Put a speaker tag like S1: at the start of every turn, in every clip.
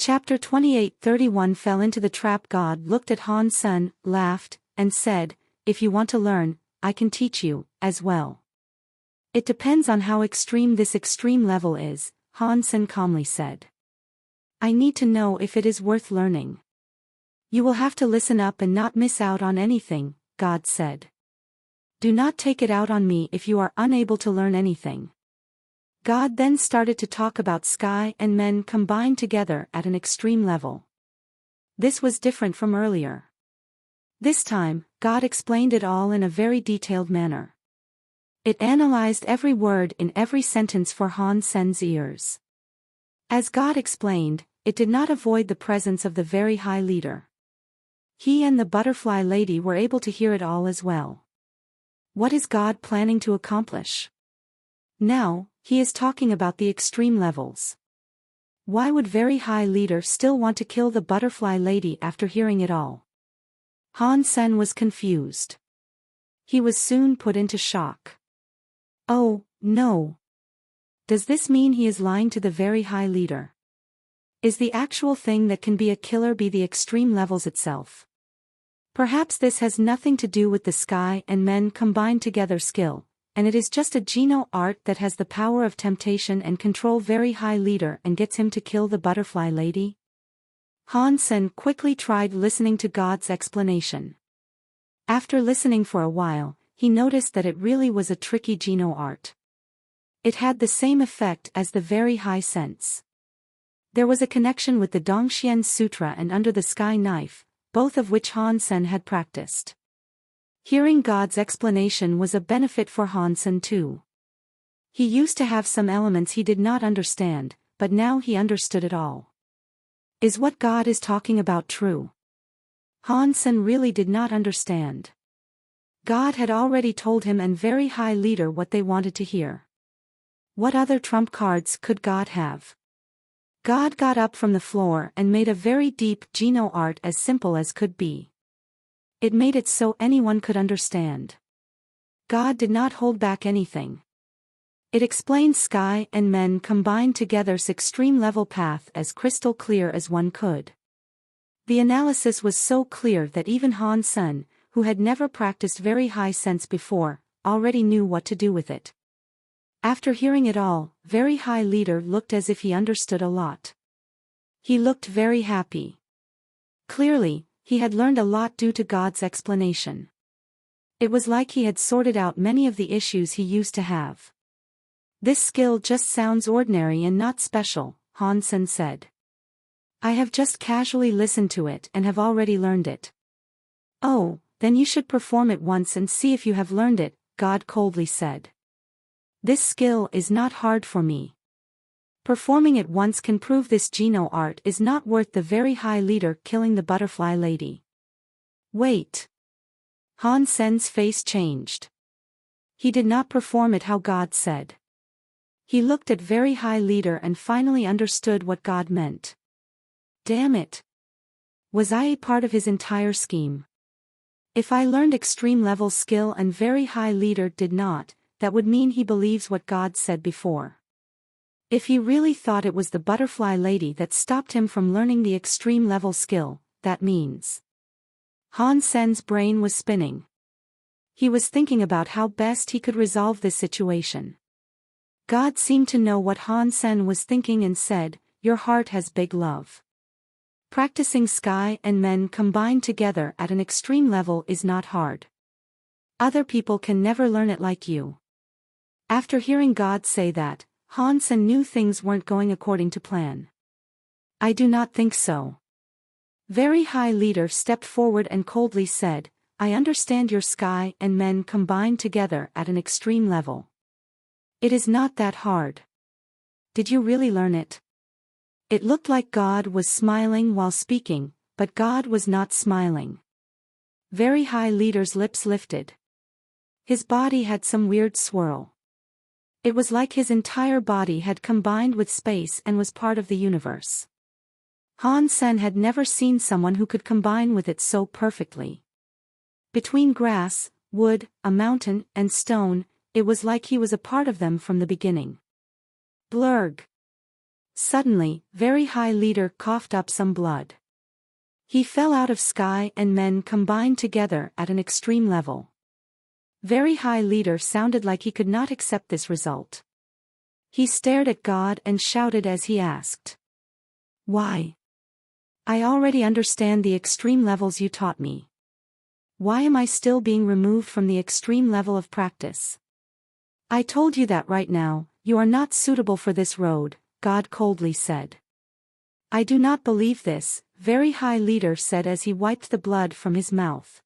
S1: Chapter 28:31 Fell into the trap. God looked at Han Sen, laughed, and said, "If you want to learn, I can teach you, as well." "It depends on how extreme this extreme level is," Han Sen calmly said. "I need to know if it is worth learning." "You will have to listen up and not miss out on anything," God said. "Do not take it out on me if you are unable to learn anything." God then started to talk about sky and men combined together at an extreme level. This was different from earlier. This time, God explained it all in a very detailed manner. It analyzed every word in every sentence for Han Sen's ears. As God explained, it did not avoid the presence of the very high leader. He and the butterfly lady were able to hear it all as well. What is God planning to accomplish? Now, he is talking about the extreme levels. Why would very high leader still want to kill the butterfly lady after hearing it all? Han Sen was confused. He was soon put into shock. Oh, no. Does this mean he is lying to the very high leader? Is the actual thing that can be a killer be the extreme levels itself? Perhaps this has nothing to do with the sky and men combined together skill, and it is just a Geno art that has the power of temptation and control very high leader and gets him to kill the butterfly lady? Han Sen quickly tried listening to God's explanation. After listening for a while, he noticed that it really was a tricky Geno art. It had the same effect as the very high sense. There was a connection with the Dongxian Sutra and Under the Sky Knife, both of which Han Sen had practiced. Hearing God's explanation was a benefit for Han Sen too. He used to have some elements he did not understand, but now he understood it all. Is what God is talking about true? Han Sen really did not understand. God had already told him and very high leader what they wanted to hear. What other trump cards could God have? God got up from the floor and made a very deep Geno art as simple as could be. It made it so anyone could understand. God did not hold back anything. It explained sky and men combined together's extreme level path as crystal clear as one could. The analysis was so clear that even Han Sen, who had never practiced very high sense before, already knew what to do with it. After hearing it all, very high leader looked as if he understood a lot. He looked very happy. Clearly, he had learned a lot due to God's explanation. It was like he had sorted out many of the issues he used to have. This skill just sounds ordinary and not special, Han Sen said. I have just casually listened to it and have already learned it. Oh, then you should perform it once and see if you have learned it, God coldly said. This skill is not hard for me. Performing it once can prove this Geno art is not worth the very high leader killing the butterfly lady. Wait. Han Sen's face changed. He did not perform it how God said. He looked at very high leader and finally understood what God meant. Damn it. Was I a part of his entire scheme? If I learned extreme level skill and very high leader did not, that would mean he believes what God said before. If he really thought it was the butterfly lady that stopped him from learning the extreme level skill, that means. Han Sen's brain was spinning. He was thinking about how best he could resolve this situation. God seemed to know what Han Sen was thinking and said, "Your heart has big love. Practicing sky and men combined together at an extreme level is not hard. Other people can never learn it like you." After hearing God say that, Han Sen knew things weren't going according to plan. I do not think so. Very high leader stepped forward and coldly said, I understand your sky and men combined together at an extreme level. It is not that hard. Did you really learn it? It looked like God was smiling while speaking, but God was not smiling. Very high leader's lips lifted. His body had some weird swirl. It was like his entire body had combined with space and was part of the universe. Han Sen had never seen someone who could combine with it so perfectly. Between grass, wood, a mountain, and stone, it was like he was a part of them from the beginning. Blurg. Suddenly, very high leader coughed up some blood. He fell out of sky and men combined together at an extreme level. Very high leader sounded like he could not accept this result. He stared at God and shouted as he asked, "Why? I already understand the extreme levels you taught me. Why am I still being removed from the extreme level of practice? I told you that right now, you are not suitable for this road," God coldly said. "I do not believe this," very high leader said as he wiped the blood from his mouth.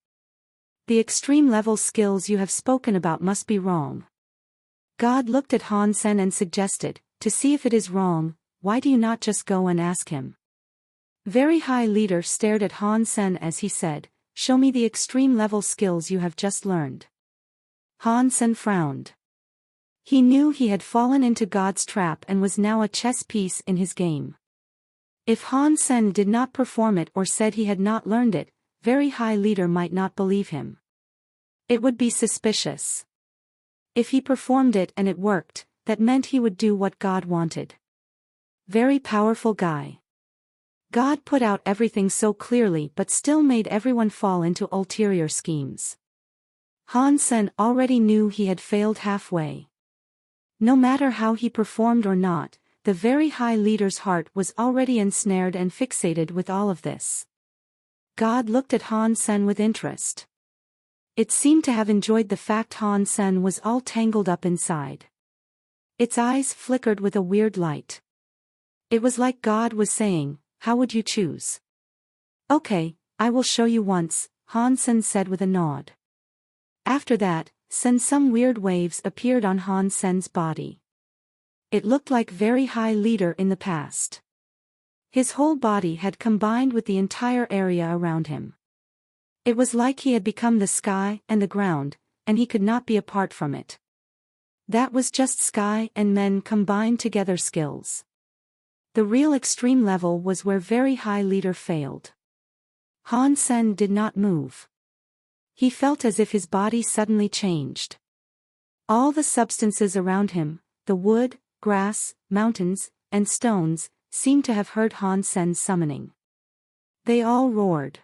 S1: "The extreme level skills you have spoken about must be wrong." God looked at Han Sen and suggested, "To see if it is wrong, why do you not just go and ask him?" Very high leader stared at Han Sen as he said, "Show me the extreme level skills you have just learned." Han Sen frowned. He knew he had fallen into God's trap and was now a chess piece in his game. If Han Sen did not perform it or said he had not learned it, very high leader might not believe him. It would be suspicious. If he performed it and it worked, that meant he would do what God wanted. Very powerful guy. God put out everything so clearly but still made everyone fall into ulterior schemes. Han Sen already knew he had failed halfway. No matter how he performed or not, the very high leader's heart was already ensnared and fixated with all of this. God looked at Han Sen with interest. It seemed to have enjoyed the fact Han Sen was all tangled up inside. Its eyes flickered with a weird light. It was like God was saying, "How would you choose?" "Okay, I will show you once," Han Sen said with a nod. After that, some weird waves appeared on Han Sen's body. It looked like very high leader in the past. His whole body had combined with the entire area around him. It was like he had become the sky and the ground, and he could not be apart from it. That was just sky and men combined together skills. The real extreme level was where very high leader failed. Han Sen did not move. He felt as if his body suddenly changed. All the substances around him, the wood, grass, mountains, and stones, seemed to have heard Han Sen's summoning. They all roared.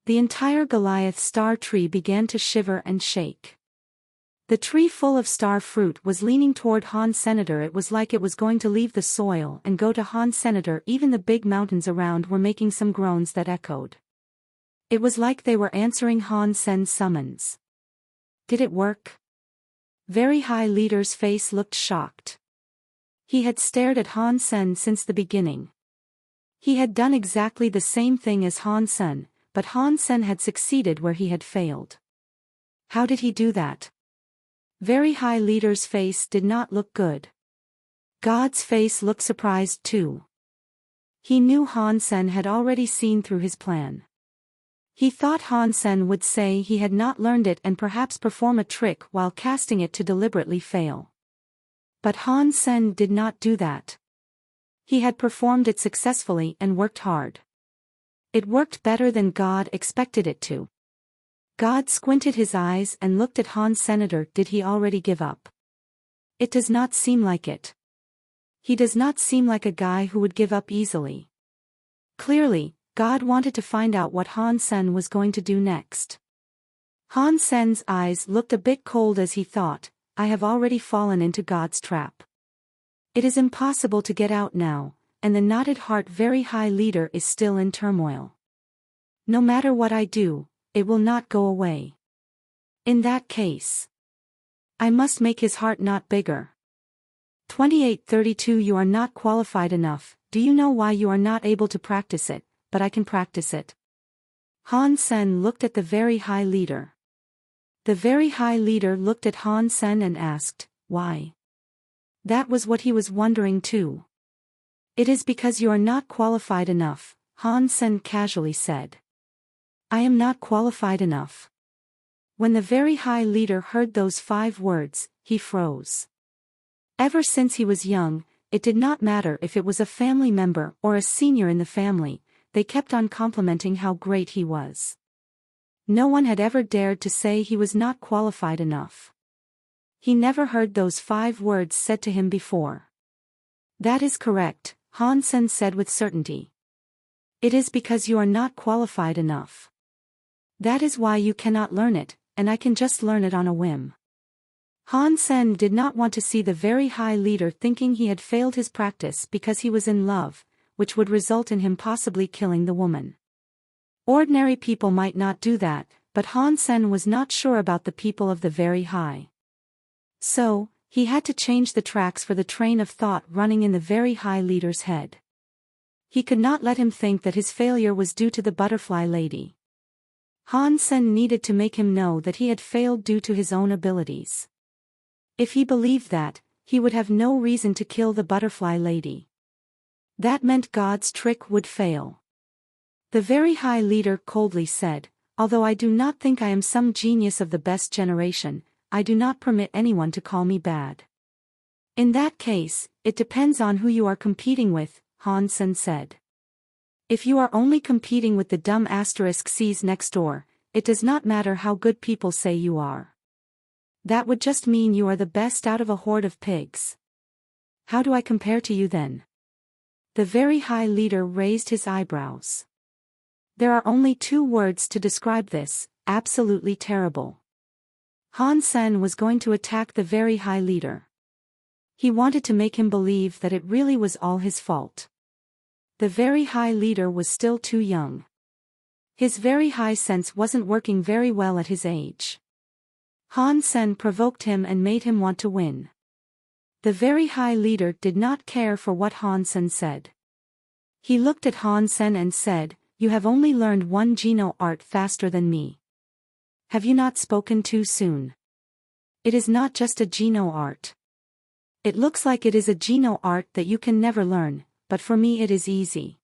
S1: The entire Goliath star tree began to shiver and shake. The tree full of star fruit was leaning toward Han Senator. It was like it was going to leave the soil and go to Han Senator. Even the big mountains around were making some groans that echoed. It was like they were answering Han Sen's summons. Did it work? Very high leader's face looked shocked. He had stared at Han Sen since the beginning. He had done exactly the same thing as Han Sen, but Han Sen had succeeded where he had failed. How did he do that? Very high leader's face did not look good. God's face looked surprised too. He knew Han Sen had already seen through his plan. He thought Han Sen would say he had not learned it and perhaps perform a trick while casting it to deliberately fail. But Han Sen did not do that. He had performed it successfully and worked hard. It worked better than God expected it to. God squinted his eyes and looked at Han Senator. Did he already give up? It does not seem like it. He does not seem like a guy who would give up easily. Clearly, God wanted to find out what Han Sen was going to do next. Han Sen's eyes looked a bit cold as he thought, "I have already fallen into God's trap. It is impossible to get out now, and the knotted heart very high leader is still in turmoil. No matter what I do, it will not go away. In that case, I must make his heart knot bigger." 2832 You are not qualified enough. Do you know why you are not able to practice it? But I can practice it. Han Sen looked at the very high leader. The very high leader looked at Han Sen and asked, "Why?" That was what he was wondering too. "It is because you are not qualified enough," Han Sen casually said. "I am not qualified enough." When the very high leader heard those 5 words, he froze. Ever since he was young, it did not matter if it was a family member or a senior in the family, they kept on complimenting how great he was. No one had ever dared to say he was not qualified enough. He never heard those 5 words said to him before. That is correct, Han Sen said with certainty. It is because you are not qualified enough. That is why you cannot learn it, and I can just learn it on a whim. Han Sen did not want to see the very high leader thinking he had failed his practice because he was in love, which would result in him possibly killing the woman. Ordinary people might not do that, but Han Sen was not sure about the people of the very high. So, he had to change the tracks for the train of thought running in the very high leader's head. He could not let him think that his failure was due to the butterfly lady. Han Sen needed to make him know that he had failed due to his own abilities. If he believed that, he would have no reason to kill the butterfly lady. That meant God's trick would fail. The very high leader coldly said, "Although I do not think I am some genius of the best generation, I do not permit anyone to call me bad." In that case, it depends on who you are competing with, Han Sen said. If you are only competing with the dumb C's next door, it does not matter how good people say you are. That would just mean you are the best out of a horde of pigs. How do I compare to you then? The very high leader raised his eyebrows. There are only two words to describe this: absolutely terrible. Han Sen was going to attack the very high leader. He wanted to make him believe that it really was all his fault. The very high leader was still too young. His very high sense wasn't working very well at his age. Han Sen provoked him and made him want to win. The very high leader did not care for what Han Sen said. He looked at Han Sen and said, "You have only learned one Geno art faster than me. Have you not spoken too soon? It is not just a Geno art. It looks like it is a Geno art that you can never learn, but for me it is easy.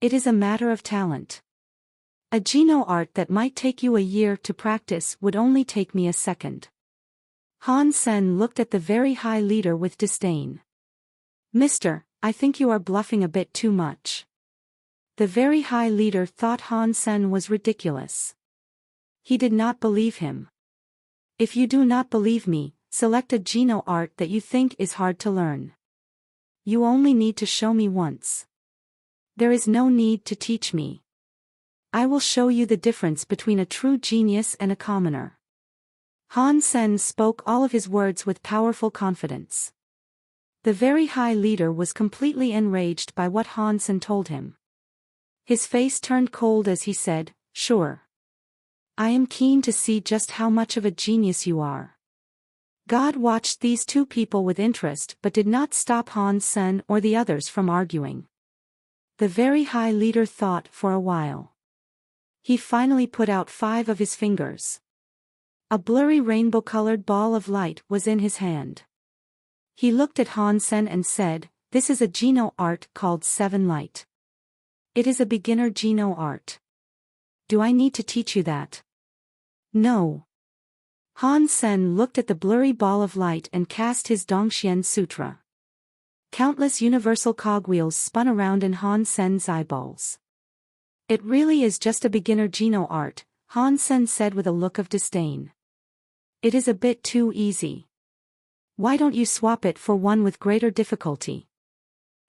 S1: It is a matter of talent. A Geno art that might take you a year to practice would only take me a second." Han Sen looked at the very high leader with disdain. "Mister, I think you are bluffing a bit too much." The very high leader thought Han Sen was ridiculous. He did not believe him. "If you do not believe me, select a Geno art that you think is hard to learn. You only need to show me once. There is no need to teach me. I will show you the difference between a true genius and a commoner." Han Sen spoke all of his words with powerful confidence. The very high leader was completely enraged by what Han Sen told him. His face turned cold as he said, "Sure. I am keen to see just how much of a genius you are." God watched these two people with interest but did not stop Han Sen or the others from arguing. The very high leader thought for a while. He finally put out 5 of his fingers. A blurry rainbow-colored ball of light was in his hand. He looked at Han Sen and said, "This is a Geno art called 7 Light. It is a beginner Geno art. Do I need to teach you that?" "No." Han Sen looked at the blurry ball of light and cast his Dongxian Sutra. Countless universal cogwheels spun around in Han Sen's eyeballs. "It really is just a beginner Geno art," Han Sen said with a look of disdain. "It is a bit too easy. Why don't you swap it for one with greater difficulty?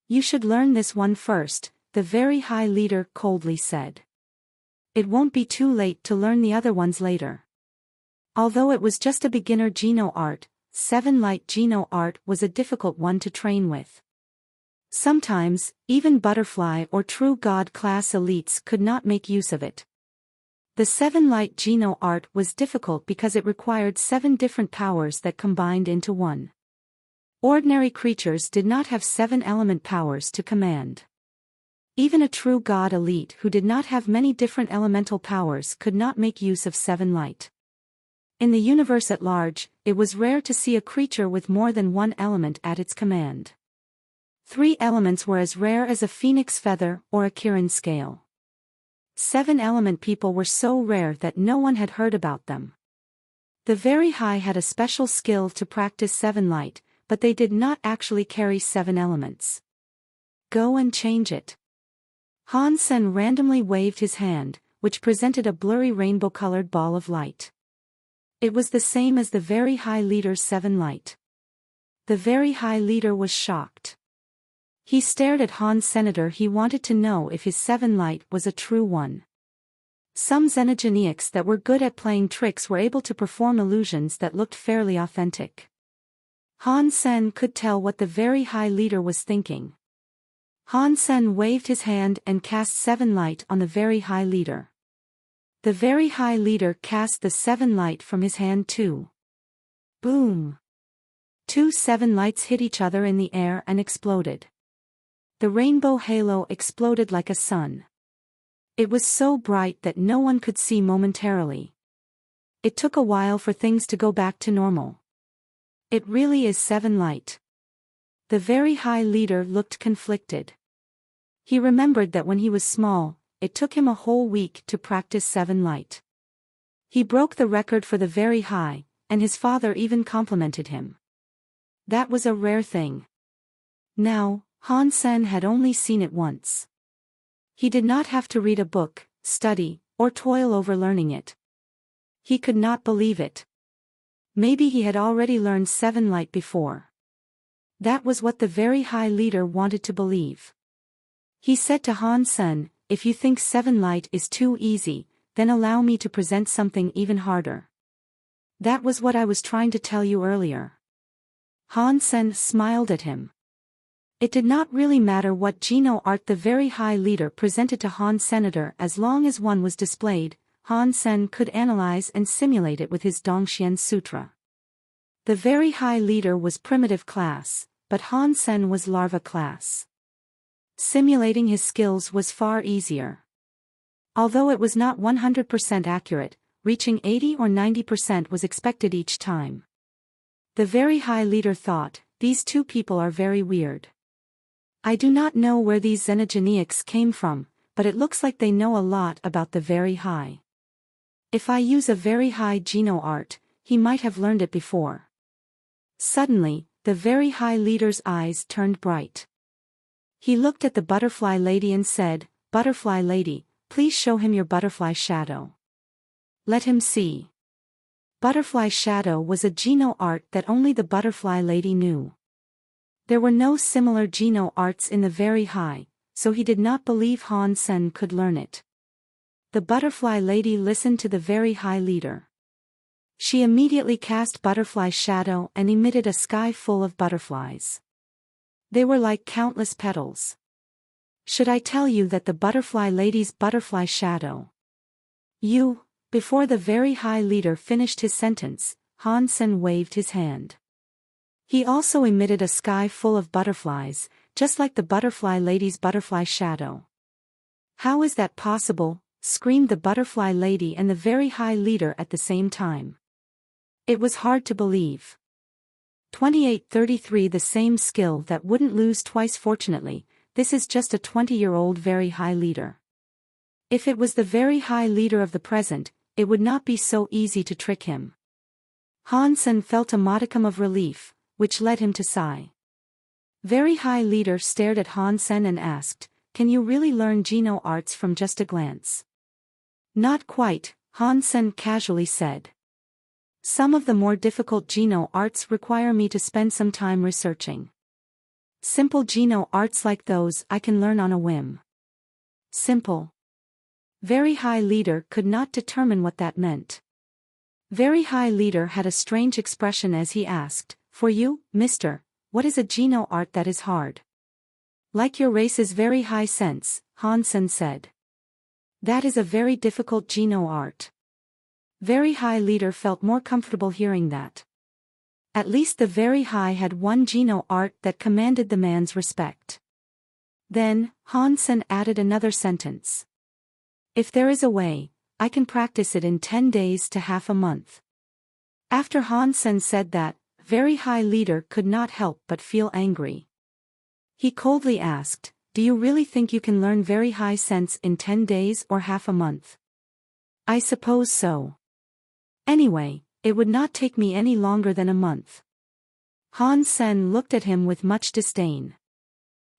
S1: You should learn this one first," the very high leader coldly said. "It won't be too late to learn the other ones later." Although it was just a beginner Geno art, 7 Light Geno art was a difficult one to train with. Sometimes, even butterfly or true god class elites could not make use of it. The 7 Light Geno art was difficult because it required 7 different powers that combined into one. Ordinary creatures did not have 7 element powers to command. Even a true god elite who did not have many different elemental powers could not make use of 7 Light. In the universe at large, it was rare to see a creature with more than one element at its command. 3 elements were as rare as a phoenix feather or a Kirin scale. 7 element people were so rare that no one had heard about them. The very high had a special skill to practice 7 Light, but they did not actually carry 7 elements. "Go and change it." Han Sen randomly waved his hand, which presented a blurry rainbow-colored ball of light. It was the same as the very high leader's 7 Light. The very high leader was shocked. He stared at Han's senator. He wanted to know if his 7 light was a true one. Some xenogeniacs that were good at playing tricks were able to perform illusions that looked fairly authentic. Han Sen could tell what the very high leader was thinking. Han Sen waved his hand and cast 7 light on the very high leader. The very high leader cast the 7 light from his hand too. Boom! 2 7 lights hit each other in the air and exploded. The rainbow halo exploded like a sun. It was so bright that no one could see momentarily. It took a while for things to go back to normal. It really is 7 light. The very high leader looked conflicted. He remembered that when he was small, it took him a whole week to practice 7 light. He broke the record for the very high, and his father even complimented him. That was a rare thing. Now, Han Sen had only seen it once. He did not have to read a book, study, or toil over learning it. He could not believe it. Maybe he had already learned 7 light before. That was what the very high leader wanted to believe. He said to Han Sen, "If you think 7 light is too easy, then allow me to present something even harder. That was what I was trying to tell you earlier." Han Sen smiled at him. It did not really matter what Geno art the very high leader presented to Han Senator. As long as one was displayed, Han Sen could analyze and simulate it with his Dongxian Sutra. The very high leader was primitive class, but Han Sen was larva class. Simulating his skills was far easier. Although it was not 100% accurate, reaching 80 or 90% was expected each time. The very high leader thought, "These 2 people are very weird. I do not know where these xenogeniacs came from, but it looks like they know a lot about the very high. If I use a very high Geno art, he might have learned it before." Suddenly, the very high leader's eyes turned bright. He looked at the butterfly lady and said, "Butterfly lady, please show him your butterfly shadow. Let him see." Butterfly shadow was a Geno art that only the butterfly lady knew. There were no similar Geno arts in the very high, so he did not believe Han Sen could learn it. The butterfly lady listened to the very high leader. She immediately cast butterfly shadow and emitted a sky full of butterflies. They were like countless petals. Should I tell you that the butterfly lady's butterfly shadow? Before the very high leader finished his sentence, Han Sen waved his hand. He also emitted a sky full of butterflies, just like the butterfly lady's butterfly shadow. "How is that possible?" screamed the butterfly lady and the very high leader at the same time. It was hard to believe. 2833 The same skill that wouldn't lose twice. Fortunately, this is just a 20-year-old very high leader. If it was the very high leader of the present, it would not be so easy to trick him. Han Sen felt a modicum of relief, which led him to sigh. Very high leader stared at Han Sen and asked, "Can you really learn Geno arts from just a glance?" "Not quite," Han Sen casually said. "Some of the more difficult Geno arts require me to spend some time researching. Simple Geno arts like those I can learn on a whim." Simple. Very high leader could not determine what that meant. Very high leader had a strange expression as he asked, "For you, mister, what is a Geno art that is hard?" "Like your race's very high sense," Han Sen said. "That is a very difficult Geno art." Very high leader felt more comfortable hearing that. At least the very high had one Geno art that commanded the man's respect. Then, Han Sen added another sentence. "If there is a way, I can practice it in 10 days to half a month." After Han Sen said that, very high leader could not help but feel angry. He coldly asked, "Do you really think you can learn very high sense in 10 days or half a month?" "I suppose so. Anyway, it would not take me any longer than a month." Han Sen looked at him with much disdain.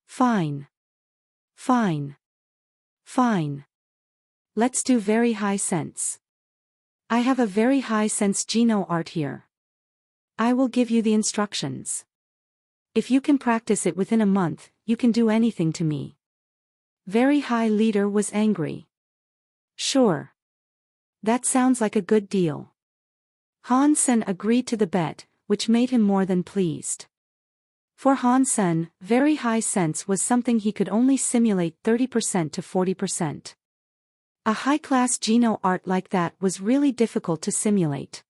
S1: Fine. Fine. Fine. Let's do very high sense. I have a very high sense Geno art here. I will give you the instructions. If you can practice it within a month, you can do anything to me. Very High Leader was angry. Sure. That sounds like a good deal. Han Sen agreed to the bet, which made him more than pleased. For Han Sen, very high sense was something he could only simulate 30% to 40%. A high-class Geno art like that was really difficult to simulate.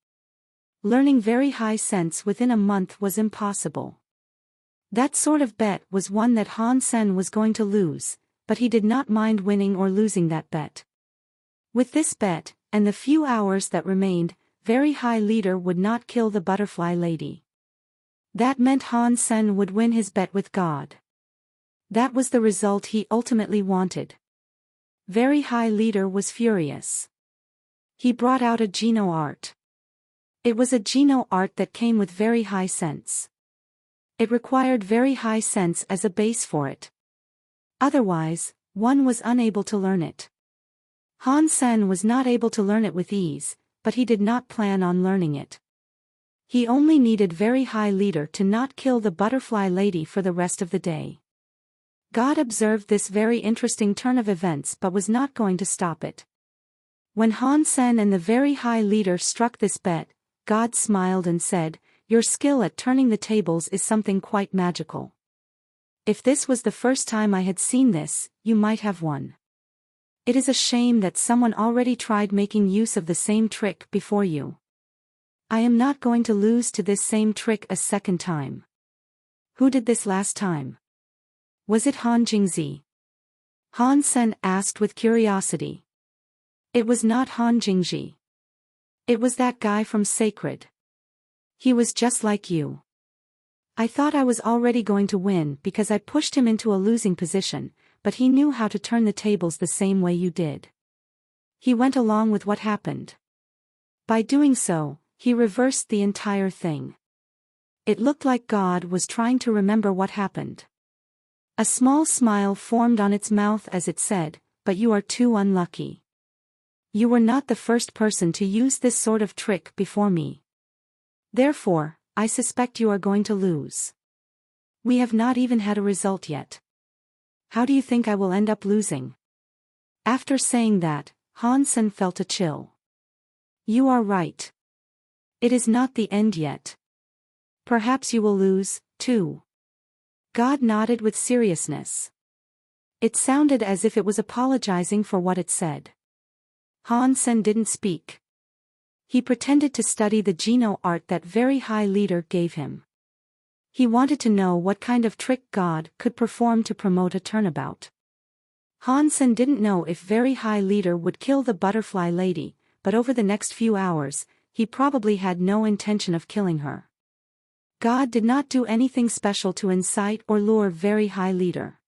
S1: Learning very high sense within a month was impossible. That sort of bet was one that Han Sen was going to lose, but he did not mind winning or losing that bet. With this bet, and the few hours that remained, Very High Leader would not kill the butterfly lady. That meant Han Sen would win his bet with God. That was the result he ultimately wanted. Very High Leader was furious. He brought out a Geno art. It was a Geno art that came with very high sense. It required very high sense as a base for it. Otherwise, one was unable to learn it. Han Sen was not able to learn it with ease, but he did not plan on learning it. He only needed Very High Leader to not kill the butterfly lady for the rest of the day. God observed this very interesting turn of events but was not going to stop it. When Han Sen and the Very High Leader struck this bet, God smiled and said, "Your skill at turning the tables is something quite magical. If this was the first time I had seen this, you might have won. It is a shame that someone already tried making use of the same trick before you. I am not going to lose to this same trick a second time." Who did this last time? Was it Han Jingzi? Han Sen asked with curiosity. It was not Han Jingji. It was that guy from Sacred. He was just like you. I thought I was already going to win because I pushed him into a losing position, but he knew how to turn the tables the same way you did. He went along with what happened. By doing so, he reversed the entire thing. It looked like God was trying to remember what happened. A small smile formed on its mouth as it said, "But you are too unlucky. You were not the first person to use this sort of trick before me. Therefore, I suspect you are going to lose. We have not even had a result yet. How do you think I will end up losing?" After saying that, Han Sen felt a chill. You are right. It is not the end yet. Perhaps you will lose, too. God nodded with seriousness. It sounded as if it was apologizing for what it said. Han Sen didn't speak. He pretended to study the Geno art that Very High Leader gave him. He wanted to know what kind of trick God could perform to promote a turnabout. Han Sen didn't know if Very High Leader would kill the butterfly lady, but over the next few hours, he probably had no intention of killing her. God did not do anything special to incite or lure Very High Leader.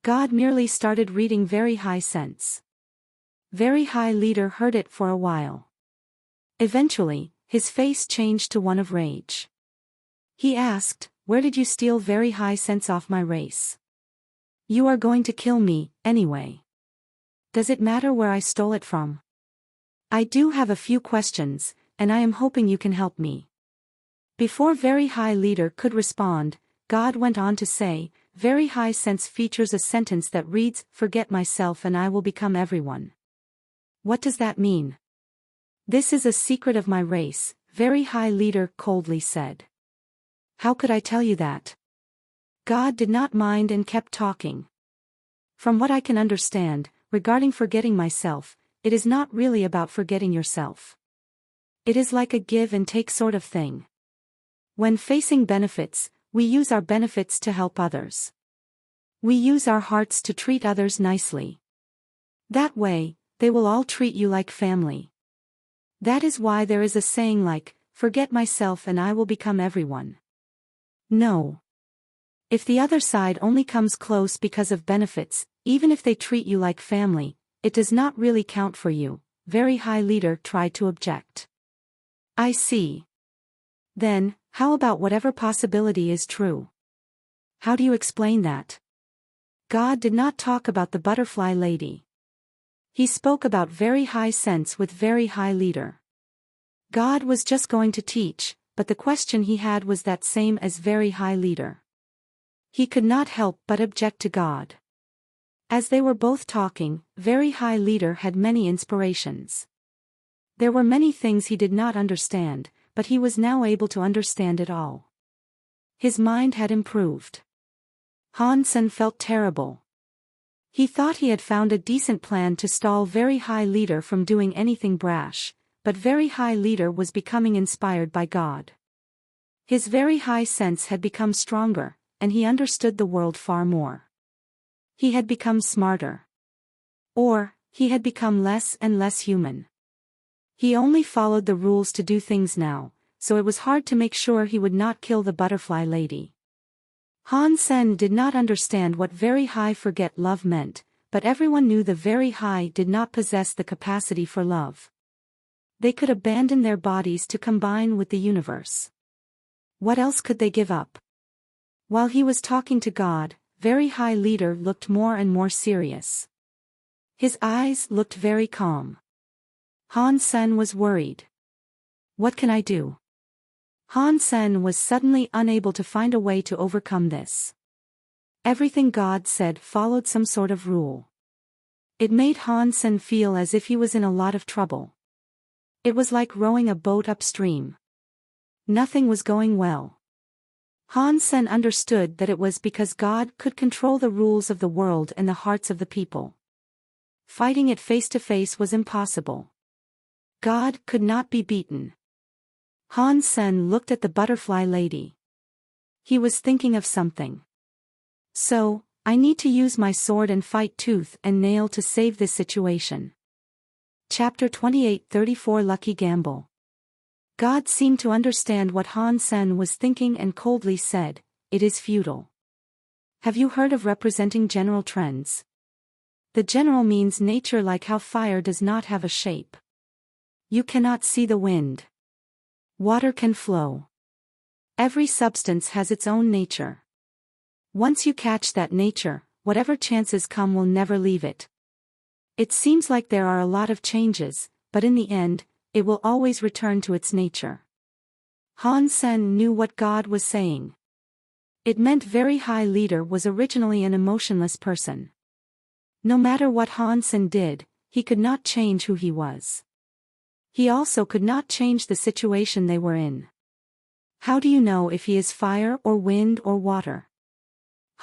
S1: God merely started reading Very High Sense. Very High Leader heard it for a while. Eventually, his face changed to one of rage. He asked, "Where did you steal Very High Sense off my race? You are going to kill me, anyway. Does it matter where I stole it from? I do have a few questions, and I am hoping you can help me." Before Very High Leader could respond, God went on to say, "Very High Sense features a sentence that reads, 'Forget myself and I will become everyone.' What does that mean?" "This is a secret of my race," Very High Leader coldly said. "How could I tell you that?" God did not mind and kept talking. "From what I can understand, regarding forgetting myself, it is not really about forgetting yourself. It is like a give and take sort of thing. When facing benefits, we use our benefits to help others. We use our hearts to treat others nicely. That way, they will all treat you like family. That is why there is a saying like, 'Forget myself and I will become everyone.' No. If the other side only comes close because of benefits, even if they treat you like family, it does not really count for you," Very High Leader tried to object. "I see. Then, how about whatever possibility is true? How do you explain that?" God did not talk about the butterfly lady. He spoke about Very High Sense with Very High Leader. God was just going to teach, but the question he had was that same as Very High Leader. He could not help but object to God. As they were both talking, Very High Leader had many inspirations. There were many things he did not understand, but he was now able to understand it all. His mind had improved. Han Sen felt terrible. He thought he had found a decent plan to stall Very High Leader from doing anything brash, but Very High Leader was becoming inspired by God. His very high sense had become stronger, and he understood the world far more. He had become smarter. Or, he had become less and less human. He only followed the rules to do things now, so it was hard to make sure he would not kill the butterfly lady. Han Sen did not understand what Very High Forget Love meant, but everyone knew the Very High did not possess the capacity for love. They could abandon their bodies to combine with the universe. What else could they give up? While he was talking to God, Very High Leader looked more and more serious. His eyes looked very calm. Han Sen was worried. What can I do? Han Sen was suddenly unable to find a way to overcome this. Everything God said followed some sort of rule. It made Han Sen feel as if he was in a lot of trouble. It was like rowing a boat upstream. Nothing was going well. Han Sen understood that it was because God could control the rules of the world and the hearts of the people. Fighting it face to face was impossible. God could not be beaten. Han Sen looked at the butterfly lady. He was thinking of something. So, I need to use my sword and fight tooth and nail to save this situation. Chapter 28:34 Lucky Gamble. God seemed to understand what Han Sen was thinking and coldly said, "It is futile. Have you heard of representing general trends? The general means nature, like how fire does not have a shape. You cannot see the wind. Water can flow. Every substance has its own nature. Once you catch that nature, whatever chances come will never leave it. It seems like there are a lot of changes, but in the end, it will always return to its nature." Han Sen knew what God was saying. It meant Very High Leader was originally an emotionless person. No matter what Han Sen did, he could not change who he was. He also could not change the situation they were in. How do you know if he is fire or wind or water?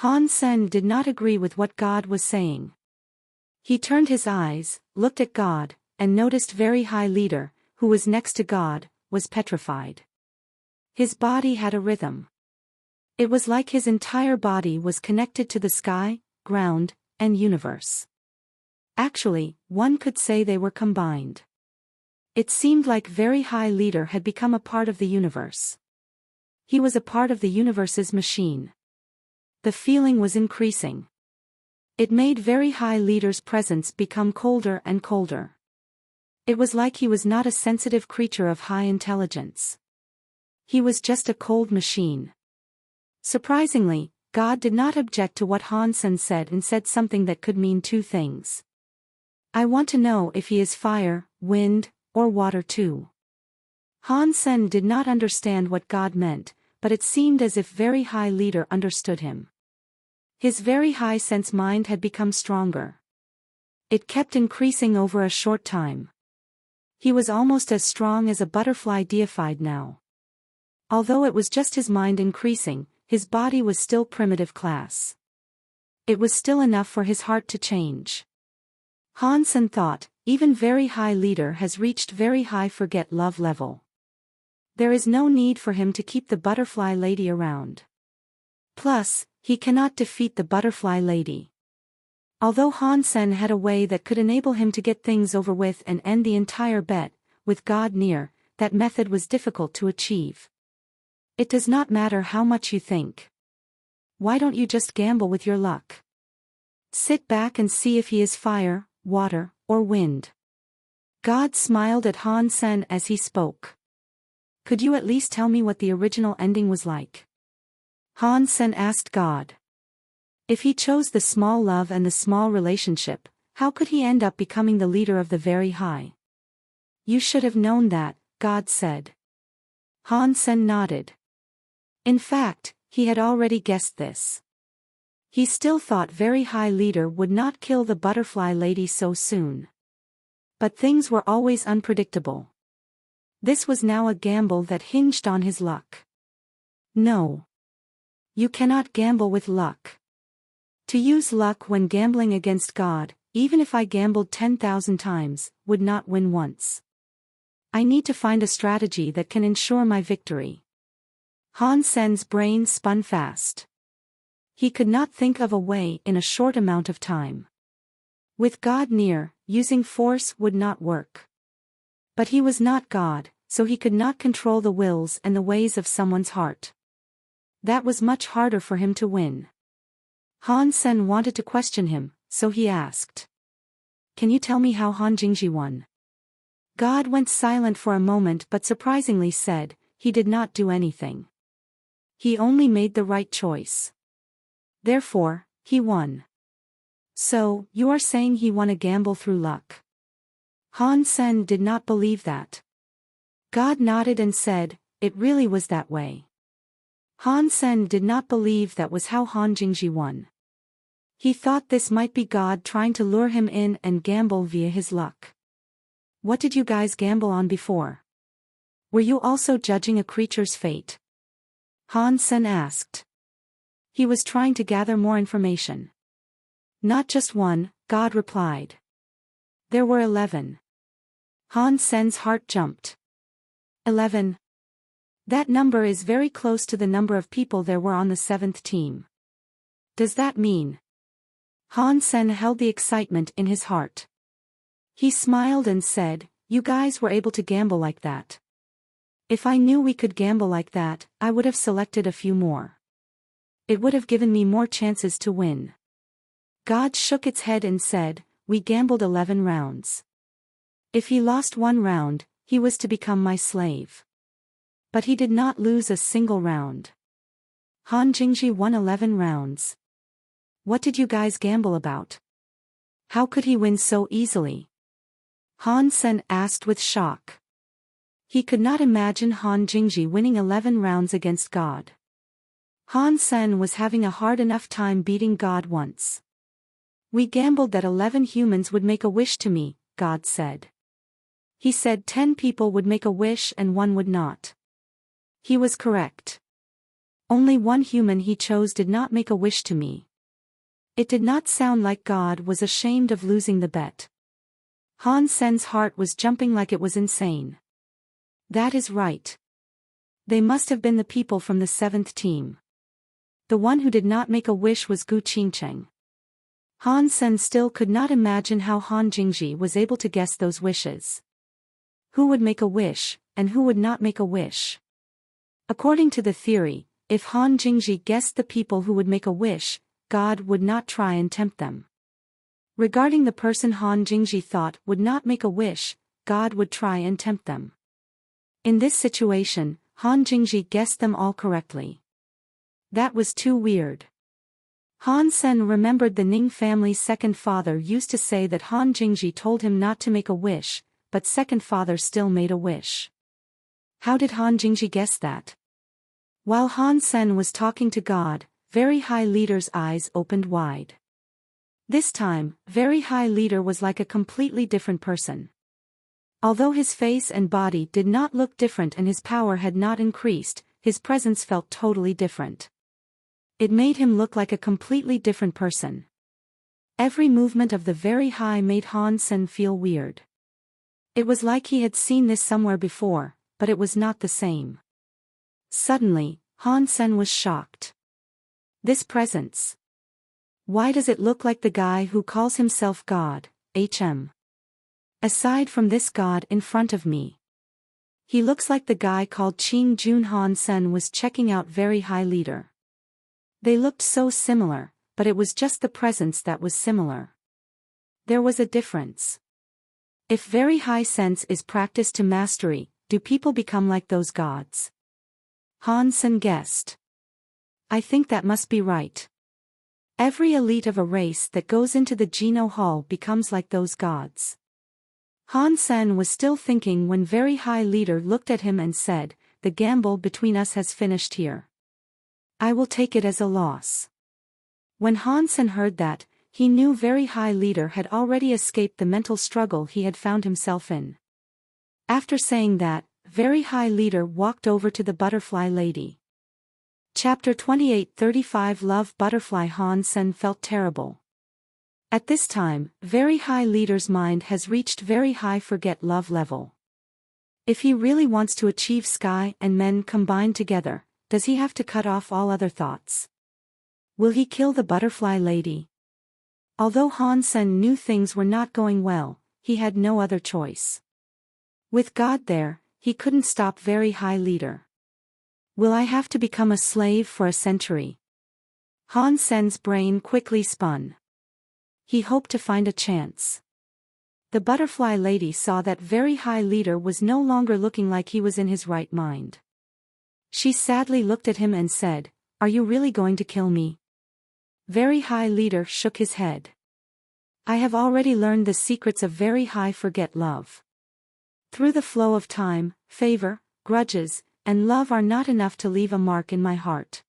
S1: Han Sen did not agree with what God was saying. He turned his eyes, looked at God, and noticed Very High Leader, who was next to God, was petrified. His body had a rhythm. It was like his entire body was connected to the sky, ground, and universe. Actually, one could say they were combined. It seemed like Very High Leader had become a part of the universe. He was a part of the universe's machine. The feeling was increasing. It made Very High Leader's presence become colder and colder. It was like he was not a sensitive creature of high intelligence. He was just a cold machine. Surprisingly, God did not object to what Han Sen said and said something that could mean two things. I want to know if he is fire, wind, or water too. Han Sen did not understand what God meant, but it seemed as if Very High Leader understood him. His very high sense mind had become stronger. It kept increasing over a short time. He was almost as strong as a butterfly deified now. Although it was just his mind increasing, his body was still primitive class. It was still enough for his heart to change. Han Sen thought, even Very High Leader has reached Very High Forget Love level. There is no need for him to keep the butterfly lady around. Plus, he cannot defeat the butterfly lady. Although Han Sen had a way that could enable him to get things over with and end the entire bet, with God near, that method was difficult to achieve. It does not matter how much you think. Why don't you just gamble with your luck? Sit back and see if he is fire, water, or wind. God smiled at Han Sen as he spoke. Could you at least tell me what the original ending was like? Han Sen asked God. If he chose the small love and the small relationship, how could he end up becoming the leader of the Very High? You should have known that, God said. Han Sen nodded. In fact, he had already guessed this. He still thought Very High Leader would not kill the butterfly lady so soon. But things were always unpredictable. This was now a gamble that hinged on his luck. No. You cannot gamble with luck. To use luck when gambling against God, even if I gambled 10,000 times, would not win once. I need to find a strategy that can ensure my victory. Han Sen's brain spun fast. He could not think of a way in a short amount of time. With God near, using force would not work. But he was not God, so he could not control the wills and the ways of someone's heart. That was much harder for him to win. Han Sen wanted to question him, so he asked. Can you tell me how Han Jingji won? God went silent for a moment but surprisingly said, he did not do anything. He only made the right choice. Therefore, he won. So, you are saying he won a gamble through luck? Han Sen did not believe that. God nodded and said, it really was that way. Han Sen did not believe that was how Han Jingji won. He thought this might be God trying to lure him in and gamble via his luck. What did you guys gamble on before? Were you also judging a creature's fate? Han Sen asked. He was trying to gather more information. Not just one, God replied. There were 11. Han Sen's heart jumped. 11. That number is very close to the number of people there were on the 7th team. Does that mean? Han Sen held the excitement in his heart. He smiled and said, you guys were able to gamble like that. If I knew we could gamble like that, I would have selected a few more. It would have given me more chances to win. God shook its head and said, we gambled 11 rounds. If he lost one round, he was to become my slave. But he did not lose a single round. Han Jingji won 11 rounds. What did you guys gamble about? How could he win so easily? Han Sen asked with shock. He could not imagine Han Jingji winning 11 rounds against God. Han Sen was having a hard enough time beating God once. We gambled that 11 humans would make a wish to me, God said. He said 10 people would make a wish and 1 would not. He was correct. Only 1 human he chose did not make a wish to me. It did not sound like God was ashamed of losing the bet. Han Sen's heart was jumping like it was insane. That is right. They must have been the people from the 7th team. The one who did not make a wish was Gu Qingcheng. Han Sen still could not imagine how Han Jingji was able to guess those wishes. Who would make a wish, and who would not make a wish? According to the theory, if Han Jingji guessed the people who would make a wish, God would not try and tempt them. Regarding the person Han Jingji thought would not make a wish, God would try and tempt them. In this situation, Han Jingji guessed them all correctly. That was too weird. Han Sen remembered the Ning family's second father used to say that Han Jingji told him not to make a wish, but second father still made a wish. How did Han Jingji guess that? While Han Sen was talking to God, Very High Leader's eyes opened wide. This time, Very High Leader was like a completely different person. Although his face and body did not look different and his power had not increased, his presence felt totally different. It made him look like a completely different person. Every movement of the Very High made Han Sen feel weird. It was like he had seen this somewhere before, but it was not the same. Suddenly, Han Sen was shocked. This presence. Why does it look like the guy who calls himself God, HM? Aside from this God in front of me. He looks like the guy called Qing Jun. Han Sen was checking out Very High Leader. They looked so similar, but it was just the presence that was similar. There was a difference. If Very High Sense is practiced to mastery, do people become like those gods? Han Sen guessed. I think that must be right. Every elite of a race that goes into the Geno Hall becomes like those gods. Han Sen was still thinking when Very High Leader looked at him and said, the gamble between us has finished here. I will take it as a loss. When Han Sen heard that, he knew Very High Leader had already escaped the mental struggle he had found himself in. After saying that, Very High Leader walked over to the butterfly lady. Chapter 28:35 Love Butterfly. Han Sen felt terrible. At this time, Very High Leader's mind has reached very high forget love level. If he really wants to achieve sky and men combined together, does he have to cut off all other thoughts? Will he kill the butterfly lady? Although Han Sen knew things were not going well, he had no other choice. With God there, he couldn't stop Very High Leader. Will I have to become a slave for a century? Han Sen's brain quickly spun. He hoped to find a chance. The butterfly lady saw that Very High Leader was no longer looking like he was in his right mind. She sadly looked at him and said, "Are you really going to kill me?" Very High Leader shook his head. "I have already learned the secrets of Very High Forget Love. Through the flow of time, favor, grudges, and love are not enough to leave a mark in my heart.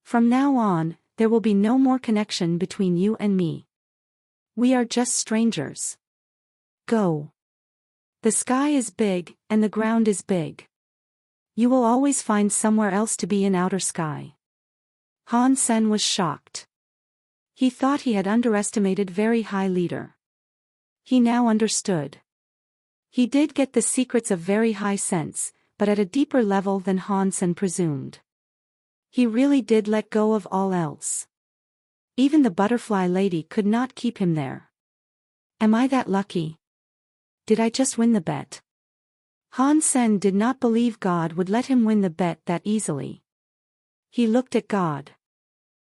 S1: From now on, there will be no more connection between you and me. We are just strangers. Go. The sky is big, and the ground is big. You will always find somewhere else to be in outer sky." Han Sen was shocked. He thought he had underestimated Very High Leader. He now understood. He did get the secrets of Very High Sense, but at a deeper level than Han Sen presumed. He really did let go of all else. Even the butterfly lady could not keep him there. Am I that lucky? Did I just win the bet? Han Sen did not believe God would let him win the bet that easily. He looked at God.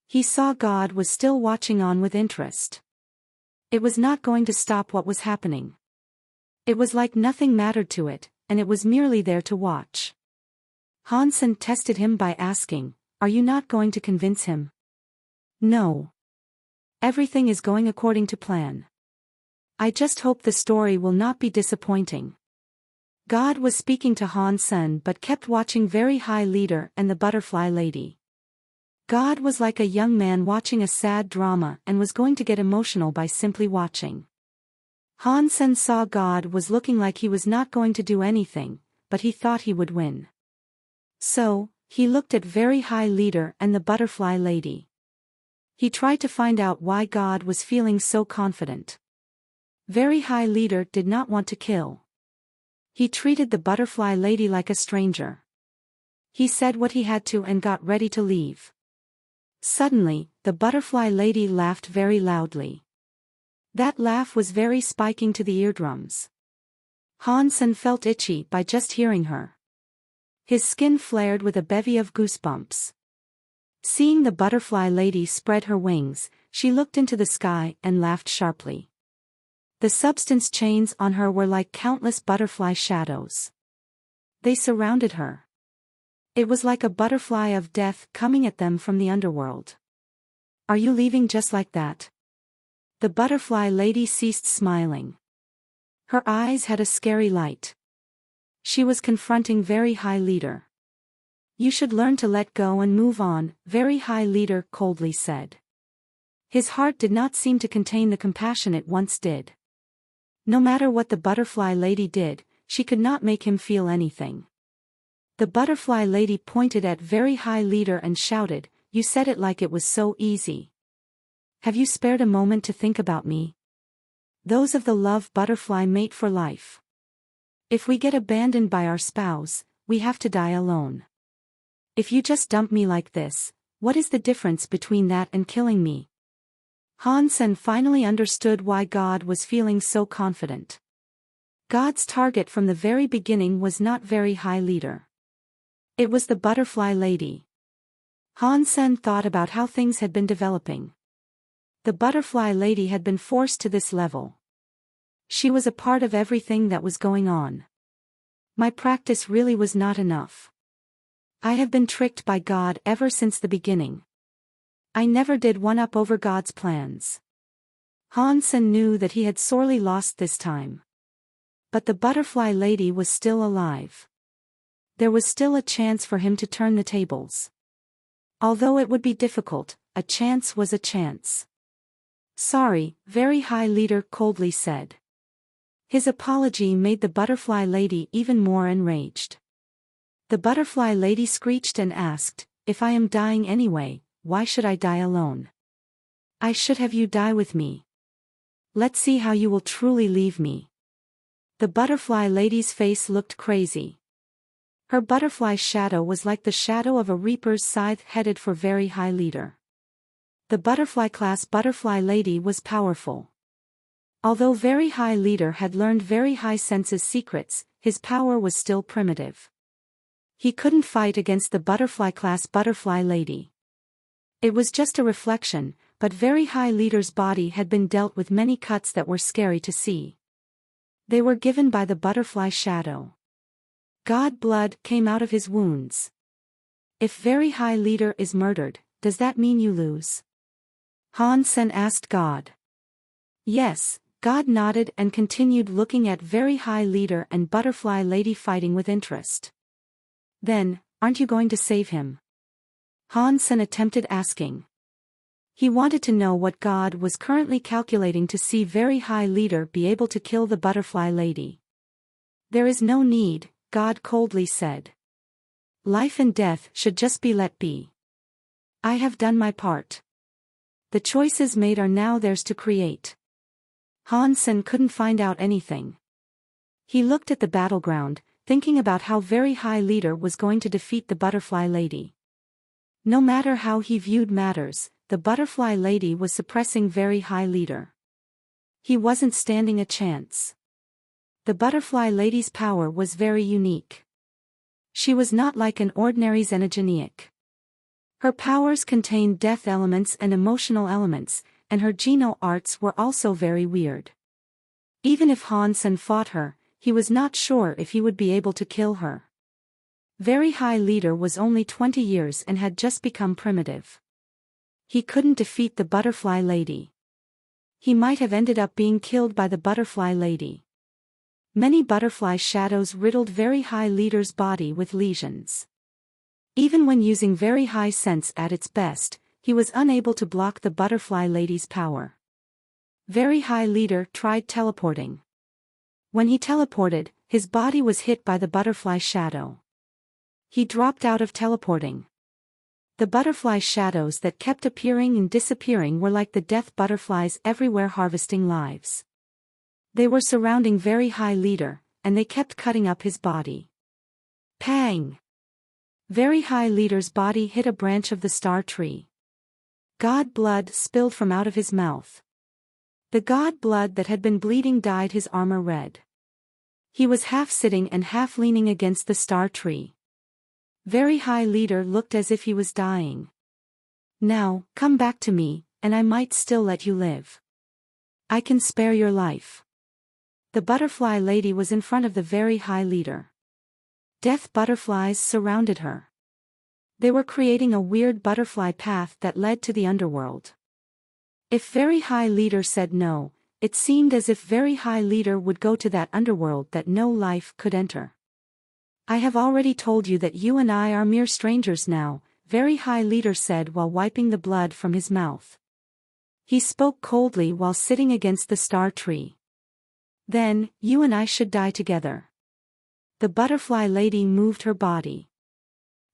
S1: He saw God was still watching on with interest. It was not going to stop what was happening. It was like nothing mattered to it, and it was merely there to watch. Han Sen tested him by asking, "Are you not going to convince him?" "No. Everything is going according to plan. I just hope the story will not be disappointing." God was speaking to Han Sen but kept watching Very High Leader and the butterfly lady. God was like a young man watching a sad drama and was going to get emotional by simply watching. Han Sen saw God was looking like he was not going to do anything, but he thought he would win. So, he looked at Very High Leader and the butterfly lady. He tried to find out why God was feeling so confident. Very High Leader did not want to kill. He treated the butterfly lady like a stranger. He said what he had to and got ready to leave. Suddenly, the butterfly lady laughed very loudly. That laugh was very spiking to the eardrums. Han Sen felt itchy by just hearing her. His skin flared with a bevy of goosebumps. Seeing the butterfly lady spread her wings, she looked into the sky and laughed sharply. The substance chains on her were like countless butterfly shadows. They surrounded her. It was like a butterfly of death coming at them from the underworld. "Are you leaving just like that?" The butterfly lady ceased smiling. Her eyes had a scary light. She was confronting Very High Leader. "You should learn to let go and move on," Very High Leader coldly said. His heart did not seem to contain the compassion it once did. No matter what the butterfly lady did, she could not make him feel anything. The butterfly lady pointed at Very High Leader and shouted, "You said it like it was so easy. Have you spared a moment to think about me? Those of the love butterfly mate for life. If we get abandoned by our spouse, we have to die alone. If you just dump me like this, what is the difference between that and killing me?" Han Sen finally understood why God was feeling so confident. God's target from the very beginning was not Very High Leader. It was the butterfly lady. Han Sen thought about how things had been developing. The butterfly lady had been forced to this level. She was a part of everything that was going on. My practice really was not enough. I have been tricked by God ever since the beginning. I never did one up over God's plans. Han Sen knew that he had sorely lost this time. But the butterfly lady was still alive. There was still a chance for him to turn the tables. Although it would be difficult, a chance was a chance. Sorry, Very High Leader coldly said. His apology made the butterfly lady even more enraged. The butterfly lady screeched and asked, if I am dying anyway, why should I die alone? I should have you die with me. Let's see how you will truly leave me. The butterfly lady's face looked crazy. Her butterfly shadow was like the shadow of a reaper's scythe headed for Very High Leader. The butterfly-class butterfly lady was powerful. Although Very High Leader had learned Very High Sense's secrets, his power was still primitive. He couldn't fight against the butterfly-class butterfly lady. It was just a reflection, but Very High Leader's body had been dealt with many cuts that were scary to see. They were given by the butterfly shadow. God blood came out of his wounds. If Very High Leader is murdered, does that mean you lose? Han Sen asked God. Yes, God nodded and continued looking at Very High Leader and butterfly lady fighting with interest. Then, aren't you going to save him? Han Sen attempted asking. He wanted to know what God was currently calculating to see Very High Leader be able to kill the butterfly lady. There is no need, God coldly said. Life and death should just be let be. I have done my part. The choices made are now theirs to create. Han Sen couldn't find out anything. He looked at the battleground, thinking about how Very High Leader was going to defeat the butterfly lady. No matter how he viewed matters, the butterfly lady was suppressing Very High Leader. He wasn't standing a chance. The butterfly lady's power was very unique. She was not like an ordinary xenogeniac. Her powers contained death elements and emotional elements, and her geno arts were also very weird. Even if Han Sen fought her, he was not sure if he would be able to kill her. Very High Leader was only 20 years and had just become primitive. He couldn't defeat the butterfly lady. He might have ended up being killed by the butterfly lady. Many butterfly shadows riddled Very High Leader's body with lesions. Even when using Very High Sense at its best, he was unable to block the butterfly lady's power. Very High Leader tried teleporting. When he teleported, his body was hit by the butterfly shadow. He dropped out of teleporting. The butterfly shadows that kept appearing and disappearing were like the death butterflies everywhere harvesting lives. They were surrounding Very High Leader, and they kept cutting up his body. Pang! Very High Leader's body hit a branch of the star tree. God blood spilled from out of his mouth. The god blood that had been bleeding dyed his armor red. He was half sitting and half leaning against the star tree. Very High Leader looked as if he was dying. Now, come back to me, and I might still let you live. I can spare your life. The butterfly lady was in front of the Very High Leader. Death butterflies surrounded her. They were creating a weird butterfly path that led to the underworld. If Very High Leader said no, it seemed as if Very High Leader would go to that underworld that no life could enter. I have already told you that you and I are mere strangers now, Very High Leader said while wiping the blood from his mouth. He spoke coldly while sitting against the star tree. Then, you and I should die together. The butterfly lady moved her body.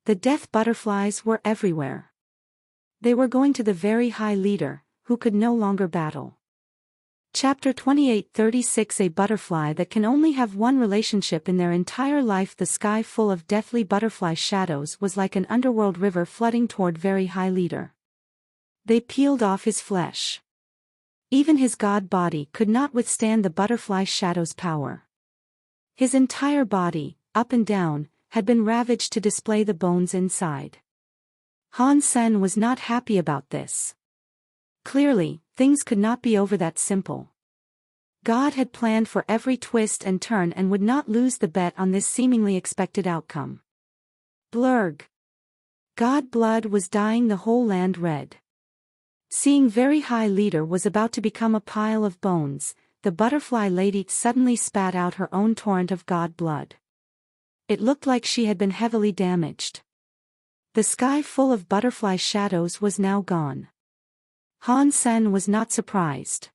S1: The death butterflies were everywhere. They were going to the Very High Leader, who could no longer battle. Chapter 28:36 A butterfly that can only have one relationship in their entire life. The sky full of deathly butterfly shadows was like an underworld river flooding toward Very High Leader. They peeled off his flesh. Even his god body could not withstand the butterfly shadow's power. His entire body, up and down, had been ravaged to display the bones inside. Han Sen was not happy about this. Clearly, things could not be over that simple. God had planned for every twist and turn and would not lose the bet on this seemingly expected outcome. Blurg. God blood was dyeing the whole land red. Seeing Very High Leader was about to become a pile of bones, the butterfly lady suddenly spat out her own torrent of god blood. It looked like she had been heavily damaged. The sky full of butterfly shadows was now gone. Han Sen was not surprised.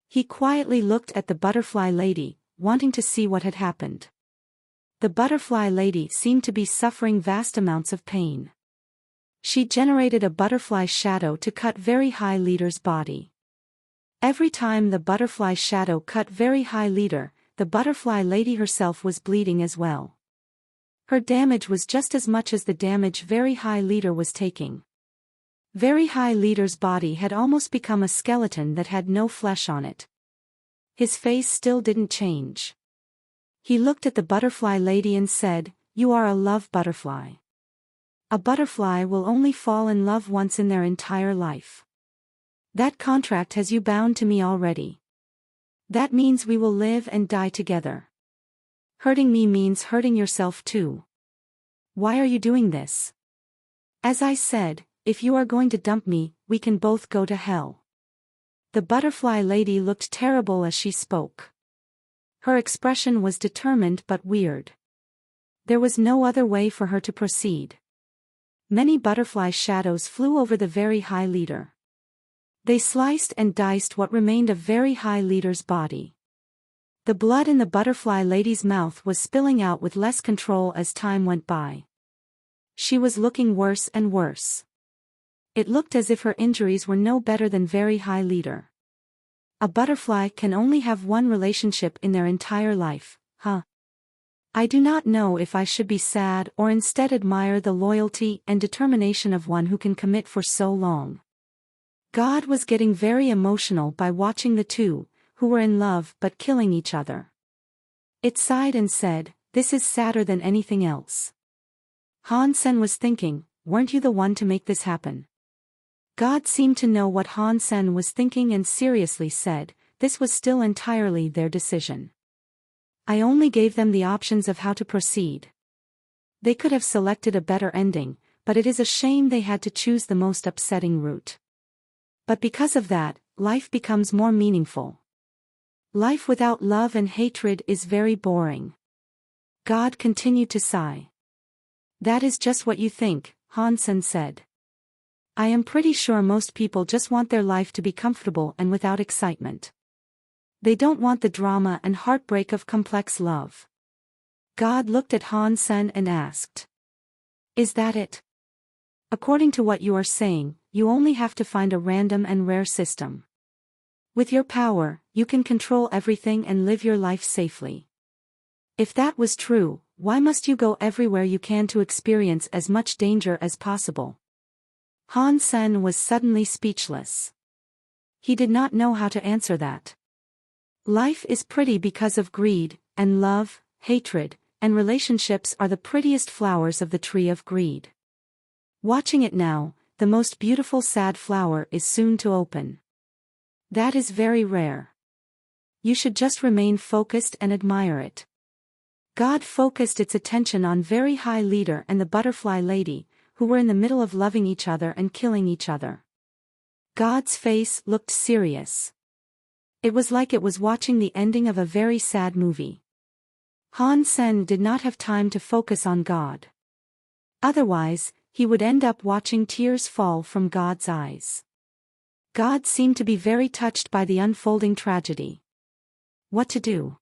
S1: He quietly looked at the butterfly lady, wanting to see what had happened. The butterfly lady seemed to be suffering vast amounts of pain. She generated a butterfly shadow to cut very high leader's body. Every time the butterfly shadow cut very high leader, the butterfly lady herself was bleeding as well. Her damage was just as much as the damage very high leader was taking. Very high leader's body had almost become a skeleton that had no flesh on it. His face still didn't change. He looked at the butterfly lady and said, "You are a love butterfly. A butterfly will only fall in love once in their entire life. That contract has you bound to me already. That means we will live and die together. Hurting me means hurting yourself too. Why are you doing this? As I said, if you are going to dump me, we can both go to hell." The butterfly lady looked terrible as she spoke. Her expression was determined but weird. There was no other way for her to proceed. Many butterfly shadows flew over the very high leader. They sliced and diced what remained of very high leader's body. The blood in the butterfly lady's mouth was spilling out with less control as time went by. She was looking worse and worse. It looked as if her injuries were no better than very high leader. A butterfly can only have one relationship in their entire life, huh? I do not know if I should be sad or instead admire the loyalty and determination of one who can commit for so long. God was getting very emotional by watching the two, who were in love but killing each other. It sighed and said, "This is sadder than anything else." Han Sen was thinking, "Weren't you the one to make this happen?" God seemed to know what Han Sen was thinking and seriously said, "This was still entirely their decision. I only gave them the options of how to proceed. They could have selected a better ending, but it is a shame they had to choose the most upsetting route. But because of that, life becomes more meaningful. Life without love and hatred is very boring." God continued to sigh. "That is just what you think," Han Sen said. "I am pretty sure most people just want their life to be comfortable and without excitement. They don't want the drama and heartbreak of complex love." God looked at Han Sen and asked, "Is that it? According to what you are saying, you only have to find a random and rare system. With your power, you can control everything and live your life safely. If that was true, why must you go everywhere you can to experience as much danger as possible?" Han Sen was suddenly speechless. He did not know how to answer that. Life is pretty because of greed, and love, hatred, and relationships are the prettiest flowers of the tree of greed. Watching it now, the most beautiful sad flower is soon to open. That is very rare. You should just remain focused and admire it. God focused its attention on very high leader and the butterfly lady, who were in the middle of loving each other and killing each other. God's face looked serious. It was like it was watching the ending of a very sad movie. Han Sen did not have time to focus on God. Otherwise, he would end up watching tears fall from God's eyes. God seemed to be very touched by the unfolding tragedy. What to do?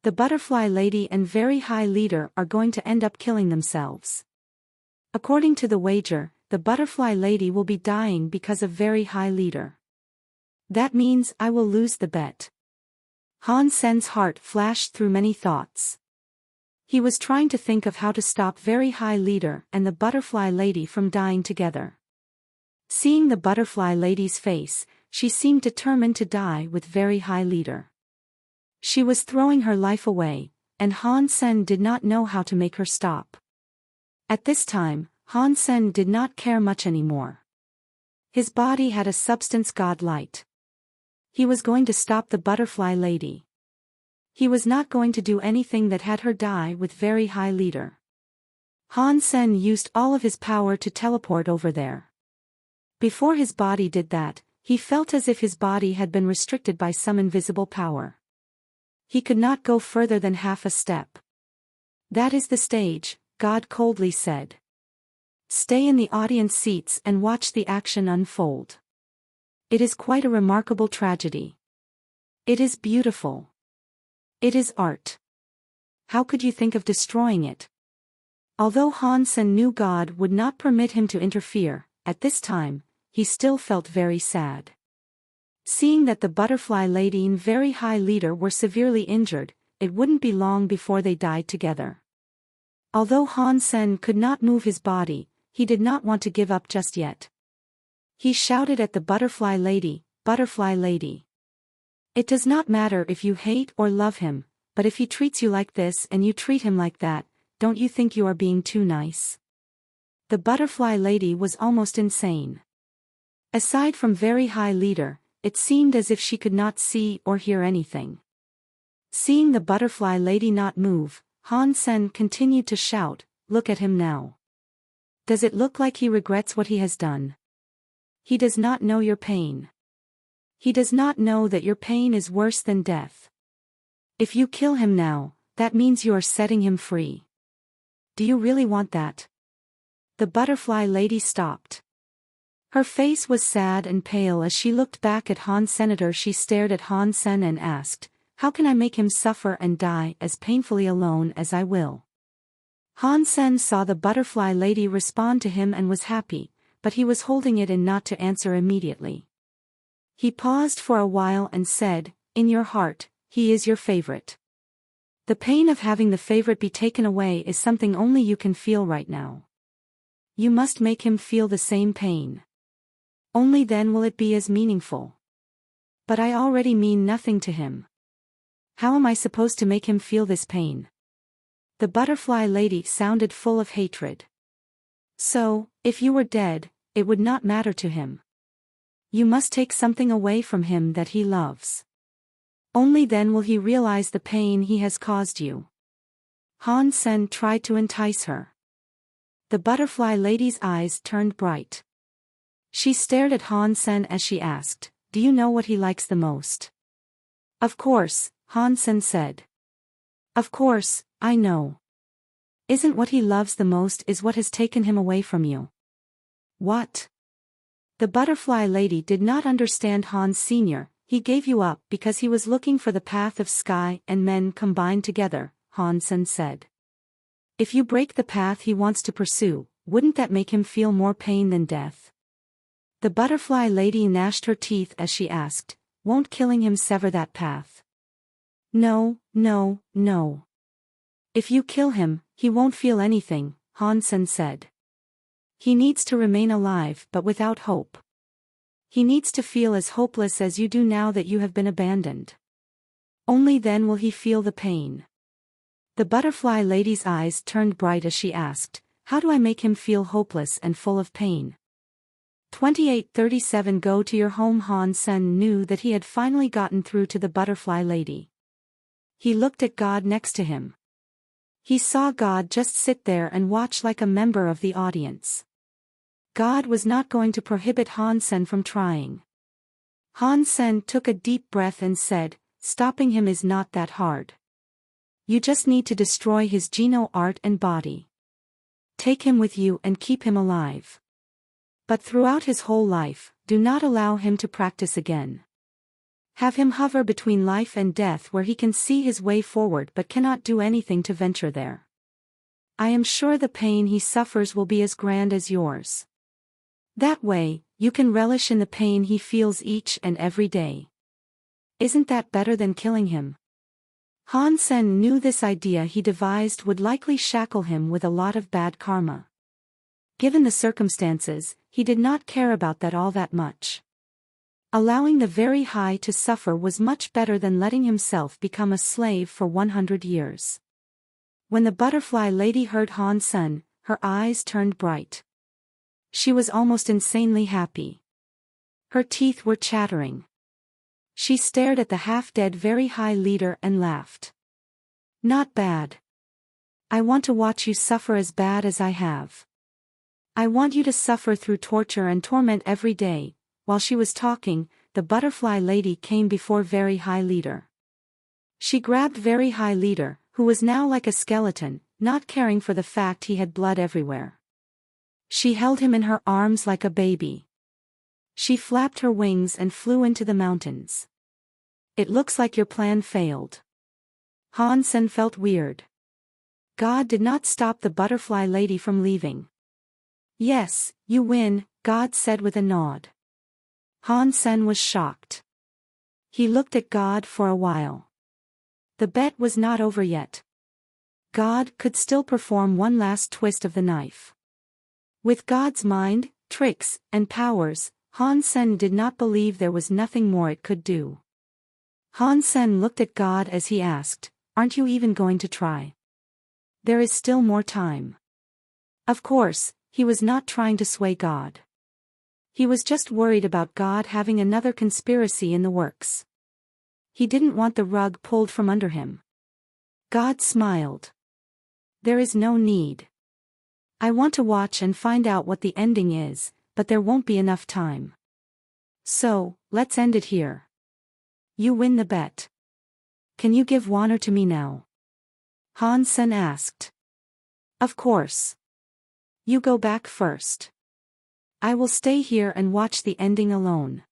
S1: The butterfly lady and very high leader are going to end up killing themselves. According to the wager, the butterfly lady will be dying because of very high leader. That means I will lose the bet. Han Sen's heart flashed through many thoughts. He was trying to think of how to stop very high leader and the butterfly lady from dying together. Seeing the butterfly lady's face, she seemed determined to die with very high leader. She was throwing her life away, and Han Sen did not know how to make her stop. At this time, Han Sen did not care much anymore. His body had a substance God light. He was going to stop the butterfly lady. He was not going to do anything that had her die with very high leader. Han Sen used all of his power to teleport over there. Before his body did that, he felt as if his body had been restricted by some invisible power. He could not go further than half a step. "That is the stage," God coldly said. "Stay in the audience seats and watch the action unfold." It is quite a remarkable tragedy. It is beautiful. It is art. How could you think of destroying it? Although Han Sen knew God would not permit him to interfere, at this time, he still felt very sad. Seeing that the butterfly lady and very high leader were severely injured, it wouldn't be long before they died together. Although Han Sen could not move his body, he did not want to give up just yet. He shouted at the butterfly lady, "Butterfly lady. It does not matter if you hate or love him, but if he treats you like this and you treat him like that, don't you think you are being too nice?" The butterfly lady was almost insane. Aside from very high leader, it seemed as if she could not see or hear anything. Seeing the butterfly lady not move, Han Sen continued to shout, "Look at him now. Does it look like he regrets what he has done? He does not know your pain. He does not know that your pain is worse than death. If you kill him now, that means you are setting him free. Do you really want that?" The butterfly lady stopped. Her face was sad and pale as she looked back at Han Senator. She stared at Han Sen and asked, "How can I make him suffer and die as painfully alone as I will?" Han Sen saw the butterfly lady respond to him and was happy, but he was holding it in not to answer immediately. He paused for a while and said, "In your heart, he is your favorite. The pain of having the favorite be taken away is something only you can feel right now. You must make him feel the same pain. Only then will it be as meaningful. But I already mean nothing to him. How am I supposed to make him feel this pain?" The butterfly lady sounded full of hatred. "So, if you were dead, it would not matter to him. You must take something away from him that he loves. Only then will he realize the pain he has caused you." Han Sen tried to entice her. The butterfly lady's eyes turned bright. She stared at Han Sen as she asked, "Do you know what he likes the most?" "Of course," Han Sen said. "Of course, I know. Isn't what he loves the most is what has taken him away from you?" "What?" The butterfly lady did not understand Hans Sr. "He gave you up because he was looking for the path of sky and men combined together," Han Sen said. "If you break the path he wants to pursue, wouldn't that make him feel more pain than death?" The butterfly lady gnashed her teeth as she asked, "Won't killing him sever that path?" "No, no, no. If you kill him, he won't feel anything," Han Sen said. "He needs to remain alive but without hope. He needs to feel as hopeless as you do now that you have been abandoned. Only then will he feel the pain." The butterfly lady's eyes turned bright as she asked, "How do I make him feel hopeless and full of pain?" 2837 Go to your home. Han Sen knew that he had finally gotten through to the butterfly lady. He looked at God next to him. He saw God just sit there and watch like a member of the audience. God was not going to prohibit Han Sen from trying. Han Sen took a deep breath and said, "Stopping him is not that hard. You just need to destroy his geno art and body. Take him with you and keep him alive. But throughout his whole life, do not allow him to practice again. Have him hover between life and death where he can see his way forward but cannot do anything to venture there. I am sure the pain he suffers will be as grand as yours. That way, you can relish in the pain he feels each and every day. Isn't that better than killing him?" Han Sen knew this idea he devised would likely shackle him with a lot of bad karma. Given the circumstances, he did not care about that all that much. Allowing the very high to suffer was much better than letting himself become a slave for 100 years. When the butterfly lady heard Han Sen, her eyes turned bright. She was almost insanely happy. Her teeth were chattering. She stared at the half-dead very high leader and laughed. "Not bad. I want to watch you suffer as bad as I have. I want you to suffer through torture and torment every day." While she was talking, the butterfly lady came before very high leader. She grabbed very high leader, who was now like a skeleton, not caring for the fact he had blood everywhere. She held him in her arms like a baby. She flapped her wings and flew into the mountains. It looks like your plan failed. Han Sen felt weird. God did not stop the butterfly lady from leaving. Yes, you win, God said with a nod. Han Sen was shocked. He looked at God for a while. The bet was not over yet. God could still perform one last twist of the knife. With God's mind, tricks, and powers, Han Sen did not believe there was nothing more it could do. Han Sen looked at God as he asked, "Aren't you even going to try? There is still more time." Of course, he was not trying to sway God. He was just worried about God having another conspiracy in the works. He didn't want the rug pulled from under him. God smiled. "There is no need. I want to watch and find out what the ending is, but there won't be enough time. So, let's end it here. You win the bet. Can you give Wanner to me now?" Han Sen asked. "Of course. You go back first. I will stay here and watch the ending alone."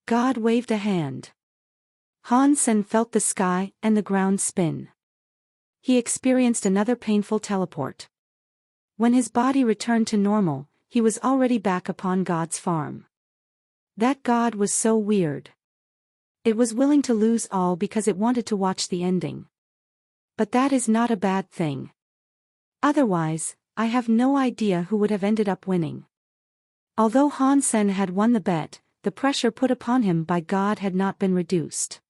S1: God waved a hand. Han Sen felt the sky and the ground spin. He experienced another painful teleport. When his body returned to normal, he was already back upon God's farm. That God was so weird. It was willing to lose all because it wanted to watch the ending. But that is not a bad thing. Otherwise, I have no idea who would have ended up winning. Although Han Sen had won the bet, the pressure put upon him by God had not been reduced.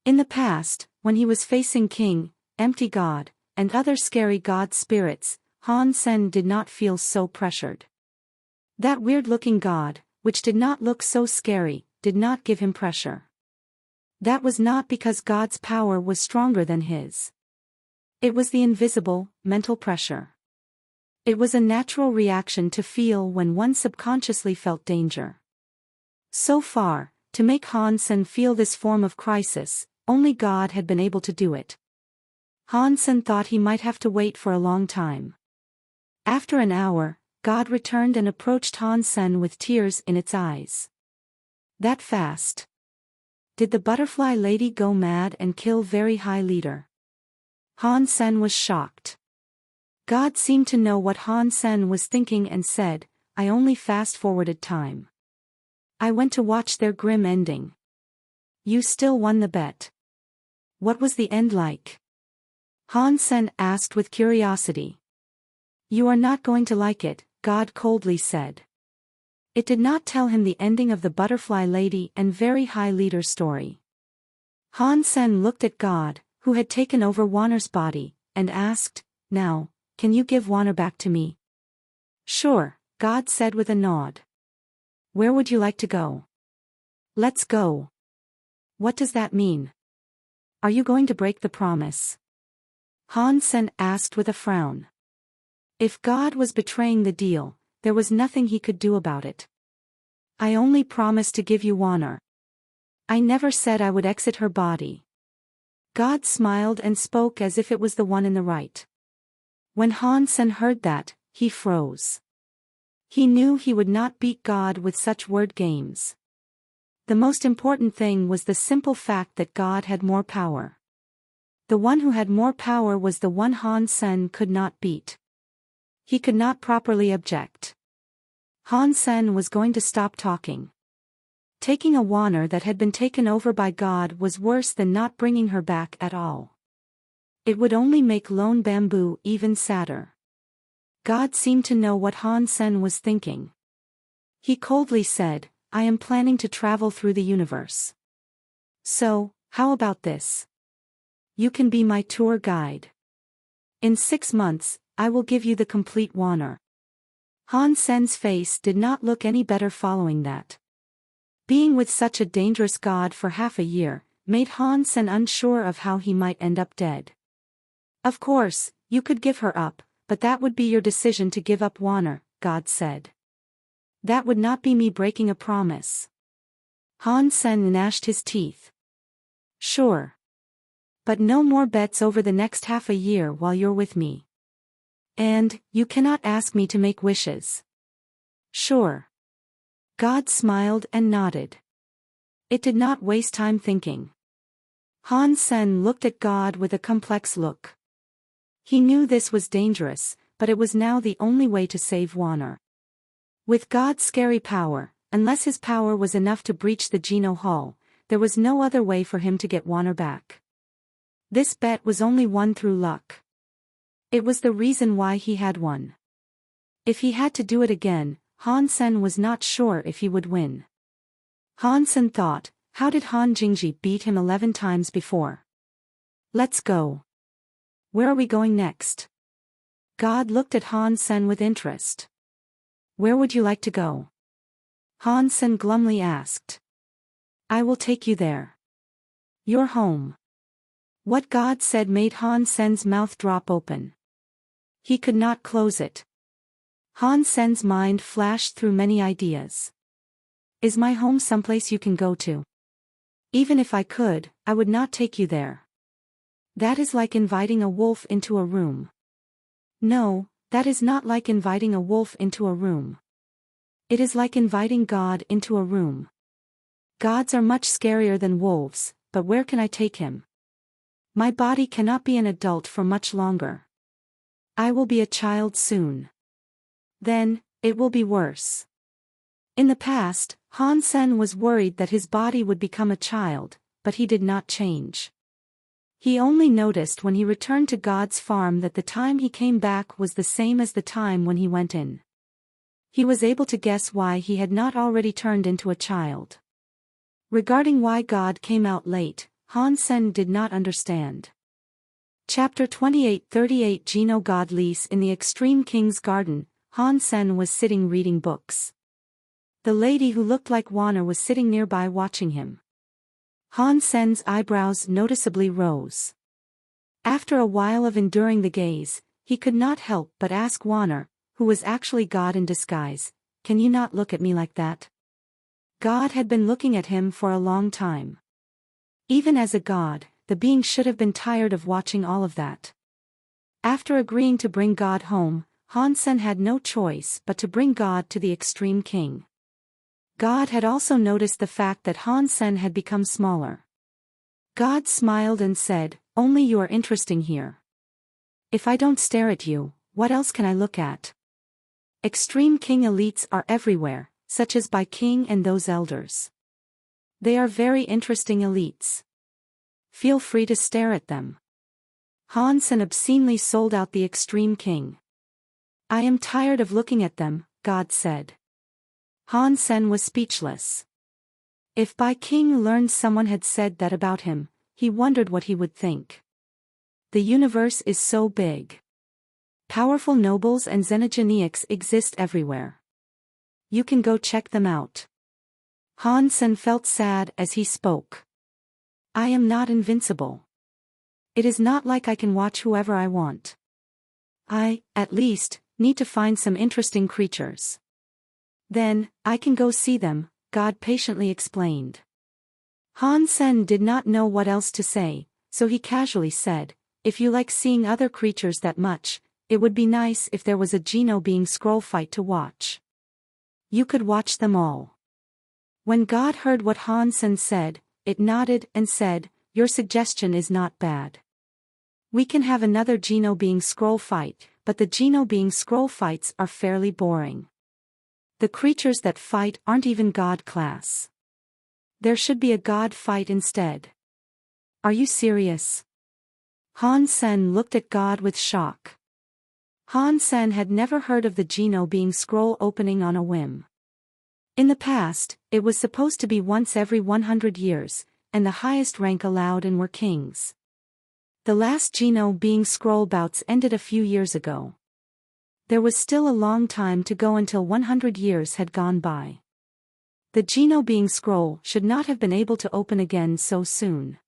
S1: In the past, when he was facing King, Empty God, and other scary god spirits, Han Sen did not feel so pressured. That weird-looking god, which did not look so scary, did not give him pressure. That was not because God's power was stronger than his. It was the invisible, mental pressure. It was a natural reaction to feel when one subconsciously felt danger. So far, to make Han Sen feel this form of crisis, only God had been able to do it. Han Sen thought he might have to wait for a long time. After an hour, God returned and approached Han Sen with tears in its eyes. "That fast? Did the butterfly lady go mad and kill very high leader?" Han Sen was shocked. God seemed to know what Han Sen was thinking and said, "I only fast-forwarded time. I went to watch their grim ending. You still won the bet." "What was the end like?" Han Sen asked with curiosity. "You are not going to like it," God coldly said. It did not tell him the ending of the butterfly lady and very high leader story. Han Sen looked at God, who had taken over Wanner's body, and asked, "Now, can you give Wanner back to me?" "Sure," God said with a nod. "Where would you like to go?" "Let's go." "What does that mean? Are you going to break the promise?" Han Sen asked with a frown. If God was betraying the deal, there was nothing he could do about it. "I only promised to give you Wanner. I never said I would exit her body." God smiled and spoke as if it was the one in the right. When Han Sen heard that, he froze. He knew he would not beat God with such word games. The most important thing was the simple fact that God had more power. The one who had more power was the one Han Sen could not beat. He could not properly object. Han Sen was going to stop talking. Taking a Wanner that had been taken over by God was worse than not bringing her back at all. It would only make Lone Bamboo even sadder. God seemed to know what Han Sen was thinking. He coldly said, "I am planning to travel through the universe. So, how about this? You can be my tour guide. In 6 months, I will give you the complete Wanner." Han Sen's face did not look any better following that. Being with such a dangerous god for half a year, made Han Sen unsure of how he might end up dead. "Of course, you could give her up, but that would be your decision to give up Wanner," God said. "That would not be me breaking a promise." Han Sen gnashed his teeth. "Sure. But no more bets over the next half a year while you're with me. And, you cannot ask me to make wishes." "Sure. God smiled and nodded. It did not waste time thinking. Han Sen looked at God with a complex look. He knew this was dangerous, but it was now the only way to save Wanner. With God's scary power, unless his power was enough to breach the Geno Hall, there was no other way for him to get Wanner back. This bet was only won through luck. It was the reason why he had won. If he had to do it again, Han Sen was not sure if he would win. Han Sen thought, how did Han Jingji beat him 11 times before? Let's go. Where are we going next? God looked at Han Sen with interest. Where would you like to go? Han Sen glumly asked. I will take you there. Your home. What God said made Han Sen's mouth drop open. He could not close it. Han Sen's mind flashed through many ideas. Is my home someplace you can go to? Even if I could, I would not take you there. That is like inviting a wolf into a room. No, that is not like inviting a wolf into a room. It is like inviting God into a room. Gods are much scarier than wolves, but where can I take him? My body cannot be an adult for much longer. I will be a child soon. Then, it will be worse. In the past, Han Sen was worried that his body would become a child, but he did not change. He only noticed when he returned to God's farm that the time he came back was the same as the time when he went in. He was able to guess why he had not already turned into a child. Regarding why God came out late, Han Sen did not understand. Chapter 28:38 Geno God Lease in the Extreme King's Garden, Han Sen was sitting reading books. The lady who looked like Wanner was sitting nearby watching him. Han Sen's eyebrows noticeably rose. After a while of enduring the gaze, he could not help but ask Wanner, who was actually God in disguise, can you not look at me like that? God had been looking at him for a long time. Even as a god, the being should have been tired of watching all of that. After agreeing to bring God home, Han Sen had no choice but to bring God to the Extreme King. God had also noticed the fact that Han Sen had become smaller. God smiled and said, only you are interesting here. If I don't stare at you, what else can I look at? Extreme King elites are everywhere, such as by King and those elders. They are very interesting elites. Feel free to stare at them. Han Sen obscenely sold out the Extreme King. I am tired of looking at them, God said. Han Sen was speechless. If Bai King learned someone had said that about him, he wondered what he would think. The universe is so big. Powerful nobles and xenogenics exist everywhere. You can go check them out. Han Sen felt sad as he spoke. I am not invincible. It is not like I can watch whoever I want. I, at least, need to find some interesting creatures. Then, I can go see them, God patiently explained. Han Sen did not know what else to say, so he casually said, if you like seeing other creatures that much, it would be nice if there was a Geno being scroll fight to watch. You could watch them all. When God heard what Han Sen said, it nodded and said, your suggestion is not bad. We can have another Geno being scroll fight, but the Geno being scroll fights are fairly boring. The creatures that fight aren't even God class. There should be a God fight instead. Are you serious? Han Sen looked at God with shock. Han Sen had never heard of the Geno being scroll opening on a whim. In the past, it was supposed to be once every 100 years, and the highest rank allowed and were kings. The last Geno being scroll bouts ended a few years ago. There was still a long time to go until 100 years had gone by. The Geno being scroll should not have been able to open again so soon.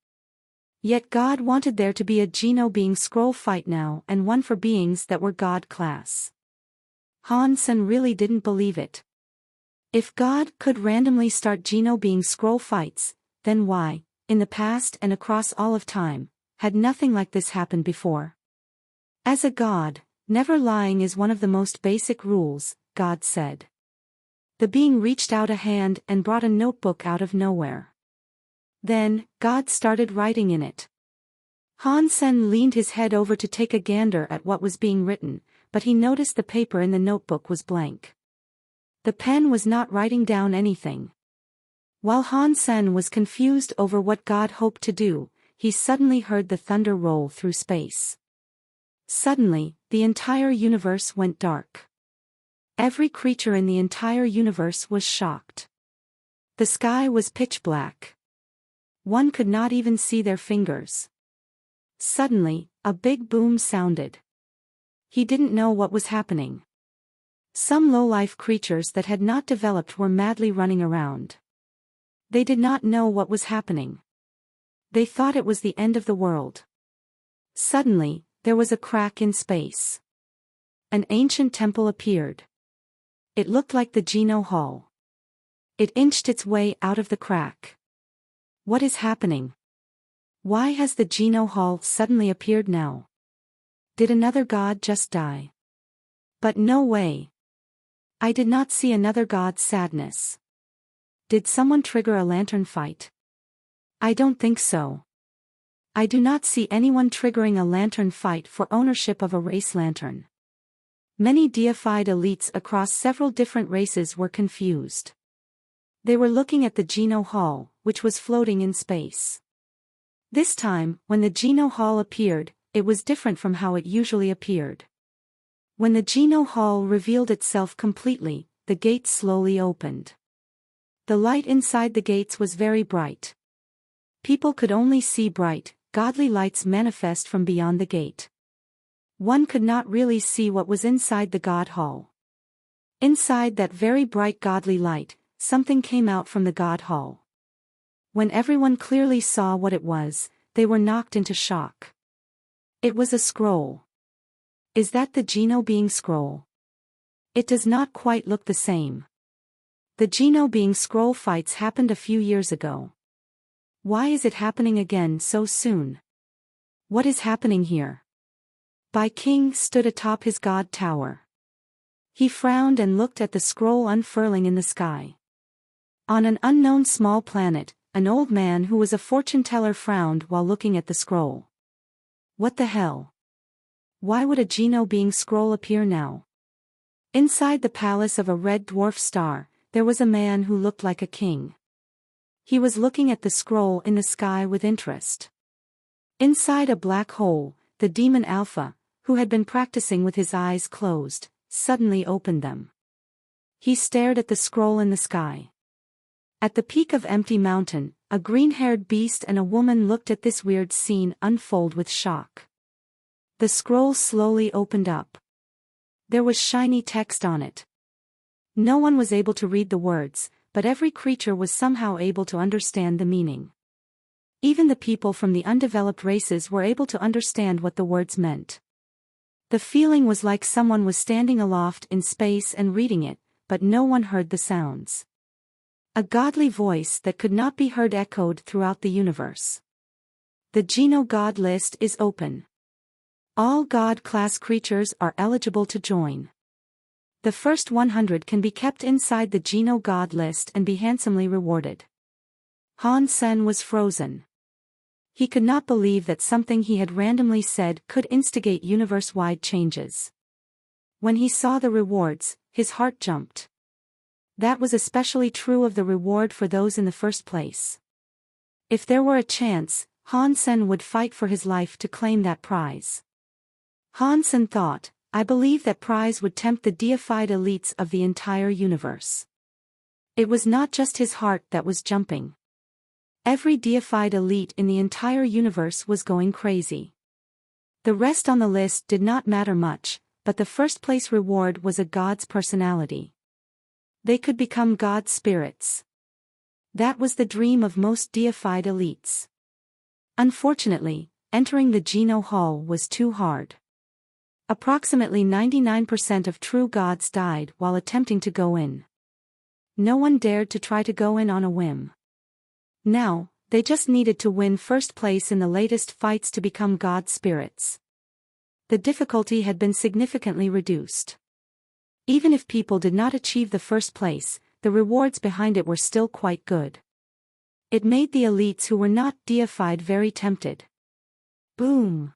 S1: Yet God wanted there to be a Geno being scroll fight now and one for beings that were God class. Han Sen really didn't believe it. If God could randomly start Geno being scroll fights, then why, in the past and across all of time, had nothing like this happened before? As a god, never lying is one of the most basic rules, God said. The being reached out a hand and brought a notebook out of nowhere. Then, God started writing in it. Han Sen leaned his head over to take a gander at what was being written, but he noticed the paper in the notebook was blank. The pen was not writing down anything. While Han Sen was confused over what God hoped to do, he suddenly heard the thunder roll through space. Suddenly, the entire universe went dark. Every creature in the entire universe was shocked. The sky was pitch black. One could not even see their fingers. Suddenly, a big boom sounded. He didn't know what was happening. Some low-life creatures that had not developed were madly running around. They did not know what was happening. They thought it was the end of the world. Suddenly, there was a crack in space. An ancient temple appeared. It looked like the Geno Hall. It inched its way out of the crack. What is happening? Why has the Geno Hall suddenly appeared now? Did another god just die? But no way. I did not see another god's sadness. Did someone trigger a lantern fight? I don't think so. I do not see anyone triggering a lantern fight for ownership of a race lantern. Many deified elites across several different races were confused. They were looking at the Geno Hall, which was floating in space. This time, when the Geno Hall appeared, it was different from how it usually appeared. When the Geno Hall revealed itself completely, the gates slowly opened. The light inside the gates was very bright. People could only see bright, godly lights manifest from beyond the gate. One could not really see what was inside the God Hall. Inside that very bright godly light, something came out from the God Hall. When everyone clearly saw what it was, they were knocked into shock. It was a scroll. Is that the Geno being scroll? It does not quite look the same. The Geno being scroll fights happened a few years ago. Why is it happening again so soon? What is happening here? Bai King stood atop his god tower. He frowned and looked at the scroll unfurling in the sky. On an unknown small planet, an old man who was a fortune teller frowned while looking at the scroll. What the hell? Why would a Geno being scroll appear now? Inside the palace of a red dwarf star, there was a man who looked like a king. He was looking at the scroll in the sky with interest. Inside a black hole, the demon Alpha, who had been practicing with his eyes closed, suddenly opened them. He stared at the scroll in the sky. At the peak of Empty Mountain, a green-haired beast and a woman looked at this weird scene unfold with shock. The scroll slowly opened up. There was shiny text on it. No one was able to read the words, but every creature was somehow able to understand the meaning. Even the people from the undeveloped races were able to understand what the words meant. The feeling was like someone was standing aloft in space and reading it, but no one heard the sounds. A godly voice that could not be heard echoed throughout the universe. The Geno God list is open. All God-class creatures are eligible to join. The first 100 can be kept inside the Geno God list and be handsomely rewarded. Han Sen was frozen. He could not believe that something he had randomly said could instigate universe-wide changes. When he saw the rewards, his heart jumped. That was especially true of the reward for those in the first place. If there were a chance, Han Sen would fight for his life to claim that prize. Han Sen thought, I believe that prize would tempt the deified elites of the entire universe. It was not just his heart that was jumping. Every deified elite in the entire universe was going crazy. The rest on the list did not matter much, but the first place reward was a god's personality. They could become god spirits. That was the dream of most deified elites. Unfortunately, entering the Geno Hall was too hard. Approximately 99% of true gods died while attempting to go in. No one dared to try to go in on a whim. Now, they just needed to win first place in the latest fights to become god spirits. The difficulty had been significantly reduced. Even if people did not achieve the first place, the rewards behind it were still quite good. It made the elites who were not deified very tempted. Boom!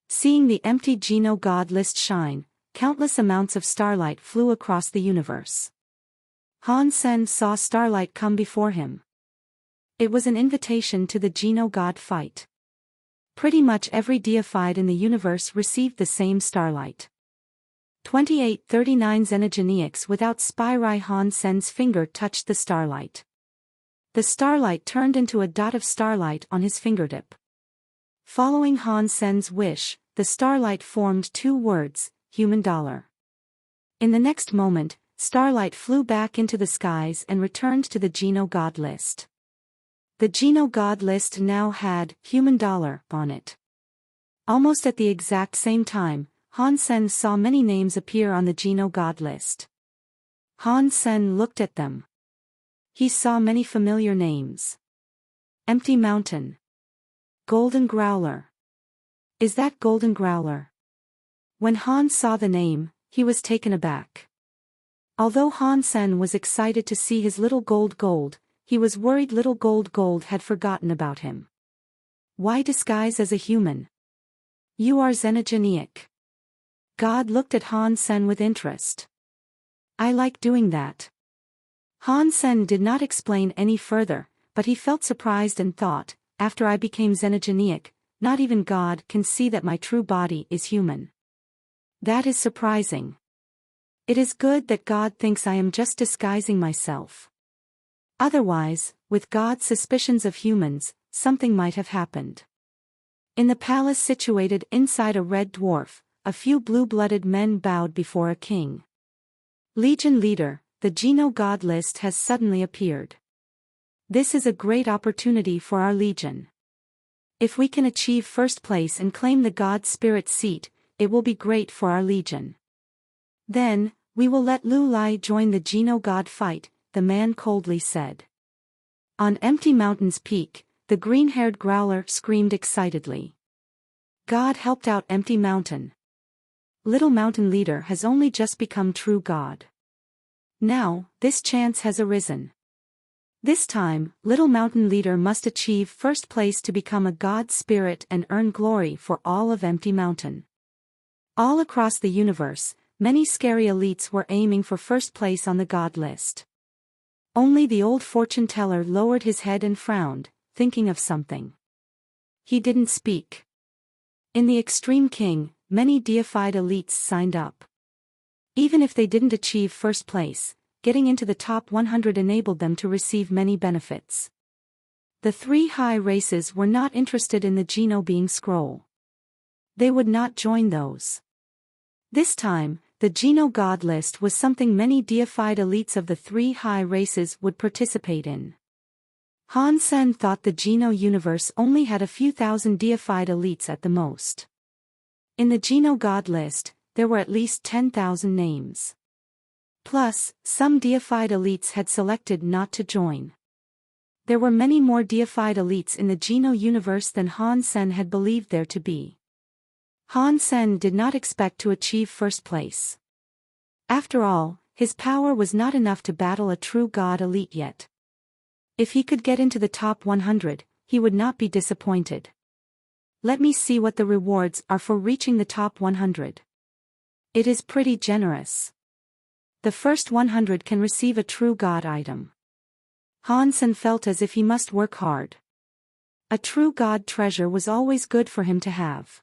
S1: Seeing the empty Geno God list shine, countless amounts of starlight flew across the universe. Han Sen saw starlight come before him. It was an invitation to the Geno God fight. Pretty much every deified in the universe received the same starlight. 2839 Xenogeneics without Spyrai. Han Sen's finger touched the starlight. The starlight turned into a dot of starlight on his fingertip. Following Han Sen's wish, the starlight formed two words, human dollar. In the next moment, starlight flew back into the skies and returned to the Geno God list. The Geno God list now had human dollar on it. Almost at the exact same time, Han Sen saw many names appear on the Geno God list. Han Sen looked at them. He saw many familiar names. Empty Mountain. Golden Growler. Is that Golden Growler? When Han saw the name, he was taken aback. Although Han Sen was excited to see his little gold, he was worried little gold had forgotten about him. Why disguise as a human? You are xenogeneic. God looked at Han Sen with interest. I like doing that. Han Sen did not explain any further, but he felt surprised and thought, after I became xenogeneic, not even God can see that my true body is human. That is surprising. It is good that God thinks I am just disguising myself. Otherwise, with God's suspicions of humans, something might have happened. In the palace situated inside a red dwarf, a few blue-blooded men bowed before a king. Legion leader, the Geno God list has suddenly appeared. This is a great opportunity for our legion. If we can achieve first place and claim the God Spirit seat, it will be great for our legion. Then, we will let Lu Lai join the Geno God fight, the man coldly said. On Empty Mountain's peak, the green-haired growler screamed excitedly. God helped out Empty Mountain. Little Mountain Leader has only just become true God. Now, this chance has arisen. This time, Little Mountain Leader must achieve first place to become a God Spirit and earn glory for all of Empty Mountain. All across the universe, many scary elites were aiming for first place on the God list. Only the old fortune teller lowered his head and frowned, thinking of something. He didn't speak. In the Extreme King, many deified elites signed up. Even if they didn't achieve first place, getting into the top 100 enabled them to receive many benefits. The three high races were not interested in the Geno being scroll. They would not join those. This time, the Geno God list was something many deified elites of the three high races would participate in. Han Sen thought the Geno universe only had a few thousand deified elites at the most. In the Geno God list, there were at least 10,000 names. Plus, some deified elites had selected not to join. There were many more deified elites in the Geno universe than Han Sen had believed there to be. Han Sen did not expect to achieve first place. After all, his power was not enough to battle a true God elite yet. If he could get into the top 100, he would not be disappointed. Let me see what the rewards are for reaching the top 100. It is pretty generous. The first 100 can receive a true God item. Han Sen felt as if he must work hard. A true God treasure was always good for him to have.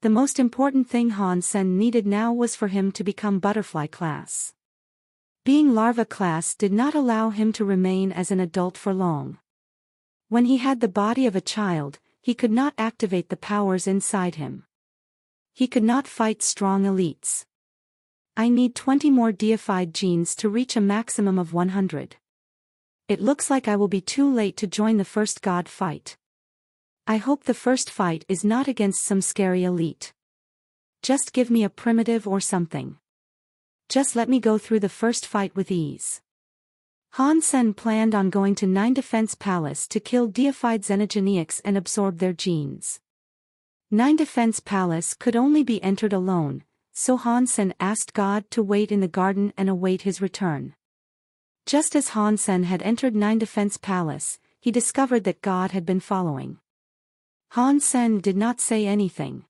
S1: The most important thing Han Sen needed now was for him to become butterfly class. Being larva class did not allow him to remain as an adult for long. When he had the body of a child, he could not activate the powers inside him. He could not fight strong elites. I need 20 more deified genes to reach a maximum of 100. It looks like I will be too late to join the first God fight. I hope the first fight is not against some scary elite. Just give me a primitive or something. Just let me go through the first fight with ease. Han Sen planned on going to 9 Defense Palace to kill deified xenogeneics and absorb their genes. 9 Defense Palace could only be entered alone, so Han Sen asked God to wait in the garden and await his return. Just as Han Sen had entered Nine Defense Palace, he discovered that God had been following. Han Sen did not say anything.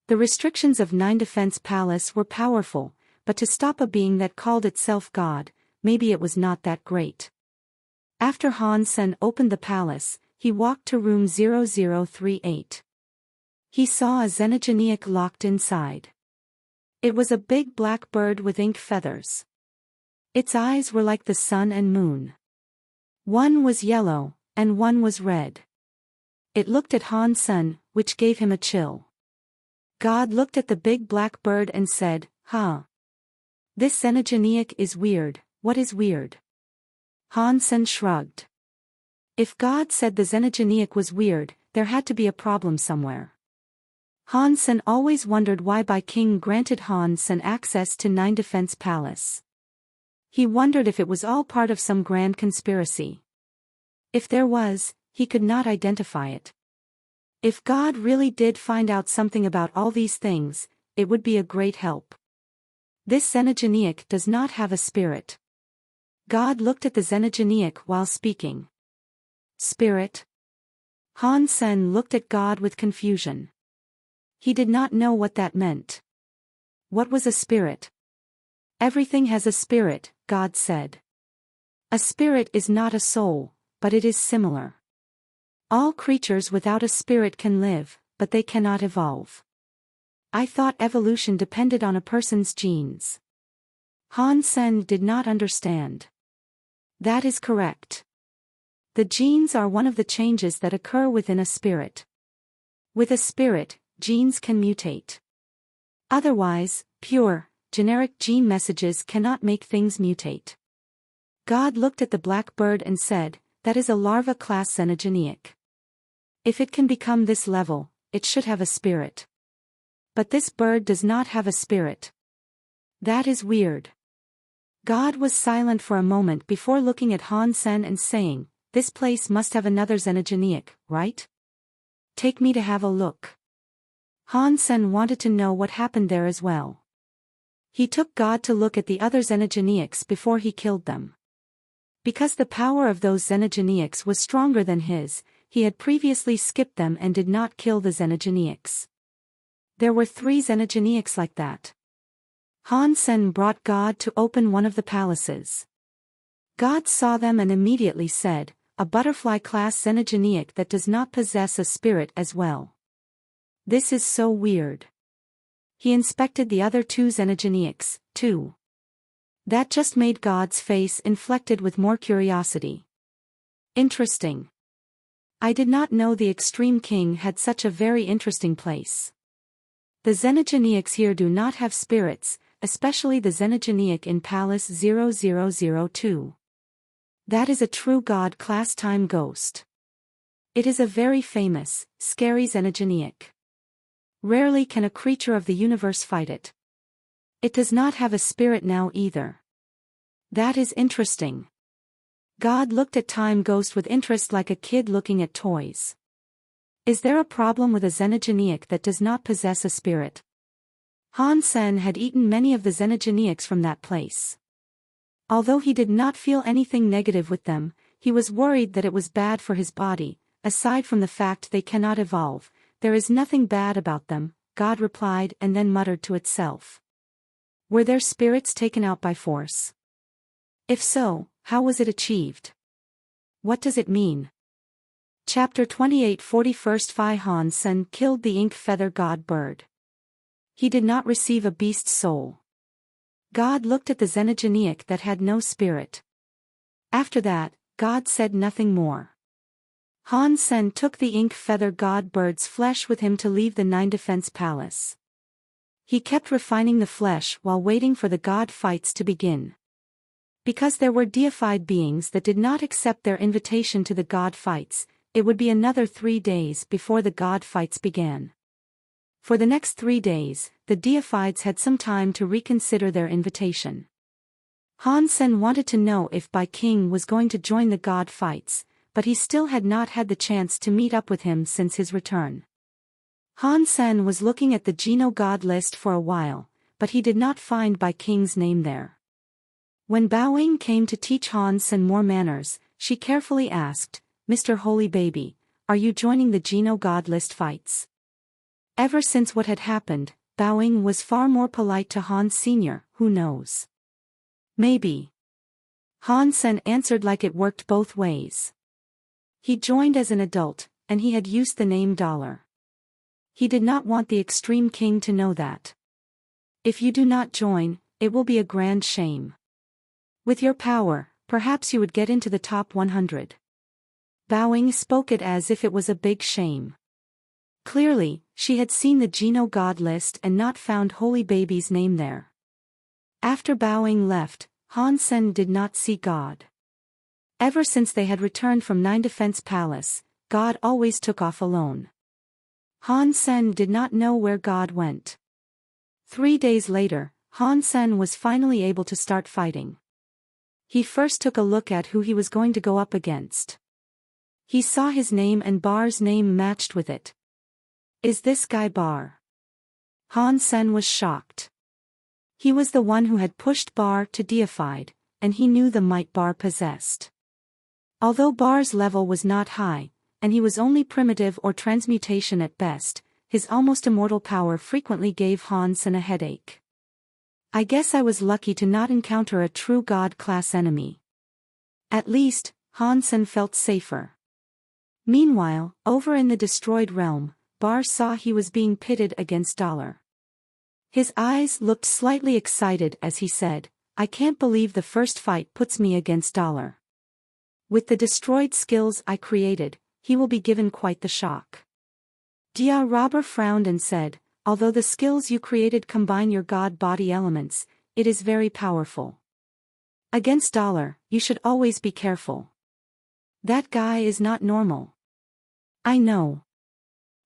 S1: The restrictions of Nine Defense Palace were powerful, but to stop a being that called itself God, maybe it was not that great. After Han Sen opened the palace, he walked to room 0038. He saw a xenogeniac locked inside. It was a big black bird with ink feathers. Its eyes were like the sun and moon. One was yellow, and one was red. It looked at Han Sen, which gave him a chill. God looked at the big black bird and said, "Huh. This xenogeniac is weird. What is weird?" Han Sen shrugged. If God said the xenogeniac was weird, there had to be a problem somewhere. Han Sen always wondered why Bai King granted Han Sen access to Nine Defense Palace. He wondered if it was all part of some grand conspiracy. If there was, he could not identify it. If God really did find out something about all these things, it would be a great help. This xenogeniac does not have a spirit. God looked at the xenogeniac while speaking. Spirit? Han Sen looked at God with confusion. He did not know what that meant. What was a spirit? Everything has a spirit, God said. A spirit is not a soul, but it is similar. All creatures without a spirit can live, but they cannot evolve. I thought evolution depended on a person's genes. Han Sen did not understand. That is correct. The genes are one of the changes that occur within a spirit. With a spirit, genes can mutate. Otherwise, pure, generic gene messages cannot make things mutate. God looked at the black bird and said, "That is a larva class xenogeniac. If it can become this level, it should have a spirit. But this bird does not have a spirit. That is weird." God was silent for a moment before looking at Han Sen and saying, "This place must have another xenogeniac, right? Take me to have a look." Han Sen wanted to know what happened there as well. He took God to look at the other xenogeniacs before he killed them. Because the power of those xenogeniacs was stronger than his, he had previously skipped them and did not kill the xenogeniacs. There were 3 xenogeniacs like that. Han Sen brought God to open one of the palaces. God saw them and immediately said, "A butterfly-class xenogeniac that does not possess a spirit as well. This is so weird." He inspected the other 2 xenogeniacs, too. That just made God's face inflected with more curiosity. Interesting. I did not know the Extreme King had such a very interesting place. The xenogeniacs here do not have spirits, especially the xenogeniac in Palace 0002. That is a true God-class time ghost. It is a very famous, scary xenogeniac. Rarely can a creature of the universe fight it. It does not have a spirit now either. That is interesting. God looked at Time Ghost with interest like a kid looking at toys. Is there a problem with a xenogeniac that does not possess a spirit? Han Sen had eaten many of the xenogeniacs from that place. Although he did not feel anything negative with them, he was worried that it was bad for his body. Aside from the fact they cannot evolve, there is nothing bad about them, God replied and then muttered to itself. Were their spirits taken out by force? If so, how was it achieved? What does it mean? Chapter 28 41st Phi Han Sen killed the ink feather god bird. He did not receive a beast soul. God looked at the xenogeniac that had no spirit. After that, God said nothing more. Han Sen took the ink feather god bird's flesh with him to leave the Nine Defense Palace. He kept refining the flesh while waiting for the god fights to begin. Because there were deified beings that did not accept their invitation to the god fights, it would be another 3 days before the god fights began. For the next 3 days, the deifieds had some time to reconsider their invitation. Han Sen wanted to know if Bai King was going to join the god fights, but he still had not had the chance to meet up with him since his return. Han Sen was looking at the Geno God list for a while, but he did not find Bai King's name there. When Bowing came to teach Han Sen more manners, she carefully asked, "Mr. Holy Baby, are you joining the Geno God List fights?" Ever since what had happened, Bowing was far more polite to Han Sr., who knows? Maybe. Han Sen answered like it worked both ways. He joined as an adult, and he had used the name Dollar. He did not want the Extreme King to know that. "If you do not join, it will be a grand shame. With your power, perhaps you would get into the top 100. Bowing spoke it as if it was a big shame. Clearly, she had seen the Geno God List and not found Holy Baby's name there. After Bowing left, Han Sen did not see God. Ever since they had returned from Nine Defense Palace, God always took off alone. Han Sen did not know where God went. 3 days later, Han Sen was finally able to start fighting. He first took a look at who he was going to go up against. He saw his name and Bar's name matched with it. "Is this guy Bar?" Han Sen was shocked. He was the one who had pushed Bar to deified, and he knew the might Bar possessed. Although Bar's level was not high, and he was only primitive or transmutation at best, his almost immortal power frequently gave Han Sen a headache. "I guess I was lucky to not encounter a true God-class enemy." At least, Han Sen felt safer. Meanwhile, over in the destroyed realm, Bar saw he was being pitted against Dollar. His eyes looked slightly excited as he said, "I can't believe the first fight puts me against Dollar. With the destroyed skills I created, he will be given quite the shock." Dia Robber frowned and said, "Although the skills you created combine your god body elements, it is very powerful. Against Dollar, you should always be careful. That guy is not normal." "I know.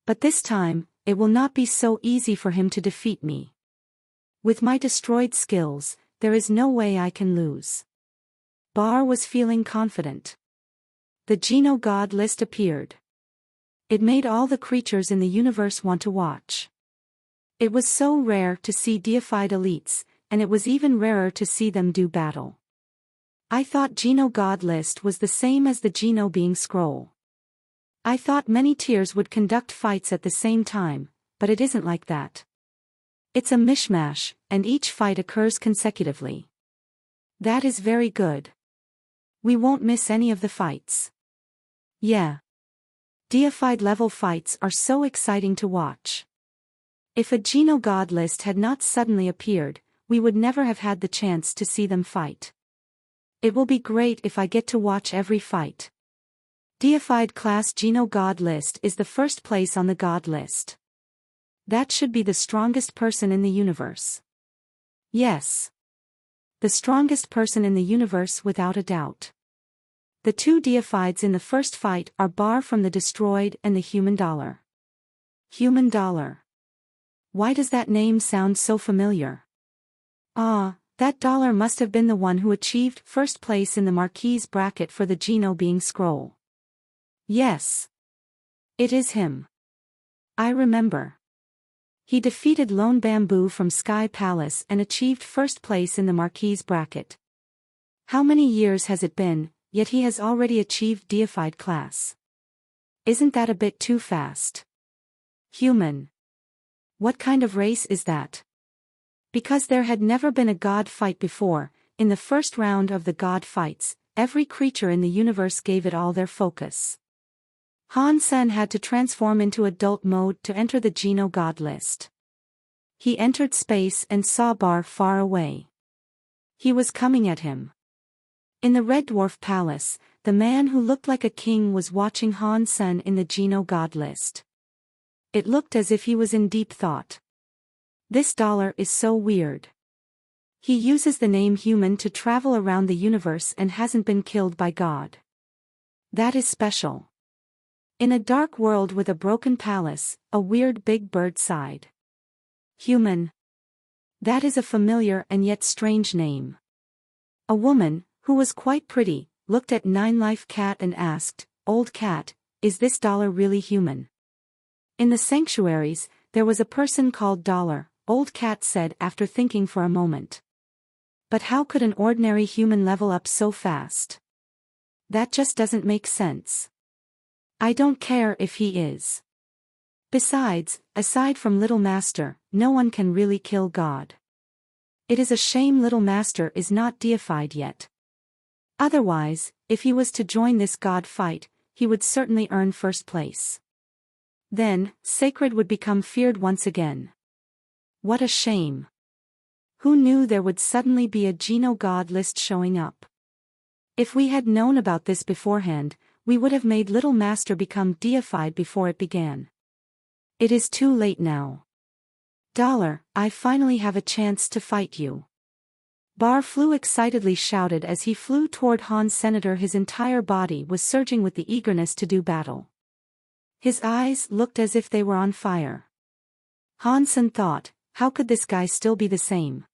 S1: But this time, it will not be so easy for him to defeat me. With my destroyed skills, there is no way I can lose." Bar was feeling confident. The Geno God List appeared. It made all the creatures in the universe want to watch. It was so rare to see deified elites, and it was even rarer to see them do battle. "I thought Geno God List was the same as the Geno Being Scroll. I thought many tiers would conduct fights at the same time, but it isn't like that. It's a mishmash, and each fight occurs consecutively." "That is very good. We won't miss any of the fights." "Yeah. Deified level fights are so exciting to watch. If a Geno God List had not suddenly appeared, we would never have had the chance to see them fight. It will be great if I get to watch every fight. Deified class Geno God List is the first place on the God List. That should be the strongest person in the universe." "Yes. The strongest person in the universe without a doubt. The two deifieds in the first fight are Bar from the Destroyed and the Human Dollar." Human Dollar. Why does that name sound so familiar? That Dollar must have been the one who achieved first place in the Marquise bracket for the Geno Being Scroll. Yes. It is him. I remember. He defeated Lone Bamboo from Sky Palace and achieved first place in the Marquise bracket. How many years has it been, yet he has already achieved deified class? Isn't that a bit too fast? Human. What kind of race is that? Because there had never been a god fight before, in the first round of the god fights, every creature in the universe gave it all their focus. Han Sen had to transform into adult mode to enter the Geno God List. He entered space and saw Bar far away. He was coming at him. In the Red Dwarf Palace, the man who looked like a king was watching Han Sen in the Geno God List. It looked as if he was in deep thought. This Dollar is so weird. He uses the name human to travel around the universe and hasn't been killed by God. That is special. In a dark world with a broken palace, a weird big bird sighed. Human. That is a familiar and yet strange name. A woman, who was quite pretty, looked at Nine Life Cat and asked, "Old cat, is this Dollar really human?" In the sanctuaries, there was a person called Dollar, Old Cat said after thinking for a moment. But how could an ordinary human level up so fast? That just doesn't make sense. I don't care if he is. Besides, aside from Little Master, no one can really kill God. It is a shame Little Master is not deified yet. Otherwise, if he was to join this God fight, he would certainly earn first place. Then, Sacred would become feared once again. What a shame. Who knew there would suddenly be a Geno God list showing up? If we had known about this beforehand, we would have made Little Master become deified before it began. It is too late now. I finally have a chance to fight you. Bar Flew excitedly shouted as he flew toward Han's senator. His entire body was surging with the eagerness to do battle. His eyes looked as if they were on fire. Han-sen thought, how could this guy still be the same?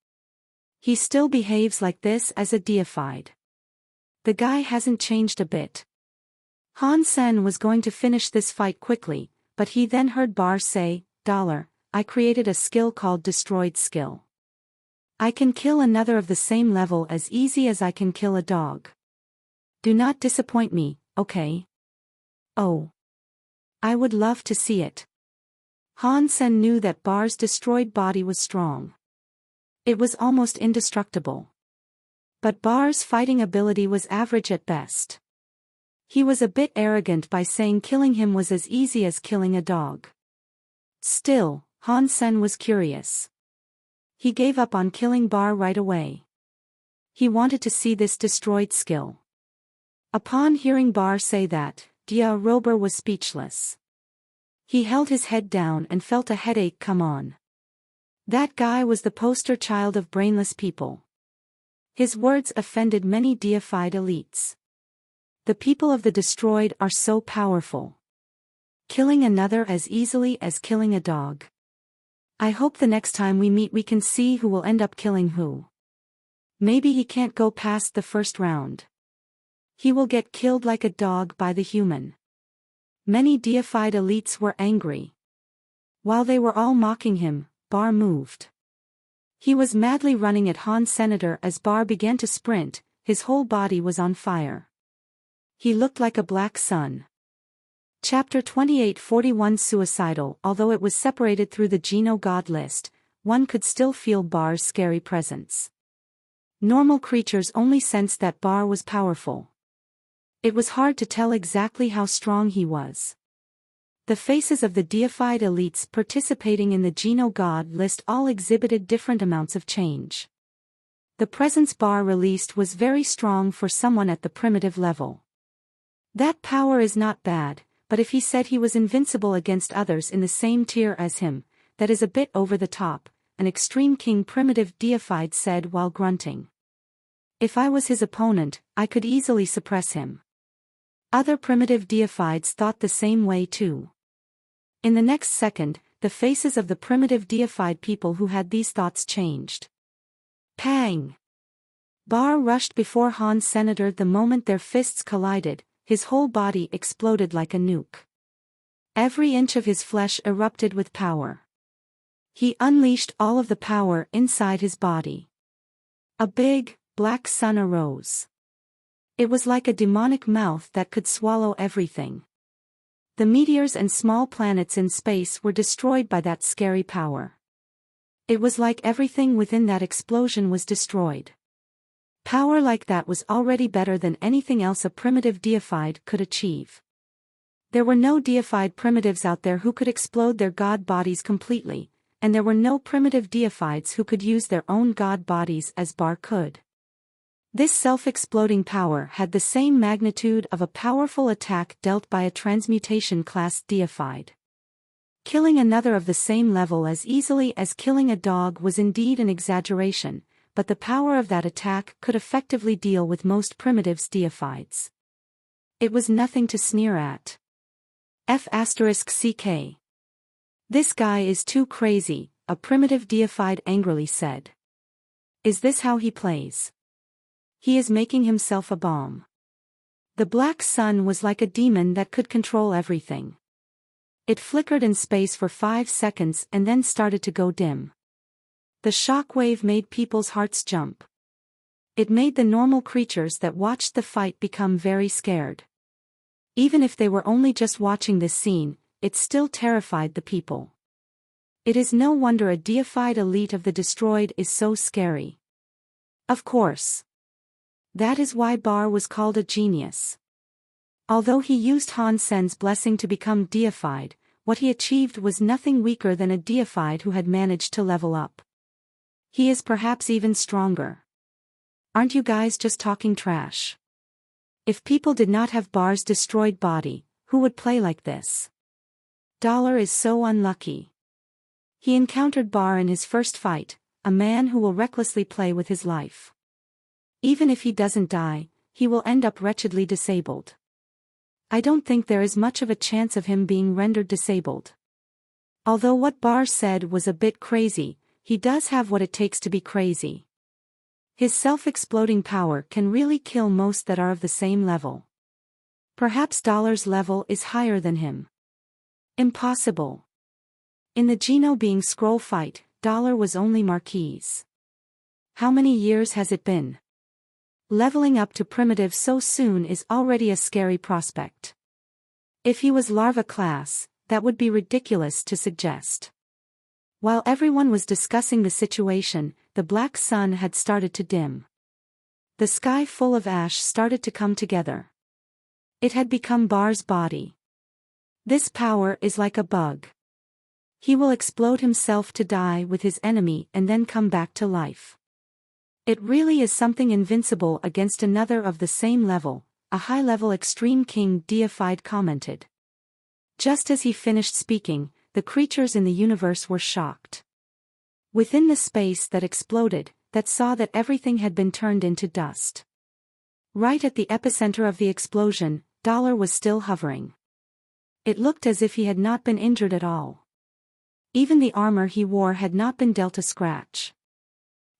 S1: He still behaves like this as a deified. The guy hasn't changed a bit. Han-sen was going to finish this fight quickly, but he then heard Bar say, I created a skill called Destroyed Skill. I can kill another of the same level as easy as I can kill a dog. Do not disappoint me, okay? Oh. I would love to see it. Han-sen knew that Bar's destroyed body was strong. It was almost indestructible. But Bar's fighting ability was average at best. He was a bit arrogant by saying killing him was as easy as killing a dog. Still, Han-sen was curious. He gave up on killing Bar right away. He wanted to see this destroyed skill. Upon hearing Bar say that, Dia Rober was speechless. He held his head down and felt a headache come on. That guy was the poster child of brainless people. His words offended many deified elites. The people of the destroyed are so powerful. Killing another as easily as killing a dog. I hope the next time we meet we can see who will end up killing who. Maybe he can't go past the first round. He will get killed like a dog by the human. Many deified elites were angry. While they were all mocking him, Bar moved. He was madly running at Han's senator as Bar began to sprint. His whole body was on fire. He looked like a black sun. Chapter 28:41 Suicidal. Although it was separated through the Geno God list, one could still feel Bar's scary presence. Normal creatures only sensed that Bar was powerful. It was hard to tell exactly how strong he was. The faces of the deified elites participating in the Geno God list all exhibited different amounts of change. The presence Bar released was very strong for someone at the primitive level. That power is not bad, but if he said he was invincible against others in the same tier as him, that is a bit over the top, an extreme king primitive deified said while grunting. If I was his opponent, I could easily suppress him. Other primitive deifieds thought the same way too. In the next second, the faces of the primitive deified people who had these thoughts changed. Pang! Bar rushed before Han's senator. The moment their fists collided, his whole body exploded like a nuke. Every inch of his flesh erupted with power. He unleashed all of the power inside his body. A big, black sun arose. It was like a demonic mouth that could swallow everything. The meteors and small planets in space were destroyed by that scary power. It was like everything within that explosion was destroyed. Power like that was already better than anything else a primitive deified could achieve. There were no deified primitives out there who could explode their god bodies completely, and there were no primitive deifieds who could use their own god bodies as Bar could. This self-exploding power had the same magnitude of a powerful attack dealt by a transmutation class deified. Killing another of the same level as easily as killing a dog was indeed an exaggeration, but the power of that attack could effectively deal with most primitives deifieds. It was nothing to sneer at. F***ck. This guy is too crazy, a primitive deified angrily said. Is this how he plays? He is making himself a bomb. The black sun was like a demon that could control everything. It flickered in space for 5 seconds and then started to go dim. The shock wave made people's hearts jump. It made the normal creatures that watched the fight become very scared. Even if they were only just watching this scene, it still terrified the people. It is no wonder a deified elite of the destroyed is so scary. Of course. That is why Bar was called a genius. Although he used Han Sen's blessing to become deified, what he achieved was nothing weaker than a deified who had managed to level up. He is perhaps even stronger. Aren't you guys just talking trash? If people did not have Bar's destroyed body, who would play like this? Dollar is so unlucky. He encountered Bar in his first fight, a man who will recklessly play with his life. Even if he doesn't die, he will end up wretchedly disabled. I don't think there is much of a chance of him being rendered disabled. Although what Bar said was a bit crazy, he does have what it takes to be crazy. His self-exploding power can really kill most that are of the same level. Perhaps Dollar's level is higher than him. Impossible. In the Geno being scroll fight, Dollar was only Marquise. How many years has it been? Leveling up to primitive so soon is already a scary prospect. If he was larva class, that would be ridiculous to suggest. While everyone was discussing the situation, the black sun had started to dim. The sky full of ash started to come together. It had become Bar's body. This power is like a bug. He will explode himself to die with his enemy and then come back to life. It really is something invincible against another of the same level, a high-level extreme king deified commented. Just as he finished speaking, the creatures in the universe were shocked. Within the space that exploded, that saw that everything had been turned into dust. Right at the epicenter of the explosion, Dollar was still hovering. It looked as if he had not been injured at all. Even the armor he wore had not been dealt a scratch.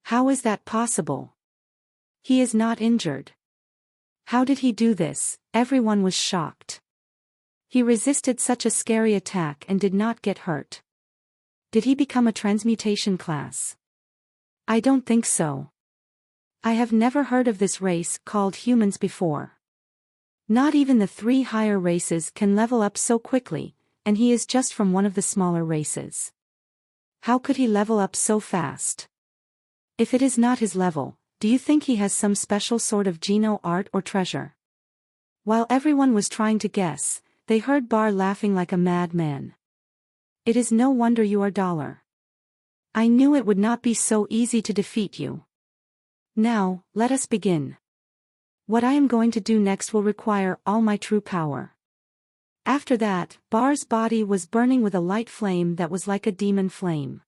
S1: How is that possible? He is not injured. How did he do this? Everyone was shocked. He resisted such a scary attack and did not get hurt. Did he become a transmutation class? I don't think so. I have never heard of this race called humans before. Not even the 3 higher races can level up so quickly, and he is just from one of the smaller races. How could he level up so fast? If it is not his level, do you think he has some special sort of Geno art or treasure? While everyone was trying to guess, they heard Bar laughing like a madman. It is no wonder you are Dollar. I knew it would not be so easy to defeat you. Now, let us begin. What I am going to do next will require all my true power. After that, Bar's body was burning with a light flame that was like a demon flame.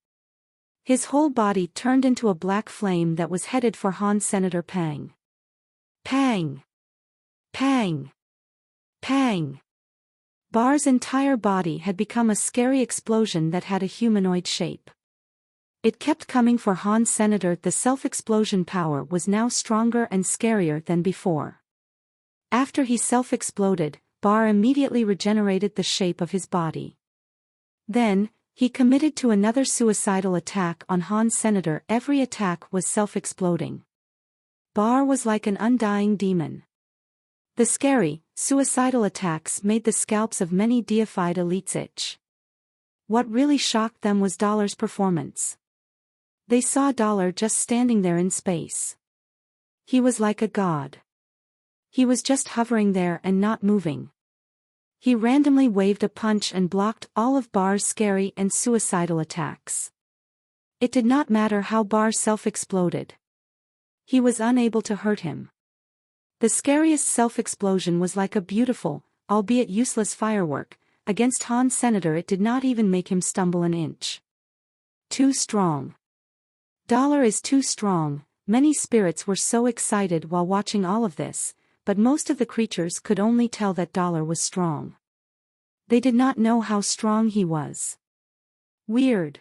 S1: His whole body turned into a black flame that was headed for Han Senator Pang. Pang! Pang! Pang! Bar's entire body had become a scary explosion that had a humanoid shape. It kept coming for Han Senator. The self-explosion power was now stronger and scarier than before. After he self-exploded, Bar immediately regenerated the shape of his body. Then, he committed to another suicidal attack on Han Senator. Every attack was self-exploding. Bar was like an undying demon. The scary, suicidal attacks made the scalps of many deified elites itch. What really shocked them was Dollar's performance. They saw Dollar just standing there in space. He was like a god. He was just hovering there and not moving. He randomly waved a punch and blocked all of Bar's scary and suicidal attacks. It did not matter how Bar self-exploded. He was unable to hurt him. The scariest self-explosion was like a beautiful, albeit useless firework. Against Han Senator it did not even make him stumble an inch. Too strong. Dollar is too strong. Many spirits were so excited while watching all of this, but most of the creatures could only tell that Dollar was strong. They did not know how strong he was. Weird.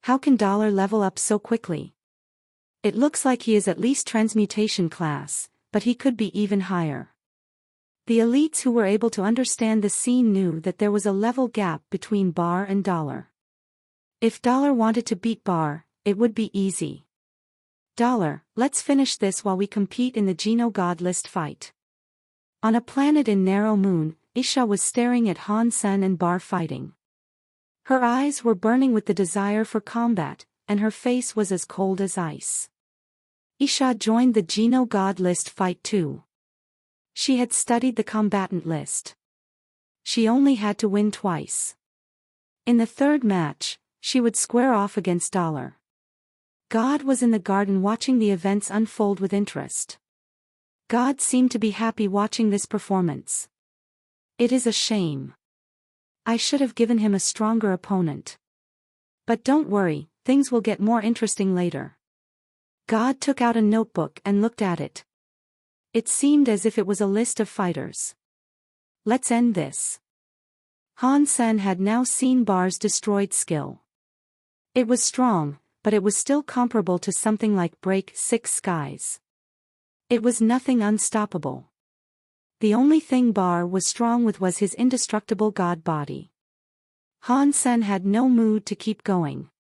S1: How can Dollar level up so quickly? It looks like he is at least transmutation class, but he could be even higher. The elites who were able to understand the scene knew that there was a level gap between Bar and Dollar. If Dollar wanted to beat Bar, it would be easy. Let's finish this while we compete in the Geno God list fight. On a planet in Narrow Moon, Isha was staring at Han Sen and Bar fighting. Her eyes were burning with the desire for combat, and her face was as cold as ice. Isha joined the Geno God list fight too. She had studied the combatant list. She only had to win twice. In the third match, she would square off against God was in the garden watching the events unfold with interest. God seemed to be happy watching this performance. It is a shame. I should have given him a stronger opponent. But don't worry, things will get more interesting later. God took out a notebook and looked at it. It seemed as if it was a list of fighters. Let's end this. Han Sen had now seen Bar's destroyed skill. It was strong, but it was still comparable to something like Break Six Skies. It was nothing unstoppable. The only thing Bar was strong with was his indestructible god body. Han Sen had no mood to keep going.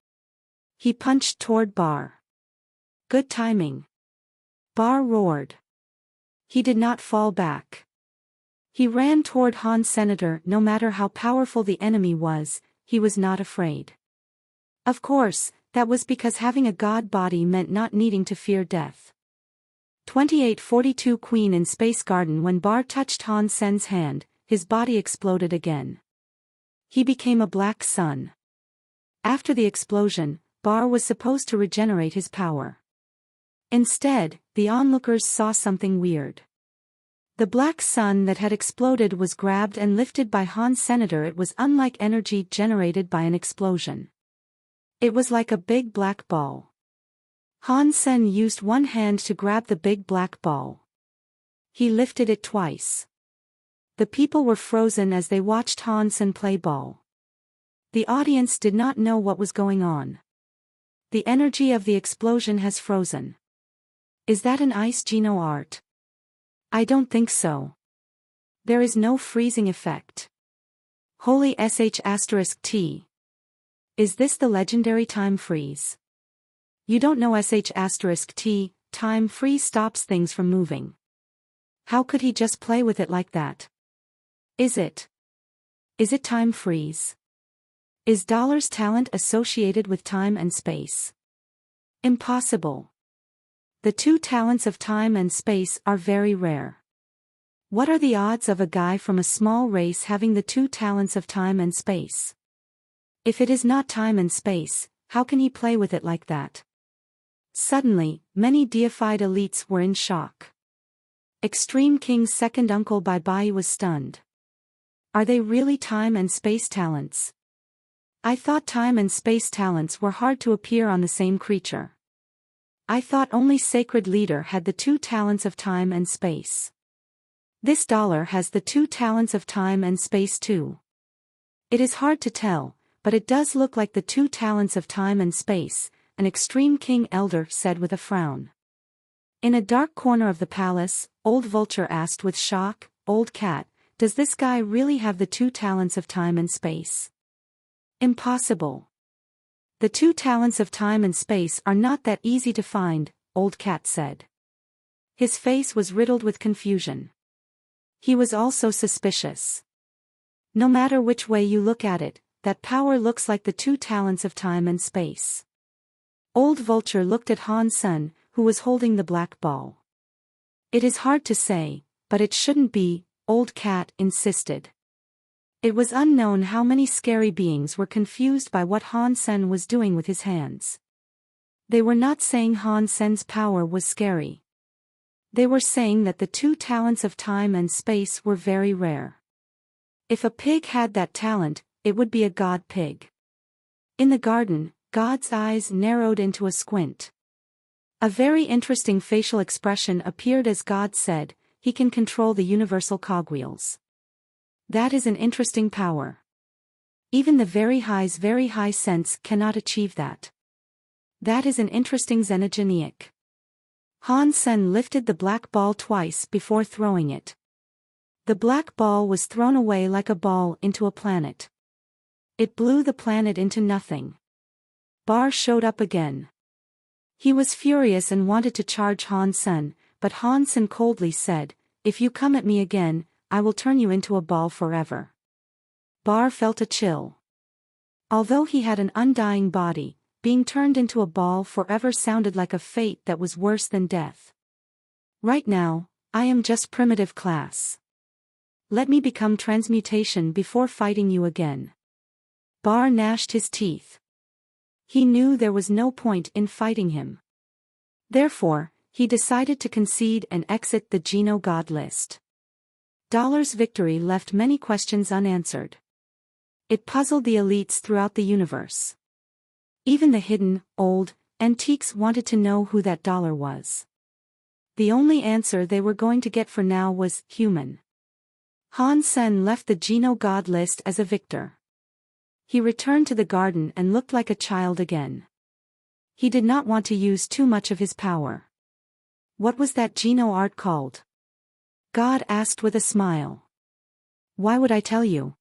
S1: He punched toward Bar. Good timing. Bar roared. He did not fall back. He ran toward Han Senator. No matter how powerful the enemy was, he was not afraid. Of course, that was because having a god body meant not needing to fear death. 2842 Queen in Space Garden. When Bar touched Han Sen's hand, his body exploded again. He became a black sun. After the explosion, Bar was supposed to regenerate his power. Instead, the onlookers saw something weird. The black sun that had exploded was grabbed and lifted by Han Senator. It was unlike energy generated by an explosion. It was like a big black ball. Han Sen used one hand to grab the big black ball. He lifted it twice. The people were frozen as they watched Han Sen play ball. The audience did not know what was going on. The energy of the explosion has frozen. Is that an ice Geno art? I don't think so. There is no freezing effect. Holy sh*t. Is this the legendary time freeze? You don't know sh*t, time freeze stops things from moving. How could he just play with it like that? Is it time freeze? Is Dollar's talent associated with time and space? Impossible. The two talents of time and space are very rare. What are the odds of a guy from a small race having the two talents of time and space? If it is not time and space, how can he play with it like that? Suddenly, many deified elites were in shock. Extreme King's second uncle Bai was stunned. Are they really time and space talents? I thought time and space talents were hard to appear on the same creature. I thought only Sacred Leader had the two talents of time and space. This Dollar has the two talents of time and space too. It is hard to tell, but it does look like the two talents of time and space, an Extreme King Elder said with a frown. In a dark corner of the palace, Old Vulture asked with shock, Old Cat, does this guy really have the two talents of time and space? Impossible. The two talents of time and space are not that easy to find, Old Cat said. His face was riddled with confusion. He was also suspicious. No matter which way you look at it, that power looks like the two talents of time and space. Old Vulture looked at Han Sen, who was holding the black ball. It is hard to say, but it shouldn't be, Old Cat insisted. It was unknown how many scary beings were confused by what Han Sen was doing with his hands. They were not saying Han Sen's power was scary. They were saying that the two talents of time and space were very rare. If a pig had that talent, it would be a god pig. In the garden, God's eyes narrowed into a squint. A very interesting facial expression appeared as God said, he can control the universal cogwheels. That is an interesting power. Even the very high sense cannot achieve that. That is an interesting xenogenic. Han Sen lifted the black ball twice before throwing it. The black ball was thrown away like a ball into a planet. It blew the planet into nothing. Bar showed up again. He was furious and wanted to charge Han Sen, but Han Sen coldly said, "If you come at me again, I will turn you into a ball forever." Bar felt a chill. Although he had an undying body, being turned into a ball forever sounded like a fate that was worse than death. "Right now, I am just primitive class. Let me become transmutation before fighting you again." Bar gnashed his teeth. He knew there was no point in fighting him. Therefore, he decided to concede and exit the Geno God list. Dollar's victory left many questions unanswered. It puzzled the elites throughout the universe. Even the hidden, old, antiques wanted to know who that dollar was. The only answer they were going to get for now was human. Han Sen left the Geno God list as a victor. He returned to the garden and looked like a child again. He did not want to use too much of his power. "What was that Geno art called?" God asked with a smile. "Why would I tell you?"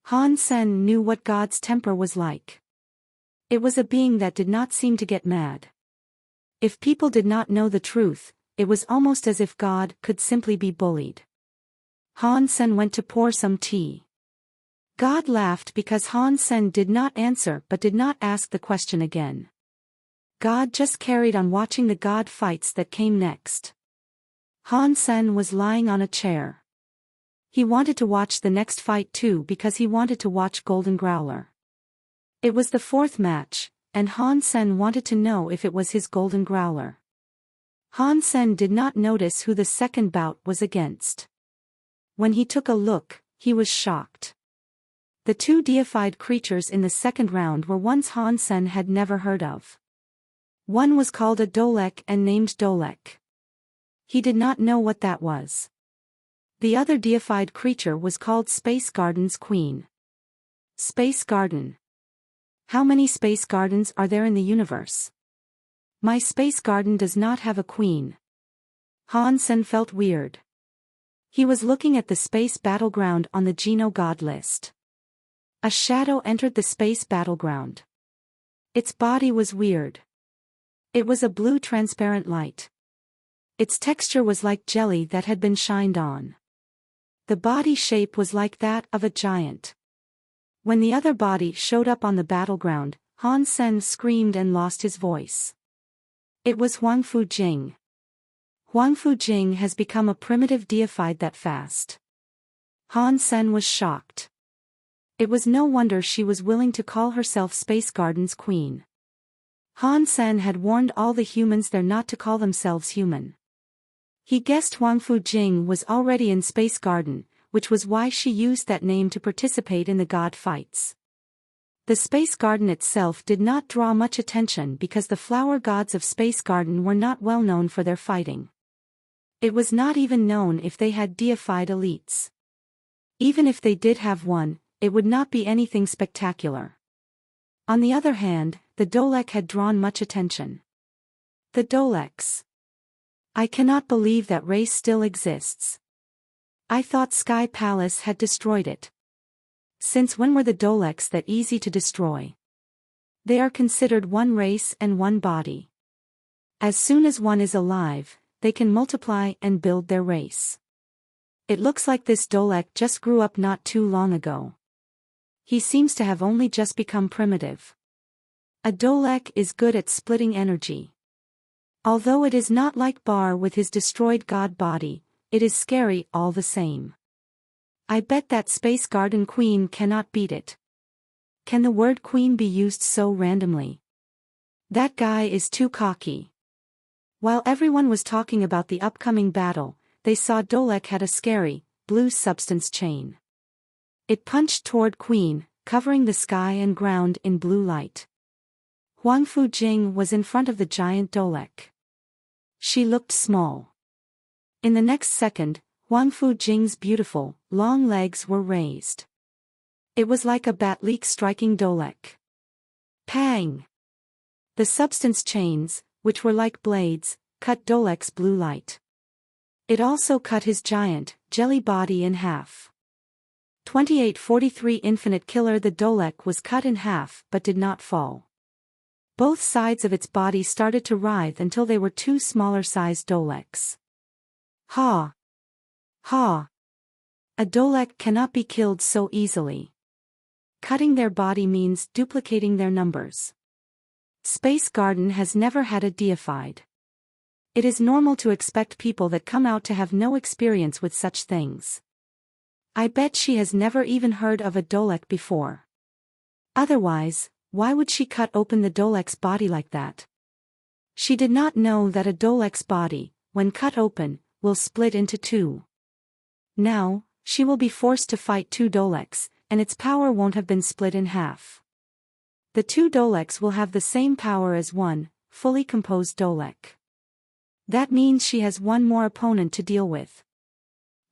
S1: Han Sen knew what God's temper was like. It was a being that did not seem to get mad. If people did not know the truth, it was almost as if God could simply be bullied. Han Sen went to pour some tea. God laughed because Han Sen did not answer but did not ask the question again. God just carried on watching the God fights that came next. Han Sen was lying on a chair. He wanted to watch the next fight too because he wanted to watch Golden Growler. It was the fourth match, and Han Sen wanted to know if it was his Golden Growler. Han Sen did not notice who the second bout was against. When he took a look, he was shocked. The two deified creatures in the second round were ones Han Sen had never heard of. One was called a Dolek and named Dolek. He did not know what that was. The other deified creature was called Space Garden's Queen. Space Garden. How many space gardens are there in the universe? My space garden does not have a queen. Han Sen felt weird. He was looking at the space battleground on the Geno God list. A shadow entered the space battleground. Its body was weird. It was a blue transparent light. Its texture was like jelly that had been shined on. The body shape was like that of a giant. When the other body showed up on the battleground, Han Sen screamed and lost his voice. It was Huang Fu Jing. Huang Fu Jing has become a primitive deified that fast. Han Sen was shocked. It was no wonder she was willing to call herself Space Garden's queen. Han Sen had warned all the humans there not to call themselves human. He guessed Huang Fu Jing was already in Space Garden, which was why she used that name to participate in the god fights. The Space Garden itself did not draw much attention because the flower gods of Space Garden were not well known for their fighting. It was not even known if they had deified elites. Even if they did have one, it would not be anything spectacular. On the other hand, the Dolek had drawn much attention. The Doleks. I cannot believe that race still exists. I thought Sky Palace had destroyed it. Since when were the Doleks that easy to destroy? They are considered one race and one body. As soon as one is alive, they can multiply and build their race. It looks like this Dolek just grew up not too long ago. He seems to have only just become primitive. A Dolek is good at splitting energy. Although it is not like Bar with his destroyed god body, it is scary all the same. I bet that Space Garden Queen cannot beat it. Can the word queen be used so randomly? That guy is too cocky. While everyone was talking about the upcoming battle, they saw Dolek had a scary, blue substance chain. It punched toward Queen, covering the sky and ground in blue light. Huang Fu Jing was in front of the giant Dolek. She looked small. In the next second, Huang Fu Jing's beautiful, long legs were raised. It was like a bat leak striking Dolek. Pang! The substance chains, which were like blades, cut Dolek's blue light. It also cut his giant, jelly body in half. 2843 Infinite Killer. The Dolek was cut in half but did not fall. Both sides of its body started to writhe until they were two smaller-sized Doleks. Ha! Ha! A Dolek cannot be killed so easily. Cutting their body means duplicating their numbers. Space Garden has never had a deified. It is normal to expect people that come out to have no experience with such things. I bet she has never even heard of a Dolek before. Otherwise, why would she cut open the Dolek's body like that? She did not know that a Dolek's body, when cut open, will split into two. Now, she will be forced to fight two Doleks, and its power won't have been split in half. The two Doleks will have the same power as one, fully composed Dolek. That means she has one more opponent to deal with.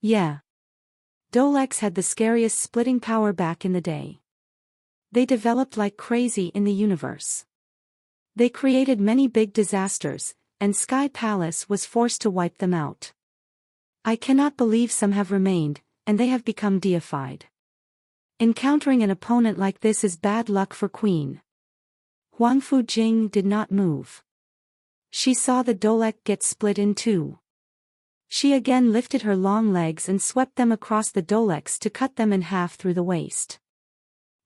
S1: Yeah. Doleks had the scariest splitting power back in the day. They developed like crazy in the universe. They created many big disasters, and Sky Palace was forced to wipe them out. I cannot believe some have remained, and they have become deified. Encountering an opponent like this is bad luck for Queen. Huang Fujing did not move. She saw the Dolek get split in two. She again lifted her long legs and swept them across the Doleks to cut them in half through the waist.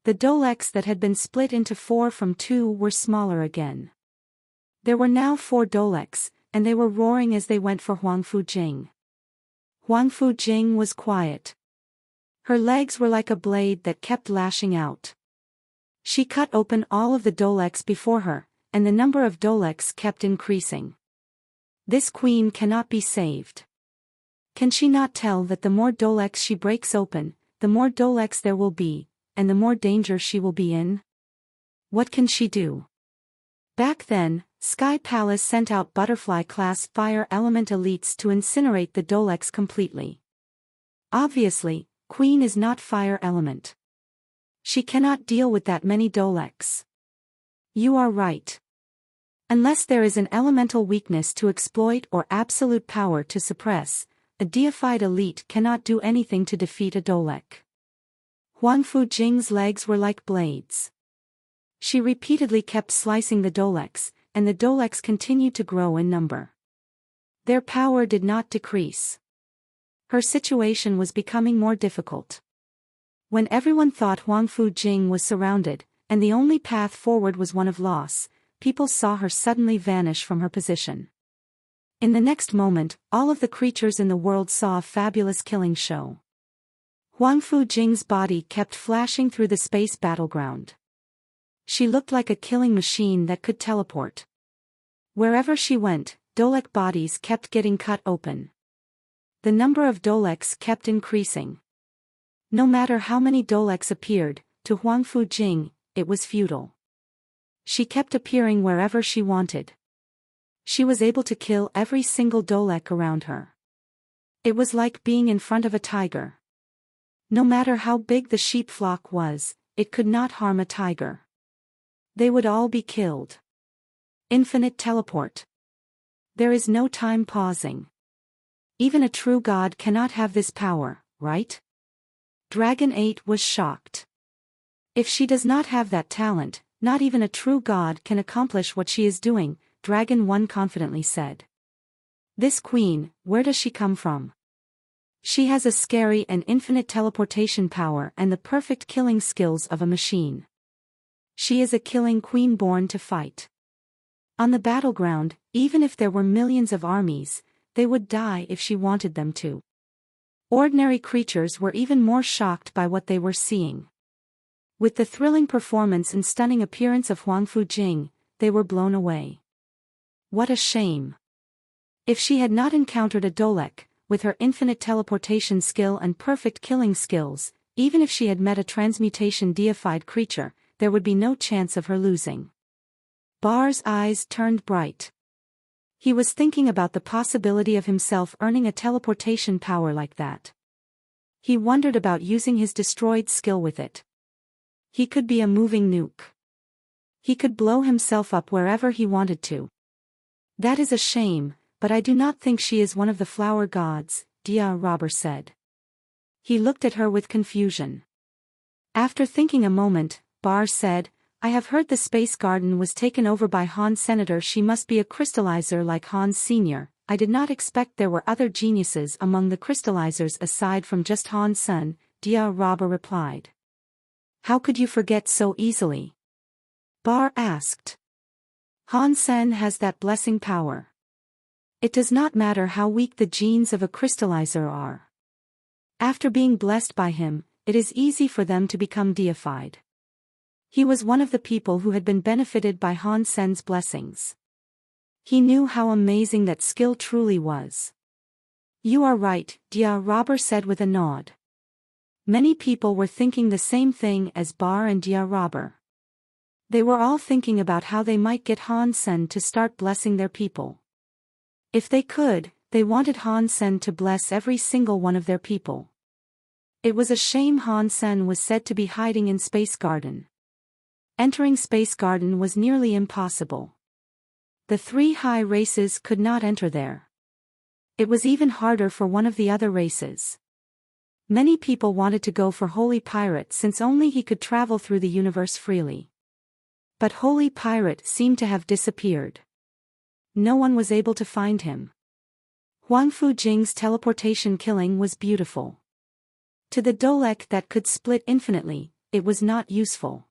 S1: The Doleks that had been split into four from two were smaller again. There were now four Doleks, and they were roaring as they went for Huang Fujing. Huang Fujing was quiet. Her legs were like a blade that kept lashing out. She cut open all of the Doleks before her, and the number of Doleks kept increasing. This queen cannot be saved. Can she not tell that the more Doleks she breaks open, the more Doleks there will be, and the more danger she will be in? What can she do? Back then, Sky Palace sent out Butterfly-class fire element elites to incinerate the Doleks completely. Obviously, Queen is not fire element. She cannot deal with that many Doleks. You are right. Unless there is an elemental weakness to exploit or absolute power to suppress, a deified elite cannot do anything to defeat a Dolek. Huang Fujing's legs were like blades. She repeatedly kept slicing the Doleks, and the Doleks continued to grow in number. Their power did not decrease. Her situation was becoming more difficult. When everyone thought Huang Fujing was surrounded, and the only path forward was one of loss, people saw her suddenly vanish from her position. In the next moment, all of the creatures in the world saw a fabulous killing show. Huang Fujing's body kept flashing through the space battleground. She looked like a killing machine that could teleport. Wherever she went, Dolek bodies kept getting cut open. The number of Doleks kept increasing. No matter how many Doleks appeared, to Huang Fujing, it was futile. She kept appearing wherever she wanted. She was able to kill every single Dolek around her. It was like being in front of a tiger. No matter how big the sheep flock was, it could not harm a tiger. They would all be killed. Infinite teleport. There is no time pausing. Even a true god cannot have this power, right? Dragon 8 was shocked. If she does not have that talent, not even a true god can accomplish what she is doing, Dragon 1 confidently said. This queen, where does she come from? She has a scary and infinite teleportation power and the perfect killing skills of a machine. She is a killing queen born to fight. On the battleground, even if there were millions of armies, they would die if she wanted them to. Ordinary creatures were even more shocked by what they were seeing. With the thrilling performance and stunning appearance of Huang Fujing, they were blown away. What a shame. If she had not encountered a Dolek, with her infinite teleportation skill and perfect killing skills, even if she had met a transmutation deified creature, there would be no chance of her losing. Bar's eyes turned bright. He was thinking about the possibility of himself earning a teleportation power like that. He wondered about using his destroyed skill with it. He could be a moving nuke. He could blow himself up wherever he wanted to. That is a shame, but I do not think she is one of the flower gods, Dia Robber said. He looked at her with confusion. After thinking a moment, Bar said, I have heard the space garden was taken over by Han Senator. She must be a crystallizer like Hans Sr. I did not expect there were other geniuses among the crystallizers aside from just Han Sen, Dia Robber replied. How could you forget so easily? Bar asked. Han Sen has that blessing power. It does not matter how weak the genes of a crystallizer are. After being blessed by him, it is easy for them to become deified. He was one of the people who had been benefited by Han Sen's blessings. He knew how amazing that skill truly was. You are right, Dia Robber said with a nod. Many people were thinking the same thing as Bar and Dia Robber. They were all thinking about how they might get Han Sen to start blessing their people. If they could, they wanted Han Sen to bless every single one of their people. It was a shame Han Sen was said to be hiding in Space Garden. Entering Space Garden was nearly impossible. The three high races could not enter there. It was even harder for one of the other races. Many people wanted to go for Holy Pirate since only he could travel through the universe freely. But Holy Pirate seemed to have disappeared. No one was able to find him. Huang Fujing's teleportation killing was beautiful. To the Dolek that could split infinitely, it was not useful.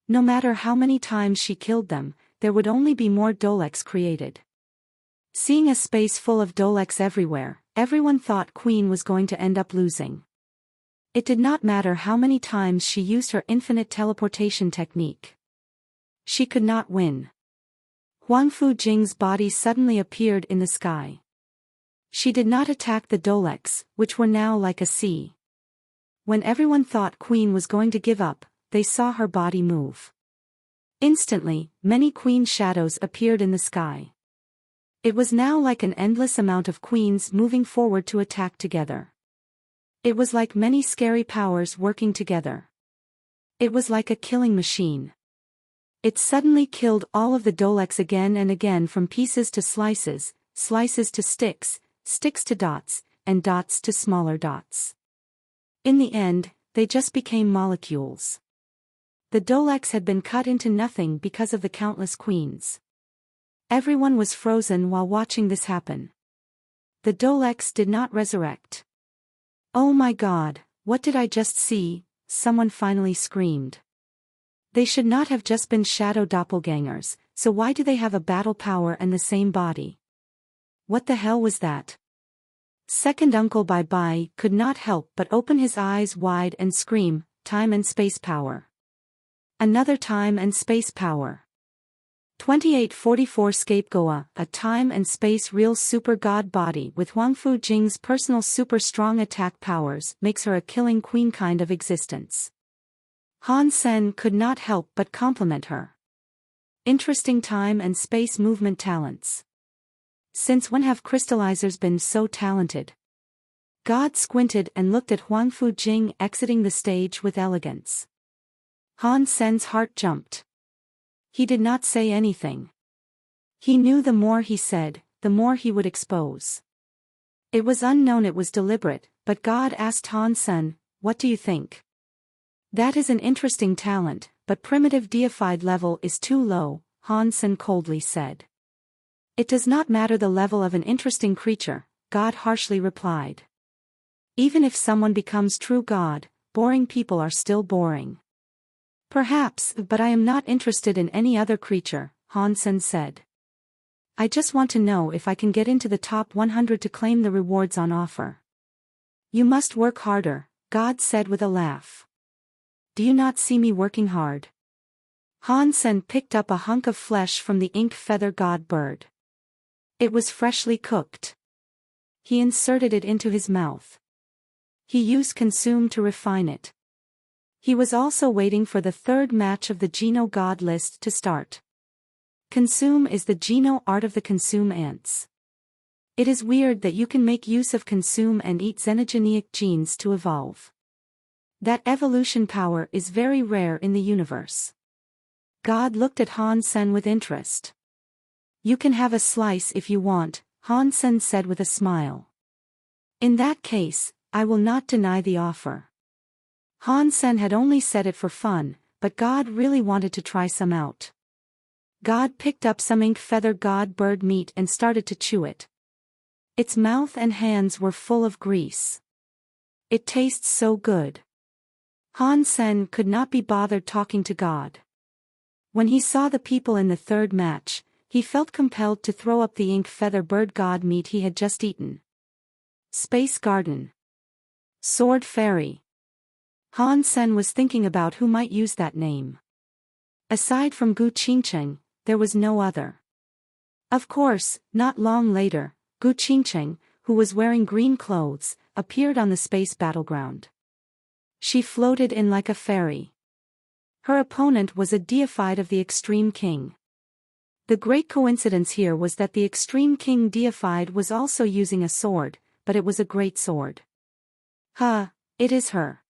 S1: No matter how many times she killed them, there would only be more Doleks created. Seeing a space full of Doleks everywhere, everyone thought Queen was going to end up losing. It did not matter how many times she used her infinite teleportation technique. She could not win. Huang Fujing's body suddenly appeared in the sky. She did not attack the Doleks, which were now like a sea. When everyone thought Queen was going to give up, they saw her body move. Instantly, many Queen shadows appeared in the sky. It was now like an endless amount of Queens moving forward to attack together. It was like many scary powers working together. It was like a killing machine. It suddenly killed all of the Doleks again and again, from pieces to slices, slices to sticks, sticks to dots, and dots to smaller dots. In the end, they just became molecules. The Doleks had been cut into nothing because of the countless Queens. Everyone was frozen while watching this happen. The Doleks did not resurrect. Oh my God, what did I just see? Someone finally screamed. They should not have just been shadow doppelgangers, so why do they have a battle power and the same body? What the hell was that? Second Uncle Bye Bye could not help but open his eyes wide and scream, time and space power. Another time and space power. 2844 Scapegoa, a time and space real super god body with Huang Fujing's personal super strong attack powers makes her a killing queen kind of existence. Han Sen could not help but compliment her. Interesting time and space movement talents. Since when have crystallizers been so talented? God squinted and looked at Huang Fujing exiting the stage with elegance. Han Sen's heart jumped. He did not say anything. He knew the more he said, the more he would expose. It was unknown it was deliberate, but God asked Han Sen, "What do you think?" "That is an interesting talent, but primitive deified level is too low," Han Sen coldly said. "It does not matter the level of an interesting creature," God harshly replied. "Even if someone becomes true God, boring people are still boring." "Perhaps, but I am not interested in any other creature," Han Sen said. "I just want to know if I can get into the top 100 to claim the rewards on offer." "You must work harder," God said with a laugh. "Do you not see me working hard?" Han Sen picked up a hunk of flesh from the ink feather god bird. It was freshly cooked. He inserted it into his mouth. He used consume to refine it. He was also waiting for the third match of the Geno God list to start. Consume is the Geno art of the consume ants. It is weird that you can make use of consume and eat xenogenic genes to evolve. That evolution power is very rare in the universe. God looked at Han Sen with interest. "You can have a slice if you want," Han Sen said with a smile. "In that case, I will not deny the offer." Han Sen had only said it for fun, but God really wanted to try some out. God picked up some ink feather god bird meat and started to chew it. Its mouth and hands were full of grease. It tastes so good. Han Sen could not be bothered talking to God. When he saw the people in the third match, he felt compelled to throw up the ink feather bird god meat he had just eaten. Space Garden. Sword Fairy. Han Sen was thinking about who might use that name. Aside from Gu Qingcheng, there was no other. Of course, not long later, Gu Qingcheng, who was wearing green clothes, appeared on the space battleground. She floated in like a fairy. Her opponent was a deified of the Extreme King. The great coincidence here was that the Extreme King deified was also using a sword, but it was a great sword. It is her.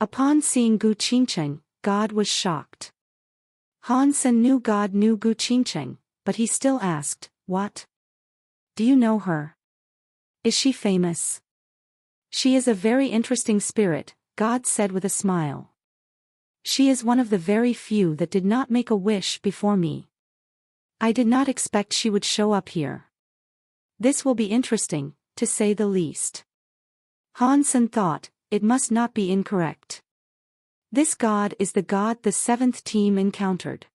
S1: Upon seeing Gu Qingcheng, God was shocked. Han Sen knew God knew Gu Qingcheng, but he still asked, "What? Do you know her? Is she famous?" "She is a very interesting spirit," God said with a smile. "She is one of the very few that did not make a wish before me. I did not expect she would show up here. This will be interesting, to say the least." Han Sen thought, it must not be incorrect. This god is the god the seventh team encountered.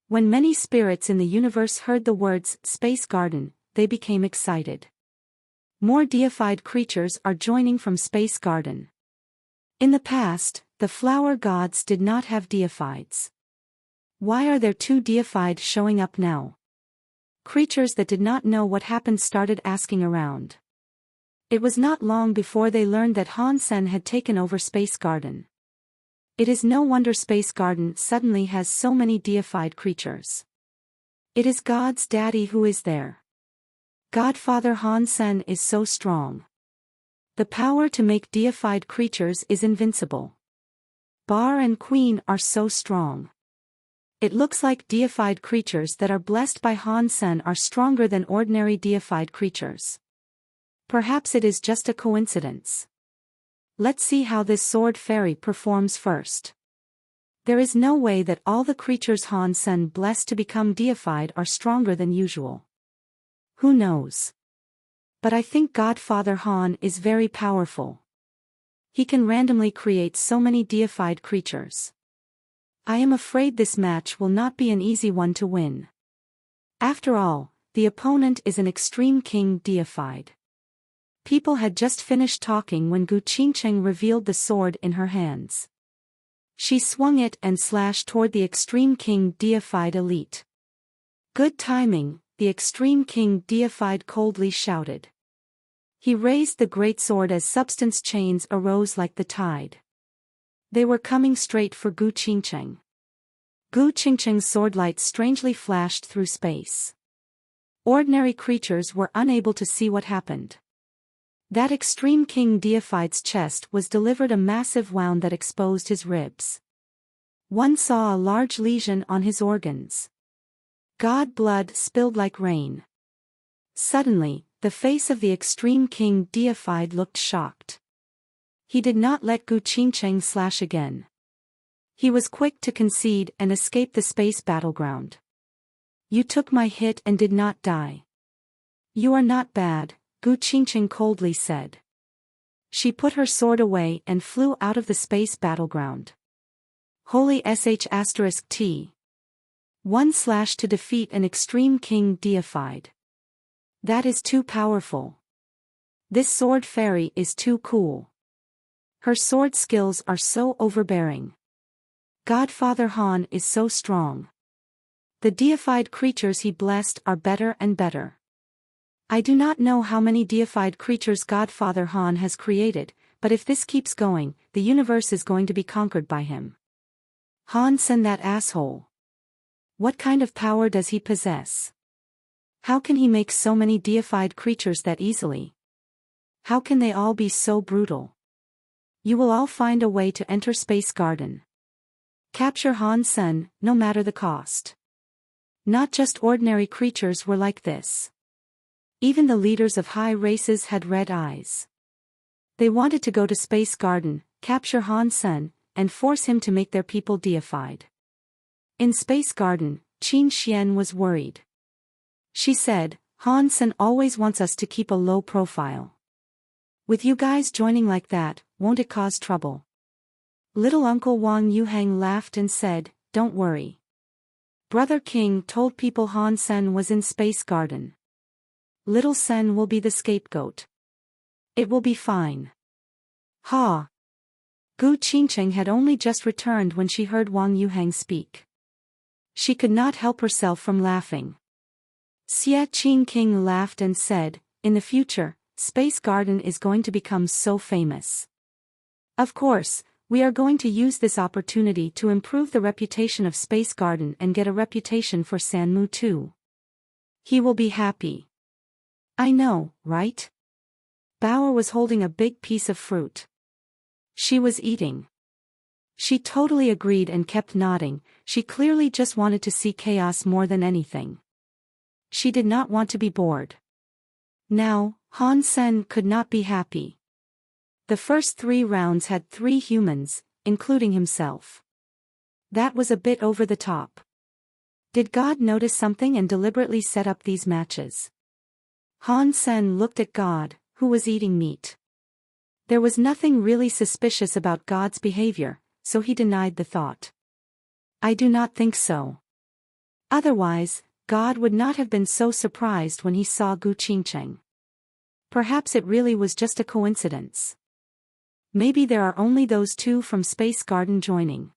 S1: When many spirits in the universe heard the words Space Garden, they became excited. More deified creatures are joining from Space Garden. In the past, the flower gods did not have deifieds. Why are there two deified showing up now? Creatures that did not know what happened started asking around. It was not long before they learned that Han Sen had taken over Space Garden. It is no wonder Space Garden suddenly has so many deified creatures. It is God's daddy who is there. Godfather Han Sen is so strong. The power to make deified creatures is invincible. Bar and Queen are so strong. It looks like deified creatures that are blessed by Han Sen are stronger than ordinary deified creatures. Perhaps it is just a coincidence. Let's see how this sword fairy performs first. There is no way that all the creatures Han Sen blessed to become deified are stronger than usual. Who knows? But I think Godfather Han is very powerful. He can randomly create so many deified creatures. I am afraid this match will not be an easy one to win. After all, the opponent is an Extreme King deified. People had just finished talking when Gu Qingcheng revealed the sword in her hands. She swung it and slashed toward the Extreme King deified elite. "Good timing," the Extreme King deified coldly shouted. He raised the great sword as substance chains arose like the tide. They were coming straight for Gu Qingcheng. Gu Qingcheng's swordlight strangely flashed through space. Ordinary creatures were unable to see what happened. That Extreme King deified's chest was delivered a massive wound that exposed his ribs. One saw a large lesion on his organs. God blood spilled like rain. Suddenly, the face of the Extreme King deified looked shocked. He did not let Gu Qingcheng slash again. He was quick to concede and escape the space battleground. "You took my hit and did not die. You are not bad," Gu Qingcheng coldly said. She put her sword away and flew out of the space battleground. Holy **T. One slash to defeat an Extreme King deified. That is too powerful. This sword fairy is too cool. Her sword skills are so overbearing. Godfather Han is so strong. The deified creatures he blessed are better and better. I do not know how many deified creatures Godfather Han has created, but if this keeps going, the universe is going to be conquered by him. Han Sen, that asshole. What kind of power does he possess? How can he make so many deified creatures that easily? How can they all be so brutal? You will all find a way to enter Space Garden. Capture Han Sen, no matter the cost. Not just ordinary creatures were like this. Even the leaders of high races had red eyes. They wanted to go to Space Garden, capture Han Sen, and force him to make their people deified. In Space Garden, Qin Xian was worried. She said, Han Sen always wants us to keep a low profile. With you guys joining like that, won't it cause trouble? Little Uncle Wang Yuhang laughed and said, don't worry. Brother King told people Han Sen was in Space Garden. Little Sen will be the scapegoat. It will be fine. Ha! Gu Qingcheng had only just returned when she heard Wang Yuhang speak. She could not help herself from laughing. Xia Qingking laughed and said, in the future, Space Garden is going to become so famous. Of course, we are going to use this opportunity to improve the reputation of Space Garden and get a reputation for Sanmu too. He will be happy. I know, right? Bauer was holding a big piece of fruit. She was eating. She totally agreed and kept nodding. She clearly just wanted to see chaos more than anything. She did not want to be bored. Now, Han Sen could not be happy. The first 3 rounds had 3 humans, including himself. That was a bit over the top. Did God notice something and deliberately set up these matches? Han Sen looked at God, who was eating meat. There was nothing really suspicious about God's behavior, so he denied the thought. I do not think so. Otherwise, God would not have been so surprised when he saw Gu Qingcheng. Perhaps it really was just a coincidence. Maybe there are only those 2 from Space Garden joining.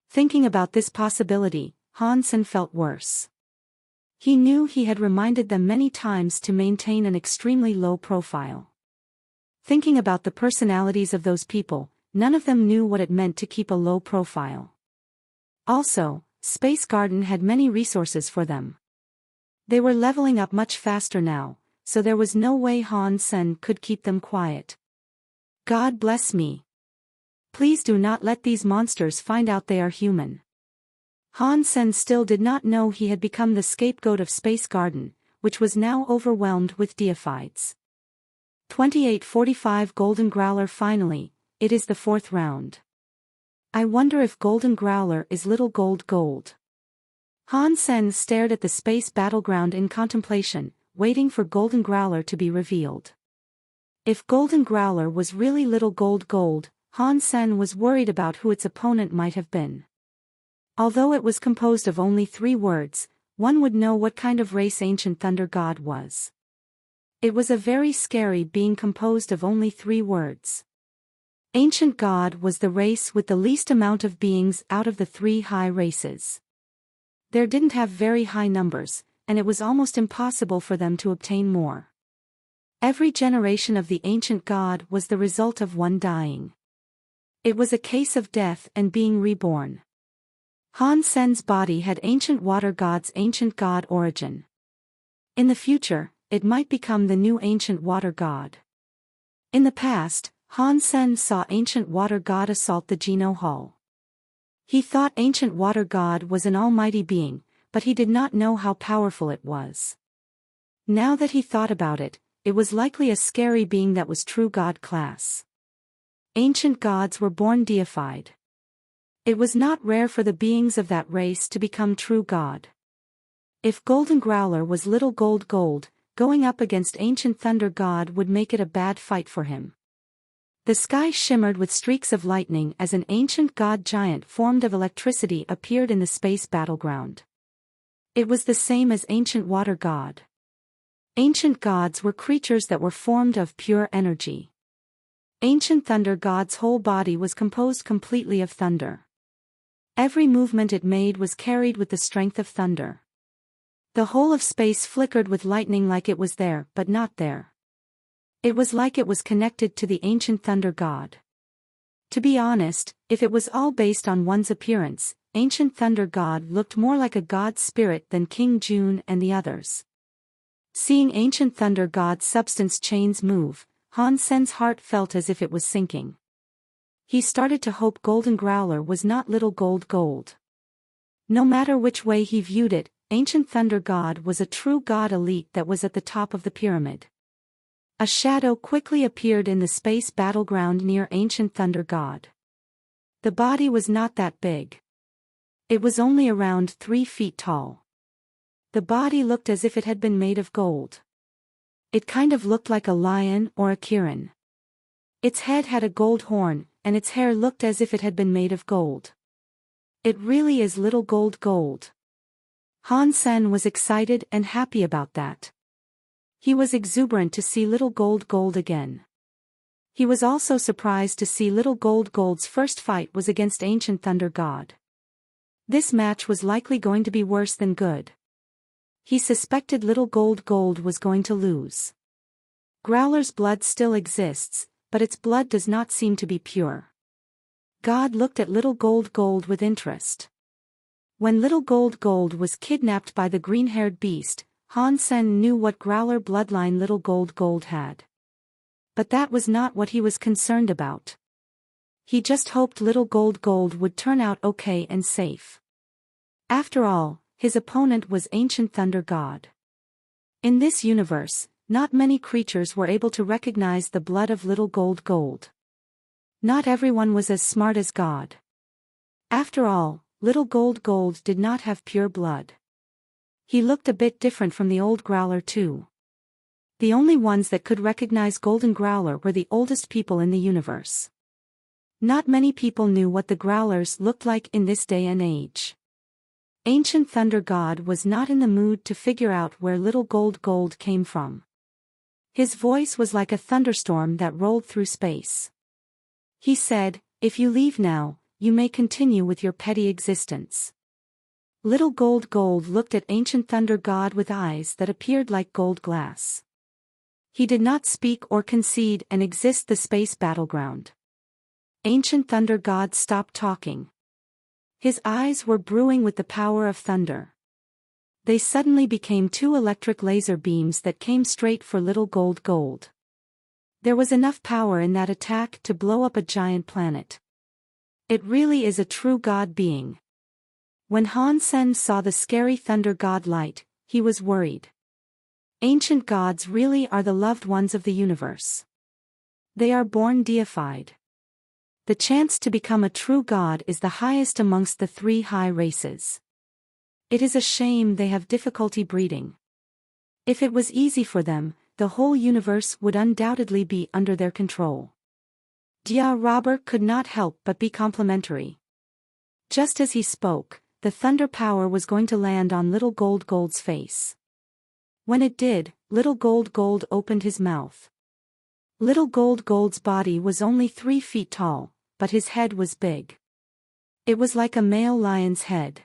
S1: Thinking about this possibility, Han Sen felt worse. He knew he had reminded them many times to maintain an extremely low profile. Thinking about the personalities of those people, none of them knew what it meant to keep a low profile. Also, Space Garden had many resources for them. They were leveling up much faster now, so there was no way Han Sen could keep them quiet. God bless me. Please do not let these monsters find out they are human. Han Sen still did not know he had become the scapegoat of Space Garden, which was now overwhelmed with deifieds. 2845 Golden Growler. Finally, it is the 4th round. I wonder if Golden Growler is Little Gold. Han Sen stared at the space battleground in contemplation, waiting for Golden Growler to be revealed. If Golden Growler was really Little Gold, Han Sen was worried about who its opponent might have been. Although it was composed of only 3 words, one would know what kind of race Ancient Thunder God was. It was a very scary being composed of only 3 words. Ancient God was the race with the least amount of beings out of the 3 high races. There didn't have very high numbers, and it was almost impossible for them to obtain more. Every generation of the Ancient God was the result of one dying. It was a case of death and being reborn. Han Sen's body had Ancient Water God's Ancient God origin. In the future, it might become the new Ancient Water God. In the past, Han Sen saw Ancient Water God assault the Geno Hall. He thought Ancient Water God was an almighty being, but he did not know how powerful it was. Now that he thought about it, it was likely a scary being that was true God class. Ancient gods were born deified. It was not rare for the beings of that race to become true God. If Golden Growler was Little Gold, going up against Ancient Thunder God would make it a bad fight for him. The sky shimmered with streaks of lightning as an Ancient God giant formed of electricity appeared in the space battleground. It was the same as Ancient Water God. Ancient gods were creatures that were formed of pure energy. Ancient Thunder God's whole body was composed completely of thunder. Every movement it made was carried with the strength of thunder. The whole of space flickered with lightning like it was there but not there. It was like it was connected to the Ancient Thunder God. To be honest, if it was all based on one's appearance, Ancient Thunder God looked more like a god spirit than King Jun and the others. Seeing Ancient Thunder God's substance chains move, Han Sen's heart felt as if it was sinking. He started to hope Golden Growler was not Little Gold. No matter which way he viewed it, Ancient Thunder God was a true god elite that was at the top of the pyramid. A shadow quickly appeared in the space battleground near Ancient Thunder God. The body was not that big. It was only around 3 feet tall. The body looked as if it had been made of gold. It kind of looked like a lion or a kirin. Its head had a gold horn, and its hair looked as if it had been made of gold. It really is little gold. Han Sen was excited and happy about that. He was exuberant to see little gold again. He was also surprised to see little gold's first fight was against ancient thunder god. This match was likely going to be worse than good. He suspected little gold was going to lose. Growler's blood still exists, but its blood does not seem to be pure. God looked at little gold with interest. When little gold was kidnapped by the green-haired beast, Han Sen knew what growler bloodline little gold had. But that was not what he was concerned about. He just hoped little gold would turn out okay and safe. After all, his opponent was ancient thunder god. In this universe, not many creatures were able to recognize the blood of little gold. Not everyone was as smart as God. After all, little gold did not have pure blood. He looked a bit different from the old growler too. The only ones that could recognize golden growler were the oldest people in the universe. Not many people knew what the growlers looked like in this day and age. Ancient thunder god was not in the mood to figure out where little gold came from. His voice was like a thunderstorm that rolled through space. He said, "If you leave now, you may continue with your petty existence." Little gold looked at ancient thunder god with eyes that appeared like gold glass. He did not speak or concede and exist the space battleground. Ancient thunder god stopped talking. His eyes were brewing with the power of thunder. They suddenly became 2 electric laser beams that came straight for little gold. There was enough power in that attack to blow up a giant planet. It really is a true god being. When Han Sen saw the scary thunder god light, he was worried. Ancient gods really are the loved ones of the universe. They are born deified. The chance to become a true god is the highest amongst the 3 high races. It is a shame they have difficulty breeding. If it was easy for them, the whole universe would undoubtedly be under their control. Dia Robert could not help but be complimentary. Just as he spoke, the thunder power was going to land on little gold's face. When it did, little gold opened his mouth. Little gold's body was only 3 feet tall, but his head was big. It was like a male lion's head.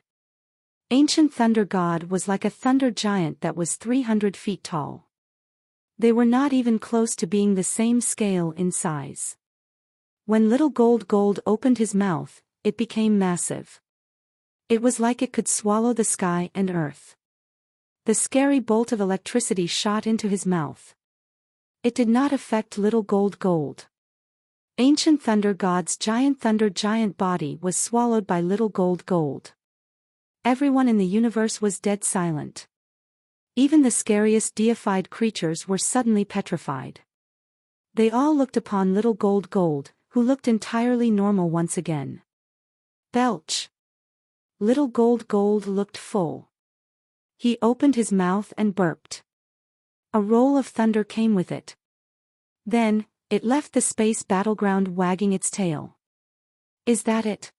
S1: Ancient thunder god was like a thunder giant that was 300 feet tall. They were not even close to being the same scale in size. When little gold opened his mouth, it became massive. It was like it could swallow the sky and earth. The scary bolt of electricity shot into his mouth. It did not affect little gold. Ancient thunder god's giant body was swallowed by little gold. Everyone in the universe was dead silent. Even the scariest deified creatures were suddenly petrified. They all looked upon little gold, who looked entirely normal once again. Belch. Little gold looked full. He opened his mouth and burped. A roll of thunder came with it. Then, it left the space battleground wagging its tail. Is that it?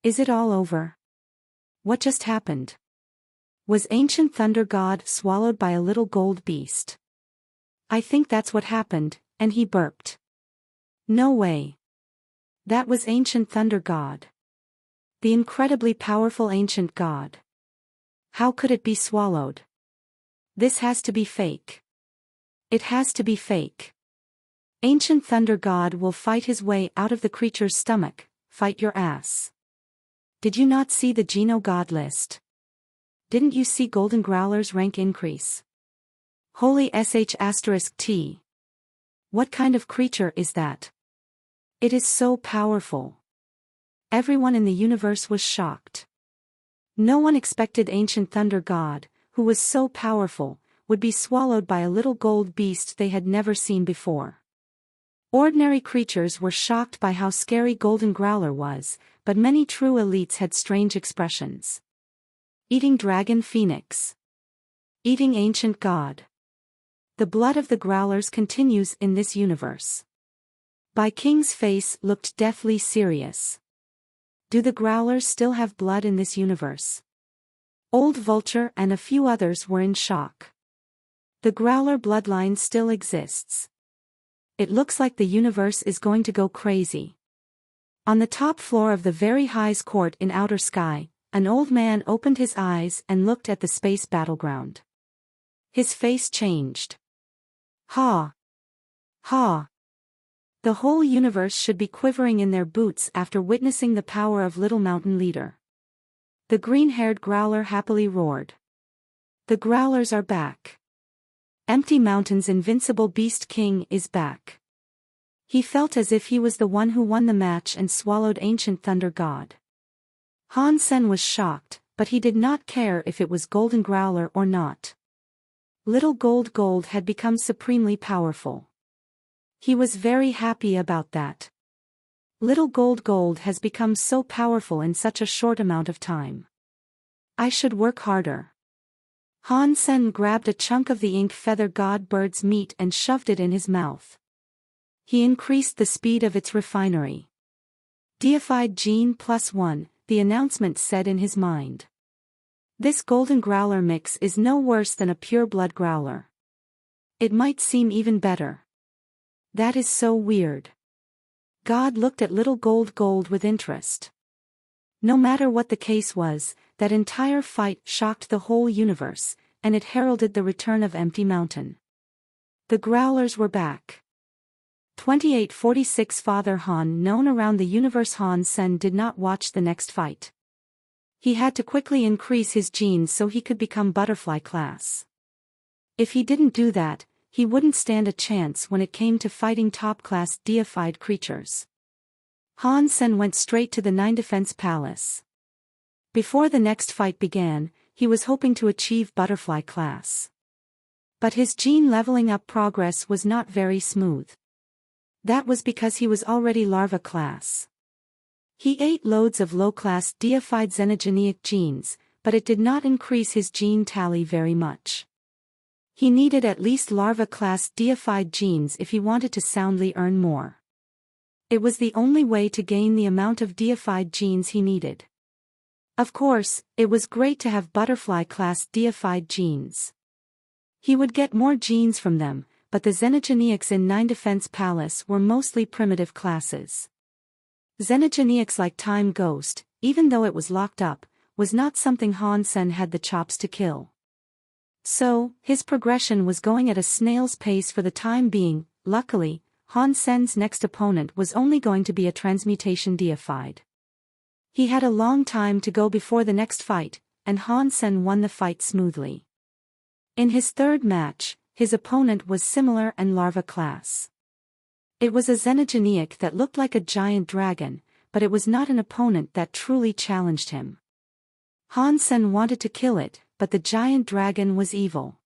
S1: Is it all over? What just happened? Was ancient thunder god swallowed by a little gold beast? I think that's what happened, and he burped. No way. That was ancient thunder god. The incredibly powerful ancient god. How could it be swallowed? This has to be fake. It has to be fake. Ancient thunder god will fight his way out of the creature's stomach. Fight your ass. Did you not see the Geno god list? Didn't you see golden growler's rank increase? Holy **T. What kind of creature is that? It is so powerful. Everyone in the universe was shocked. No one expected ancient thunder god, who was so powerful, would be swallowed by a little gold beast they had never seen before. Ordinary creatures were shocked by how scary Golden Growler was, but many true elites had strange expressions. Eating Dragon Phoenix. Eating Ancient God. The blood of the Growlers continues in this universe. Bai King's face looked deathly serious. Do the Growlers still have blood in this universe? Old Vulture and a few others were in shock. The Growler bloodline still exists. It looks like the universe is going to go crazy. On the top floor of the very highest court in outer sky, an old man opened his eyes and looked at the space battleground. His face changed. Ha! Ha! The whole universe should be quivering in their boots after witnessing the power of Little Mountain Leader. The green-haired Growler happily roared. The Growlers are back. Empty Mountain's invincible Beast King is back. He felt as if he was the one who won the match and swallowed Ancient Thunder God. Han Sen was shocked, but he did not care if it was Golden Growler or not. Little Gold had become supremely powerful. He was very happy about that. Little Gold has become so powerful in such a short amount of time. I should work harder. Han Sen grabbed a chunk of the ink feather god bird's meat and shoved it in his mouth. He increased the speed of its refinery. Deified Gene +1, the announcement said in his mind. This Golden Growler mix is no worse than a pure blood Growler. It might seem even better. That is so weird. God looked at Little Gold with interest. No matter what the case was, that entire fight shocked the whole universe, and it heralded the return of Empty Mountain. The Growlers were back. 2846 Father Han known around the universe. Han Sen did not watch the next fight. He had to quickly increase his genes so he could become butterfly class. If he didn't do that, he wouldn't stand a chance when it came to fighting top-class deified creatures. Han Sen went straight to the 9 Defense Palace. Before the next fight began, he was hoping to achieve butterfly class. But his gene leveling up progress was not very smooth. That was because he was already larva class. He ate loads of low-class deified xenogeneic genes, but it did not increase his gene tally very much. He needed at least larva-class deified genes if he wanted to soundly earn more. It was the only way to gain the amount of deified genes he needed. Of course, it was great to have butterfly-class deified genes. He would get more genes from them, but the xenogeneics in 9 Defense Palace were mostly primitive classes. Xenogeneics like Time Ghost, even though it was locked up, was not something Han Sen had the chops to kill. So, his progression was going at a snail's pace for the time being. Luckily, Han Sen's next opponent was only going to be a transmutation deified. He had a long time to go before the next fight, and Han Sen won the fight smoothly. In his third match, his opponent was similar and larva class. It was a xenogeneic that looked like a giant dragon, but it was not an opponent that truly challenged him. Han Sen wanted to kill it, but the giant dragon was evil.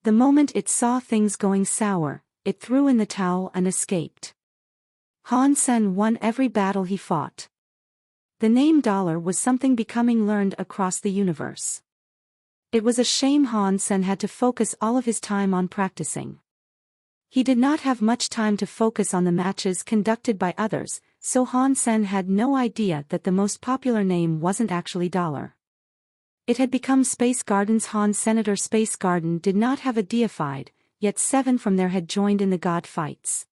S1: The moment it saw things going sour, it threw in the towel and escaped. Han Sen won every battle he fought. The name Dollar was something becoming learned across the universe. It was a shame Han Sen had to focus all of his time on practicing. He did not have much time to focus on the matches conducted by others, so Han Sen had no idea that the most popular name wasn't actually Dollar. It had become Space Garden's Han Senator. Space Garden did not have a deified, yet 7 from there had joined in the god fights.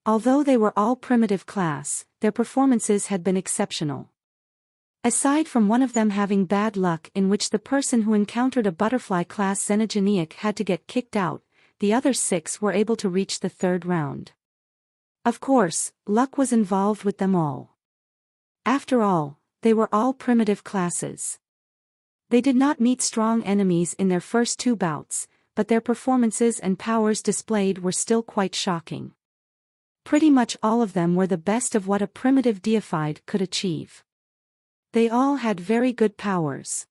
S1: Although they were all primitive class, their performances had been exceptional. Aside from one of them having bad luck in which the person who encountered a butterfly class xenogeneic had to get kicked out, the other 6 were able to reach the 3rd round. Of course, luck was involved with them all. After all, they were all primitive classes. They did not meet strong enemies in their first 2 bouts, but their performances and powers displayed were still quite shocking. Pretty much all of them were the best of what a primitive deified could achieve. They all had very good powers.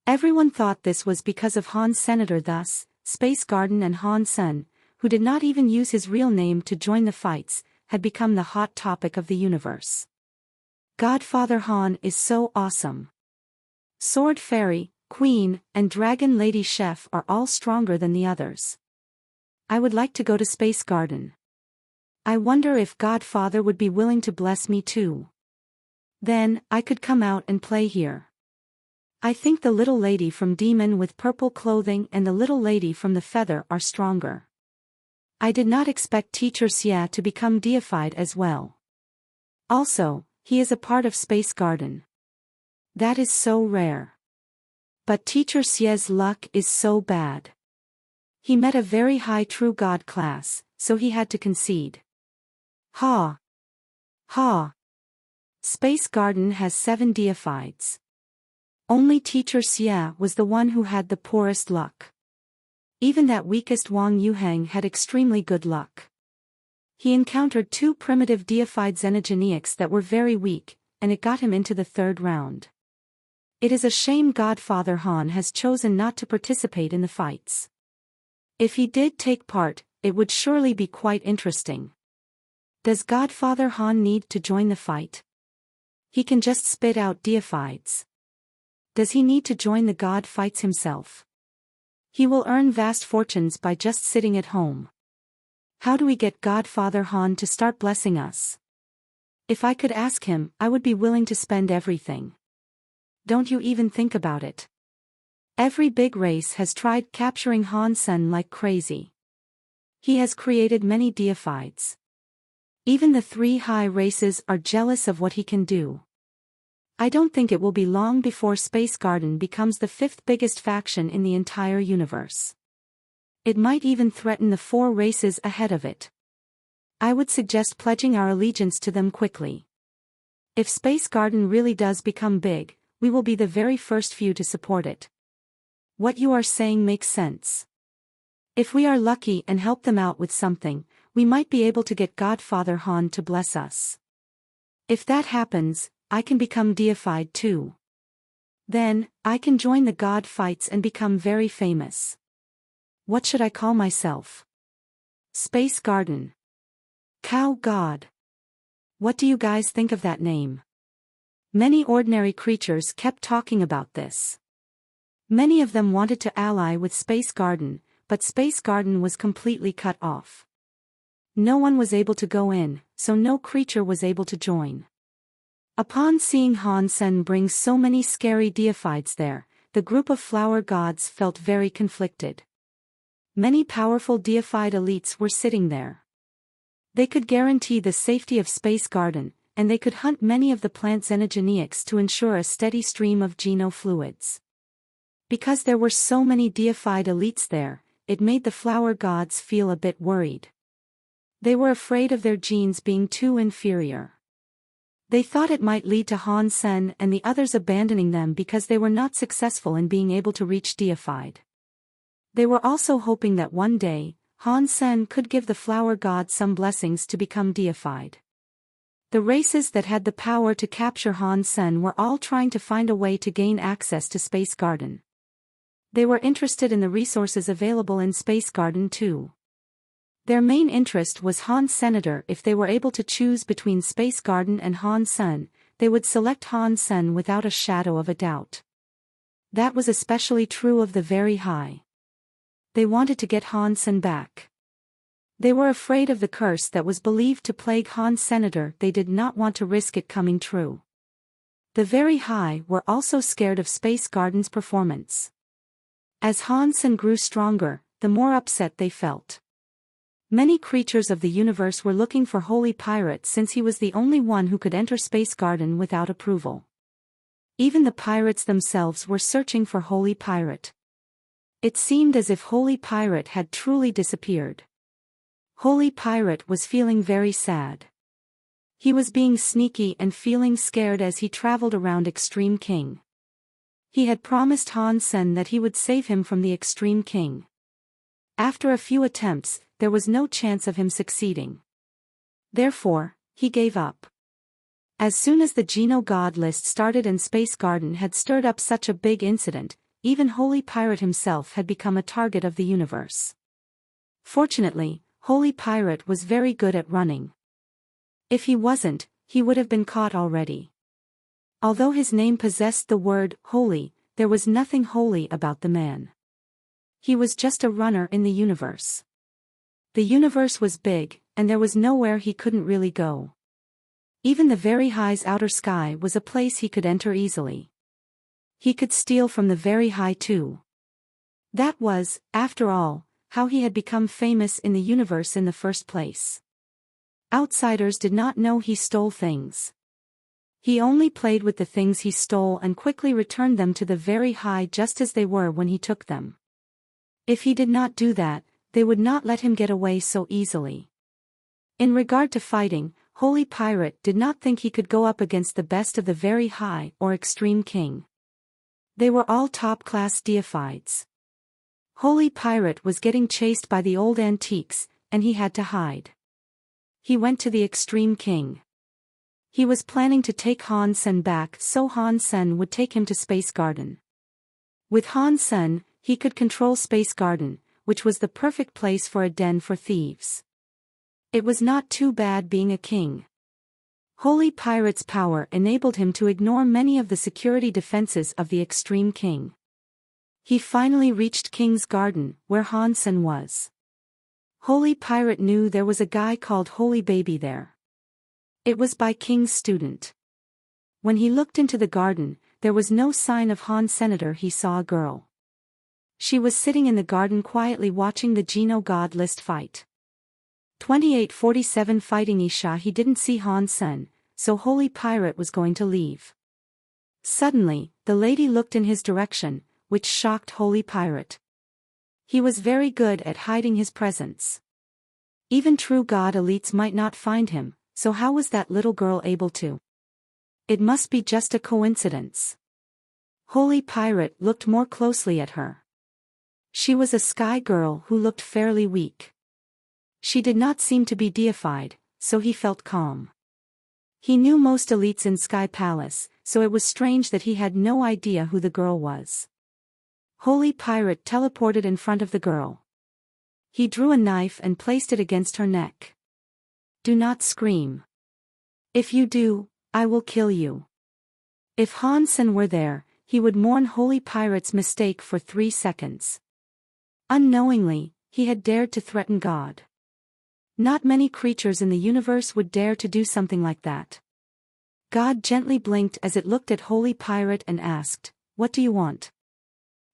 S1: Everyone thought this was because of Han's Senator. Thus, Space Garden and Han Sen, who did not even use his real name to join the fights, had become the hot topic of the universe. Godfather Han is so awesome. Sword Fairy, Queen, and Dragon Lady Chef are all stronger than the others. I would like to go to Space Garden. I wonder if Godfather would be willing to bless me too. Then, I could come out and play here. I think the little lady from Demon with purple clothing and the little lady from the feather are stronger. I did not expect Teacher Xia to become deified as well. Also, he is a part of Space Garden. That is so rare. But Teacher Xia's luck is so bad. He met a very high True God class, so he had to concede. Ha! Ha! Space Garden has 7 deifieds. Only Teacher Xia was the one who had the poorest luck. Even that weakest Wang Yuhang had extremely good luck. He encountered 2 primitive deified xenogeniacs that were very weak, and it got him into the 3rd round. It is a shame Godfather Han has chosen not to participate in the fights. If he did take part, it would surely be quite interesting. Does Godfather Han need to join the fight? He can just spit out deifieds. Does he need to join the god fights himself? He will earn vast fortunes by just sitting at home. How do we get Godfather Han to start blessing us? If I could ask him, I would be willing to spend everything. Don't you even think about it. Every big race has tried capturing Han Sen like crazy. He has created many deifieds. Even the 3 high races are jealous of what he can do. I don't think it will be long before Space Garden becomes the 5th biggest faction in the entire universe. It might even threaten the 4 races ahead of it. I would suggest pledging our allegiance to them quickly. If Space Garden really does become big, we will be the very first few to support it. What you are saying makes sense. If we are lucky and help them out with something, we might be able to get Godfather Han to bless us. If that happens, I can become deified too. Then, I can join the god fights and become very famous. What should I call myself? Space Garden. Cow God. What do you guys think of that name? Many ordinary creatures kept talking about this. Many of them wanted to ally with Space Garden, but Space Garden was completely cut off. No one was able to go in, so no creature was able to join. Upon seeing Han Sen bring so many scary deifieds there, the group of flower gods felt very conflicted. Many powerful deified elites were sitting there. They could guarantee the safety of Space Garden, and they could hunt many of the plant xenogeniacs to ensure a steady stream of genofluids. Because there were so many deified elites there, it made the flower gods feel a bit worried. They were afraid of their genes being too inferior. They thought it might lead to Han Sen and the others abandoning them because they were not successful in being able to reach deified. They were also hoping that one day, Han Sen could give the flower god some blessings to become deified. The races that had the power to capture Han Sen were all trying to find a way to gain access to Space Garden. They were interested in the resources available in Space Garden too. Their main interest was Han Senator. If they were able to choose between Space Garden and Han Sen, they would select Han Sen without a shadow of a doubt. That was especially true of the very high. They wanted to get Han Sen back. They were afraid of the curse that was believed to plague Han Senator. They did not want to risk it coming true. The very high were also scared of Space Garden's performance. As Han Sen grew stronger, the more upset they felt. Many creatures of the universe were looking for Holy Pirate since he was the only one who could enter Space Garden without approval. Even the pirates themselves were searching for Holy Pirate. It seemed as if Holy Pirate had truly disappeared. Holy Pirate was feeling very sad. He was being sneaky and feeling scared as he traveled around Extreme King. He had promised Han Sen that he would save him from the Extreme King. After a few attempts, there was no chance of him succeeding. Therefore, he gave up. As soon as the Geno God list started and Space Garden had stirred up such a big incident, even Holy Pirate himself had become a target of the universe. Fortunately, Holy Pirate was very good at running. If he wasn't, he would have been caught already. Although his name possessed the word holy, there was nothing holy about the man. He was just a runner in the universe. The universe was big, and there was nowhere he couldn't really go. Even the very high's outer sky was a place he could enter easily. He could steal from the very high too. That was, after all, how he had become famous in the universe in the first place. Outsiders did not know he stole things. He only played with the things he stole and quickly returned them to the very high just as they were when he took them. If he did not do that, they would not let him get away so easily. In regard to fighting, Holy Pirate did not think he could go up against the best of the very high or extreme king. They were all top-class deifieds. Holy Pirate was getting chased by the old antiques, and he had to hide. He went to the extreme king. He was planning to take Han Sen back so Han Sen would take him to Space Garden. With Han Sen, he could control Space Garden, which was the perfect place for a den for thieves. It was not too bad being a king. Holy Pirate's power enabled him to ignore many of the security defenses of the extreme king. He finally reached King's Garden, where Han Sen was. Holy Pirate knew there was a guy called Holy Baby there. It was by King's student. When he looked into the garden, there was no sign of Han Senator. He saw a girl. She was sitting in the garden quietly watching the Geno God List fight. 2847 fighting Isha. He didn't see Han Sen, so Holy Pirate was going to leave. Suddenly, the lady looked in his direction, which shocked Holy Pirate. He was very good at hiding his presence. Even true God elites might not find him, so how was that little girl able to? It must be just a coincidence. Holy Pirate looked more closely at her. She was a sky girl who looked fairly weak. She did not seem to be deified, so he felt calm. He knew most elites in Sky Palace, so it was strange that he had no idea who the girl was. Holy Pirate teleported in front of the girl. He drew a knife and placed it against her neck. Do not scream. If you do, I will kill you. If Han Sen were there, he would mourn Holy Pirate's mistake for 3 seconds. Unknowingly, he had dared to threaten God. Not many creatures in the universe would dare to do something like that. God gently blinked as it looked at Holy Pirate and asked, "What do you want?"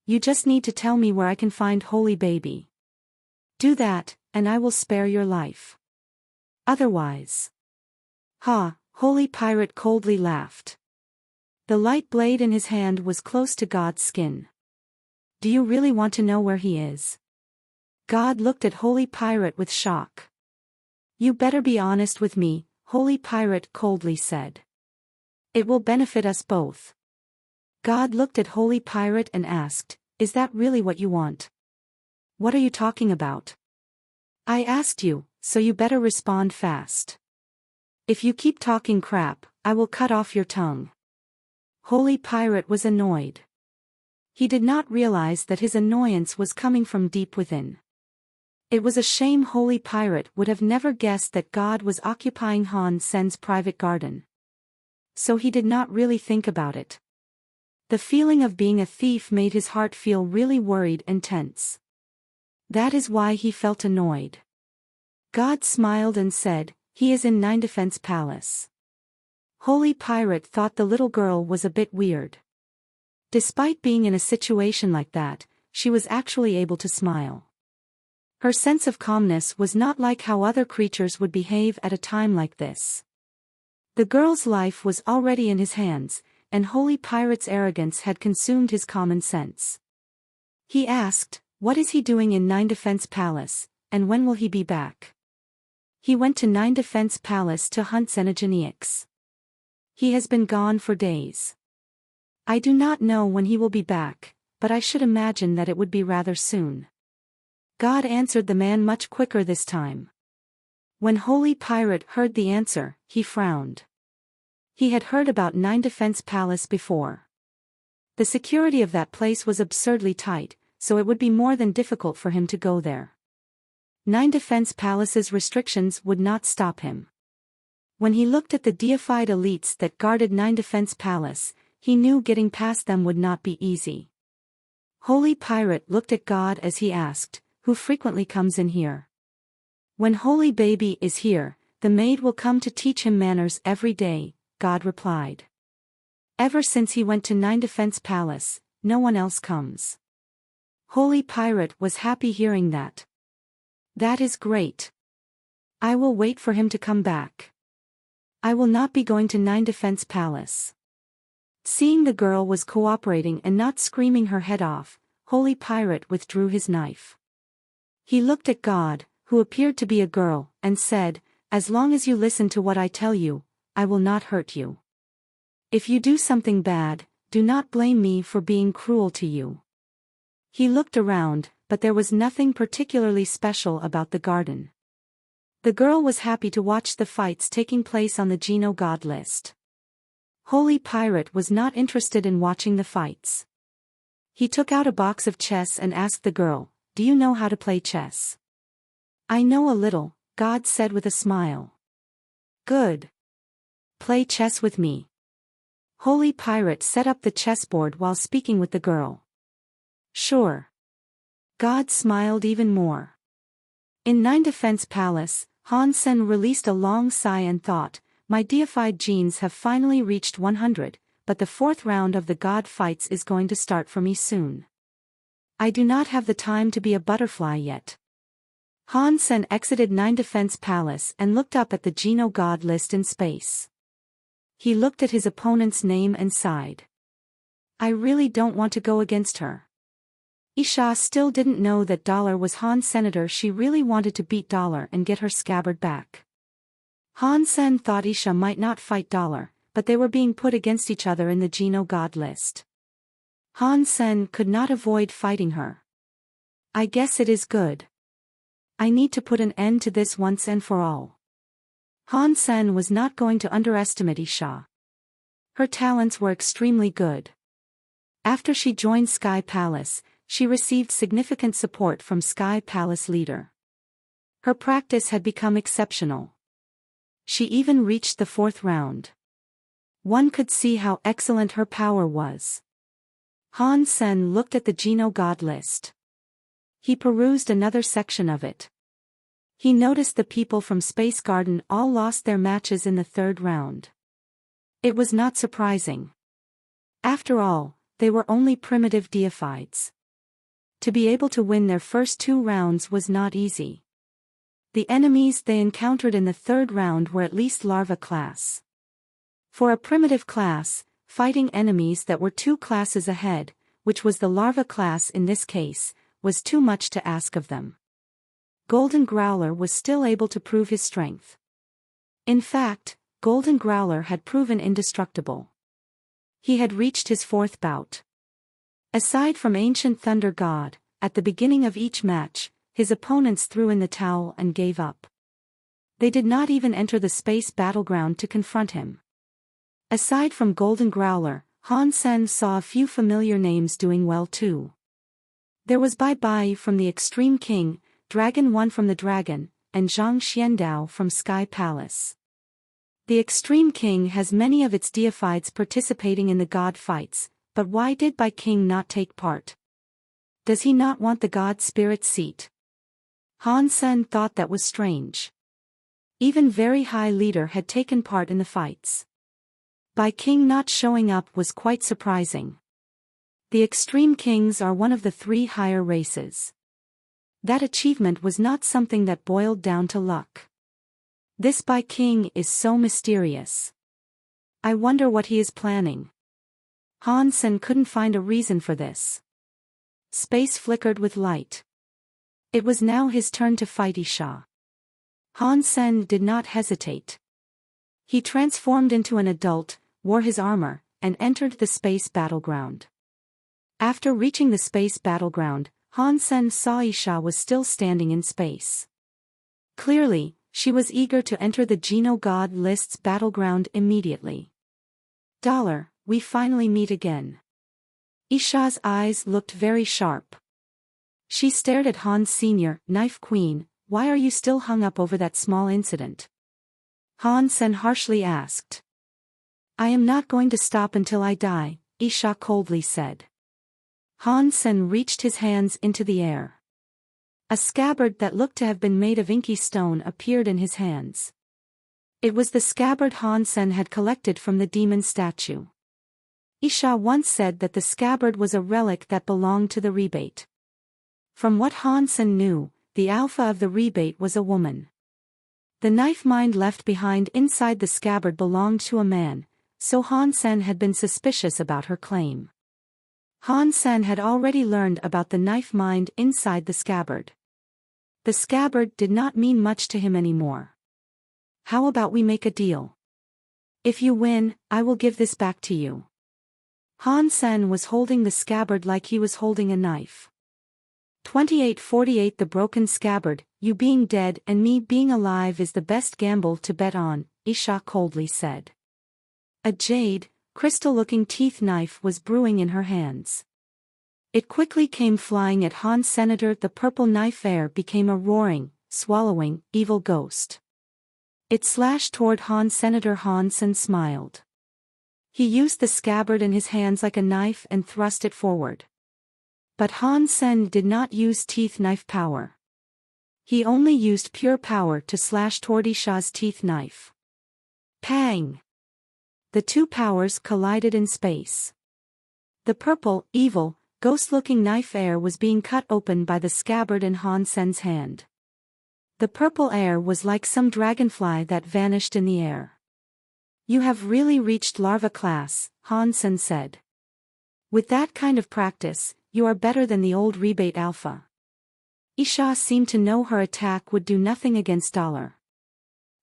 S1: "You just need to tell me where I can find Holy Baby. Do that, and I will spare your life. Otherwise." "Ha," Holy Pirate coldly laughed. The light blade in his hand was close to God's skin. "Do you really want to know where he is?" God looked at Holy Pirate with shock. "You better be honest with me," Holy Pirate coldly said. "It will benefit us both." God looked at Holy Pirate and asked, "Is that really what you want?" "What are you talking about?" "I asked you, so you better respond fast. If you keep talking crap, I will cut off your tongue." Holy Pirate was annoyed. He did not realize that his annoyance was coming from deep within. It was a shame Holy Pirate would have never guessed that God was occupying Han Sen's private garden. So he did not really think about it. The feeling of being a thief made his heart feel really worried and tense. That is why he felt annoyed. God smiled and said, "He is in Nine Defense Palace." Holy Pirate thought the little girl was a bit weird. Despite being in a situation like that, she was actually able to smile. Her sense of calmness was not like how other creatures would behave at a time like this. The girl's life was already in his hands, and Holy Pirate's arrogance had consumed his common sense. He asked, "What is he doing in Nine Defense Palace, and when will he be back?" "He went to Nine Defense Palace to hunt Xenogeneics. He has been gone for days. I do not know when he will be back, but I should imagine that it would be rather soon." God answered the man much quicker this time. When Holy Pirate heard the answer, he frowned. He had heard about Nine Defense Palace before. The security of that place was absurdly tight, so it would be more than difficult for him to go there. Nine Defense Palace's restrictions would not stop him. When he looked at the deified elites that guarded Nine Defense Palace, he knew getting past them would not be easy. Holy Pirate looked at God as he asked, "Who frequently comes in here?" "When Holy Baby is here, the maid will come to teach him manners every day," God replied. "Ever since he went to Nine Defense Palace, no one else comes." Holy Pirate was happy hearing that. "That is great. I will wait for him to come back. I will not be going to Nine Defense Palace." Seeing the girl was cooperating and not screaming her head off, Holy Pirate withdrew his knife. He looked at God, who appeared to be a girl, and said, "As long as you listen to what I tell you, I will not hurt you. If you do something bad, do not blame me for being cruel to you." He looked around, but there was nothing particularly special about the garden. The girl was happy to watch the fights taking place on the Geno God list. Holy Pirate was not interested in watching the fights. He took out a box of chess and asked the girl, "Do you know how to play chess?" "I know a little," God said with a smile. "Good. Play chess with me." Holy Pirate set up the chessboard while speaking with the girl. "Sure." God smiled even more. In Nine Defense Palace, Han Sen released a long sigh and thought, "My deified genes have finally reached 100, but the fourth round of the god fights is going to start for me soon. I do not have the time to be a butterfly yet." Han Sen exited Nine Defense Palace and looked up at the Geno God list in space. He looked at his opponent's name and sighed. "I really don't want to go against her." Isha still didn't know that Dollar was Han's senator. She really wanted to beat Dollar and get her scabbard back. Han Sen thought Isha might not fight Dollar, but they were being put against each other in the Geno God list. Han Sen could not avoid fighting her. "I guess it is good. I need to put an end to this once and for all." Han Sen was not going to underestimate Isha. Her talents were extremely good. After she joined Sky Palace, she received significant support from Sky Palace leader. Her practice had become exceptional. She even reached the fourth round. One could see how excellent her power was. Han Sen looked at the Geno God list. He perused another section of it. He noticed the people from Space Garden all lost their matches in the third round. It was not surprising. After all, they were only primitive deifieds. To be able to win their first two rounds was not easy. The enemies they encountered in the third round were at least larva class. For a primitive class, fighting enemies that were two classes ahead, which was the larva class in this case, was too much to ask of them. Golden Growler was still able to prove his strength. In fact, Golden Growler had proven indestructible. He had reached his fourth bout. Aside from Ancient Thunder God, at the beginning of each match, his opponents threw in the towel and gave up. They did not even enter the space battleground to confront him. Aside from Golden Growler, Han Sen saw a few familiar names doing well too. There was Bai Bai from the Extreme King, Dragon One from the Dragon, and Zhang Xiandao from Sky Palace. The Extreme King has many of its deifieds participating in the god fights, but why did Bai King not take part? Does he not want the god spirit seat? Han Sen thought that was strange. Even very high leader had taken part in the fights. Bai King not showing up was quite surprising. The Extreme Kings are one of the three higher races. That achievement was not something that boiled down to luck. This Bai King is so mysterious. I wonder what he is planning. Han Sen couldn't find a reason for this. Space flickered with light. It was now his turn to fight Isha. Han Sen did not hesitate. He transformed into an adult, wore his armor, and entered the space battleground. After reaching the space battleground, Han Sen saw Isha was still standing in space. Clearly, she was eager to enter the Geno God list's battleground immediately. "Dollar, we finally meet again." Isha's eyes looked very sharp. She stared at Han Sr., Knife Queen, why are you still hung up over that small incident? Han Sen harshly asked. I am not going to stop until I die, Isha coldly said. Han Sen reached his hands into the air. A scabbard that looked to have been made of inky stone appeared in his hands. It was the scabbard Han Sen had collected from the demon statue. Isha once said that the scabbard was a relic that belonged to the rebate. From what Han Sen knew, the alpha of the rebate was a woman. The knife mind left behind inside the scabbard belonged to a man, so Han Sen had been suspicious about her claim. Han Sen had already learned about the knife mind inside the scabbard. The scabbard did not mean much to him anymore. How about we make a deal? If you win, I will give this back to you. Han Sen was holding the scabbard like he was holding a knife. 2848 The broken scabbard, you being dead and me being alive is the best gamble to bet on, Isha coldly said. A jade, crystal-looking teeth knife was brewing in her hands. It quickly came flying at Han Senator. The purple knife air became a roaring, swallowing, evil ghost. It slashed toward Han Senator. Han Sen smiled. He used the scabbard in his hands like a knife and thrust it forward. But Han Sen did not use teeth knife power. He only used pure power to slash toward Isha's teeth knife. Pang! The two powers collided in space. The purple, evil, ghost-looking knife air was being cut open by the scabbard in Han Sen's hand. The purple air was like some dragonfly that vanished in the air. You have really reached larva class, Han Sen said. With that kind of practice, you are better than the old rebate alpha. Isha seemed to know her attack would do nothing against Dollar.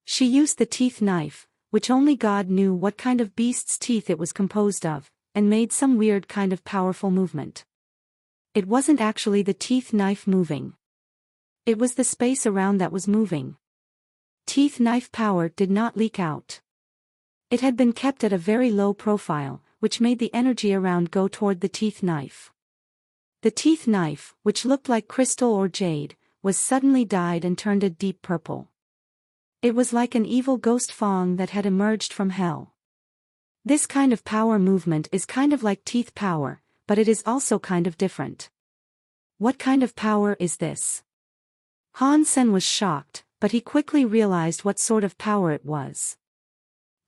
S1: She used the teeth knife, which only God knew what kind of beast's teeth it was composed of, and made some weird kind of powerful movement. It wasn't actually the teeth knife moving. It was the space around that was moving. Teeth knife power did not leak out. It had been kept at a very low profile, which made the energy around go toward the teeth knife. The teeth knife, which looked like crystal or jade, was suddenly dyed and turned a deep purple. It was like an evil ghost fang that had emerged from hell. This kind of power movement is kind of like teeth power, but it is also kind of different. What kind of power is this? Han Sen was shocked, but he quickly realized what sort of power it was.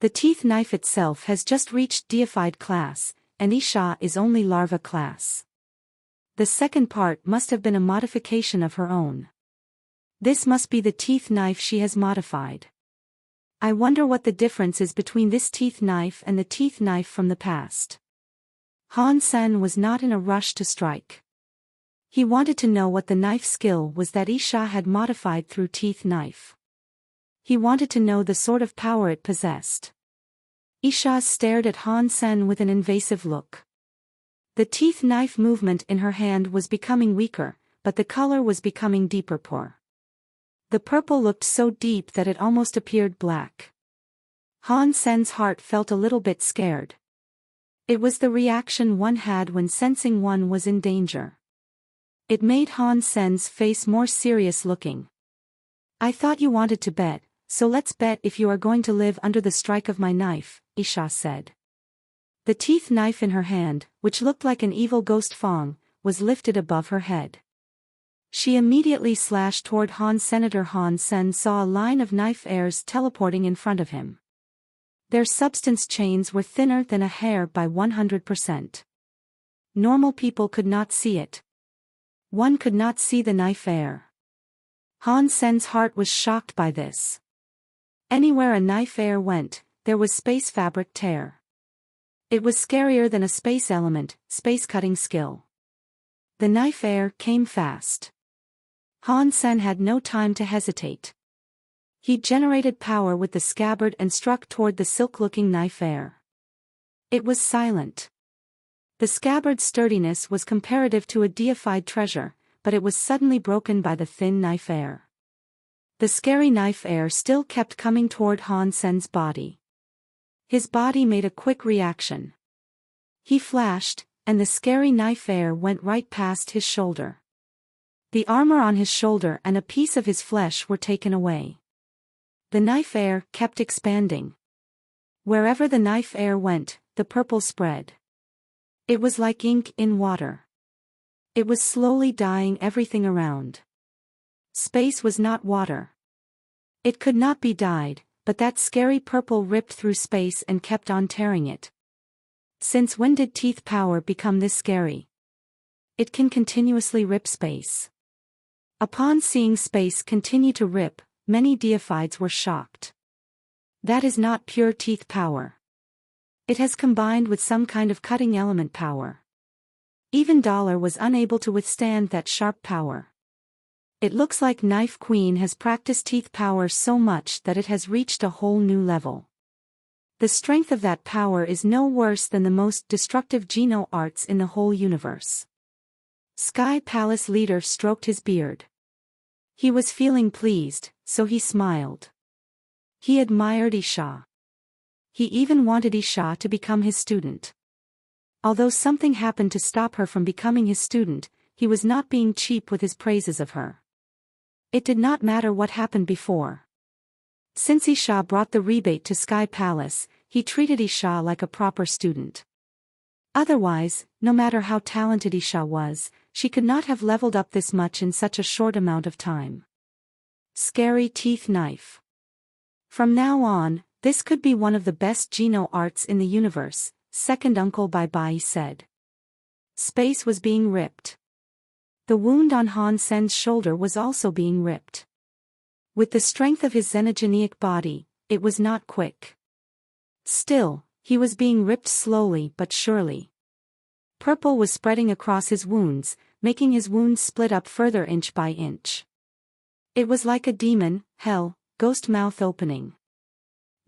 S1: The teeth knife itself has just reached deified class, and Isha is only larva class. The second part must have been a modification of her own. This must be the teeth knife she has modified. I wonder what the difference is between this teeth knife and the teeth knife from the past. Han Sen was not in a rush to strike. He wanted to know what the knife skill was that Isha had modified through teeth knife. He wanted to know the sort of power it possessed. Isha stared at Han Sen with an invasive look. The teeth knife movement in her hand was becoming weaker, but the color was becoming deeper pure. The purple looked so deep that it almost appeared black. Han Sen's heart felt a little bit scared. It was the reaction one had when sensing one was in danger. It made Han Sen's face more serious looking. I thought you wanted to bet, so let's bet if you are going to live under the strike of my knife, Isha said. The teeth knife in her hand, which looked like an evil ghost fang, was lifted above her head. She immediately slashed toward Han Senator. Han Sen saw a line of knife airs teleporting in front of him. Their substance chains were thinner than a hair by 100%. Normal people could not see it. One could not see the knife air. Han Sen's heart was shocked by this. Anywhere a knife air went, there was space fabric tear. It was scarier than a space element, space cutting skill. The knife air came fast. Han Sen had no time to hesitate. He generated power with the scabbard and struck toward the silk-looking knife air. It was silent. The scabbard's sturdiness was comparative to a deified treasure, but it was suddenly broken by the thin knife air. The scary knife air still kept coming toward Han Sen's body. His body made a quick reaction. He flashed, and the scary knife air went right past his shoulder. The armor on his shoulder and a piece of his flesh were taken away. The knife air kept expanding. Wherever the knife air went, the purple spread. It was like ink in water. It was slowly dyeing everything around. Space was not water. It could not be dyed, but that scary purple ripped through space and kept on tearing it. Since when did teeth power become this scary? It can continuously rip space. Upon seeing space continue to rip, many deifieds were shocked. That is not pure teeth power. It has combined with some kind of cutting element power. Even Dollar was unable to withstand that sharp power. It looks like Knife Queen has practiced teeth power so much that it has reached a whole new level. The strength of that power is no worse than the most destructive Geno arts in the whole universe. Sky Palace leader stroked his beard. He was feeling pleased, so he smiled. He admired Isha. He even wanted Isha to become his student. Although something happened to stop her from becoming his student, he was not being cheap with his praises of her. It did not matter what happened before. Since Isha brought the rebate to Sky Palace, he treated Isha like a proper student. Otherwise, no matter how talented Isha was, she could not have leveled up this much in such a short amount of time. Scary teeth knife. From now on, this could be one of the best Geno arts in the universe, second uncle Bai said. Space was being ripped. The wound on Han Sen's shoulder was also being ripped. With the strength of his xenogenic body, it was not quick. Still, he was being ripped slowly but surely. Purple was spreading across his wounds, making his wounds split up further inch by inch. It was like a demon, hell, ghost mouth opening.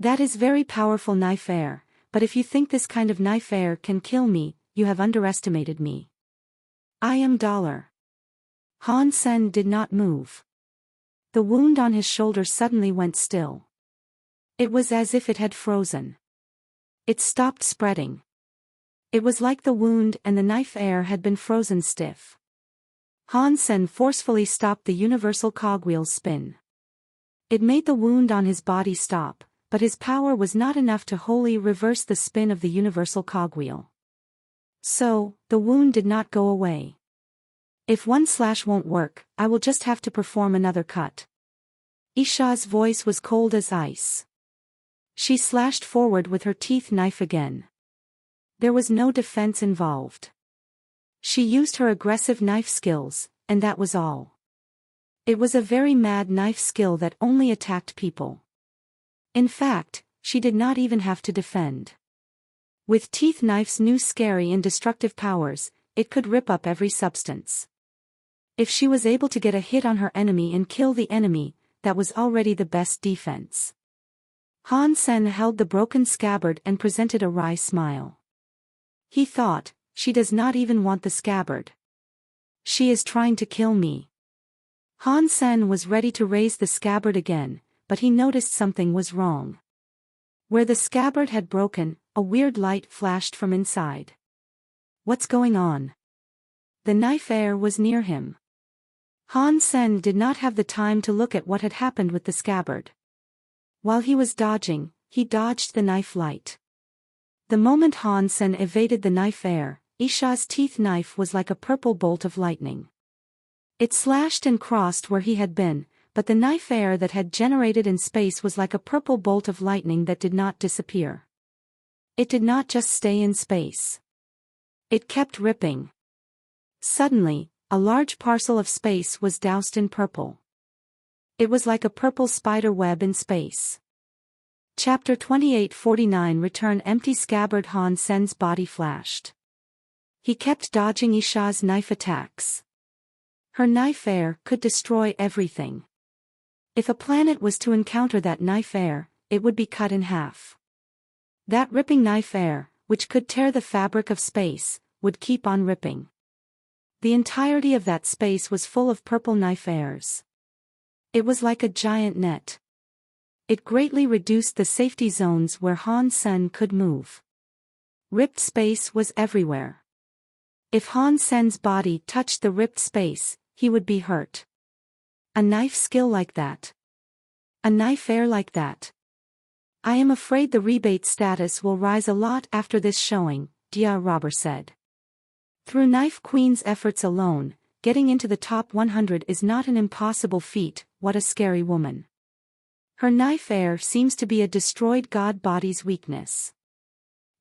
S1: That is very powerful knife air, but if you think this kind of knife air can kill me, you have underestimated me. I am Dollar. Han Sen did not move. The wound on his shoulder suddenly went still. It was as if it had frozen. It stopped spreading. It was like the wound and the knife air had been frozen stiff. Han Sen forcefully stopped the universal cogwheel's spin. It made the wound on his body stop, but his power was not enough to wholly reverse the spin of the universal cogwheel. So, the wound did not go away. If one slash won't work, I will just have to perform another cut. Isha's voice was cold as ice. She slashed forward with her teeth knife again. There was no defense involved. She used her aggressive knife skills, and that was all. It was a very mad knife skill that only attacked people. In fact, she did not even have to defend. With teeth knife's new scary and destructive powers, it could rip up every substance. If she was able to get a hit on her enemy and kill the enemy, that was already the best defense. Han Sen held the broken scabbard and presented a wry smile. He thought, she does not even want the scabbard. She is trying to kill me. Han Sen was ready to raise the scabbard again, but he noticed something was wrong. Where the scabbard had broken, a weird light flashed from inside. What's going on? The knife air was near him. Han Sen did not have the time to look at what had happened with the scabbard. While he was dodging, he dodged the knife light. The moment Han Sen evaded the knife air, Isha's teeth knife was like a purple bolt of lightning. It slashed and crossed where he had been, but the knife air that had generated in space was like a purple bolt of lightning that did not disappear. It did not just stay in space. It kept ripping. Suddenly, a large parcel of space was doused in purple. It was like a purple spider web in space. Chapter 2849 Return Empty scabbard. Han Sen's body flashed. He kept dodging Isha's knife attacks. Her knife air could destroy everything. If a planet was to encounter that knife air, it would be cut in half. That ripping knife air, which could tear the fabric of space, would keep on ripping. The entirety of that space was full of purple knife airs. It was like a giant net. It greatly reduced the safety zones where Han Sen could move. Ripped space was everywhere. If Han Sen's body touched the ripped space, he he would be hurt. A knife skill like that. A knife air like that. I am afraid the rebate status will rise a lot after this showing, Dia Robber said. Through Knife Queen's efforts alone, getting into the top 100 is not an impossible feat. What a scary woman. Her knife air seems to be a destroyed god body's weakness.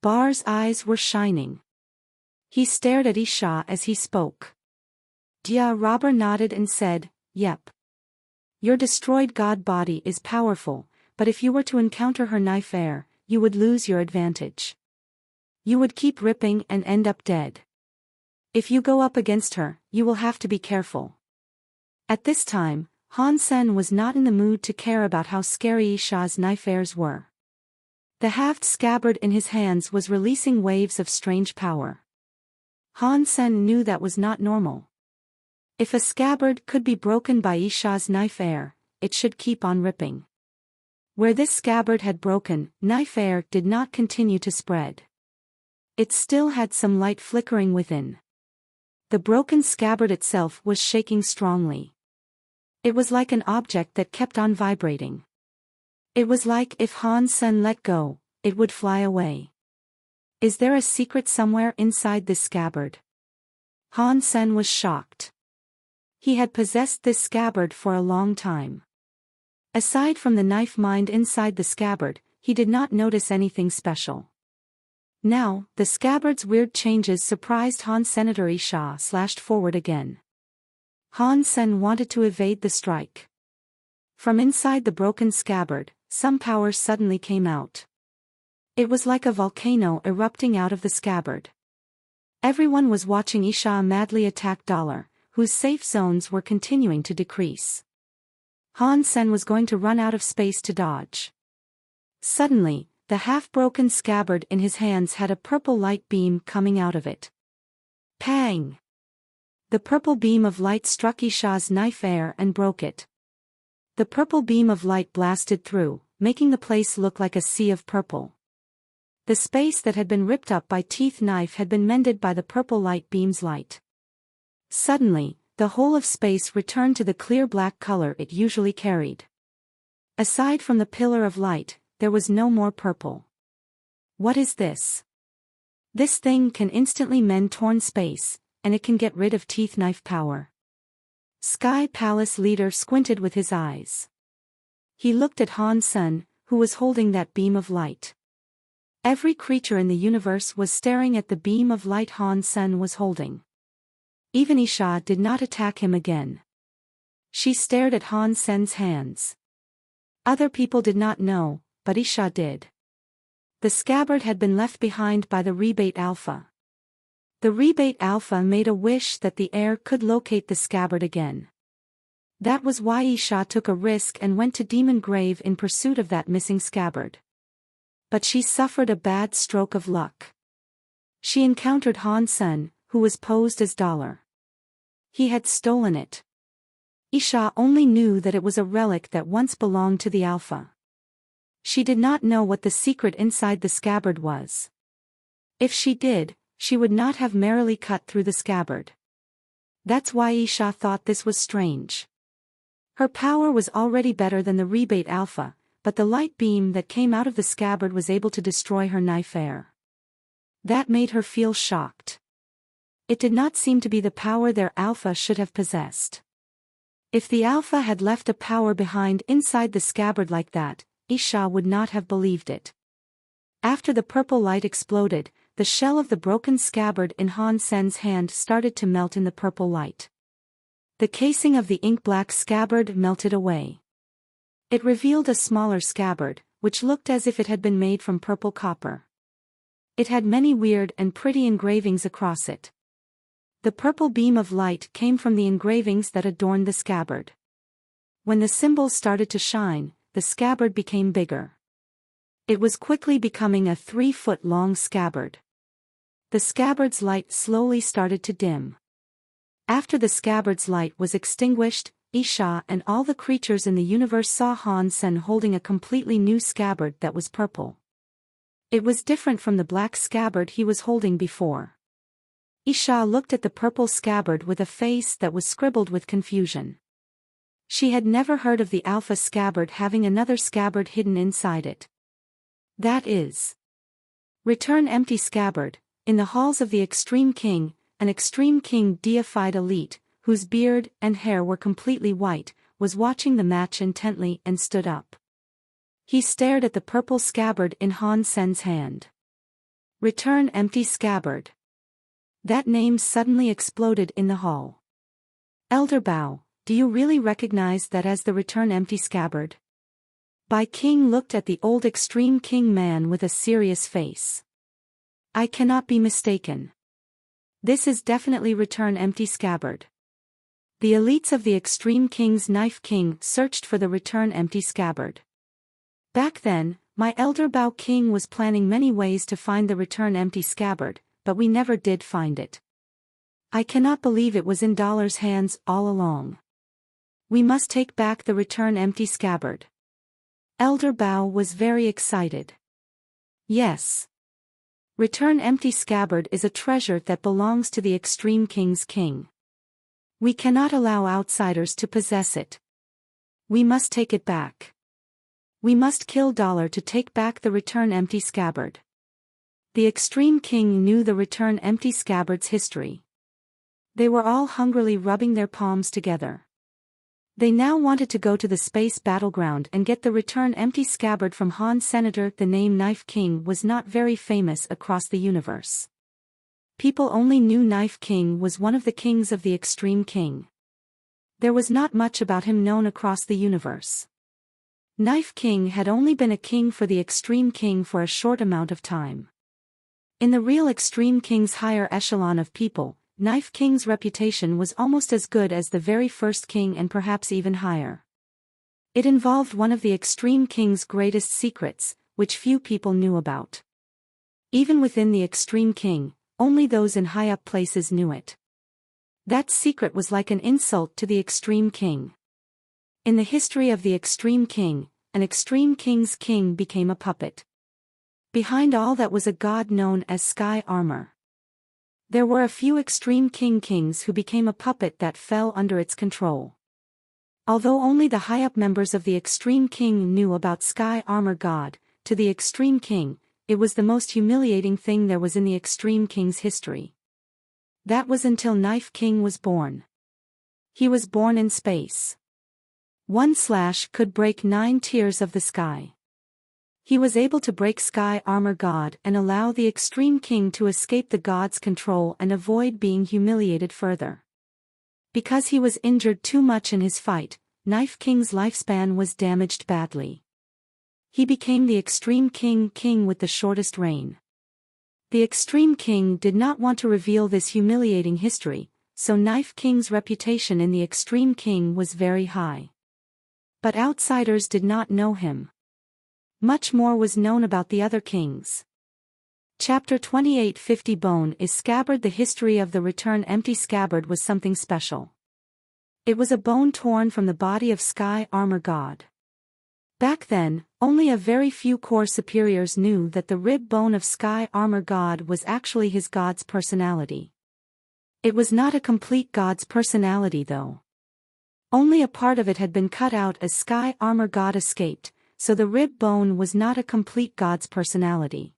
S1: Bar's eyes were shining. He stared at Isha as he spoke. Dia Robber nodded and said, "Yep. Your destroyed god body is powerful, but if you were to encounter her knife air, you would lose your advantage. You would keep ripping and end up dead. If you go up against her, you will have to be careful." At this time, Han Sen was not in the mood to care about how scary Isha's knife airs were. The halved scabbard in his hands was releasing waves of strange power. Han Sen knew that was not normal. If a scabbard could be broken by Isha's knife air, it should keep on ripping. Where this scabbard had broken, knife air did not continue to spread. It still had some light flickering within. The broken scabbard itself was shaking strongly. It was like an object that kept on vibrating. It was like if Han Sen let go, it would fly away. Is there a secret somewhere inside this scabbard? Han Sen was shocked. He had possessed this scabbard for a long time. Aside from the knife mind inside the scabbard, he did not notice anything special. Now, the scabbard's weird changes surprised Han. Senator Isha slashed forward again. Han Sen wanted to evade the strike. From inside the broken scabbard, some power suddenly came out. It was like a volcano erupting out of the scabbard. Everyone was watching Isha madly attack Dollar, whose safe zones were continuing to decrease. Han Sen was going to run out of space to dodge. Suddenly, the half-broken scabbard in his hands had a purple light beam coming out of it. Pang! The purple beam of light struck Isha's knife air and broke it. The purple beam of light blasted through, making the place look like a sea of purple. The space that had been ripped up by teeth knife had been mended by the purple light beam's light. Suddenly, the whole of space returned to the clear black color it usually carried. Aside from the pillar of light, there was no more purple. What is this? This thing can instantly mend torn space, and it can get rid of teeth knife power. Sky Palace leader squinted with his eyes. He looked at Han Sen, who was holding that beam of light. Every creature in the universe was staring at the beam of light Han Sen was holding. Even Isha did not attack him again. She stared at Han Sen's hands. Other people did not know, but Isha did. The scabbard had been left behind by the rebate alpha. The rebate alpha made a wish that the heir could locate the scabbard again. That was why Isha took a risk and went to Demon Grave in pursuit of that missing scabbard. But she suffered a bad stroke of luck. She encountered Han Sen, who was posed as Dollar. He had stolen it. Isha only knew that it was a relic that once belonged to the alpha. She did not know what the secret inside the scabbard was. If she did, she would not have merrily cut through the scabbard. That's why Isha thought this was strange. Her power was already better than the rebate alpha, but the light beam that came out of the scabbard was able to destroy her knife air. That made her feel shocked. It did not seem to be the power their alpha should have possessed. If the alpha had left a power behind inside the scabbard like that, Isha would not have believed it. After the purple light exploded, the shell of the broken scabbard in Han Sen's hand started to melt in the purple light. The casing of the ink-black scabbard melted away. It revealed a smaller scabbard, which looked as if it had been made from purple copper. It had many weird and pretty engravings across it. The purple beam of light came from the engravings that adorned the scabbard. When the symbols started to shine, the scabbard became bigger. It was quickly becoming a 3-foot-long scabbard. The scabbard's light slowly started to dim. After the scabbard's light was extinguished, Isha and all the creatures in the universe saw Han Sen holding a completely new scabbard that was purple. It was different from the black scabbard he was holding before. Isha looked at the purple scabbard with a face that was scribbled with confusion. She had never heard of the alpha scabbard having another scabbard hidden inside it. That is. Return empty scabbard. In the halls of the Extreme King, an Extreme King deified elite, whose beard and hair were completely white, was watching the match intently and stood up. He stared at the purple scabbard in Han Sen's hand. Return empty scabbard. That name suddenly exploded in the hall. Elder Bao, do you really recognize that as the return empty scabbard? Bai King looked at the old Extreme King man with a serious face. I cannot be mistaken. This is definitely return empty scabbard. The elites of the Extreme King's Knife King searched for the return empty scabbard. Back then, my elder Bao King was planning many ways to find the return empty scabbard, but we never did find it. I cannot believe it was in Dollar's hands all along. We must take back the return empty scabbard. Elder Bao was very excited. Yes. Return empty scabbard is a treasure that belongs to the Extreme King's king. We cannot allow outsiders to possess it. We must take it back. We must kill Dollar to take back the return empty scabbard. The Extreme King knew the return empty scabbard's history. They were all hungrily rubbing their palms together. They now wanted to go to the space battleground and get the return empty scabbard from Han Senator. The name Knife King was not very famous across the universe. People only knew Knife King was one of the kings of the Extreme King. There was not much about him known across the universe. Knife King had only been a king for the Extreme King for a short amount of time. In the real Extreme King's higher echelon of people, Knife King's reputation was almost as good as the very first king and perhaps even higher. It involved one of the Extreme King's greatest secrets, which few people knew about. Even within the Extreme King, only those in high-up places knew it. That secret was like an insult to the Extreme King. In the history of the Extreme King, an Extreme King's king became a puppet. Behind all that was a god known as Sky Armor. There were a few Extreme kings who became a puppet that fell under its control. Although only the high-up members of the Extreme King knew about Sky Armor God, to the Extreme King, it was the most humiliating thing there was in the Extreme King's history. That was until Knife King was born. He was born in space. One slash could break 9 tiers of the sky. He was able to break Sky Armor God and allow the Extreme King to escape the god's control and avoid being humiliated further. Because he was injured too much in his fight, Knife King's lifespan was damaged badly. He became the Extreme King with the shortest reign. The Extreme King did not want to reveal this humiliating history, so Knife King's reputation in the Extreme King was very high. But outsiders did not know him. Much more was known about the other kings. Chapter 2850 Bone is Scabbard. The history of the return empty scabbard was something special. It was a bone torn from the body of Sky Armor God. Back then, only a very few core superiors knew that the rib bone of Sky Armor God was actually his god's personality. It was not a complete god's personality though. Only a part of it had been cut out as Sky Armor God escaped, so the rib bone was not a complete god's personality.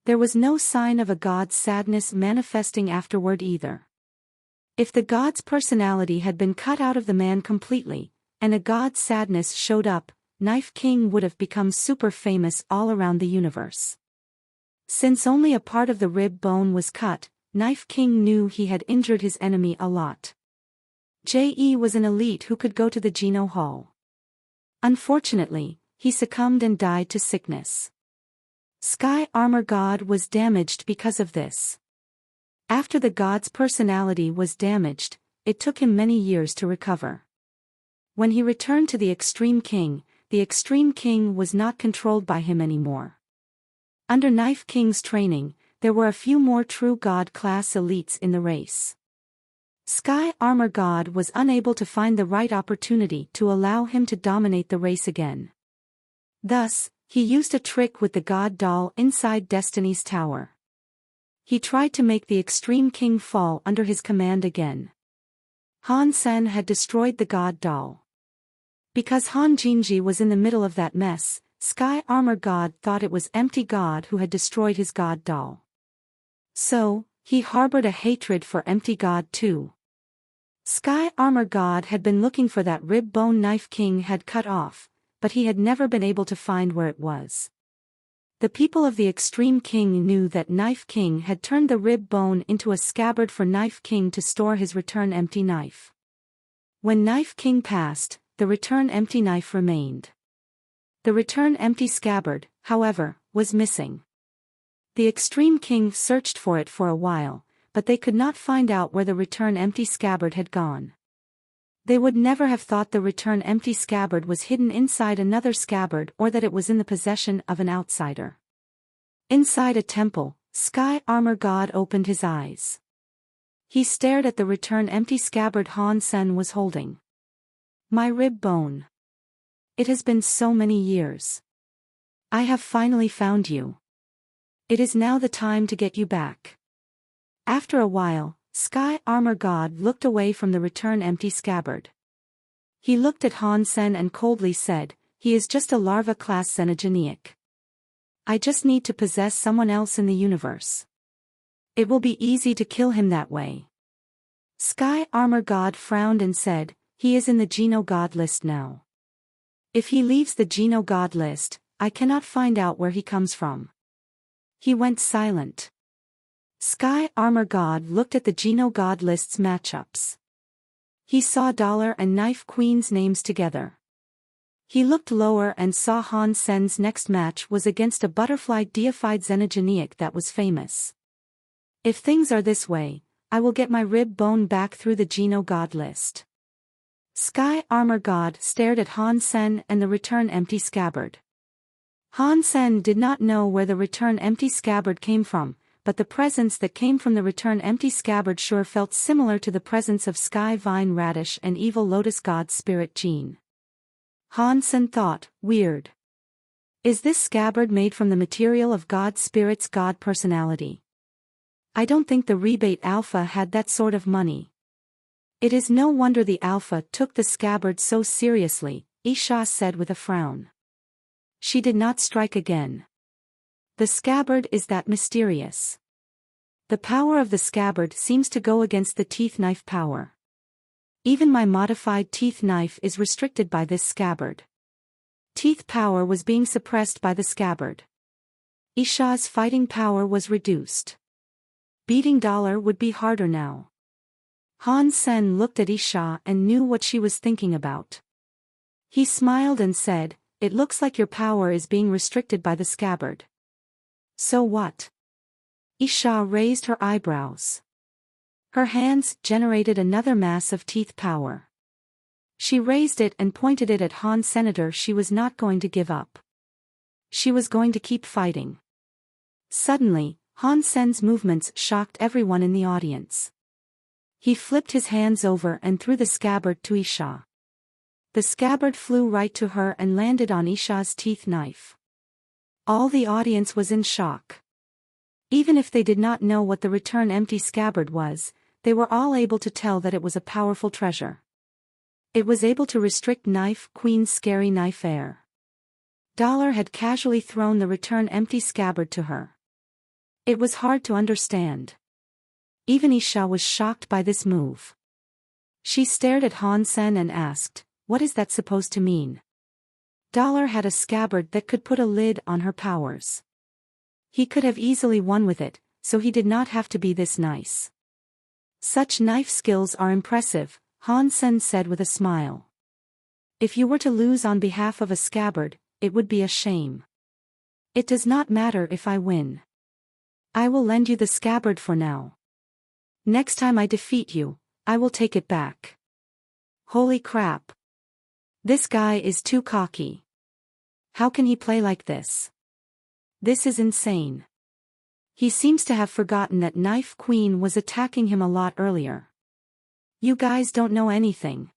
S1: There was no sign of a god's sadness manifesting afterward either. If the god's personality had been cut out of the man completely, and a god's sadness showed up, Knife King would have become super famous all around the universe. Since only a part of the rib bone was cut, Knife King knew he had injured his enemy a lot. Je was an elite who could go to the Geno Hall. Unfortunately, he succumbed and died to sickness. Sky Armor God was damaged because of this. After the god's personality was damaged, it took him many years to recover. When he returned to the Extreme King was not controlled by him anymore. Under Knife King's training, there were a few more true god-class elites in the race. Sky Armor God was unable to find the right opportunity to allow him to dominate the race again. Thus, he used a trick with the god doll inside Destiny's Tower. He tried to make the Extreme King fall under his command again. Han Sen had destroyed the god doll. Because Han Jinji was in the middle of that mess, Sky Armor God thought it was Empty God who had destroyed his god doll. So, he harbored a hatred for Empty God too. Sky Armor God had been looking for that rib bone Knife King had cut off, but he had never been able to find where it was. The people of the Extreme King knew that Knife King had turned the rib bone into a scabbard for Knife King to store his return empty knife. When Knife King passed, the return empty knife remained. The return empty scabbard, however, was missing. The Extreme King searched for it for a while, but they could not find out where the return empty scabbard had gone. They would never have thought the return empty scabbard was hidden inside another scabbard or that it was in the possession of an outsider. Inside a temple, Sky Armor God opened his eyes. He stared at the return empty scabbard Han Sen was holding. My rib bone. It has been so many years. I have finally found you. It is now the time to get you back. After a while, Sky Armor God looked away from the return empty scabbard. He looked at Han Sen and coldly said, he is just a larva class xenogeniac. I just need to possess someone else in the universe. It will be easy to kill him that way. Sky Armor God frowned and said, he is in the Geno God list now. If he leaves the Geno God list, I cannot find out where he comes from. He went silent. Sky Armor God looked at the Geno God list's matchups. He saw Dollar and Knife Queen's names together. He looked lower and saw Han Sen's next match was against a butterfly deified xenogeniac that was famous. If things are this way, I will get my rib bone back through the Geno God list. Sky Armor God stared at Han Sen and the return empty scabbard. Han Sen did not know where the return empty scabbard came from, but the presence that came from the return empty scabbard sure felt similar to the presence of Sky Vine Radish and Evil Lotus God Spirit Gene. Han Sen thought, weird. Is this scabbard made from the material of God Spirit's God personality? I don't think the rebate Alpha had that sort of money. It is no wonder the Alpha took the scabbard so seriously, Isha said with a frown. She did not strike again. The scabbard is that mysterious. The power of the scabbard seems to go against the teeth knife power. Even my modified teeth knife is restricted by this scabbard. Teeth power was being suppressed by the scabbard. Isha's fighting power was reduced. Beating Dollar would be harder now. Han Sen looked at Isha and knew what she was thinking about. He smiled and said, it looks like your power is being restricted by the scabbard. So what? Isha raised her eyebrows. Her hands generated another mass of teeth power. She raised it and pointed it at Han Senator. She was not going to give up. She was going to keep fighting. Suddenly, Han Sen's movements shocked everyone in the audience. He flipped his hands over and threw the scabbard to Isha. The scabbard flew right to her and landed on Isha's teeth knife. All the audience was in shock. Even if they did not know what the return empty scabbard was, they were all able to tell that it was a powerful treasure. It was able to restrict Knife Queen's scary knife air. Dollar had casually thrown the return empty scabbard to her. It was hard to understand. Even Isha was shocked by this move. She stared at Han Sen and asked, what is that supposed to mean? Dollar had a scabbard that could put a lid on her powers. He could have easily won with it, so he did not have to be this nice. Such knife skills are impressive, Han Sen said with a smile. If you were to lose on behalf of a scabbard, it would be a shame. It does not matter if I win. I will lend you the scabbard for now. Next time I defeat you, I will take it back. Holy crap. This guy is too cocky. How can he play like this? This is insane. He seems to have forgotten that Knife Queen was attacking him a lot earlier. You guys don't know anything.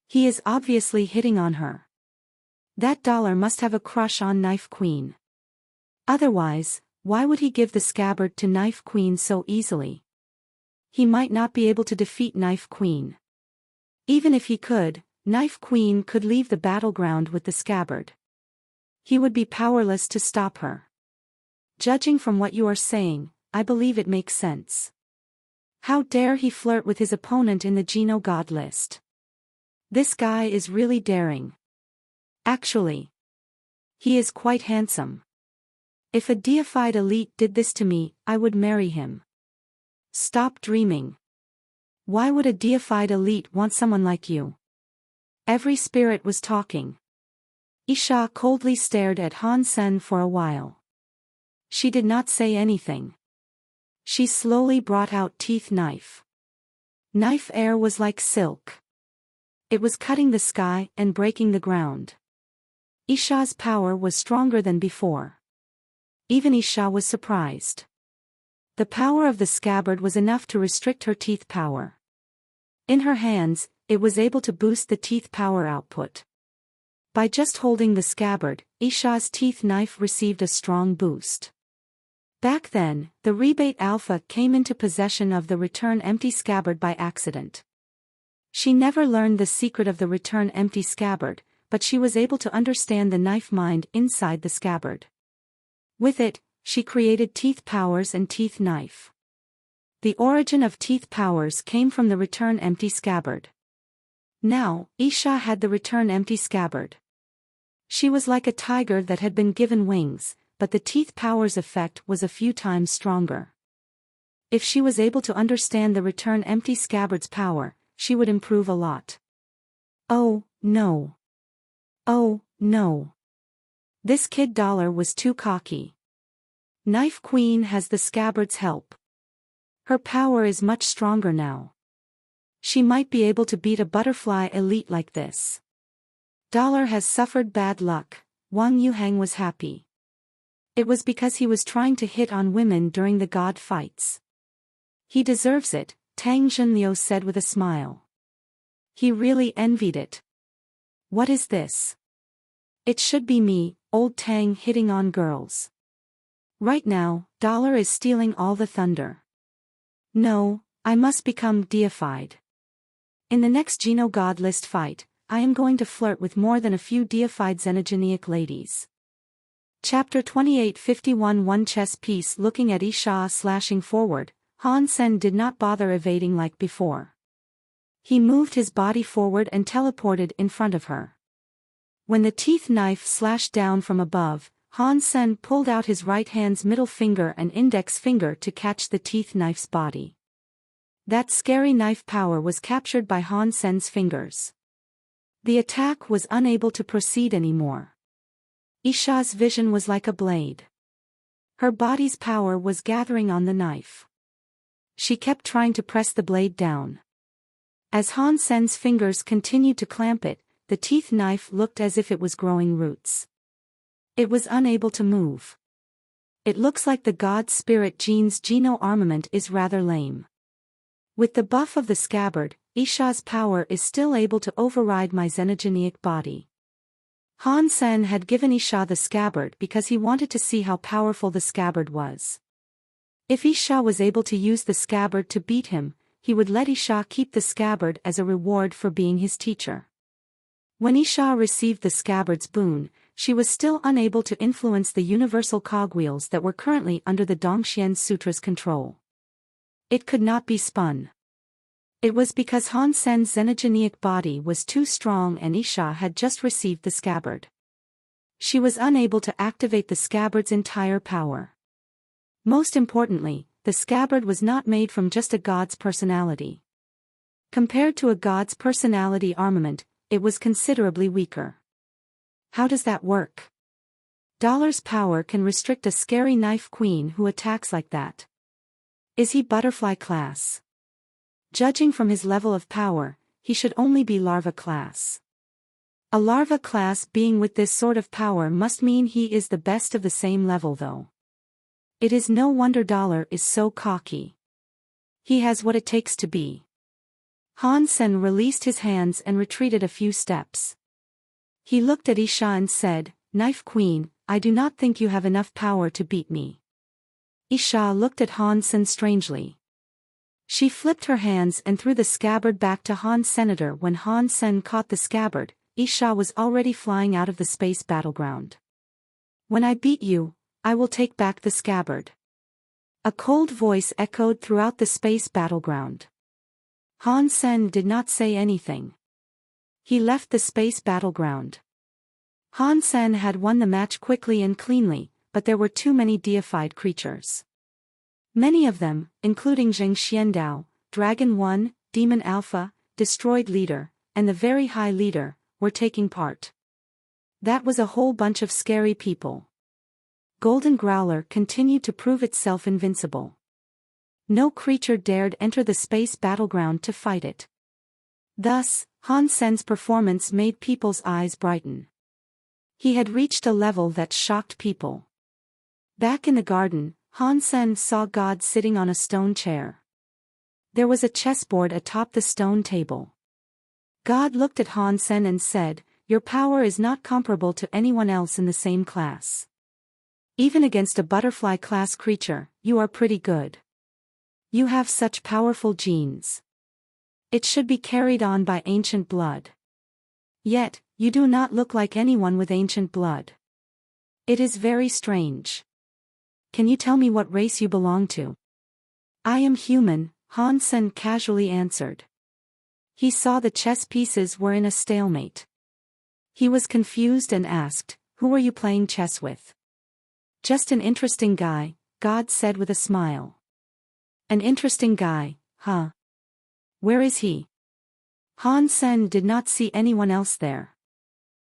S1: He is obviously hitting on her. That Dollar must have a crush on Knife Queen. Otherwise, Why would he give the scabbard to Knife Queen so easily? He might not be able to defeat Knife Queen. Even if he could, Knife Queen could leave the battleground with the scabbard. He would be powerless to stop her. Judging from what you are saying, I believe it makes sense. How dare he flirt with his opponent in the Geno God list? This guy is really daring. Actually, he is quite handsome. If a deified elite did this to me, I would marry him. Stop dreaming. Why would a deified elite want someone like you? Every spirit was talking. Isha coldly stared at Han Sen for a while. She did not say anything. She slowly brought out teeth knife. Knife air was like silk. It was cutting the sky and breaking the ground. Isha's power was stronger than before. Even Isha was surprised. The power of the scabbard was enough to restrict her teeth power. In her hands, it was able to boost the teeth power output. By just holding the scabbard, Isha's teeth knife received a strong boost. Back then, the rebate alpha came into possession of the return empty scabbard by accident. She never learned the secret of the return empty scabbard, but she was able to understand the knife mind inside the scabbard. With it, she created teeth powers and teeth knife. The origin of teeth powers came from the return empty scabbard. Now, Isha had the return empty scabbard. She was like a tiger that had been given wings, but the teeth powers effect was a few times stronger. If she was able to understand the return empty scabbard's power, she would improve a lot. Oh, no. Oh, no. This kid dollar was too cocky. Knife Queen has the scabbard's help. Her power is much stronger now. She might be able to beat a butterfly elite like this. Dollar has suffered bad luck. Wang Yuhang was happy. It was because he was trying to hit on women during the god fights. He deserves it, Tang Zhenliu said with a smile. He really envied it. What is this? It should be me, old Tang hitting on girls. Right now, Dollar is stealing all the thunder. No, I must become deified. In the next Geno God list fight, I am going to flirt with more than a few deified xenogenic ladies. Chapter 2851 One chess piece. Looking at Isha slashing forward, Han Sen did not bother evading like before. He moved his body forward and teleported in front of her. When the teeth knife slashed down from above, Han Sen pulled out his right hand's middle finger and index finger to catch the teeth knife's body. That scary knife power was captured by Han Sen's fingers. The attack was unable to proceed anymore. Isha's vision was like a blade. Her body's power was gathering on the knife. She kept trying to press the blade down. As Han Sen's fingers continued to clamp it, the teeth knife looked as if it was growing roots. It was unable to move. It looks like the god spirit gene's Geno armament is rather lame. With the buff of the scabbard, Isha's power is still able to override my xenogenic body. Han Sen had given Isha the scabbard because he wanted to see how powerful the scabbard was. If Isha was able to use the scabbard to beat him, he would let Isha keep the scabbard as a reward for being his teacher. When Isha received the scabbard's boon, she was still unable to influence the universal cogwheels that were currently under the Dongxian Sutra's control. It could not be spun. It was because Han Sen's xenogenic body was too strong and Isha had just received the scabbard. She was unable to activate the scabbard's entire power. Most importantly, the scabbard was not made from just a god's personality. Compared to a god's personality armament, it was considerably weaker. How does that work? Dollar's power can restrict a scary knife queen who attacks like that. Is he butterfly class? Judging from his level of power, he should only be larva class. A larva class being with this sort of power must mean he is the best of the same level though. It is no wonder Dollar is so cocky. He has what it takes to be. Han Sen released his hands and retreated a few steps. He looked at Isha and said, "Knife Queen, I do not think you have enough power to beat me. Isha looked at Han Sen strangely. She flipped her hands and threw the scabbard back to Han Senator. When Han Sen caught the scabbard, Isha was already flying out of the space battleground. When I beat you, I will take back the scabbard. A cold voice echoed throughout the space battleground. Han Sen did not say anything. He left the space battleground. Han Sen had won the match quickly and cleanly, but there were too many deified creatures. Many of them, including Zheng Xiandao, Dragon 1, Demon Alpha, Destroyed Leader, and the Very High Leader, were taking part. That was a whole bunch of scary people. Golden Growler continued to prove itself invincible. No creature dared enter the space battleground to fight it. Thus, Han Sen's performance made people's eyes brighten. He had reached a level that shocked people. Back in the garden, Han Sen saw God sitting on a stone chair. There was a chessboard atop the stone table. God looked at Han Sen and said, "Your power is not comparable to anyone else in the same class. Even against a butterfly-class creature, you are pretty good. You have such powerful genes. It should be carried on by ancient blood. Yet, you do not look like anyone with ancient blood. It is very strange. Can you tell me what race you belong to?" "I am human," Han Sen casually answered. He saw the chess pieces were in a stalemate. He was confused and asked, "Who are you playing chess with?" "Just an interesting guy," God said with a smile. "An interesting guy, huh? Where is he?" Han Sen did not see anyone else there.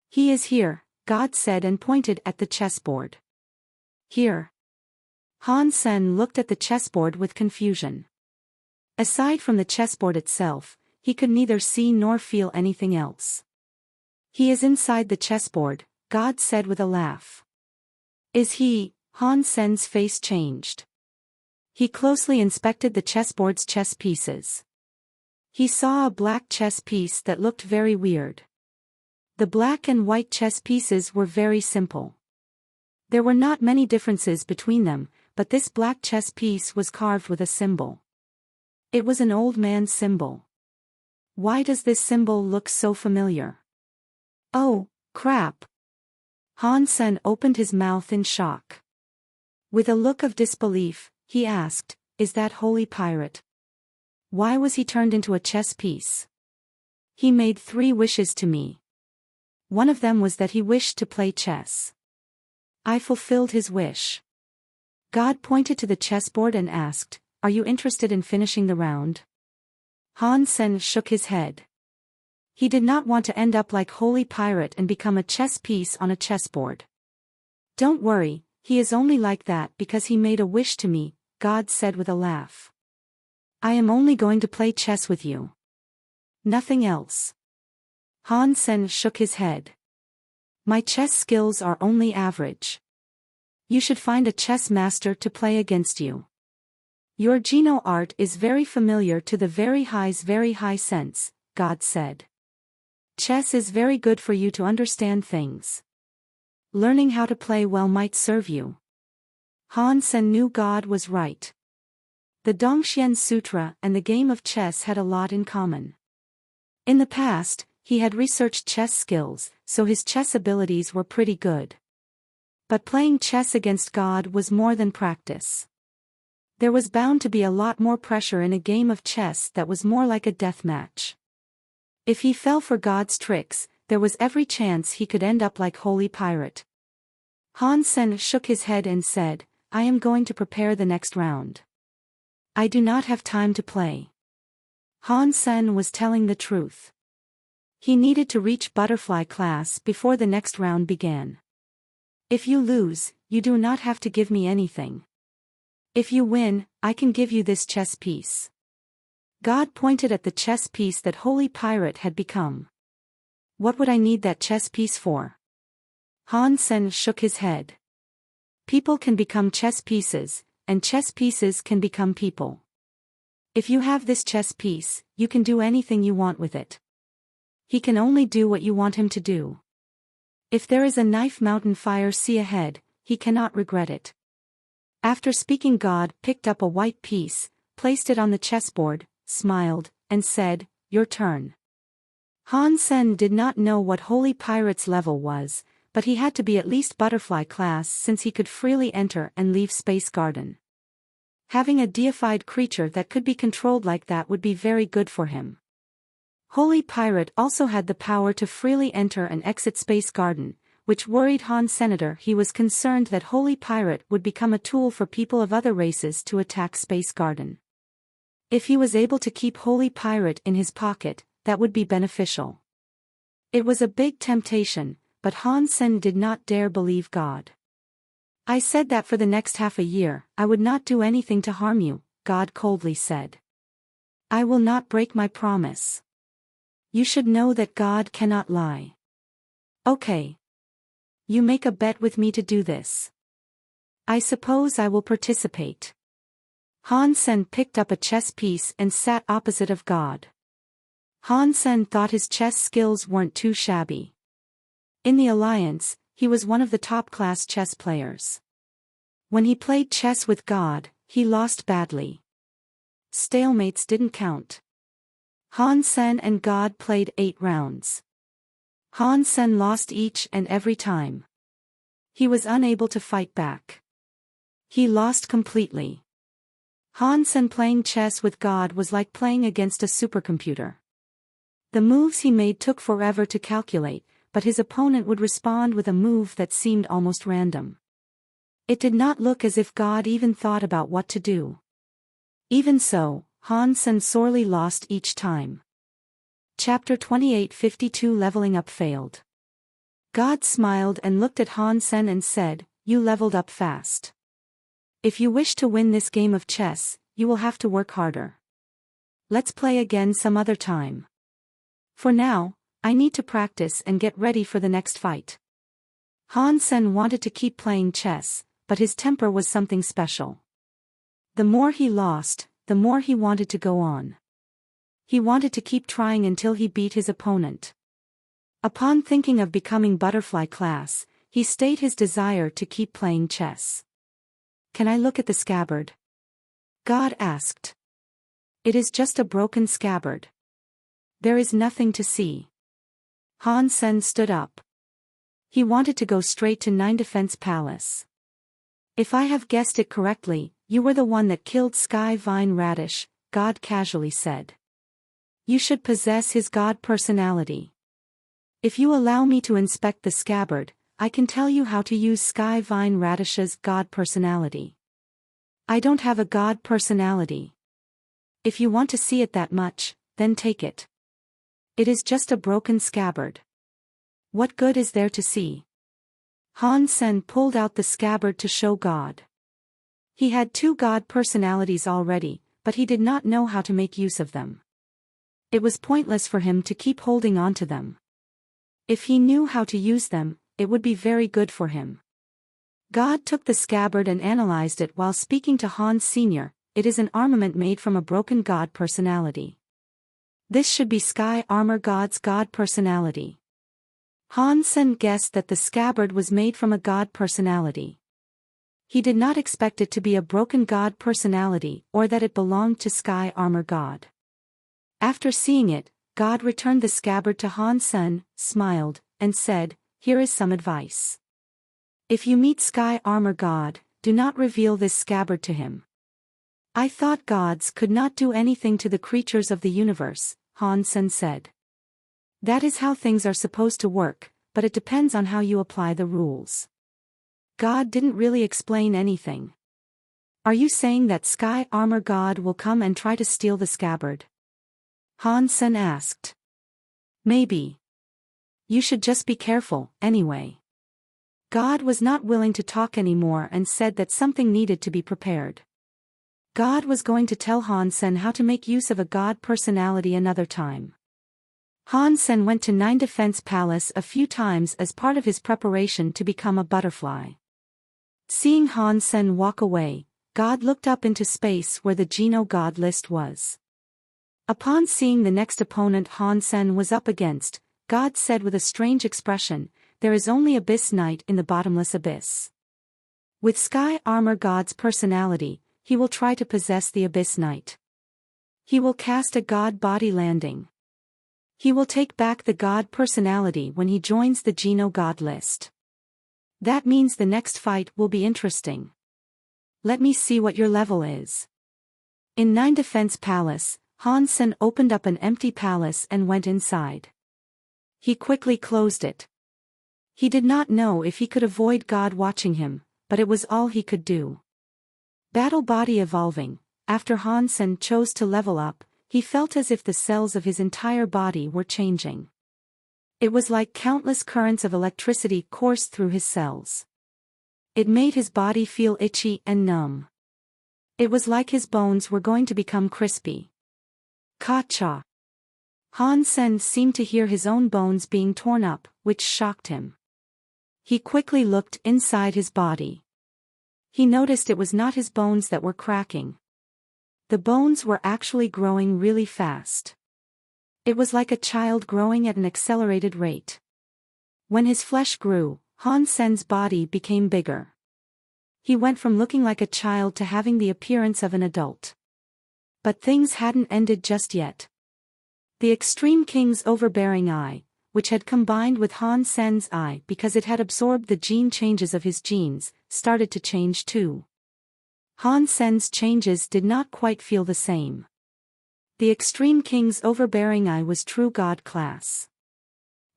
S1: "He is here," God said and pointed at the chessboard. "Here." Han Sen looked at the chessboard with confusion. Aside from the chessboard itself, he could neither see nor feel anything else. "He is inside the chessboard," God said with a laugh. "Is he?" Han Sen's face changed. He closely inspected the chessboard's chess pieces. He saw a black chess piece that looked very weird. The black and white chess pieces were very simple. There were not many differences between them, but this black chess piece was carved with a symbol. It was an old man's symbol. Why does this symbol look so familiar? Oh, crap! Han Sen opened his mouth in shock. With a look of disbelief, he asked, "Is that Holy Pirate? Why was he turned into a chess piece?" "He made 3 wishes to me. One of them was that he wished to play chess. I fulfilled his wish." God pointed to the chessboard and asked, "Are you interested in finishing the round?" Han Sen shook his head. He did not want to end up like Holy Pirate and become a chess piece on a chessboard. "Don't worry, he is only like that because he made a wish to me," God said with a laugh. "I am only going to play chess with you. Nothing else." Han Sen shook his head. "My chess skills are only average. You should find a chess master to play against you. Your Geno art is very familiar to the very high sense," God said. "Chess is very good for you to understand things. Learning how to play well might serve you." Han Sen knew God was right. The Dongxian Sutra and the game of chess had a lot in common. In the past, he had researched chess skills, so his chess abilities were pretty good. But playing chess against God was more than practice. There was bound to be a lot more pressure in a game of chess that was more like a death match. If he fell for God's tricks, there was every chance he could end up like Holy Pirate. Han Sen shook his head and said, "I am going to prepare the next round. I do not have time to play." Han Sen was telling the truth. He needed to reach butterfly class before the next round began. "If you lose, you do not have to give me anything. If you win, I can give you this chess piece." God pointed at the chess piece that Holy Pirate had become. "What would I need that chess piece for?" Han Sen shook his head. "People can become chess pieces, and chess pieces can become people. If you have this chess piece, you can do anything you want with it. He can only do what you want him to do. If there is a knife mountain fire sea ahead, he cannot regret it. After speaking, God picked up a white piece, placed it on the chessboard, smiled, and said, "Your turn." Han Sen did not know what Holy Pirate's level was, but he had to be at least butterfly class since he could freely enter and leave Space Garden. Having a deified creature that could be controlled like that would be very good for him. Holy Pirate also had the power to freely enter and exit Space Garden, which worried Han Senator. He was concerned that Holy Pirate would become a tool for people of other races to attack Space Garden. If he was able to keep Holy Pirate in his pocket, that would be beneficial. It was a big temptation, but Han Sen did not dare believe God. "I said that for the next half a year, I would not do anything to harm you," God coldly said. "I will not break my promise. You should know that God cannot lie." "Okay. You make a bet with me to do this. I suppose I will participate." Han Sen picked up a chess piece and sat opposite of God. Han Sen thought his chess skills weren't too shabby. In the Alliance, he was one of the top-class chess players. When he played chess with God, he lost badly. Stalemates didn't count. Han Sen and God played 8 rounds. Han Sen lost each and every time. He was unable to fight back. He lost completely. Han Sen playing chess with God was like playing against a supercomputer. The moves he made took forever to calculate, but his opponent would respond with a move that seemed almost random. It did not look as if God even thought about what to do. Even so, Han Sen sorely lost each time. Chapter 28:52 Leveling Up Failed. God smiled and looked at Han Sen and said, "You leveled up fast. If you wish to win this game of chess, you will have to work harder. Let's play again some other time. For now, I need to practice and get ready for the next fight." Han Sen wanted to keep playing chess, but his temper was something special. The more he lost, the more he wanted to go on. He wanted to keep trying until he beat his opponent. Upon thinking of becoming butterfly class, he stated his desire to keep playing chess. "Can I look at the scabbard?" God asked. "It is just a broken scabbard. There is nothing to see." Han Sen stood up. He wanted to go straight to Nine Defense Palace. "If I have guessed it correctly, you were the one that killed Sky Vine Radish," God casually said. "You should possess his God personality. If you allow me to inspect the scabbard, I can tell you how to use Sky Vine Radish's God personality." "I don't have a God personality." "If you want to see it that much, then take it. It is just a broken scabbard. What good is there to see?" Han Sen pulled out the scabbard to show God. He had 2 God personalities already, but he did not know how to make use of them. It was pointless for him to keep holding on to them. If he knew how to use them, it would be very good for him. God took the scabbard and analyzed it while speaking to Han Sr. "It is an armament made from a broken God personality. This should be Sky Armor God's God personality." Han Sen guessed that the scabbard was made from a God personality. He did not expect it to be a broken God personality or that it belonged to Sky Armor God. After seeing it, God returned the scabbard to Han Sen, smiled, and said, "Here is some advice. If you meet Sky Armor God, do not reveal this scabbard to him." "I thought gods could not do anything to the creatures of the universe," Han Sen said. "That is how things are supposed to work, but it depends on how you apply the rules." God didn't really explain anything. "Are you saying that Sky Armor God will come and try to steal the scabbard?" Han Sen asked. "Maybe. You should just be careful, anyway." God was not willing to talk anymore and said that something needed to be prepared. God was going to tell Han Sen how to make use of a God personality another time. Han Sen went to Nine Defense Palace a few times as part of his preparation to become a butterfly. Seeing Han Sen walk away, God looked up into space where the Geno God list was. Upon seeing the next opponent Han Sen was up against, God said with a strange expression, "There is only Abyss Knight in the bottomless abyss." With Sky Armor God's personality, he will try to possess the Abyss Knight. He will cast a God body landing. He will take back the God personality when he joins the Geno God list. That means the next fight will be interesting. Let me see what your level is. In 9 Defense Palace, Han Sen opened up an empty palace and went inside. He quickly closed it. He did not know if he could avoid God watching him, but it was all he could do. Battle body evolving. After Han Sen chose to level up, he felt as if the cells of his entire body were changing. It was like countless currents of electricity coursed through his cells. It made his body feel itchy and numb. It was like his bones were going to become crispy. Ka-cha! Han Sen seemed to hear his own bones being torn up, which shocked him. He quickly looked inside his body. He noticed it was not his bones that were cracking. The bones were actually growing really fast. It was like a child growing at an accelerated rate. When his flesh grew, Han Sen's body became bigger. He went from looking like a child to having the appearance of an adult. But things hadn't ended just yet. The Extreme King's overbearing eye, which had combined with Han Sen's eye because it had absorbed the gene changes of his genes, started to change too. Han Sen's changes did not quite feel the same. The Extreme King's overbearing eye was true God class.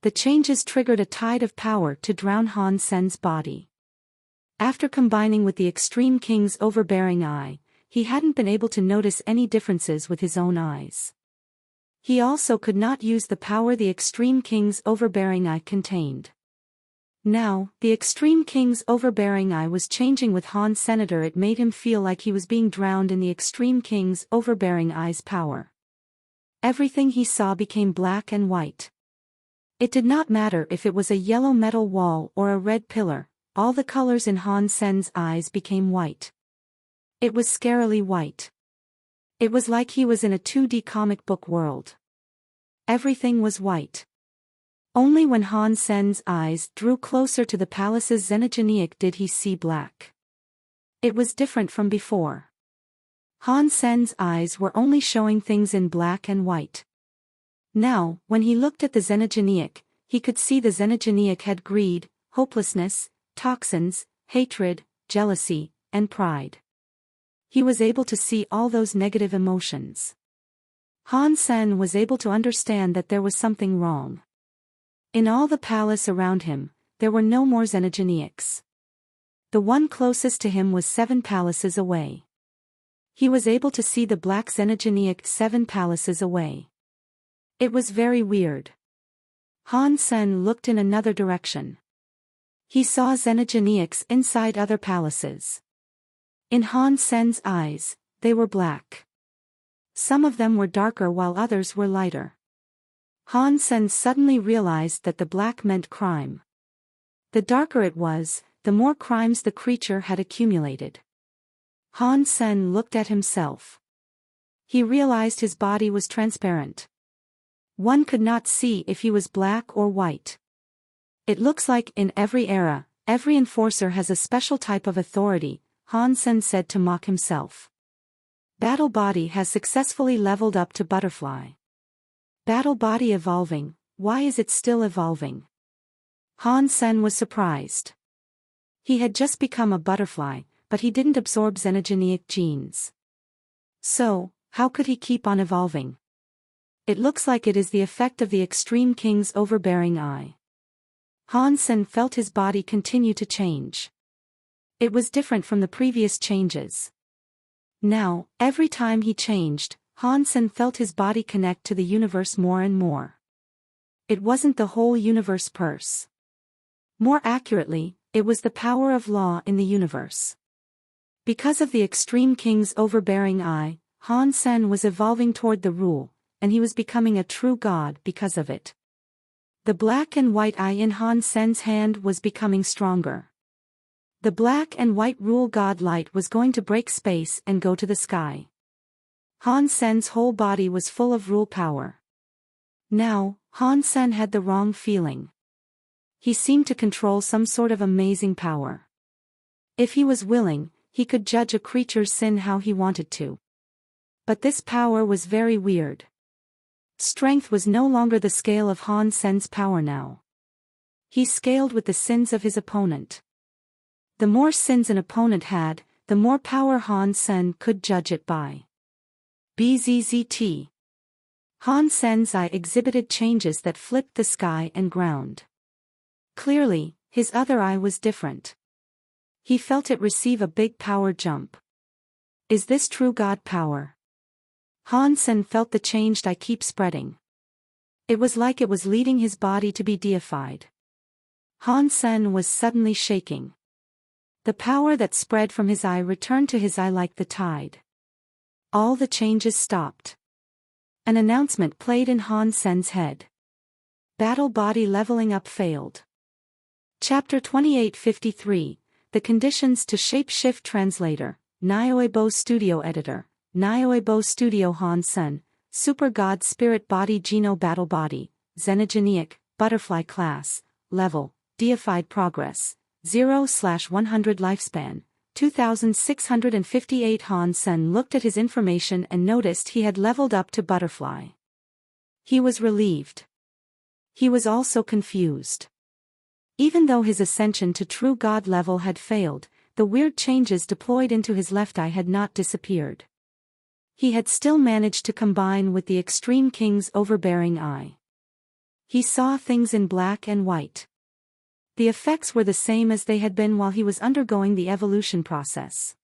S1: The changes triggered a tide of power to drown Han Sen's body. After combining with the Extreme King's overbearing eye, he hadn't been able to notice any differences with his own eyes. He also could not use the power the Extreme King's overbearing eye contained. Now, the Extreme King's overbearing eye was changing with Han Senator. It made him feel like he was being drowned in the Extreme King's overbearing eye's power. Everything he saw became black and white. It did not matter if it was a yellow metal wall or a red pillar, all the colors in Han Sen's eyes became white. It was scarily white. It was like he was in a 2D comic book world. Everything was white. Only when Han Sen's eyes drew closer to the palace's xenogeneic did he see black. It was different from before. Han Sen's eyes were only showing things in black and white. Now, when he looked at the xenogeneic, he could see the xenogeneic had greed, hopelessness, toxins, hatred, jealousy, and pride. He was able to see all those negative emotions. Han Sen was able to understand that there was something wrong. In all the palace around him, there were no more xenogeneics. The one closest to him was 7 palaces away. He was able to see the black xenogeneic 7 palaces away. It was very weird. Han Sen looked in another direction. He saw xenogeneics inside other palaces. In Han Sen's eyes, they were black. Some of them were darker while others were lighter. Han Sen suddenly realized that the black meant crime. The darker it was, the more crimes the creature had accumulated. Han Sen looked at himself. He realized his body was transparent. One could not see if he was black or white. It looks like in every era, every enforcer has a special type of authority, Han Sen said to mock himself. Battle body has successfully leveled up to butterfly. Battle body evolving, why is it still evolving? Han Sen was surprised. He had just become a butterfly, but he didn't absorb xenogeneic genes. So, how could he keep on evolving? It looks like it is the effect of the Extreme King's overbearing eye. Han Sen felt his body continue to change. It was different from the previous changes. Now, every time he changed, Han Sen felt his body connect to the universe more and more. It wasn't the whole universe purse. More accurately, it was the power of law in the universe. Because of the Extreme King's overbearing eye, Han Sen was evolving toward the rule, and he was becoming a true god because of it. The black and white eye in Han Sen's hand was becoming stronger. The black and white rule god light was going to break space and go to the sky. Han Sen's whole body was full of rule power. Now, Han Sen had the wrong feeling. He seemed to control some sort of amazing power. If he was willing, he could judge a creature's sin how he wanted to. But this power was very weird. Strength was no longer the scale of Han Sen's power now. He scaled with the sins of his opponent. The more sins an opponent had, the more power Han Sen could judge it by. Bzzzt. Han Sen's eye exhibited changes that flipped the sky and ground. Clearly, his other eye was different. He felt it receive a big power jump. Is this true God power? Han Sen felt the changed eye keep spreading. It was like it was leading his body to be deified. Han Sen was suddenly shaking. The power that spread from his eye returned to his eye like the tide. All the changes stopped. An announcement played in Han Sen's head. Battle body leveling up failed. Chapter 2853, The Conditions to Shapeshift Translator, Nioebo Studio Editor, Nioebo Studio Han Sen, Super God Spirit Body Geno Battle Body, Xenogenic, Butterfly Class, Level, Deified Progress, 0/100 Lifespan, 2658. Han Sen looked at his information and noticed he had leveled up to Butterfly. He was relieved. He was also confused. Even though his ascension to true God level had failed, the weird changes deployed into his left eye had not disappeared. He had still managed to combine with the Extreme King's overbearing eye. He saw things in black and white. The effects were the same as they had been while he was undergoing the evolution process.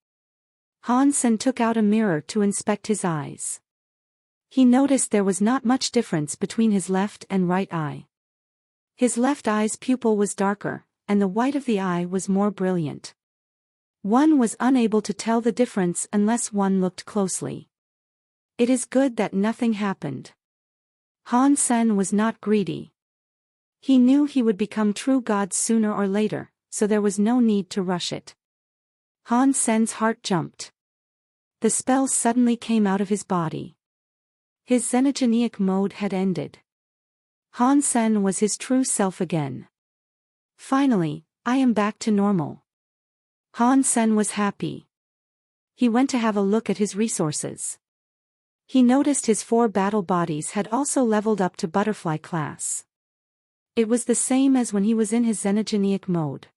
S1: Han Sen took out a mirror to inspect his eyes. He noticed there was not much difference between his left and right eye. His left eye's pupil was darker, and the white of the eye was more brilliant. One was unable to tell the difference unless one looked closely. It is good that nothing happened. Han Sen was not greedy. He knew he would become true God sooner or later, so there was no need to rush it. Han Sen's heart jumped. The spell suddenly came out of his body. His xenogenic mode had ended. Han Sen was his true self again. Finally, I am back to normal. Han Sen was happy. He went to have a look at his resources. He noticed his 4 battle bodies had also leveled up to Butterfly class. It was the same as when he was in his xenogenic mode.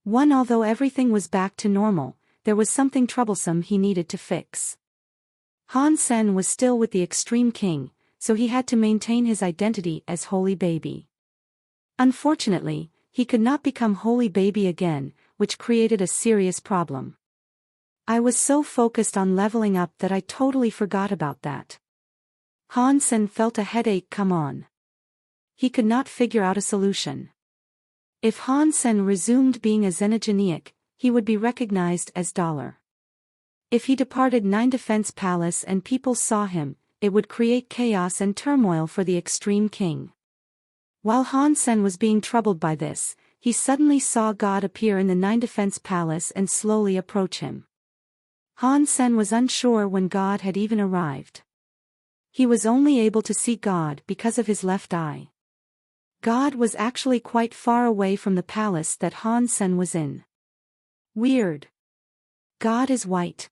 S1: Although everything was back to normal, there was something troublesome he needed to fix. Han Sen was still with the Extreme King, so he had to maintain his identity as Holy Baby. Unfortunately, he could not become Holy Baby again, which created a serious problem. I was so focused on leveling up that I totally forgot about that. Han Sen felt a headache come on. He could not figure out a solution. If Han Sen resumed being a xenogenic, he would be recognized as $. If he departed 9 Defense Palace and people saw him, it would create chaos and turmoil for the Extreme King. While Han Sen was being troubled by this, he suddenly saw God appear in the 9 Defense Palace and slowly approach him. Han Sen was unsure when God had even arrived. He was only able to see God because of his left eye. God was actually quite far away from the palace that Han Sen was in. Weird. God is white.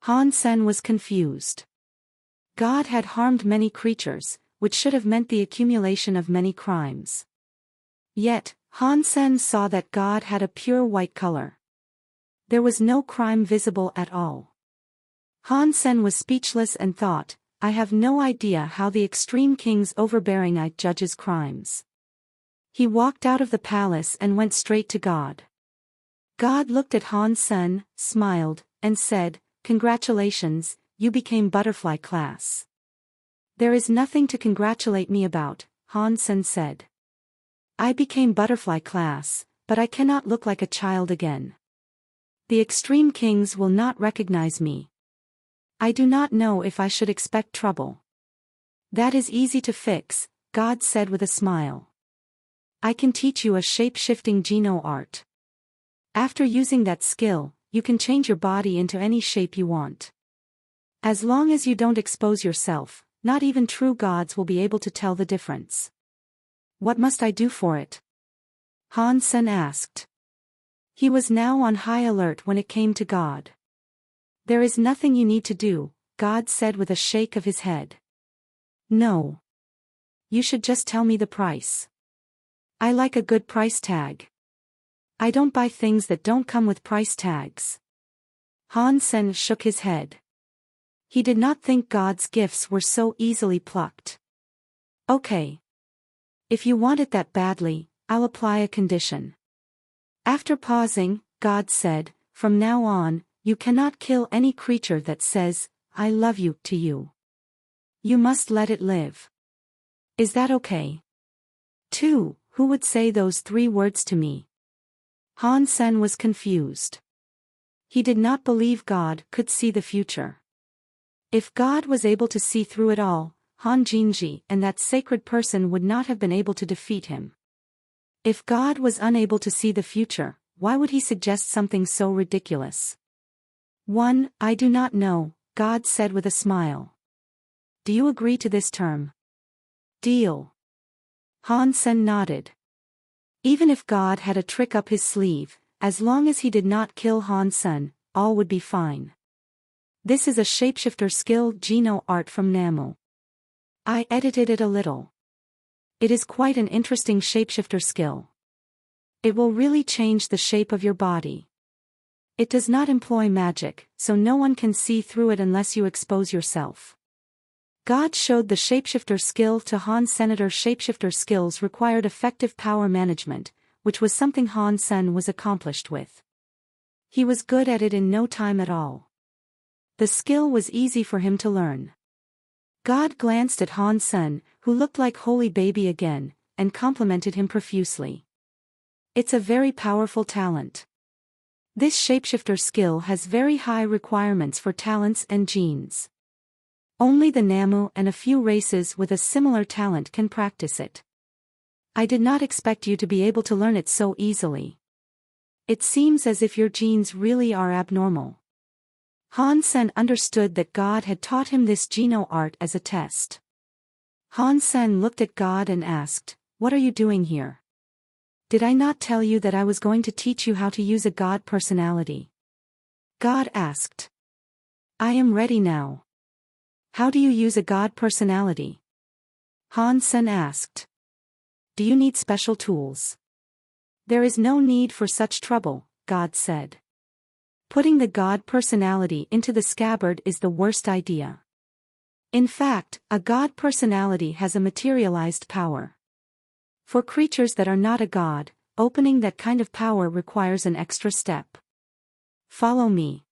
S1: Han Sen was confused. God had harmed many creatures, which should have meant the accumulation of many crimes. Yet, Han Sen saw that God had a pure white color. There was no crime visible at all. Han Sen was speechless and thought, I have no idea how the Extreme King's overbearing eye judges crimes. He walked out of the palace and went straight to God. God looked at Han Sen, smiled, and said, Congratulations, you became Butterfly class. There is nothing to congratulate me about, Han Sen said. I became Butterfly class, but I cannot look like a child again. The Extreme Kings will not recognize me. I do not know if I should expect trouble. That is easy to fix, God said with a smile. I can teach you a shape-shifting geno art. After using that skill, you can change your body into any shape you want. As long as you don't expose yourself, not even true gods will be able to tell the difference. What must I do for it? Han Sen asked. He was now on high alert when it came to God. "There is nothing you need to do," God said with a shake of his head. "No. You should just tell me the price. I like a good price tag. I don't buy things that don't come with price tags." Han Sen shook his head. He did not think God's gifts were so easily plucked. "Okay. If you want it that badly, I'll apply a condition." After pausing, God said, "From now on, you cannot kill any creature that says, 'I love you,' to you. You must let it live. Is that okay?" "Two, who would say those 3 words to me?" Han Sen was confused. He did not believe God could see the future. If God was able to see through it all, Han Jinji and that sacred person would not have been able to defeat him. If God was unable to see the future, why would he suggest something so ridiculous? "1, I do not know," God said with a smile. "Do you agree to this term?" "Deal." Han Sen nodded. Even if God had a trick up his sleeve, as long as he did not kill Han Sen, all would be fine. This is a shapeshifter skill Geno art from Namu. I edited it a little. It is quite an interesting shapeshifter skill. It will really change the shape of your body. It does not employ magic, so no one can see through it unless you expose yourself. God showed the shapeshifter skill to Han. Senator shapeshifter skills required effective power management, which was something Han Sen was accomplished with. He was good at it in no time at all. The skill was easy for him to learn. God glanced at Han Sen, who looked like holy baby again, and complimented him profusely. "It's a very powerful talent. This shapeshifter skill has very high requirements for talents and genes. Only the Namu and a few races with a similar talent can practice it. I did not expect you to be able to learn it so easily. It seems as if your genes really are abnormal." Han Sen understood that God had taught him this Geno art as a test. Han Sen looked at God and asked, "What are you doing here? Did I not tell you that I was going to teach you how to use a God personality?" God asked. "I am ready now." "How do you use a God personality?" Han Sen asked. "Do you need special tools?" "There is no need for such trouble," God said. "Putting the God personality into the scabbard is the worst idea. In fact, a God personality has a materialized power. For creatures that are not a god, opening that kind of power requires an extra step. Follow me."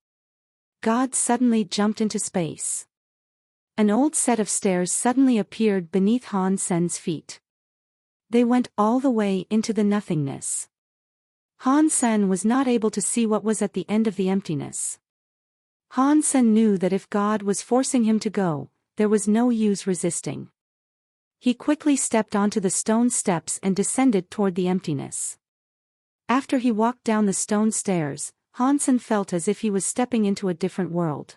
S1: God suddenly jumped into space. An old set of stairs suddenly appeared beneath Han Sen's feet. They went all the way into the nothingness. Han Sen was not able to see what was at the end of the emptiness. Han Sen knew that if God was forcing him to go, there was no use resisting. He quickly stepped onto the stone steps and descended toward the emptiness. After he walked down the stone stairs, Han Sen felt as if he was stepping into a different world.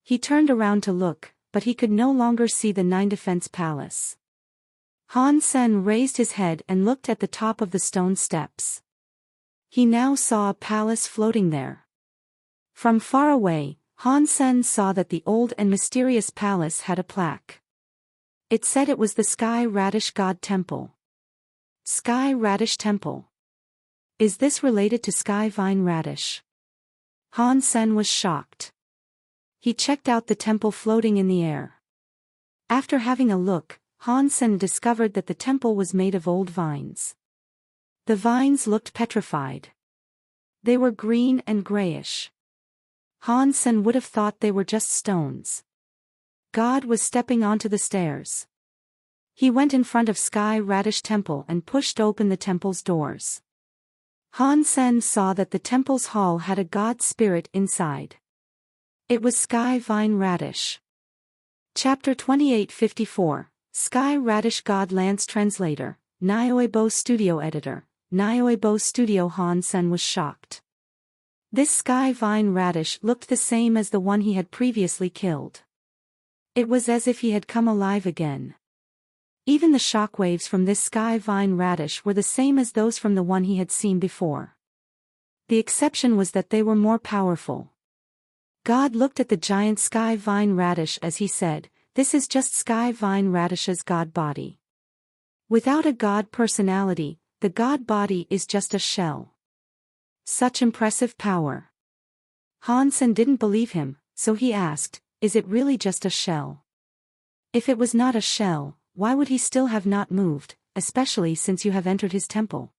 S1: He turned around to look, but he could no longer see the Nine Defense Palace. Han Sen raised his head and looked at the top of the stone steps. He now saw a palace floating there. From far away, Han Sen saw that the old and mysterious palace had a plaque. It said it was the Sky Radish God Temple. Sky Radish Temple. Is this related to Sky Vine Radish? Han Sen was shocked. He checked out the temple floating in the air. After having a look, Han Sen discovered that the temple was made of old vines. The vines looked petrified. They were green and grayish. Han Sen would have thought they were just stones. God was stepping onto the stairs. He went in front of Sky Radish Temple and pushed open the temple's doors. Han Sen saw that the temple's hall had a god spirit inside. It was Sky Vine Radish. Chapter 2854, Sky Radish God Lance Translator, Nioebo Studio Editor, Nioebo Studio. Han Sen was shocked. This Sky Vine Radish looked the same as the one he had previously killed. It was as if he had come alive again. Even the shockwaves from this Sky Vine Radish were the same as those from the one he had seen before. The exception was that they were more powerful. God looked at the giant sky vine radish as he said, "This is just sky vine radish's god body. Without a god personality, the god body is just a shell." Such impressive power. Han Sen didn't believe him, so he asked, "Is it really just a shell?" If it was not a shell, why would he still have not moved, especially since you have entered his temple?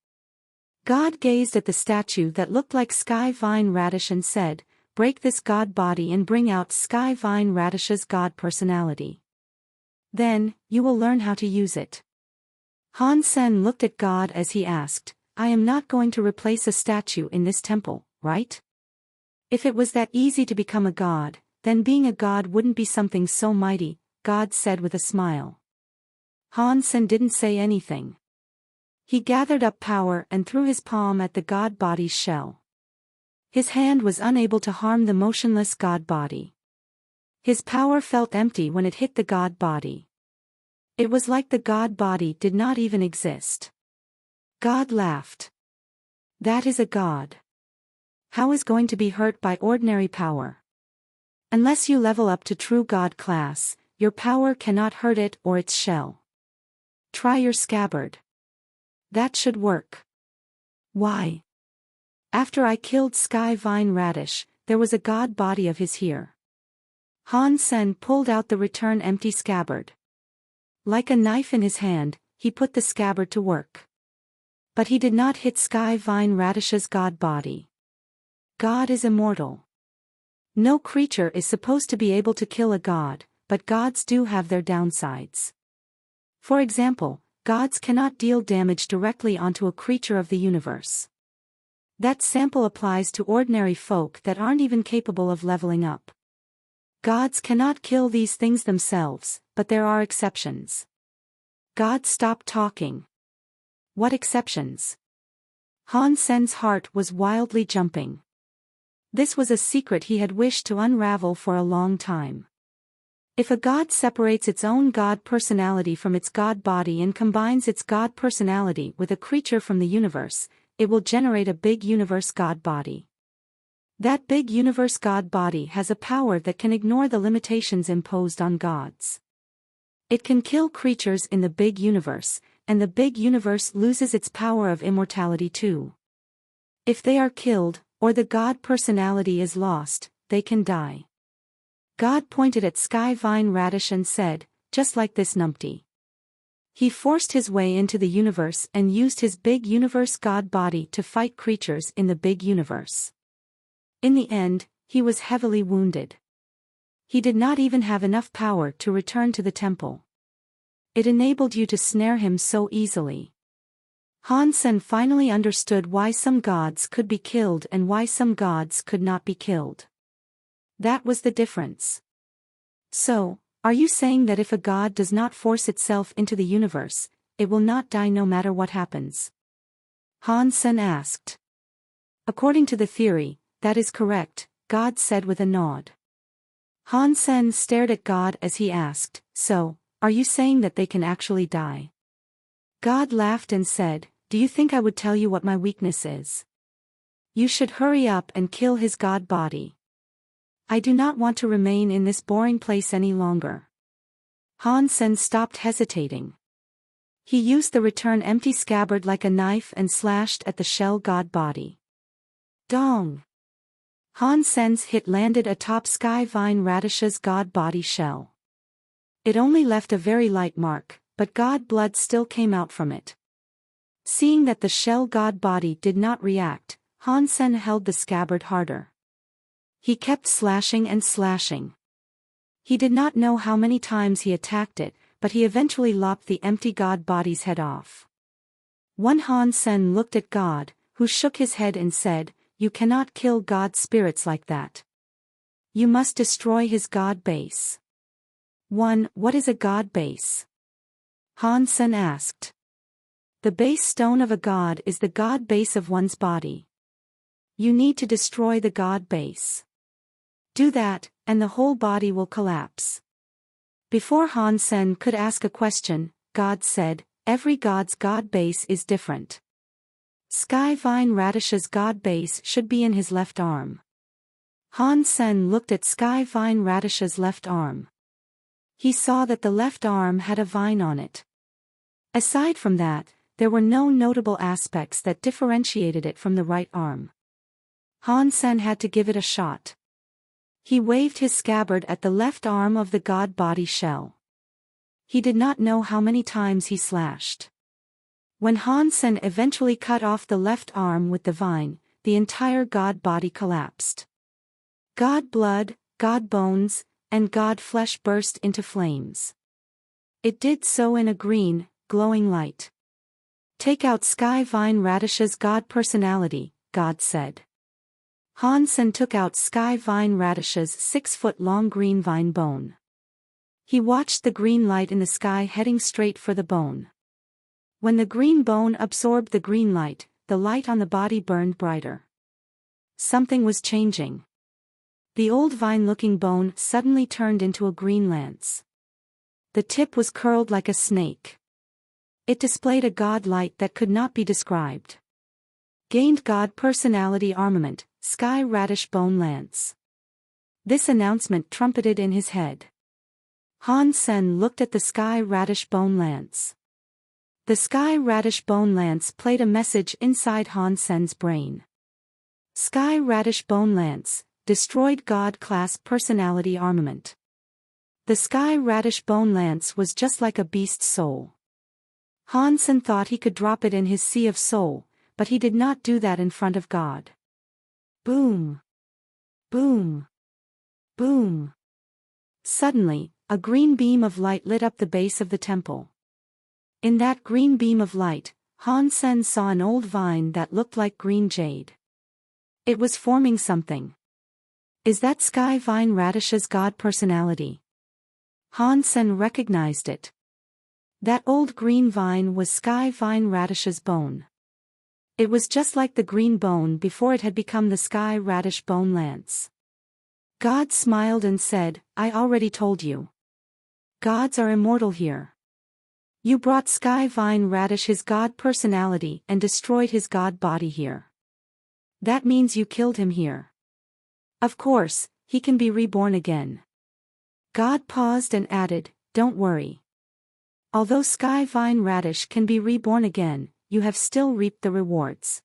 S1: God gazed at the statue that looked like sky vine radish and said, "Break this god body and bring out sky vine radish's god personality. Then, you will learn how to use it." Han Sen looked at God as he asked, "I am not going to replace a statue in this temple, right?" If it was that easy to become a god, then being a god wouldn't be something so mighty, God said with a smile. Han Sen didn't say anything. He gathered up power and threw his palm at the god body's shell. His hand was unable to harm the motionless god body. His power felt empty when it hit the god body. It was like the god body did not even exist. God laughed. "That is a god. How is going to be hurt by ordinary power? Unless you level up to true god class, your power cannot hurt it or its shell. Try your scabbard. That should work." "Why?" "After I killed Sky Vine Radish, there was a god body of his here." Han Sen pulled out the return empty scabbard. Like a knife in his hand, he put the scabbard to work. But he did not hit Sky Vine Radish's god body. God is immortal. No creature is supposed to be able to kill a god, but gods do have their downsides. For example, gods cannot deal damage directly onto a creature of the universe. That sample applies to ordinary folk that aren't even capable of leveling up. Gods cannot kill these things themselves, but there are exceptions. God stopped talking. What exceptions? Han Sen's heart was wildly jumping. This was a secret he had wished to unravel for a long time. If a god separates its own god personality from its god body and combines its god personality with a creature from the universe, it will generate a big universe god body. That big universe god body has a power that can ignore the limitations imposed on gods. It can kill creatures in the big universe, and the big universe loses its power of immortality too. If they are killed, or the god personality is lost, they can die. God pointed at Sky Vine Radish and said, "Just like this numpty." He forced his way into the universe and used his big universe god body to fight creatures in the big universe. In the end, he was heavily wounded. He did not even have enough power to return to the temple. It enabled you to snare him so easily. Han Sen finally understood why some gods could be killed and why some gods could not be killed. That was the difference. So, are you saying that if a god does not force itself into the universe, it will not die no matter what happens? Han Sen asked. According to the theory, that is correct, God said with a nod. Han Sen stared at God as he asked, "So, are you saying that they can actually die?" God laughed and said, "Do you think I would tell you what my weakness is? You should hurry up and kill his god body. I do not want to remain in this boring place any longer." Han Sen stopped hesitating. He used the return empty scabbard like a knife and slashed at the shell god body. Dong! Han Sen's hit landed atop Sky Vine Radish's god body shell. It only left a very light mark, but god blood still came out from it. Seeing that the shell god body did not react, Han Sen held the scabbard harder. He kept slashing and slashing. He did not know how many times he attacked it, but he eventually lopped the empty god body's head off. One Han Sen looked at God, who shook his head and said, "You cannot kill god spirits like that. You must destroy his god base." What is a god base? Han Sen asked. The base stone of a god is the god base of one's body. You need to destroy the god base. Do that, and the whole body will collapse. Before Han Sen could ask a question, God said, "Every god's god base is different. Sky vine radish's god base should be in his left arm. Han Sen looked at Sky vine radish's left arm. He saw that the left arm had a vine on it. Aside from that, there were no notable aspects that differentiated it from the right arm. Han Sen had to give it a shot. He waved his scabbard at the left arm of the god body shell. He did not know how many times he slashed. When Han Sen eventually cut off the left arm with the vine, the entire god body collapsed. God blood, god bones, and god flesh burst into flames. It did so in a green, glowing light. "Take out Sky vine radish's god personality," God said. Han Sen took out Sky vine radish's 6-foot-long green vine bone. He watched the green light in the sky heading straight for the bone. When the green bone absorbed the green light, the light on the body burned brighter. Something was changing. The old vine-looking bone suddenly turned into a green lance. The tip was curled like a snake. It displayed a god light that could not be described. Gained god personality armament, Sky Radish Bone Lance. This announcement trumpeted in his head. Han Sen looked at the Sky Radish Bone Lance. The Sky Radish Bone Lance played a message inside Han Sen's brain. Sky Radish Bone Lance, destroyed God class personality armament. The Sky Radish Bone Lance was just like a beast's soul. Han Sen thought he could drop it in his sea of soul, but he did not do that in front of God. Boom! Boom! Boom! Suddenly, a green beam of light lit up the base of the temple. In that green beam of light, Han Sen saw an old vine that looked like green jade. It was forming something. Is that Sky Vine Radish's god personality? Han Sen recognized it. That old green vine was Sky Vine Radish's bone. It was just like the green bone before it had become the Sky Radish Bone Lance. God smiled and said, "I already told you. Gods are immortal here. You brought Sky Vine Radish his god personality and destroyed his god body here. That means you killed him here. Of course, he can be reborn again." God paused and added, "Don't worry. Although Sky Vine Radish can be reborn again, you have still reaped the rewards.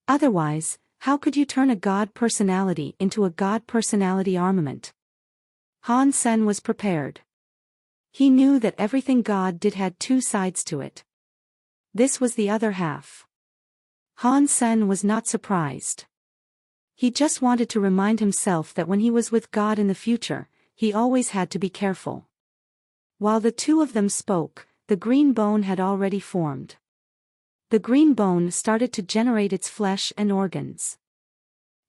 S1: Otherwise, how could you turn a god personality into a god personality armament?" Han Sen was prepared. He knew that everything God did had two sides to it. This was the other half. Han Sen was not surprised. He just wanted to remind himself that when he was with God in the future, he always had to be careful. While the two of them spoke, the green bone had already formed. The green bone started to generate its flesh and organs.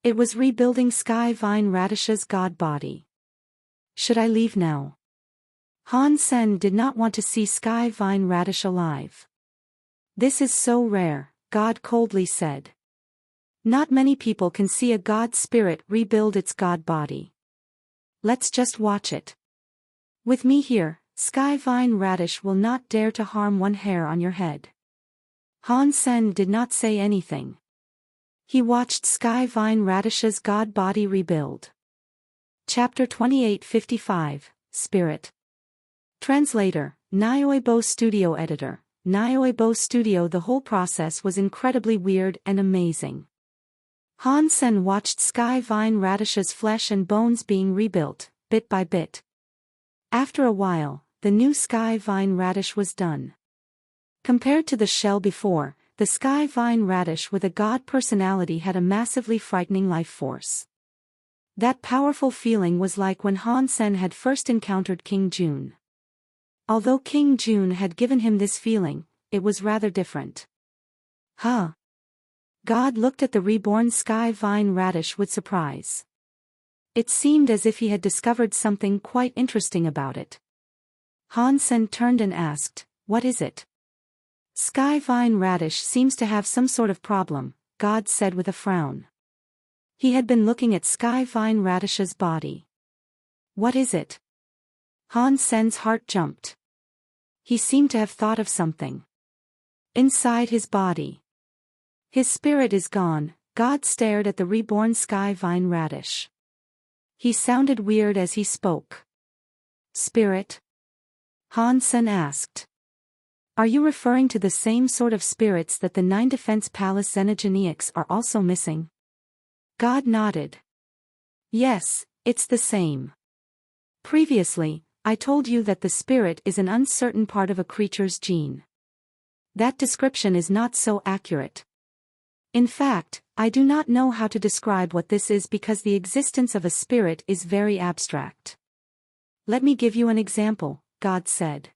S1: It was rebuilding Sky Vine Radish's god body. Should I leave now? Han Sen did not want to see Sky Vine Radish alive. This is so rare, God coldly said. Not many people can see a god spirit rebuild its god body. Let's just watch it. With me here, Sky Vine Radish will not dare to harm one hair on your head. Han Sen did not say anything. He watched Sky Vine Radish's god body rebuild. Chapter 2855, Spirit. Translator, Nioebo Studio Editor, Nioebo Studio. The whole process was incredibly weird and amazing. Han Sen watched Sky Vine Radish's flesh and bones being rebuilt, bit by bit. After a while, the new Sky Vine Radish was done. Compared to the shell before, the Sky Vine Radish with a god personality had a massively frightening life force. That powerful feeling was like when Han Sen had first encountered King Jun. Although King Jun had given him this feeling, it was rather different. Huh? God looked at the reborn Sky Vine Radish with surprise. It seemed as if he had discovered something quite interesting about it. Han Sen turned and asked, "What is it?" "Sky Vine Radish seems to have some sort of problem," God said with a frown. He had been looking at Sky Vine Radish's body. "What is it?" Han Sen's heart jumped. He seemed to have thought of something. Inside his body. His spirit is gone. God stared at the reborn sky vine radish. He sounded weird as he spoke. Spirit? Han Sen asked. Are you referring to the same sort of spirits that the 9 Defense Palace Xenogeniacs are also missing? God nodded. Yes, it's the same. Previously, I told you that the spirit is an uncertain part of a creature's gene. That description is not so accurate. In fact, I do not know how to describe what this is because the existence of a spirit is very abstract. Let me give you an example, God said.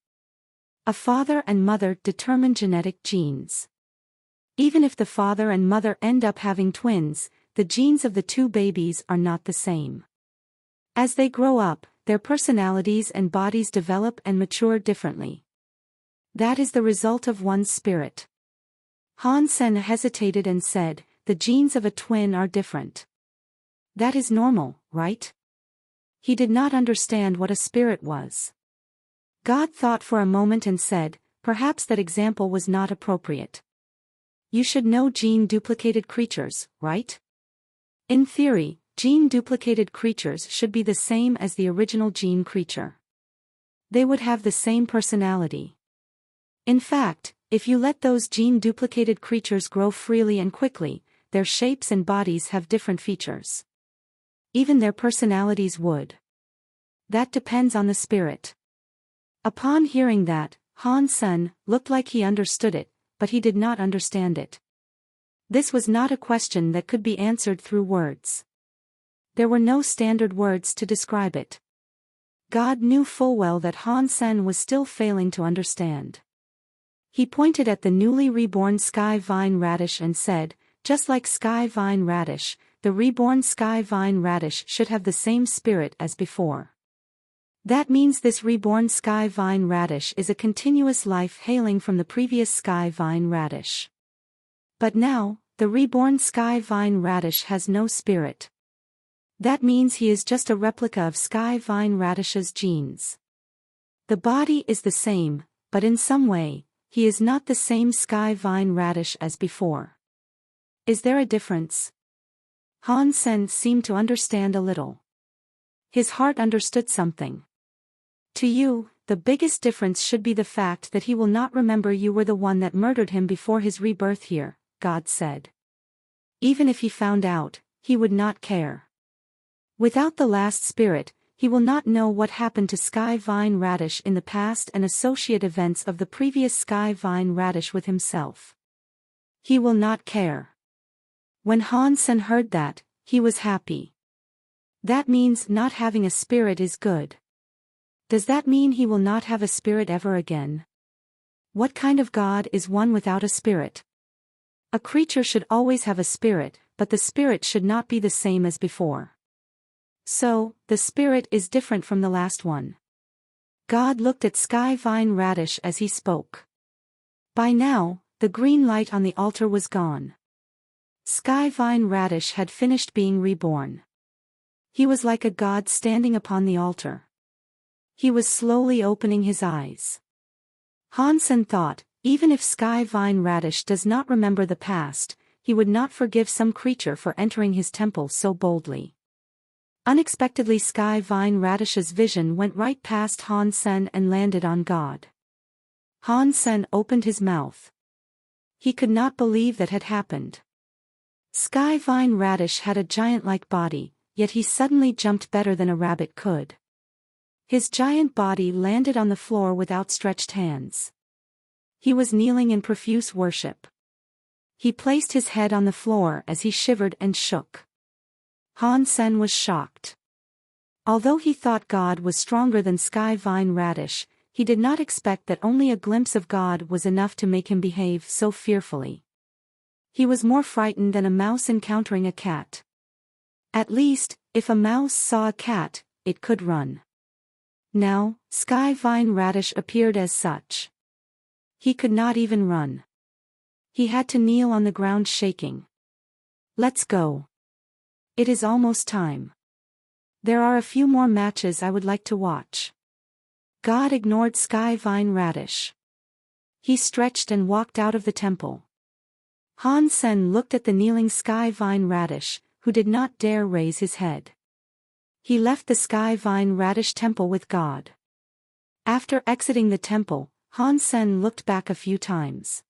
S1: A father and mother determine genetic genes. Even if the father and mother end up having twins, the genes of the 2 babies are not the same. As they grow up, their personalities and bodies develop and mature differently. That is the result of one's spirit. Han Sen hesitated and said, the genes of a twin are different. That is normal, right? He did not understand what a spirit was. God thought for a moment and said, perhaps that example was not appropriate. You should know gene-duplicated creatures, right? In theory, gene-duplicated creatures should be the same as the original gene creature. They would have the same personality. In fact, if you let those gene-duplicated creatures grow freely and quickly, their shapes and bodies have different features. Even their personalities would. That depends on the spirit. Upon hearing that, Han Sen looked like he understood it, but he did not understand it. This was not a question that could be answered through words. There were no standard words to describe it. God knew full well that Han Sen was still failing to understand. He pointed at the newly reborn sky vine radish and said, just like sky vine radish, the reborn sky vine radish should have the same spirit as before. That means this reborn sky vine radish is a continuous life hailing from the previous sky vine radish. But now, the reborn sky vine radish has no spirit. That means he is just a replica of sky vine radish's genes. The body is the same, but in some way, he is not the same sky vine radish as before. Is there a difference? Han Sen seemed to understand a little. His heart understood something. To you, the biggest difference should be the fact that he will not remember you were the one that murdered him before his rebirth here, God said. Even if he found out, he would not care. Without the last spirit, he will not know what happened to sky vine radish in the past and associate events of the previous sky vine radish with himself. He will not care. When Han Sen heard that, he was happy. That means not having a spirit is good. Does that mean he will not have a spirit ever again? What kind of God is one without a spirit? A creature should always have a spirit, but the spirit should not be the same as before. So, the spirit is different from the last one. God looked at sky vine radish as he spoke. By now, the green light on the altar was gone. Sky vine radish had finished being reborn. He was like a god standing upon the altar. He was slowly opening his eyes. Han Sen thought, even if sky vine radish does not remember the past, he would not forgive some creature for entering his temple so boldly. Unexpectedly, sky vine radish's vision went right past Han Sen and landed on God. Han Sen opened his mouth. He could not believe that had happened. Sky vine radish had a giant-like body, yet he suddenly jumped better than a rabbit could. His giant body landed on the floor with outstretched hands. He was kneeling in profuse worship. He placed his head on the floor as he shivered and shook. Han Sen was shocked. Although he thought God was stronger than sky vine radish, he did not expect that only a glimpse of God was enough to make him behave so fearfully. He was more frightened than a mouse encountering a cat. At least, if a mouse saw a cat, it could run. Now, sky vine radish appeared as such. He could not even run. He had to kneel on the ground shaking. Let's go. It is almost time. There are a few more matches I would like to watch. God ignored sky vine radish. He stretched and walked out of the temple. Han Sen looked at the kneeling Sky Vine Radish, who did not dare raise his head. He left the Sky Vine Radish temple with God. After exiting the temple, Han Sen looked back a few times.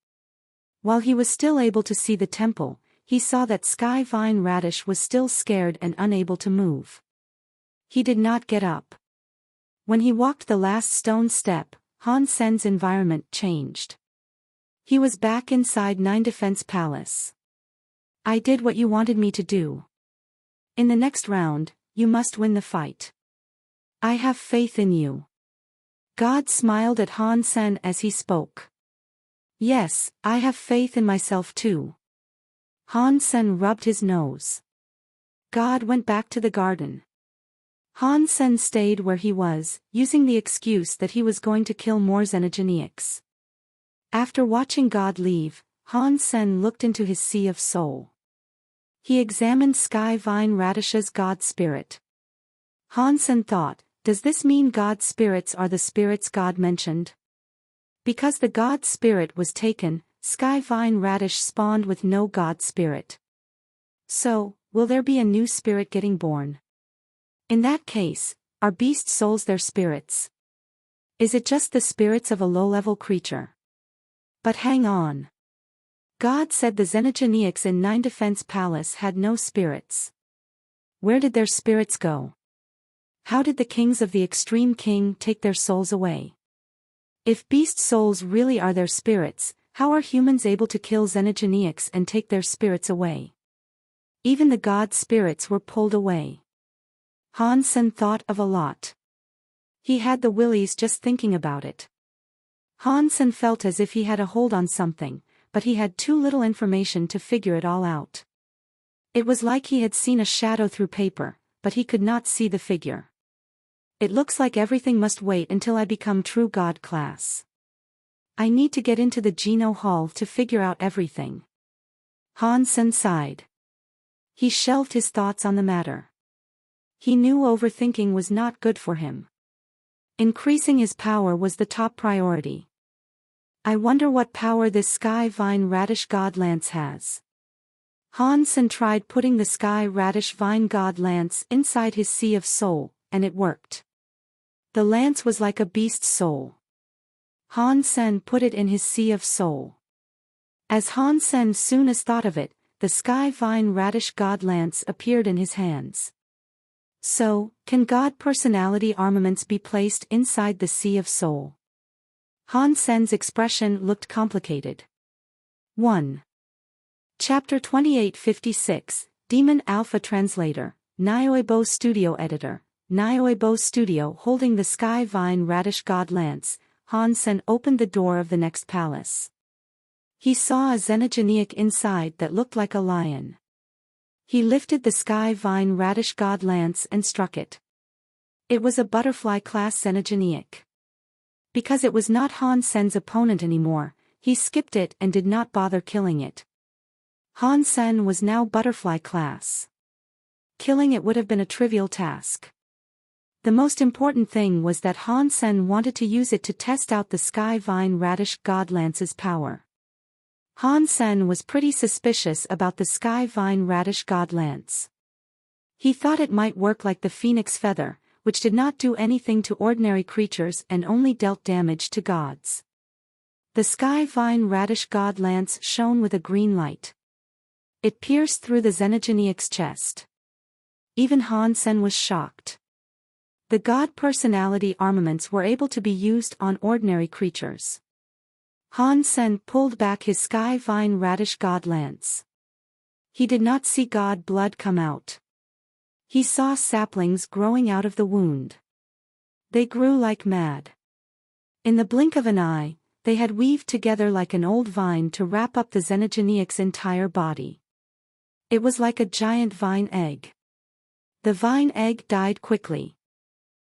S1: While he was still able to see the temple, he saw that Sky Vine Radish was still scared and unable to move. He did not get up. When he walked the last stone step, Han Sen's environment changed. He was back inside Nine Defense Palace. I did what you wanted me to do. In the next round, you must win the fight. I have faith in you. God smiled at Han Sen as he spoke. Yes, I have faith in myself too. Han Sen rubbed his nose. God went back to the garden. Han Sen stayed where he was, using the excuse that he was going to kill more xenogenics. After watching God leave, Han Sen looked into his sea of soul. He examined Sky Vine Radish's God spirit. Han Sen thought, does this mean God spirits are the spirits God mentioned? Because the God spirit was taken, Sky Vine Radish spawned with no God spirit. So, will there be a new spirit getting born? In that case, are beast souls their spirits? Is it just the spirits of a low-level creature? But hang on. God said the xenogenics in Nine Defense Palace had no spirits. Where did their spirits go? How did the kings of the Extreme King take their souls away? If beast souls really are their spirits, how are humans able to kill xenogenics and take their spirits away? Even the god spirits were pulled away. Han Sen thought of a lot. He had the willies just thinking about it. Han Sen felt as if he had a hold on something, but he had too little information to figure it all out. It was like he had seen a shadow through paper, but he could not see the figure. It looks like everything must wait until I become true God class. I need to get into the Geno Hall to figure out everything. Han Sen sighed. He shelved his thoughts on the matter. He knew overthinking was not good for him. Increasing his power was the top priority. I wonder what power this Sky Vine Radish God Lance has. Han Sen tried putting the Sky Radish Vine God Lance inside his Sea of Soul, and it worked. The lance was like a beast soul. Han Sen put it in his Sea of Soul. As Han Sen soon as thought of it, the Sky Vine Radish God Lance appeared in his hands. So, can God personality armaments be placed inside the Sea of Soul? Han Sen's expression looked complicated. 1. Chapter 2856, Demon Alpha Translator, Nioebo Studio Editor, Nioebo Studio. Holding the Sky Vine Radish God Lance, Han Sen opened the door of the next palace. He saw a xenogenic inside that looked like a lion. He lifted the Sky Vine Radish God Lance and struck it. It was a butterfly-class xenogenic. Because it was not Han Sen's opponent anymore, he skipped it and did not bother killing it. Han Sen was now butterfly class. Killing it would have been a trivial task. The most important thing was that Han Sen wanted to use it to test out the Sky Vine Radish God Lance's power. Han Sen was pretty suspicious about the Sky Vine Radish God Lance. He thought it might work like the Phoenix Feather, which did not do anything to ordinary creatures and only dealt damage to gods. The Sky Vine Radish God Lance shone with a green light. It pierced through the xenogenic's chest. Even Han Sen was shocked. The god personality armaments were able to be used on ordinary creatures. Han Sen pulled back his Sky Vine Radish God Lance. He did not see god blood come out. He saw saplings growing out of the wound. They grew like mad. In the blink of an eye, they had weaved together like an old vine to wrap up the xenogenic's entire body. It was like a giant vine egg. The vine egg died quickly.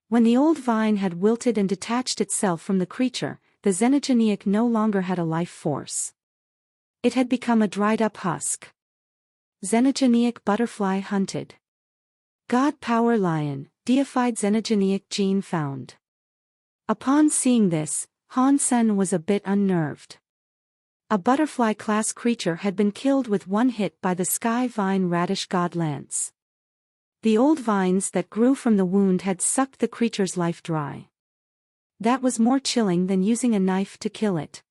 S1: When the old vine had wilted and detached itself from the creature, the xenogenic no longer had a life force. It had become a dried-up husk. Xenogenic butterfly hunted. God Power Lion, deified xenogenic gene found. Upon seeing this, Han Sen was a bit unnerved. A butterfly-class creature had been killed with one hit by the sky vine radish god lance. The old vines that grew from the wound had sucked the creature's life dry. That was more chilling than using a knife to kill it.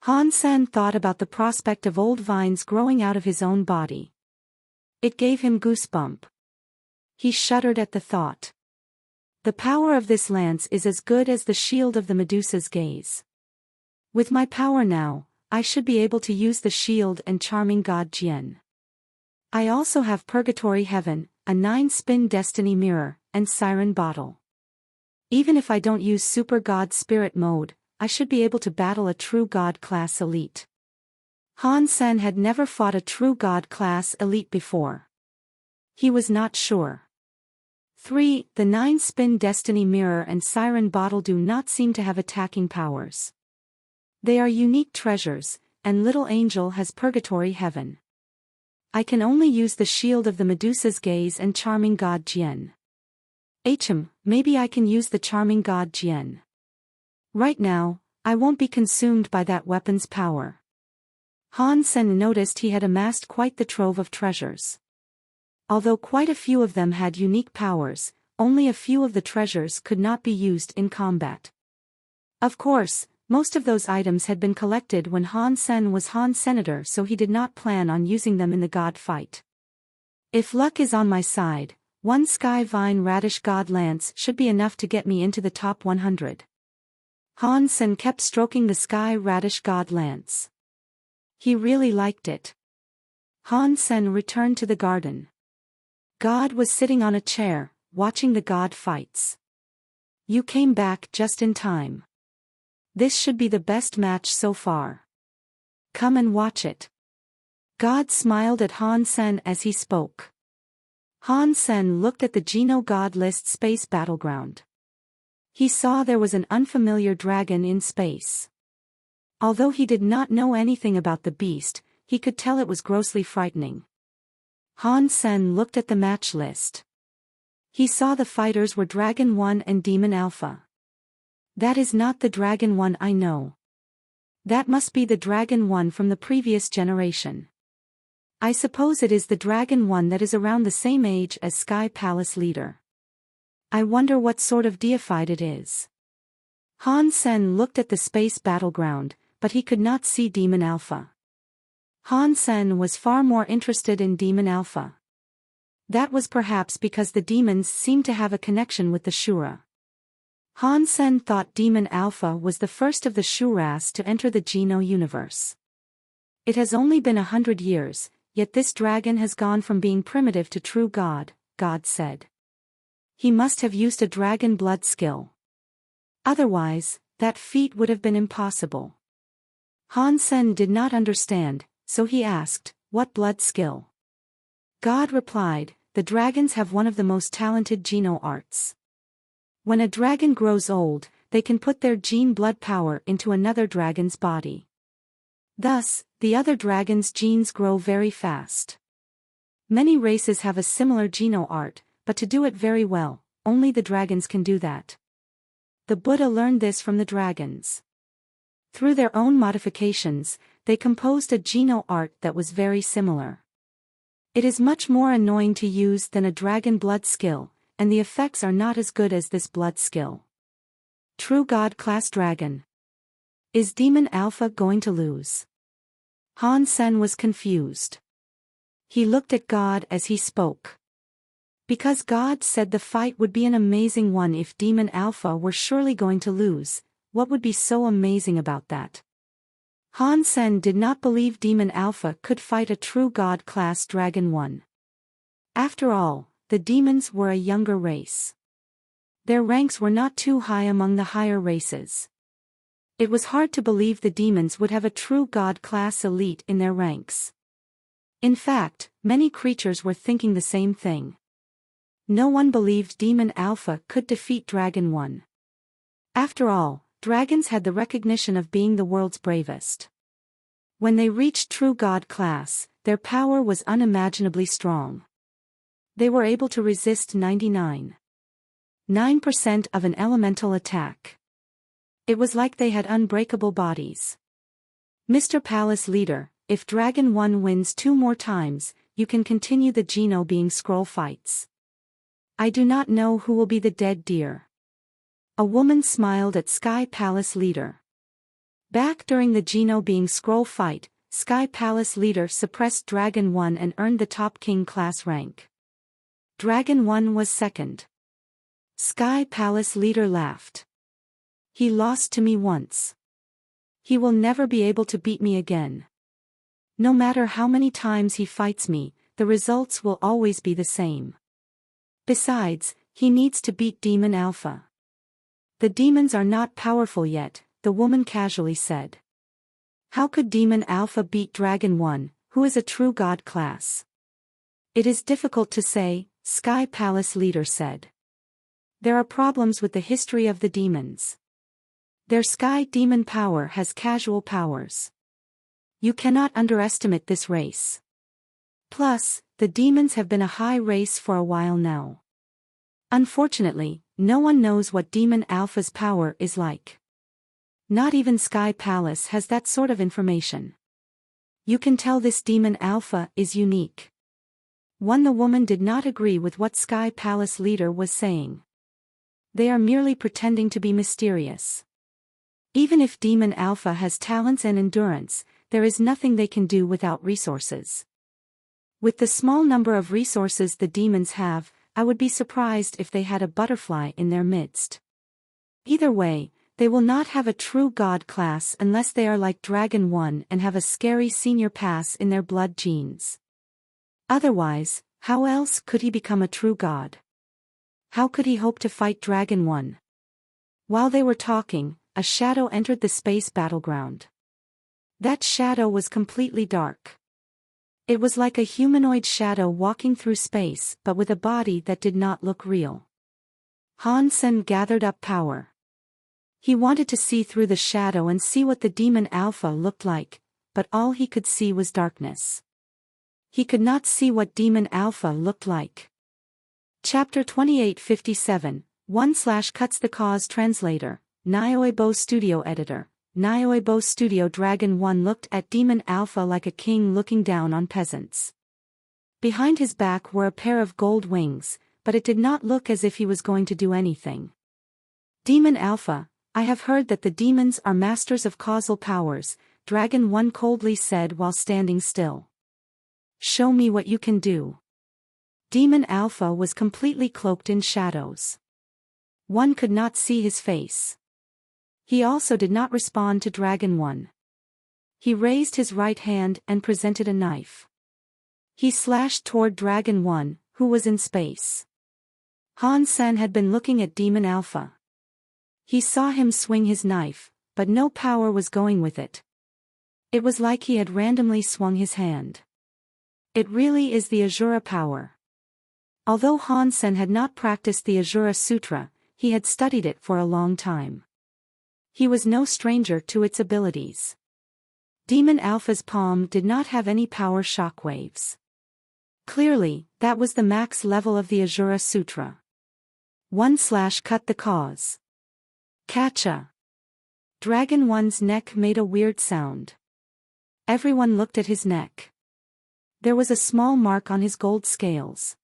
S1: Han Sen thought about the prospect of old vines growing out of his own body. It gave him goosebump. He shuddered at the thought. The power of this lance is as good as the shield of the Medusa's gaze. With my power now, I should be able to use the shield and charming god Jian. I also have Purgatory Heaven, a 9-spin destiny mirror, and siren bottle. Even if I don't use super god spirit mode, I should be able to battle a true god class elite. Han Sen had never fought a true god class elite before. He was not sure. 3. The 9-spin destiny mirror and siren bottle do not seem to have attacking powers. They are unique treasures, and little angel has Purgatory Heaven. I can only use the shield of the Medusa's gaze and charming god Jian. Maybe I can use the charming god Jian. Right now, I won't be consumed by that weapon's power. Han Sen noticed he had amassed quite the trove of treasures. Although quite a few of them had unique powers, only a few of the treasures could not be used in combat. Of course, most of those items had been collected when Han Sen was Han Senator, so he did not plan on using them in the god fight. If luck is on my side, one Sky Vine Radish God Lance should be enough to get me into the top 100. Han Sen kept stroking the Sky Radish God Lance. He really liked it. Han Sen returned to the garden. God was sitting on a chair, watching the god fights. You came back just in time. This should be the best match so far. Come and watch it. God smiled at Han Sen as he spoke. Han Sen looked at the Geno God List space battleground. He saw there was an unfamiliar dragon in space. Although he did not know anything about the beast, he could tell it was grossly frightening. Han Sen looked at the match list. He saw the fighters were Dragon 1 and Demon Alpha. That is not the Dragon 1 I know. That must be the Dragon 1 from the previous generation. I suppose it is the Dragon 1 that is around the same age as Sky Palace leader. I wonder what sort of deified it is. Han Sen looked at the space battleground, but he could not see Demon Alpha. Han Sen was far more interested in Demon Alpha. That was perhaps because the demons seemed to have a connection with the Shura. Han Sen thought Demon Alpha was the first of the Shuras to enter the Geno universe. It has only been 100 years, yet this dragon has gone from being primitive to true god, God said. He must have used a dragon blood skill. Otherwise, that feat would have been impossible. Han Sen did not understand, so he asked, what blood skill? God replied, the dragons have one of the most talented Geno arts. When a dragon grows old, they can put their gene blood power into another dragon's body. Thus, the other dragon's genes grow very fast. Many races have a similar Geno art, but to do it very well, only the dragons can do that. The Buddha learned this from the dragons. Through their own modifications, they composed a Geno art that was very similar. It is much more annoying to use than a dragon blood skill, and the effects are not as good as this blood skill. True God Class Dragon. Is Demon Alpha going to lose? Han Sen was confused. He looked at God as he spoke. Because God said the fight would be an amazing one if Demon Alpha were surely going to lose, what would be so amazing about that? Han Sen did not believe Demon Alpha could fight a true God Class Dragon 1. After all, the demons were a younger race. Their ranks were not too high among the higher races. It was hard to believe the demons would have a true God class elite in their ranks. In fact, many creatures were thinking the same thing. No one believed Demon Alpha could defeat Dragon 1. After all, dragons had the recognition of being the world's bravest. When they reached true God class, their power was unimaginably strong. They were able to resist 99.9% of an elemental attack. It was like they had unbreakable bodies. Mr. Palace Leader, if Dragon 1 wins 2 more times, you can continue the Geno being scroll fights. I do not know who will be the dead deer. A woman smiled at Sky Palace Leader. Back during the Geno being scroll fight, Sky Palace Leader suppressed Dragon 1 and earned the top King class rank. Dragon 1 was second. Sky Palace Leader laughed. He lost to me once. He will never be able to beat me again. No matter how many times he fights me, the results will always be the same. Besides, he needs to beat Demon Alpha. The demons are not powerful yet, the woman casually said. How could Demon Alpha beat Dragon 1, who is a true god class? It is difficult to say, Sky Palace Leader said. There are problems with the history of the demons. Their sky demon power has casual powers. You cannot underestimate this race. Plus, the demons have been a high race for a while now. Unfortunately, no one knows what Demon Alpha's power is like. Not even Sky Palace has that sort of information. You can tell this Demon Alpha is unique. The woman did not agree with what Sky Palace Leader was saying. They are merely pretending to be mysterious. Even if Demon Alpha has talents and endurance, there is nothing they can do without resources. With the small number of resources the demons have, I would be surprised if they had a butterfly in their midst. Either way, they will not have a true god class unless they are like Dragon 1 and have a scary senior pass in their blood genes. Otherwise, how else could he become a true god? How could he hope to fight Dragon 1? While they were talking, a shadow entered the space battleground. That shadow was completely dark. It was like a humanoid shadow walking through space but with a body that did not look real. Han Sen gathered up power. He wanted to see through the shadow and see what the Demon Alpha looked like, but all he could see was darkness. He could not see what Demon Alpha looked like. Chapter 2857, 1/cuts the cause translator, Nioebo Studio editor. Nioebo Studio Dragon 1 looked at Demon Alpha like a king looking down on peasants. Behind his back were a pair of gold wings, but it did not look as if he was going to do anything. Demon Alpha, I have heard that the demons are masters of causal powers, Dragon 1 coldly said while standing still. Show me what you can do. Demon Alpha was completely cloaked in shadows. One could not see his face. He also did not respond to Dragon 1. He raised his right hand and presented a knife. He slashed toward Dragon 1, who was in space. Han Sen had been looking at Demon Alpha. He saw him swing his knife, but no power was going with it. It was like he had randomly swung his hand. It really is the Azura power. Although Han Sen had not practiced the Azura Sutra, he had studied it for a long time. He was no stranger to its abilities. Demon Alpha's palm did not have any power shockwaves. Clearly, that was the max level of the Azura Sutra. 1/cut the cause. Catcha. Dragon 1's neck made a weird sound. Everyone looked at his neck. There was a small mark on his gold scales.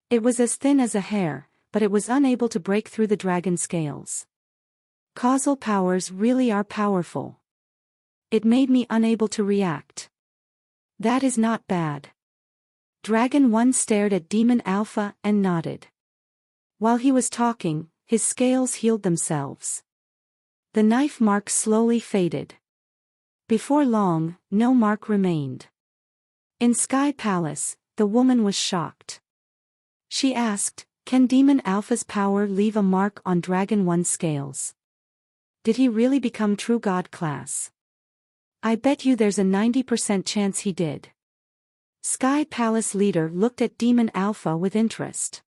S1: It was as thin as a hair, but it was unable to break through the dragon scales. Causal powers really are powerful. It made me unable to react. That is not bad. Dragon 1 stared at Demon Alpha and nodded. While he was talking, his scales healed themselves. The knife mark slowly faded. Before long, no mark remained. In Sky Palace, the woman was shocked. She asked, "Can Demon Alpha's power leave a mark on Dragon 1's scales? Did he really become true god class? I bet you there's a 90% chance he did." Sky Palace Leader looked at Demon Alpha with interest.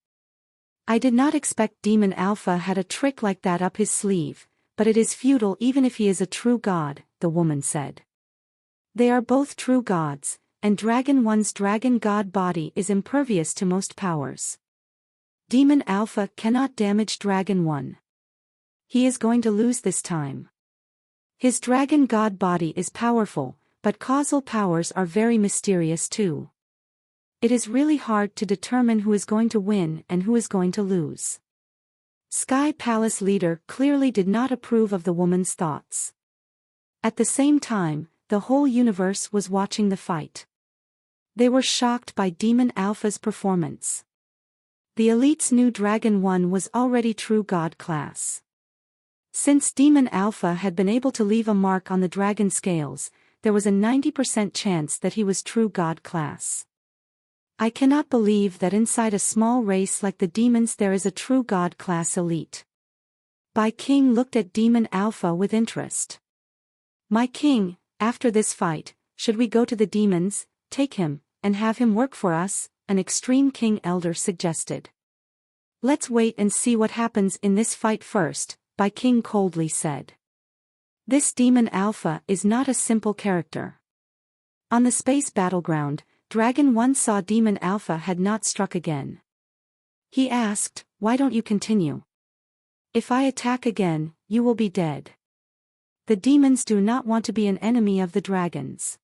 S1: I did not expect Demon Alpha had a trick like that up his sleeve, but it is futile even if he is a true god, the woman said. They are both true gods, and Dragon 1's dragon god body is impervious to most powers. Demon Alpha cannot damage Dragon 1. He is going to lose this time. His dragon god body is powerful, but causal powers are very mysterious too. It is really hard to determine who is going to win and who is going to lose. Sky Palace leader clearly did not approve of the woman's thoughts. At the same time, the whole universe was watching the fight. They were shocked by Demon Alpha's performance. The elite's new Dragon 1 was already true god class. Since Demon Alpha had been able to leave a mark on the dragon scales, there was a 90% chance that he was true god class. I cannot believe that inside a small race like the demons there is a true god class elite. Bai King looked at Demon Alpha with interest. My king, after this fight, should we go to the demons, take him, and have him work for us? An extreme king elder suggested. Let's wait and see what happens in this fight first, Bai King coldly said. This Demon Alpha is not a simple character. On the space battleground, Dragon 1 saw Demon Alpha had not struck again. He asked, why don't you continue? If I attack again, you will be dead. The demons do not want to be an enemy of the dragons.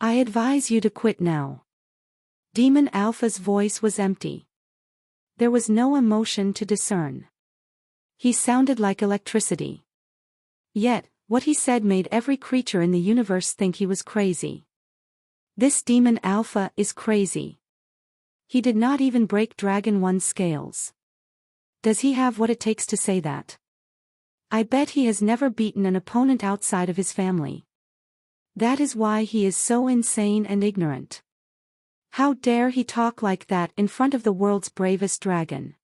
S1: I advise you to quit now. Demon Alpha's voice was empty. There was no emotion to discern. He sounded like electricity. Yet, what he said made every creature in the universe think he was crazy. This Demon Alpha is crazy. He did not even break Dragon 1's scales. Does he have what it takes to say that? I bet he has never beaten an opponent outside of his family. That is why he is so insane and ignorant. How dare he talk like that in front of the world's bravest dragon?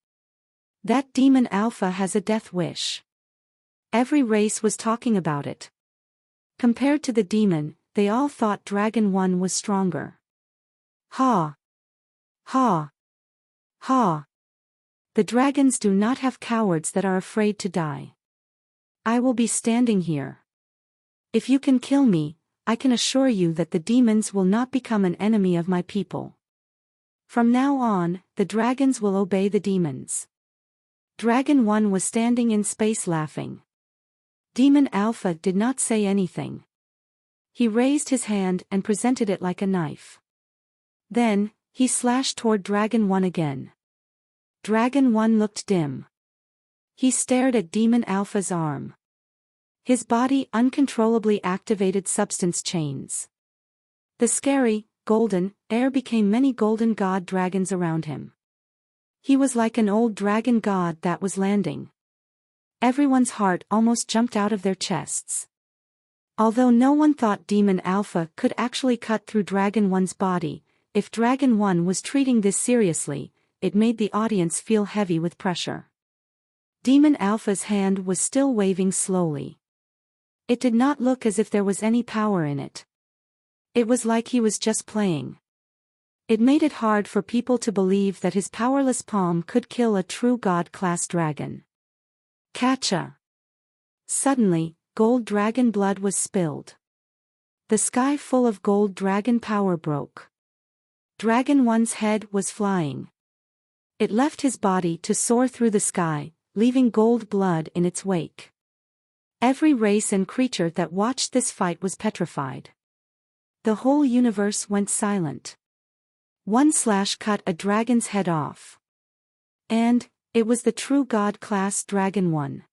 S1: That Demon Alpha has a death wish. Every race was talking about it. Compared to the demon, they all thought Dragon 1 was stronger. Ha! Ha! Ha! The dragons do not have cowards that are afraid to die. I will be standing here. If you can kill me, I can assure you that the demons will not become an enemy of my people. From now on, the dragons will obey the demons. Dragon 1 was standing in space laughing. Demon Alpha did not say anything. He raised his hand and presented it like a knife. Then, he slashed toward Dragon 1 again. Dragon 1 looked dim. He stared at Demon Alpha's arm. His body uncontrollably activated substance chains. The scary, golden, air became many golden god dragons around him. He was like an old dragon god that was landing. Everyone's heart almost jumped out of their chests. Although no one thought Demon Alpha could actually cut through Dragon 1's body, if Dragon 1 was treating this seriously, it made the audience feel heavy with pressure. Demon Alpha's hand was still waving slowly. It did not look as if there was any power in it. It was like he was just playing. It made it hard for people to believe that his powerless palm could kill a true god-class dragon. Catcha! Suddenly, gold dragon blood was spilled. The sky full of gold dragon power broke. Dragon 1's head was flying. It left his body to soar through the sky, leaving gold blood in its wake. Every race and creature that watched this fight was petrified. The whole universe went silent. One slash cut a dragon's head off. And, it was the true god-class Dragon 1.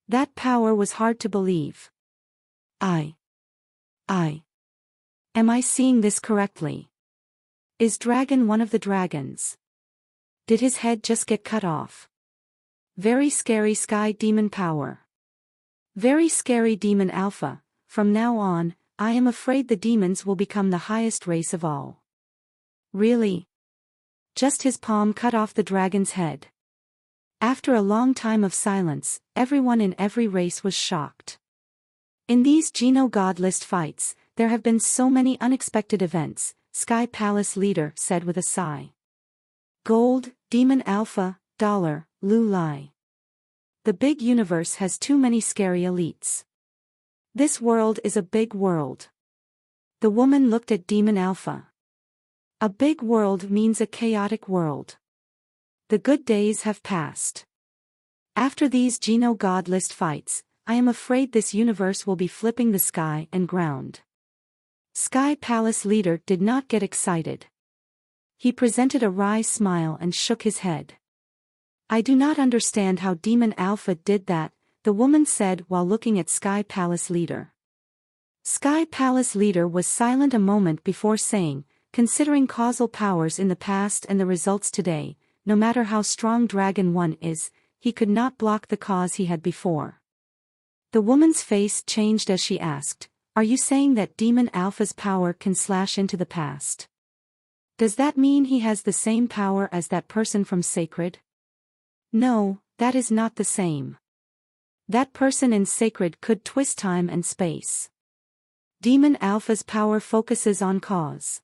S1: That power was hard to believe. Am I seeing this correctly? Is Dragon one of the dragons? Did his head just get cut off? Very scary sky demon power. Very scary Demon Alpha. From now on, I am afraid the demons will become the highest race of all. Really? Just his palm cut off the dragon's head. After a long time of silence, everyone in every race was shocked. In these Geno God List fights, there have been so many unexpected events, Sky Palace leader said with a sigh. Gold, Demon Alpha, Dollar, Lu Lai. The big universe has too many scary elites. This world is a big world. The woman looked at Demon Alpha. A big world means a chaotic world. The good days have passed. After these Geno God List fights, I am afraid this universe will be flipping the sky and ground. Sky Palace leader did not get excited. He presented a wry smile and shook his head. I do not understand how Demon Alpha did that, the woman said while looking at Sky Palace leader. Sky Palace leader was silent a moment before saying, considering causal powers in the past and the results today, no matter how strong Dragon 1 is, he could not block the cause he had before. The woman's face changed as she asked, are you saying that Demon Alpha's power can slash into the past? Does that mean he has the same power as that person from Sacred? No, that is not the same. That person in Sacred could twist time and space. Demon Alpha's power focuses on cause.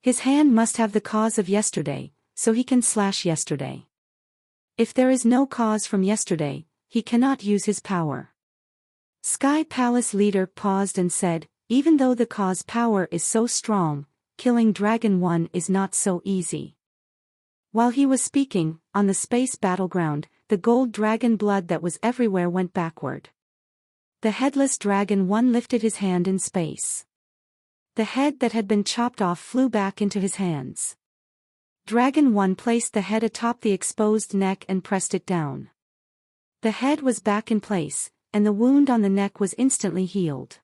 S1: His hand must have the cause of yesterday, so he can slash yesterday. If there is no cause from yesterday, he cannot use his power. Sky Palace leader paused and said, even though the cause power is so strong, killing Dragon 1 is not so easy. While he was speaking, on the space battleground, the gold dragon blood that was everywhere went backward. The headless Dragon 1 lifted his hand in space. The head that had been chopped off flew back into his hands. Dragon 1 placed the head atop the exposed neck and pressed it down. The head was back in place, and the wound on the neck was instantly healed.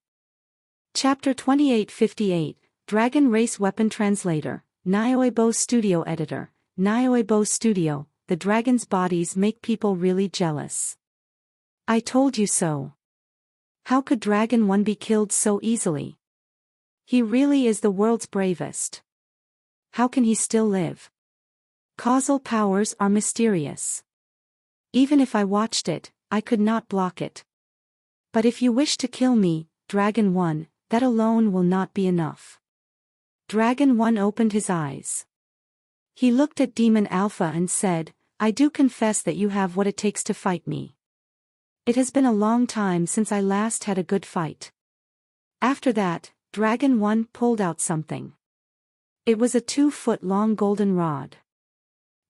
S1: Chapter 2858, Dragon Race Weapon Translator, Nioebo Studio Editor, Nioebo Studio, the dragon's bodies make people really jealous. I told you so. How could Dragon 1 be killed so easily? He really is the world's bravest. How can he still live? Causal powers are mysterious. Even if I watched it, I could not block it. But if you wish to kill me, Dragon 1, that alone will not be enough. Dragon 1 opened his eyes. He looked at Demon Alpha and said, I do confess that you have what it takes to fight me. It has been a long time since I last had a good fight. After that, Dragon 1 pulled out something. It was a 2-foot-long golden rod.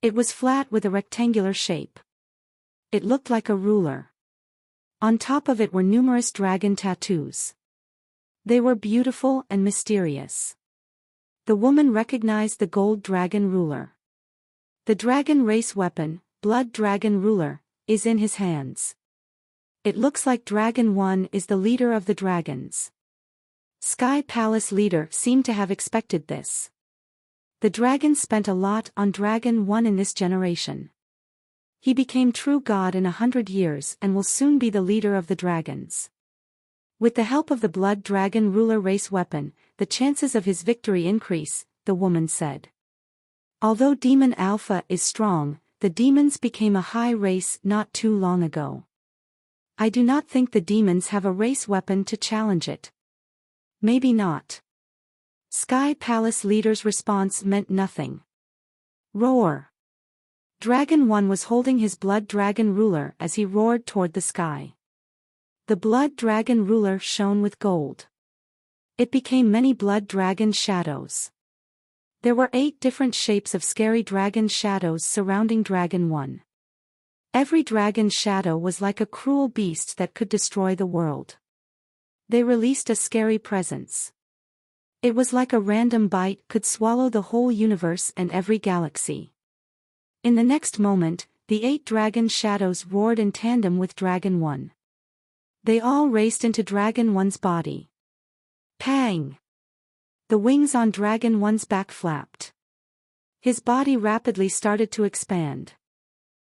S1: It was flat with a rectangular shape. It looked like a ruler. On top of it were numerous dragon tattoos. They were beautiful and mysterious. The woman recognized the gold dragon ruler. The dragon race weapon, Blood Dragon Ruler, is in his hands. It looks like Dragon 1 is the leader of the dragons. Sky Palace leader seemed to have expected this. The dragon spent a lot on Dragon 1 in this generation. He became true god in 100 years and will soon be the leader of the dragons. With the help of the Blood Dragon Ruler race weapon, the chances of his victory increase, the woman said. Although Demon Alpha is strong, the demons became a high race not too long ago. I do not think the demons have a race weapon to challenge it. Maybe not. Sky Palace leader's response meant nothing. Roar. Dragon 1 was holding his Blood Dragon Ruler as he roared toward the sky. The Blood Dragon Ruler shone with gold. It became many blood dragon shadows. There were 8 different shapes of scary dragon shadows surrounding Dragon 1. Every dragon shadow was like a cruel beast that could destroy the world. They released a scary presence. It was like a random bite could swallow the whole universe and every galaxy. In the next moment, the 8 dragon shadows roared in tandem with Dragon 1. They all raced into Dragon 1's body. Pang! The wings on Dragon 1's back flapped. His body rapidly started to expand.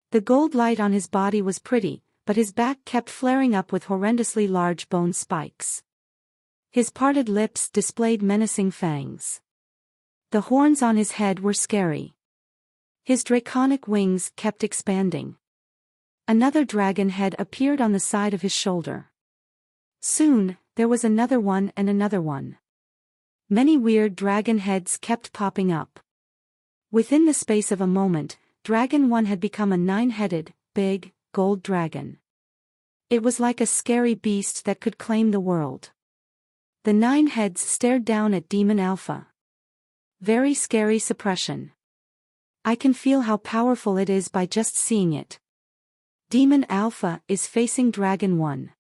S1: The gold light on his body was pretty, but his back kept flaring up with horrendously large bone spikes. His parted lips displayed menacing fangs. The horns on his head were scary. His draconic wings kept expanding. Another dragon head appeared on the side of his shoulder. Soon, there was another one and another one. Many weird dragon heads kept popping up. Within the space of a moment, Dragon 1 had become a 9-headed, big, gold dragon. It was like a scary beast that could claim the world. The 9 heads stared down at Demon Alpha. Very scary suppression. I can feel how powerful it is by just seeing it. Demon Alpha is facing Dragon 1.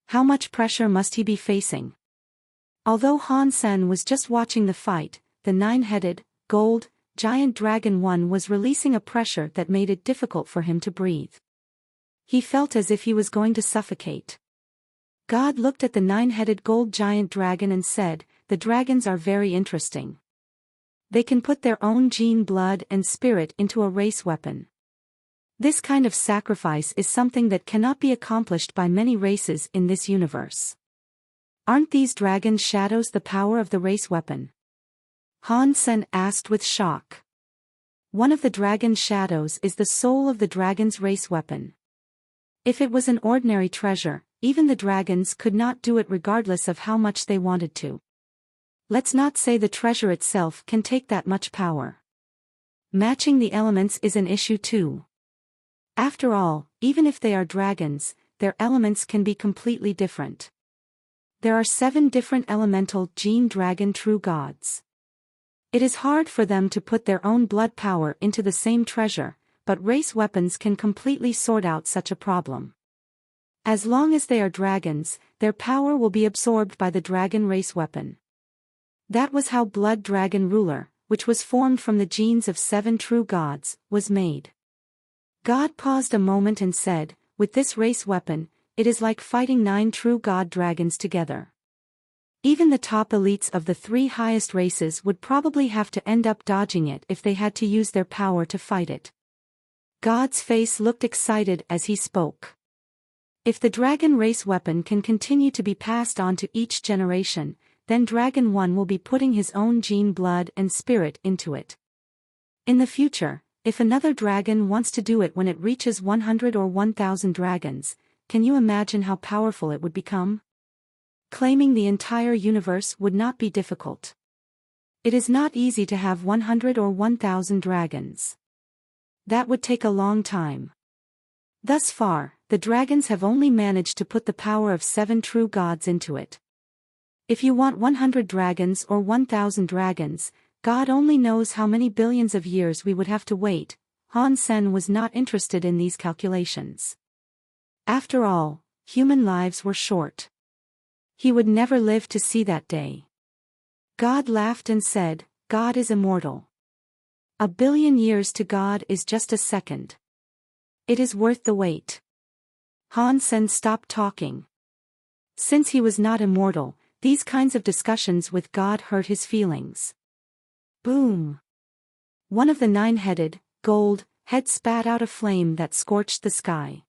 S1: How much pressure must he be facing? Although Han Sen was just watching the fight, the nine-headed, gold, giant dragon one was releasing a pressure that made it difficult for him to breathe. He felt as if he was going to suffocate. God looked at the nine-headed gold giant dragon and said, "The dragons are very interesting. They can put their own gene, blood and spirit into a race weapon. This kind of sacrifice is something that cannot be accomplished by many races in this universe. Aren't these dragon shadows the power of the race weapon?" Han Sen asked with shock. One of the dragon shadows is the soul of the dragon's race weapon. If it was an ordinary treasure, even the dragons could not do it regardless of how much they wanted to. Let's not say the treasure itself can take that much power. Matching the elements is an issue too. After all, even if they are dragons, their elements can be completely different. There are 7 different elemental gene dragon true gods. It is hard for them to put their own blood power into the same treasure, but race weapons can completely sort out such a problem. As long as they are dragons, their power will be absorbed by the dragon race weapon. That was how Blood Dragon Ruler, which was formed from the genes of 7 true gods, was made. God paused a moment and said, "With this race weapon, it is like fighting 9 true god dragons together. Even the top elites of the 3 highest races would probably have to end up dodging it if they had to use their power to fight it." God's face looked excited as he spoke. If the dragon race weapon can continue to be passed on to each generation, then Dragon 1 will be putting his own gene, blood and spirit into it. In the future, if another dragon wants to do it when it reaches 100 or 1,000 dragons, can you imagine how powerful it would become? Claiming the entire universe would not be difficult. It is not easy to have 100 or 1,000 dragons. That would take a long time. Thus far, the dragons have only managed to put the power of 7 true gods into it. If you want 100 dragons or 1,000 dragons, God only knows how many billions of years we would have to wait. Han Sen was not interested in these calculations. After all, human lives were short. He would never live to see that day. God laughed and said, "God is immortal. 1,000,000,000 years to God is just a second. It is worth the wait." Han Sen stopped talking. Since he was not immortal, these kinds of discussions with God hurt his feelings. Boom! One of the 9-headed, gold, heads spat out a flame that scorched the sky.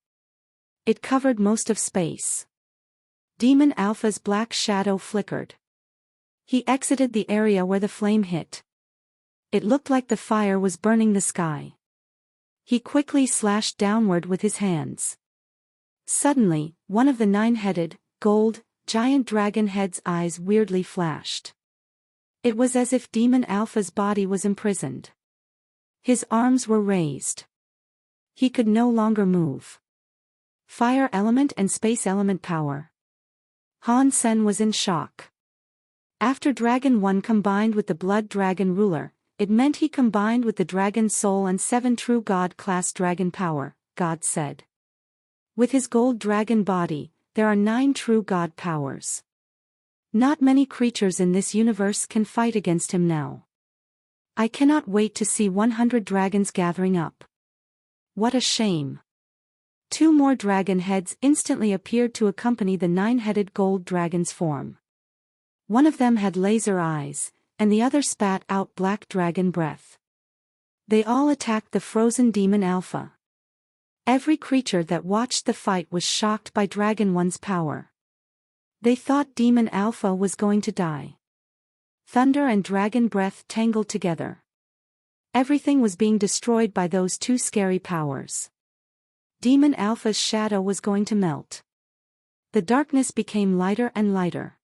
S1: It covered most of space. Demon Alpha's black shadow flickered. He exited the area where the flame hit. It looked like the fire was burning the sky. He quickly slashed downward with his hands. Suddenly, one of the 9-headed, gold, giant dragon head's eyes weirdly flashed. It was as if Demon Alpha's body was imprisoned. His arms were raised. He could no longer move. Fire element and space element power. Han Sen was in shock. After Dragon 1 combined with the Blood Dragon Ruler, it meant he combined with the Dragon Soul and 7 true God-class dragon power, God said. With his gold dragon body, there are 9 true God powers. Not many creatures in this universe can fight against him now. I cannot wait to see 100 dragons gathering up. What a shame. 2 more dragon heads instantly appeared to accompany the 9-headed gold dragon's form. One of them had laser eyes, and the other spat out black dragon breath. They all attacked the frozen Demon Alpha. Every creature that watched the fight was shocked by Dragon 1's power. They thought Demon Alpha was going to die. Thunder and dragon breath tangled together. Everything was being destroyed by those 2 scary powers. Demon Alpha's shadow was going to melt. The darkness became lighter and lighter.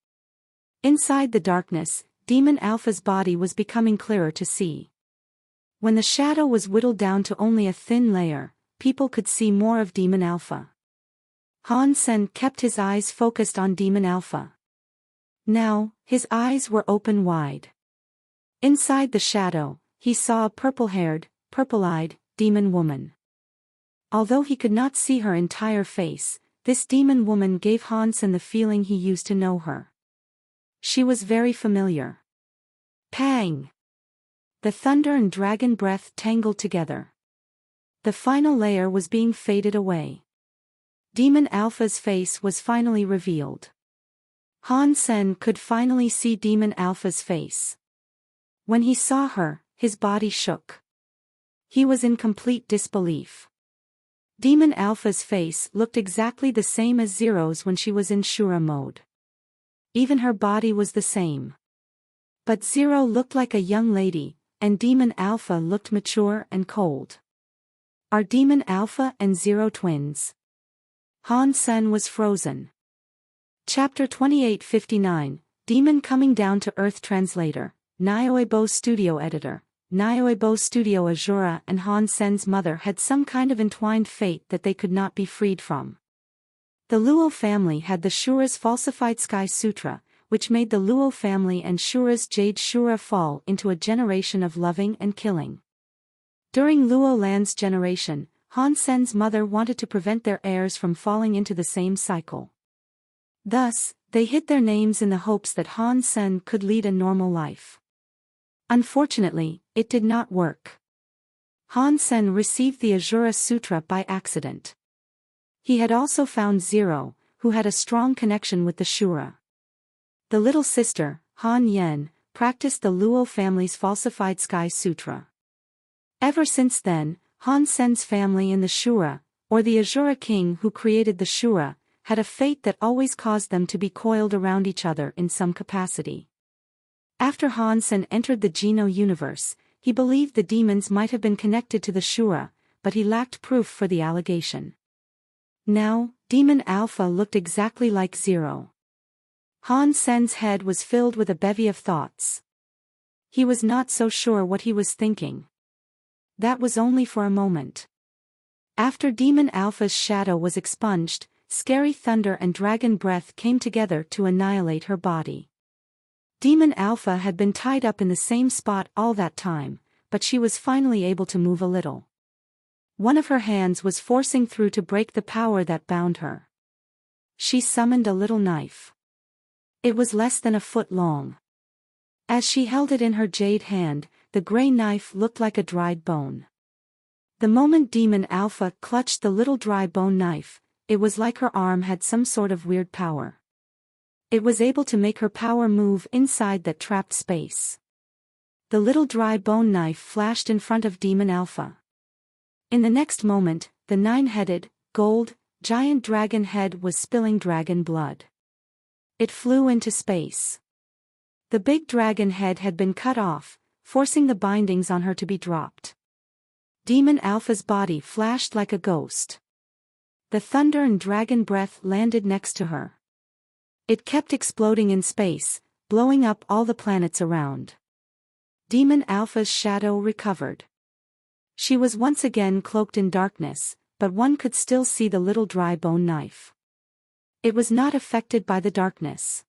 S1: Inside the darkness, Demon Alpha's body was becoming clearer to see. When the shadow was whittled down to only a thin layer, people could see more of Demon Alpha. Han Sen kept his eyes focused on Demon Alpha. Now, his eyes were open wide. Inside the shadow, he saw a purple-haired, purple-eyed, demon woman. Although he could not see her entire face, this demon woman gave Hansen the feeling he used to know her. She was very familiar. Pang! The thunder and dragon breath tangled together. The final layer was being faded away. Demon Alpha's face was finally revealed. Hansen could finally see Demon Alpha's face. When he saw her, his body shook. He was in complete disbelief. Demon Alpha's face looked exactly the same as Zero's when she was in Shura mode. Even her body was the same. But Zero looked like a young lady, and Demon Alpha looked mature and cold. Are Demon Alpha and Zero twins? Hansen was frozen. Chapter 2859, Demon Coming Down to Earth Translator, Nioebo Studio Editor. Nioebo Studio Azura and Hansen's mother had some kind of entwined fate that they could not be freed from. The Luo family had the Shura's falsified Sky Sutra, which made the Luo family and Shura's Jade Shura fall into a generation of loving and killing. During Luo Land's generation, Hansen's mother wanted to prevent their heirs from falling into the same cycle. Thus, they hid their names in the hopes that Hansen could lead a normal life. Unfortunately, it did not work. Hansen received the Azura Sutra by accident. He had also found Zero, who had a strong connection with the Shura. The little sister, Han Yen, practiced the Luo family's falsified Sky Sutra. Ever since then, Hansen's family in the Shura, or the Azura king who created the Shura, had a fate that always caused them to be coiled around each other in some capacity. After Hansen entered the Geno universe, he believed the demons might have been connected to the Shura, but he lacked proof for the allegation. Now, Demon Alpha looked exactly like Zero. Hansen's head was filled with a bevy of thoughts. He was not so sure what he was thinking. That was only for a moment. After Demon Alpha's shadow was expunged, scary thunder and dragon breath came together to annihilate her body. Demon Alpha had been tied up in the same spot all that time, but she was finally able to move a little. One of her hands was forcing through to break the power that bound her. She summoned a little knife. It was less than a foot long. As she held it in her jade hand, the gray knife looked like a dried bone. The moment Demon Alpha clutched the little dry bone knife, it was like her arm had some sort of weird power. It was able to make her power move inside that trapped space. The little dry bone knife flashed in front of Demon Alpha. In the next moment, the nine-headed, gold, giant dragon head was spilling dragon blood. It flew into space. The big dragon head had been cut off, forcing the bindings on her to be dropped. Demon Alpha's body flashed like a ghost. The thunder and dragon breath landed next to her. It kept exploding in space, blowing up all the planets around. Demon Alpha's shadow recovered. She was once again cloaked in darkness, but one could still see the little dry bone knife. It was not affected by the darkness.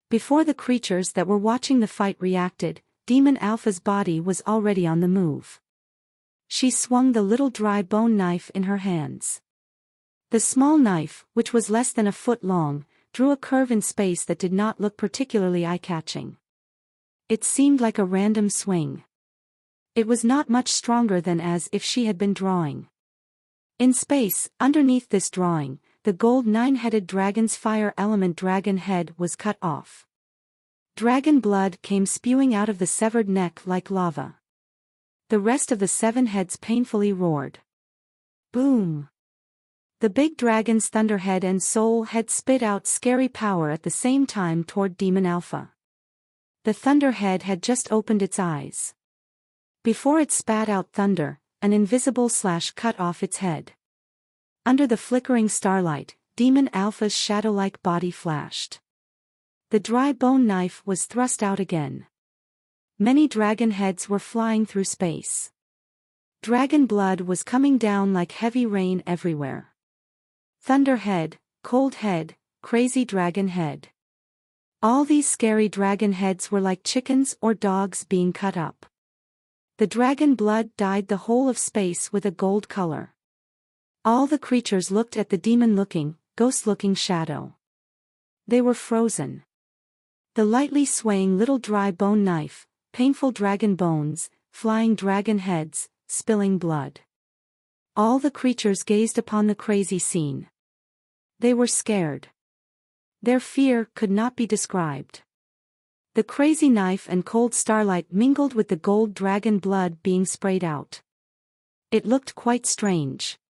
S1: Before the creatures that were watching the fight reacted, Demon Alpha's body was already on the move. She swung the little dry bone knife in her hands. The small knife, which was less than a foot long, drew a curve in space that did not look particularly eye-catching. It seemed like a random swing. It was not much stronger than as if she had been drawing. In space, underneath this drawing, the gold nine-headed dragon's fire element dragon head was cut off. Dragon blood came spewing out of the severed neck like lava. The rest of the seven heads painfully roared. Boom! The big dragon's thunderhead and soul head spit out scary power at the same time toward Demon Alpha. The thunderhead had just opened its eyes. Before it spat out thunder, an invisible slash cut off its head. Under the flickering starlight, Demon Alpha's shadow-like body flashed. The dry bone knife was thrust out again. Many dragon heads were flying through space. Dragon blood was coming down like heavy rain everywhere. Thunderhead, Cold Head, Crazy Dragon Head. All these scary dragon heads were like chickens or dogs being cut up. The dragon blood dyed the whole of space with a gold color. All the creatures looked at the demon looking, ghost-looking shadow. They were frozen. The lightly swaying little dry bone knife, painful dragon bones, flying dragon heads, spilling blood. All the creatures gazed upon the crazy scene. They were scared. Their fear could not be described. The crazy knife and cold starlight mingled with the gold dragon blood being sprayed out. It looked quite strange.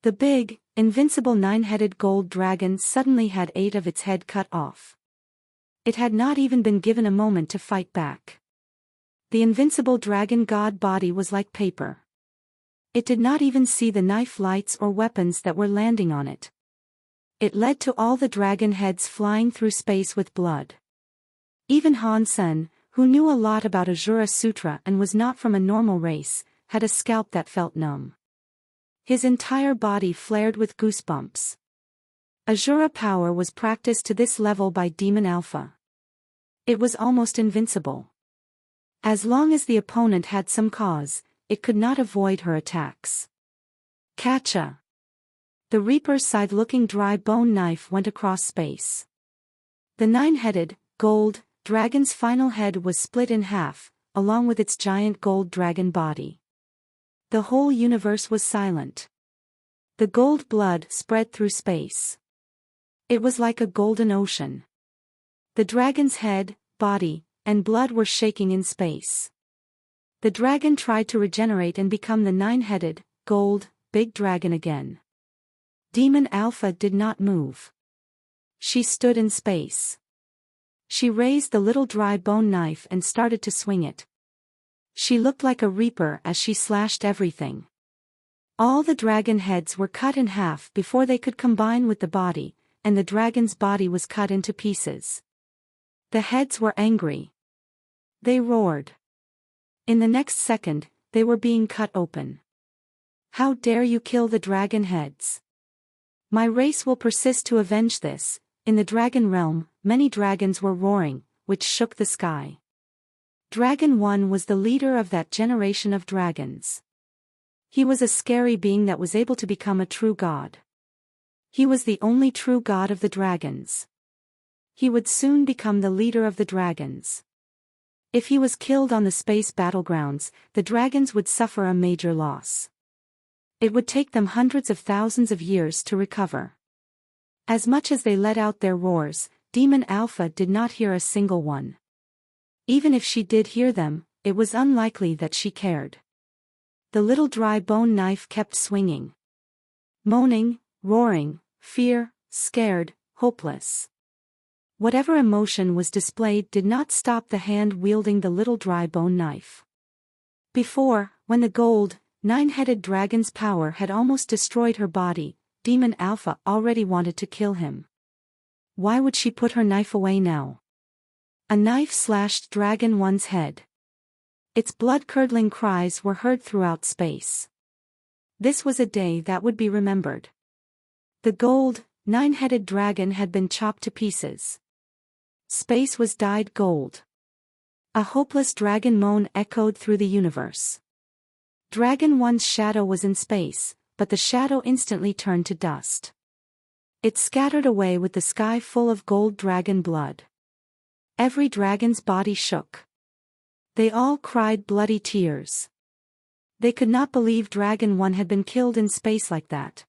S1: The big, invincible 9-headed gold dragon suddenly had 8 of its head cut off. It had not even been given a moment to fight back. The invincible dragon god body was like paper. It did not even see the knife lights or weapons that were landing on it. It led to all the dragon heads flying through space with blood. Even Han Sen, who knew a lot about Ajura Sutra and was not from a normal race, had a scalp that felt numb. His entire body flared with goosebumps. Ajura power was practiced to this level by Demon Alpha. It was almost invincible. As long as the opponent had some cause, it could not avoid her attacks. Catcha! The Reaper's scythe-looking dry bone knife went across space. The 9-headed, gold, dragon's final head was split in half, along with its giant gold dragon body. The whole universe was silent. The gold blood spread through space. It was like a golden ocean. The dragon's head, body, and blood were shaking in space. The dragon tried to regenerate and become the 9-headed, gold, big dragon again. Demon Alpha did not move. She stood in space. She raised the little dry bone knife and started to swing it. She looked like a reaper as she slashed everything. All the dragon heads were cut in half before they could combine with the body, and the dragon's body was cut into pieces. The heads were angry. They roared. In the next second, they were being cut open. How dare you kill the dragon heads? My race will persist to avenge this. In the dragon realm, many dragons were roaring, which shook the sky. Dragon 1 was the leader of that generation of dragons. He was a scary being that was able to become a true god. He was the only true god of the dragons. He would soon become the leader of the dragons. If he was killed on the space battlegrounds, the dragons would suffer a major loss. It would take them hundreds of thousands of years to recover. As much as they let out their roars, Demon Alpha did not hear a single one. Even if she did hear them, it was unlikely that she cared. The little dry bone knife kept swinging. Moaning, roaring, fear, scared, hopeless. Whatever emotion was displayed did not stop the hand wielding the little dry bone knife. Before, when the gold, 9-headed dragon's power had almost destroyed her body, Demon Alpha already wanted to kill him. Why would she put her knife away now? A knife slashed Dragon 1's head. Its blood-curdling cries were heard throughout space. This was a day that would be remembered. The gold, 9-headed dragon had been chopped to pieces. Space was dyed gold. A hopeless dragon moan echoed through the universe. Dragon 1's shadow was in space, but the shadow instantly turned to dust. It scattered away with the sky full of gold dragon blood. Every dragon's body shook. They all cried bloody tears. They could not believe Dragon 1 had been killed in space like that.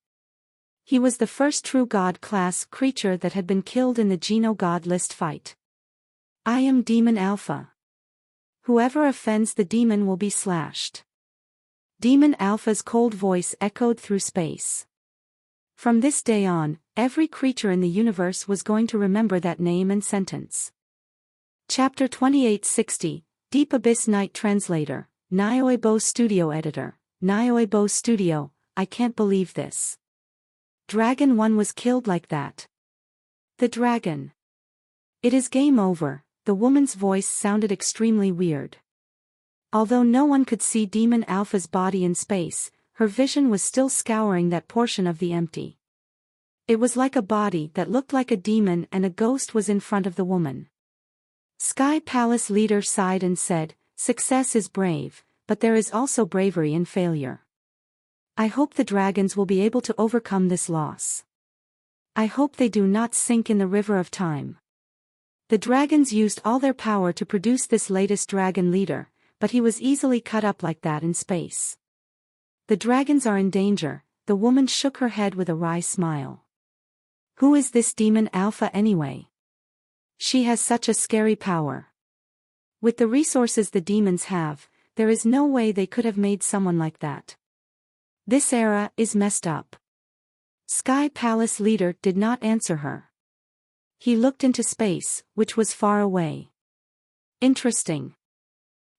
S1: He was the first true god-class creature that had been killed in the Geno God list fight. I am Demon Alpha. Whoever offends the demon will be slashed. Demon Alpha's cold voice echoed through space. From this day on, every creature in the universe was going to remember that name and sentence. Chapter 2860, Deep Abyss Night Translator, Nioebo Studio Editor, Nioebo Studio, I can't believe this. Dragon 1 was killed like that. The dragon. It is game over, the woman's voice sounded extremely weird. Although no one could see Demon Alpha's body in space, her vision was still scouring that portion of the empty. It was like a body that looked like a demon and a ghost was in front of the woman. Sky Palace leader sighed and said, "Success is brave, but there is also bravery in failure. I hope the dragons will be able to overcome this loss." I hope they do not sink in the river of time. The dragons used all their power to produce this latest dragon leader, but he was easily cut up like that in space. The dragons are in danger. The woman shook her head with a wry smile. Who is this demon Alpha anyway? She has such a scary power. With the resources the demons have, there is no way they could have made someone like that. This era is messed up. Sky Palace leader did not answer her. He looked into space, which was far away. Interesting.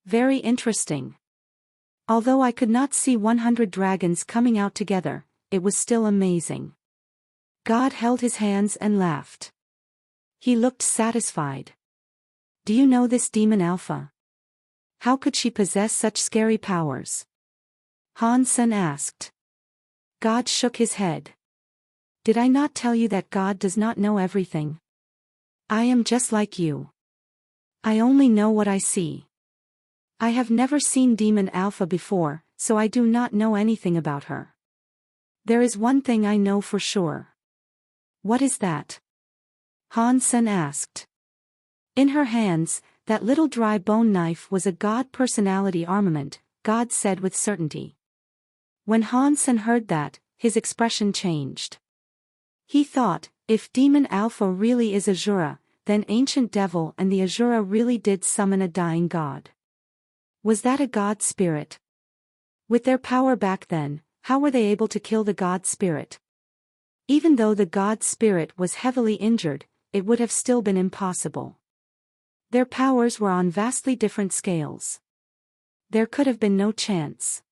S1: Very interesting. Although I could not see 100 dragons coming out together, it was still amazing. God held his hands and laughed. He looked satisfied. Do you know this demon Alpha? How could she possess such scary powers? Han Sen asked. God shook his head. Did I not tell you that God does not know everything? I am just like you. I only know what I see. I have never seen Demon Alpha before, so I do not know anything about her. There is one thing I know for sure. What is that? Han Sen asked. In her hands, that little dry bone knife was a God personality armament, God said with certainty. When Han Sen heard that, his expression changed. He thought, if Demon Alpha really is Azura, then Ancient Devil and the Azura really did summon a dying god. Was that a god spirit? With their power back then, how were they able to kill the god spirit? Even though the god spirit was heavily injured, it would have still been impossible. Their powers were on vastly different scales. There could have been no chance.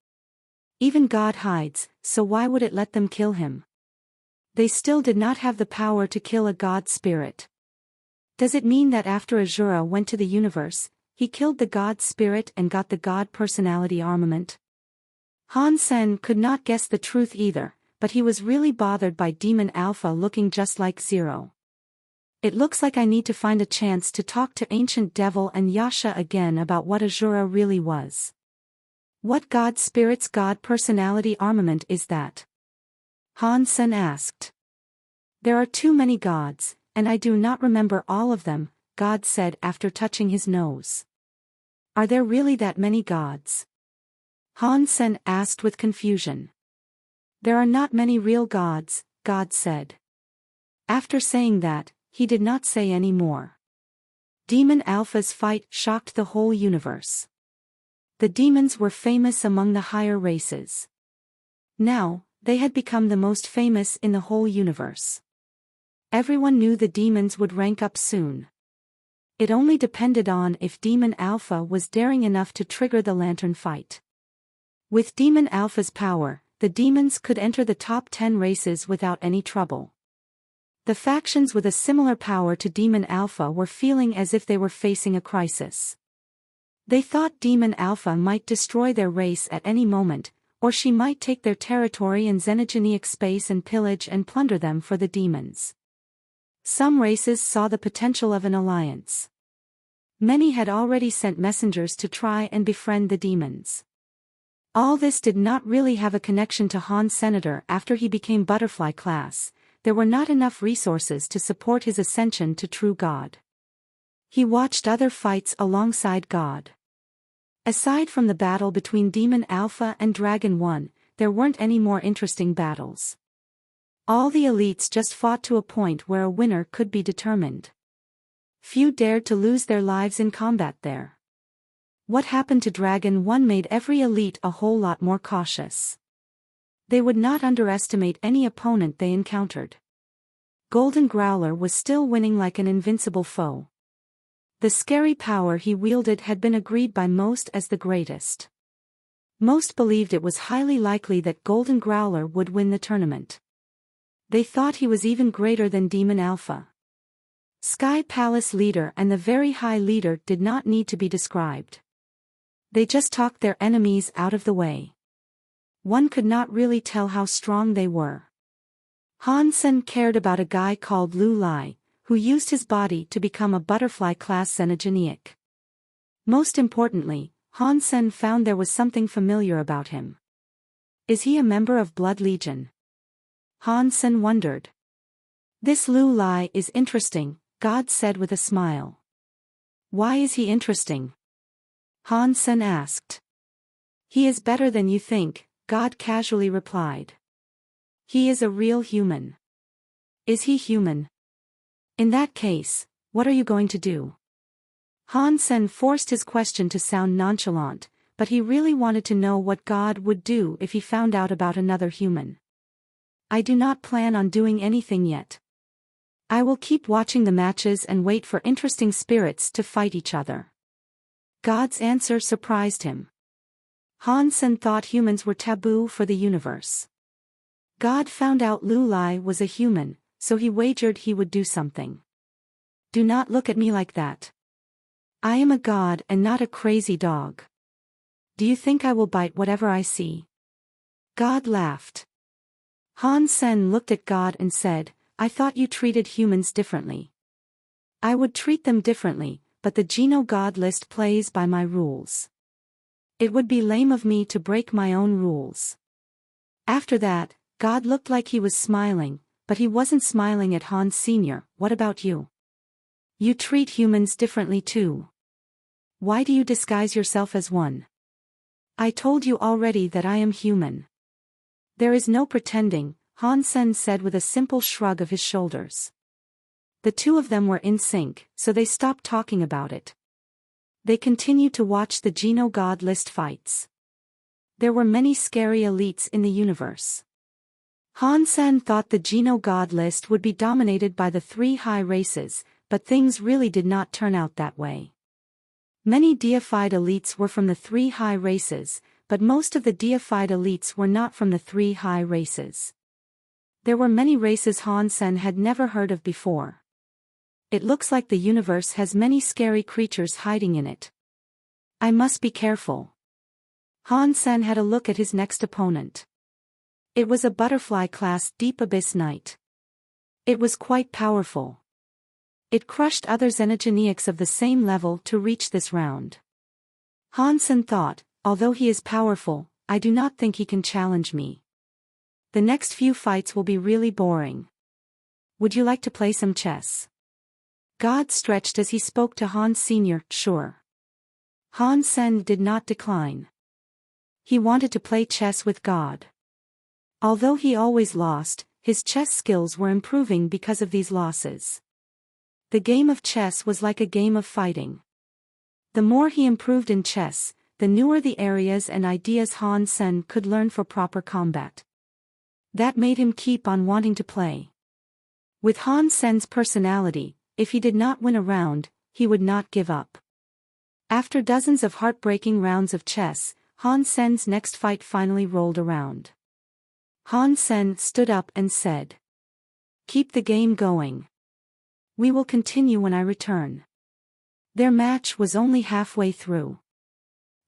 S1: Even God hides, so why would it let them kill him? They still did not have the power to kill a god spirit. Does it mean that after Azura went to the universe, he killed the god spirit and got the god personality armament? Han Sen could not guess the truth either, but he was really bothered by Demon Alpha looking just like Zero. It looks like I need to find a chance to talk to Ancient Devil and Yasha again about what Azura really was. What god spirit's god personality armament is that? Han Sen asked. There are too many gods, and I do not remember all of them, God said after touching his nose. Are there really that many gods? Han Sen asked with confusion. There are not many real gods, God said. After saying that, he did not say any more. Demon Alpha's fight shocked the whole universe. The demons were famous among the higher races. Now, they had become the most famous in the whole universe. Everyone knew the demons would rank up soon. It only depended on if Demon Alpha was daring enough to trigger the lantern fight. With Demon Alpha's power, the demons could enter the top 10 races without any trouble. The factions with a similar power to Demon Alpha were feeling as if they were facing a crisis. They thought Demon Alpha might destroy their race at any moment, or she might take their territory in xenogenic space and pillage and plunder them for the demons. Some races saw the potential of an alliance. Many had already sent messengers to try and befriend the demons. All this did not really have a connection to Han Senator after he became butterfly class. There were not enough resources to support his ascension to true God. He watched other fights alongside God. Aside from the battle between Demon Alpha and Dragon 1, there weren't any more interesting battles. All the elites just fought to a point where a winner could be determined. Few dared to lose their lives in combat there. What happened to Dragon 1 made every elite a whole lot more cautious. They would not underestimate any opponent they encountered. Golden Growler was still winning like an invincible foe. The scary power he wielded had been agreed by most as the greatest. Most believed it was highly likely that Golden Growler would win the tournament. They thought he was even greater than Demon Alpha. Sky Palace leader and the very high leader did not need to be described. They just talked their enemies out of the way. One could not really tell how strong they were. Han Sen cared about a guy called Lu Lai, who used his body to become a butterfly-class xenogeniac. Most importantly, Han Sen found there was something familiar about him. Is he a member of Blood Legion? Han Sen wondered. This Lu Lai is interesting, God said with a smile. Why is he interesting? Han Sen asked. He is better than you think, God casually replied. He is a real human. Is he human? In that case, what are you going to do? Han Sen forced his question to sound nonchalant, but he really wanted to know what God would do if he found out about another human. I do not plan on doing anything yet. I will keep watching the matches and wait for interesting spirits to fight each other. God's answer surprised him. Han Sen thought humans were taboo for the universe. God found out Lu Lai was a human, so he wagered he would do something. Do not look at me like that. I am a god and not a crazy dog. Do you think I will bite whatever I see? God laughed. Han Sen looked at God and said, I thought you treated humans differently. I would treat them differently, but the Geno God list plays by my rules. It would be lame of me to break my own rules. After that, God looked like he was smiling, but he wasn't smiling at Han Sr. What about you? You treat humans differently too. Why do you disguise yourself as one? I told you already that I am human. There is no pretending, Han Sen said with a simple shrug of his shoulders. The two of them were in sync, so they stopped talking about it. They continued to watch the Geno God list fights. There were many scary elites in the universe. Han Sen thought the Geno God list would be dominated by the three high races, but things really did not turn out that way. Many deified elites were from the three high races, but most of the deified elites were not from the three high races. There were many races Han Sen had never heard of before. It looks like the universe has many scary creatures hiding in it. I must be careful. Han Sen had a look at his next opponent. It was a butterfly-class Deep Abyss Knight. It was quite powerful. It crushed other Xenogeneics of the same level to reach this round. Han Sen thought, although he is powerful, I do not think he can challenge me. The next few fights will be really boring. Would you like to play some chess? God stretched as he spoke to Han Sr. Sure. Han Sen did not decline. He wanted to play chess with God. Although he always lost, his chess skills were improving because of these losses. The game of chess was like a game of fighting. The more he improved in chess, the newer the areas and ideas Han Sen could learn for proper combat. That made him keep on wanting to play. With Han Sen's personality, if he did not win a round, he would not give up. After dozens of heartbreaking rounds of chess, Han Sen's next fight finally rolled around. Han Sen stood up and said, "Keep the game going. We will continue when I return." Their match was only halfway through.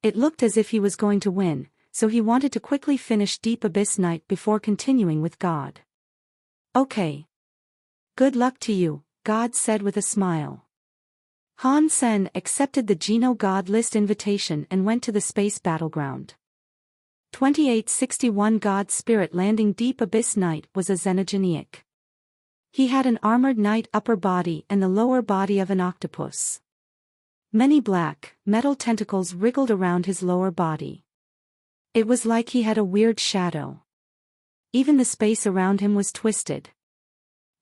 S1: It looked as if he was going to win, so he wanted to quickly finish Deep Abyss Knight before continuing with God. Okay. Good luck to you, God said with a smile. Han Sen accepted the Geno God list invitation and went to the space battleground. 2861 God Spirit landing Deep Abyss Knight was a Xenogeneic. He had an armored knight upper body and the lower body of an octopus. Many black, metal tentacles wriggled around his lower body. It was like he had a weird shadow. Even the space around him was twisted.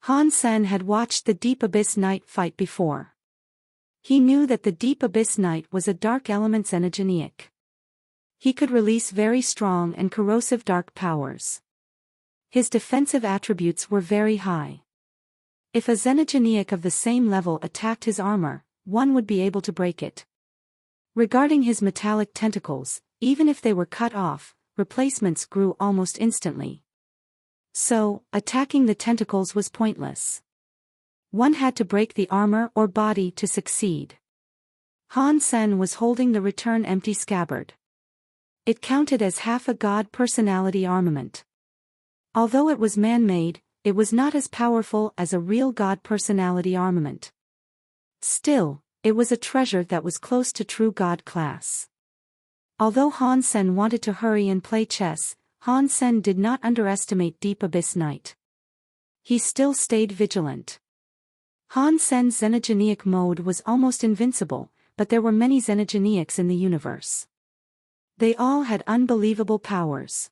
S1: Han Sen had watched the Deep Abyss Knight fight before. He knew that the Deep Abyss Knight was a dark element Xenogeneic. He could release very strong and corrosive dark powers. His defensive attributes were very high. If a Xenogeneic of the same level attacked his armor, one would be able to break it. Regarding his metallic tentacles, even if they were cut off, replacements grew almost instantly. So, attacking the tentacles was pointless. One had to break the armor or body to succeed. Han Sen was holding the return empty scabbard. It counted as half a god personality armament. Although it was man-made, it was not as powerful as a real god personality armament. Still, it was a treasure that was close to true god class. Although Han Sen wanted to hurry and play chess, Han Sen did not underestimate Deep Abyss Knight. he still stayed vigilant. Han Sen's xenogenic mode was almost invincible, but there were many xenogenics in the universe. They all had unbelievable powers.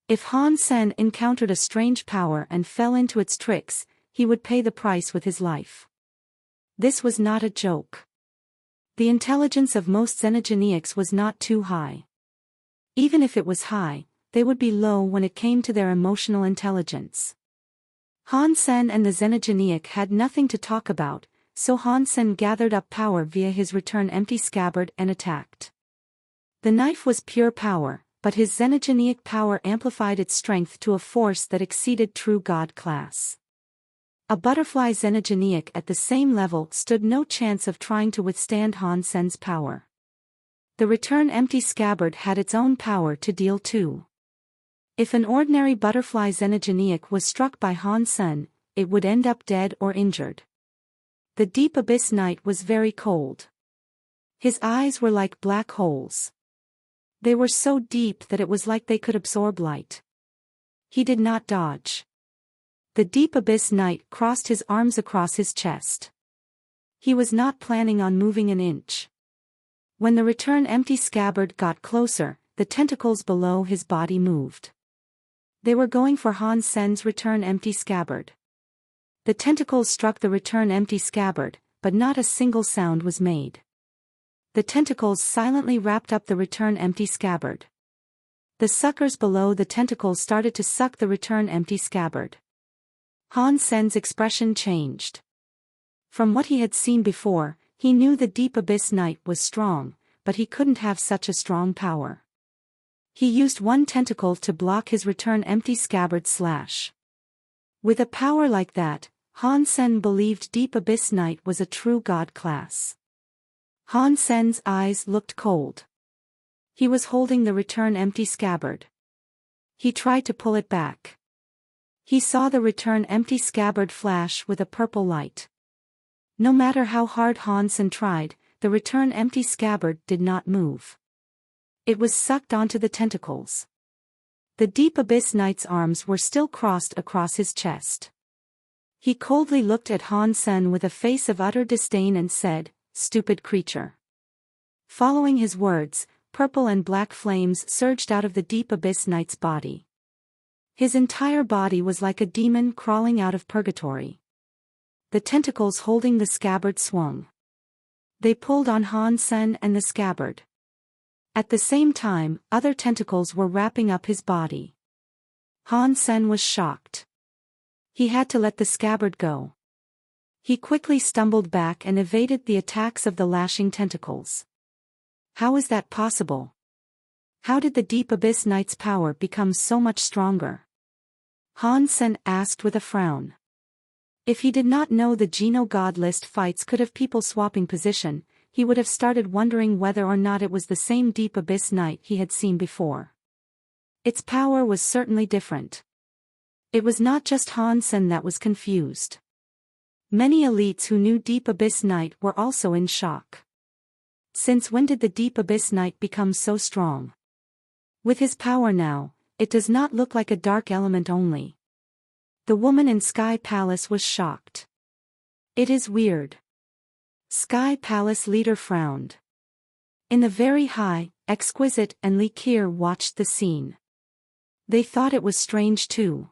S1: If Han Sen encountered a strange power and fell into its tricks, he would pay the price with his life. This was not a joke. The intelligence of most xenogenics was not too high. Even if it was high, they would be low when it came to their emotional intelligence. Han Sen and the xenogenic had nothing to talk about, so Han Sen gathered up power via his return empty scabbard and attacked. The knife was pure power, but his xenogenic power amplified its strength to a force that exceeded true god class. A butterfly xenogenic at the same level stood no chance of trying to withstand Han Sen's power. The return empty scabbard had its own power to deal too. If an ordinary butterfly xenogenic was struck by Han Sen, it would end up dead or injured. The deep abyss knight was very cold. His eyes were like black holes. They were so deep that it was like they could absorb light. He did not dodge. The deep abyss knight crossed his arms across his chest. He was not planning on moving an inch. When the return empty scabbard got closer, the tentacles below his body moved. They were going for Han Sen's return empty scabbard. The tentacles struck the return empty scabbard, but not a single sound was made. The tentacles silently wrapped up the return empty scabbard. The suckers below the tentacles started to suck the return empty scabbard. Han Sen's expression changed. From what he had seen before, he knew the deep abyss knight was strong, but he couldn't have such a strong power. He used one tentacle to block his return empty scabbard slash. With a power like that, Han Sen believed deep abyss knight was a true god class. Han Sen's eyes looked cold. He was holding the return empty scabbard. He tried to pull it back. He saw the return empty scabbard flash with a purple light. No matter how hard Han Sen tried, the return empty scabbard did not move. It was sucked onto the tentacles. The deep abyss knight's arms were still crossed across his chest. He coldly looked at Han Sen with a face of utter disdain and said, "Stupid creature." Following his words, purple and black flames surged out of the deep abyss knight's body. His entire body was like a demon crawling out of purgatory. The tentacles holding the scabbard swung. They pulled on Han Sen and the scabbard. At the same time, other tentacles were wrapping up his body. Han Sen was shocked. He had to let the scabbard go. He quickly stumbled back and evaded the attacks of the lashing tentacles. How is that possible? How did the deep abyss knight's power become so much stronger? Han Sen asked with a frown. If he did not know the Geno God list fights could have people swapping position, he would have started wondering whether or not it was the same deep abyss knight he had seen before. Its power was certainly different. It was not just Han Sen that was confused. Many elites who knew deep abyss knight were also in shock. Since when did the deep abyss knight become so strong? With his power now, it does not look like a dark element only. The woman in Sky Palace was shocked. It is weird. Sky Palace leader frowned. In the very high, Exquisite and Li Kier watched the scene. They thought it was strange too.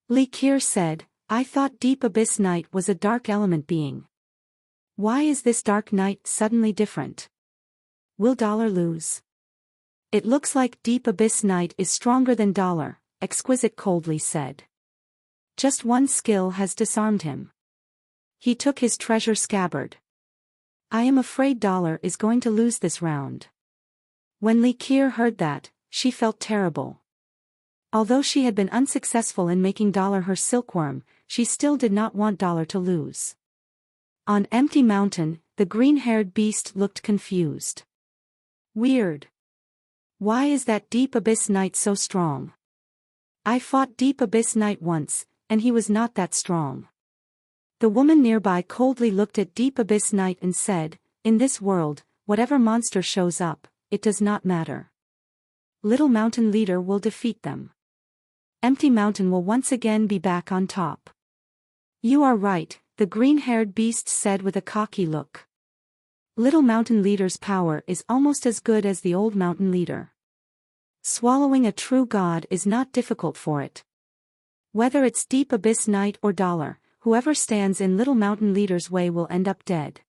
S1: Li Kier said, "I thought Deep Abyss Knight was a dark element being. Why is this dark knight suddenly different? Will Dollar lose?" "It looks like Deep Abyss Knight is stronger than Dollar," Exquisite coldly said. "Just one skill has disarmed him. He took his treasure scabbard. I am afraid Dollar is going to lose this round." When Li Kier heard that, she felt terrible. Although she had been unsuccessful in making Dollar her silkworm, she still did not want Dollar to lose. On Empty Mountain, the green-haired beast looked confused. "Weird. Why is that Deep Abyss Knight so strong? I fought Deep Abyss Knight once, and he was not that strong." The woman nearby coldly looked at Deep Abyss Knight and said, "In this world, whatever monster shows up, it does not matter. Little Mountain Leader will defeat them." Empty Mountain will once again be back on top. You are right, the green-haired beast said with a cocky look. Little Mountain Leader's power is almost as good as the old Mountain Leader. Swallowing a true god is not difficult for it. Whether it's Deep Abyss Knight or Dollar, whoever stands in Little Mountain Leader's way will end up dead.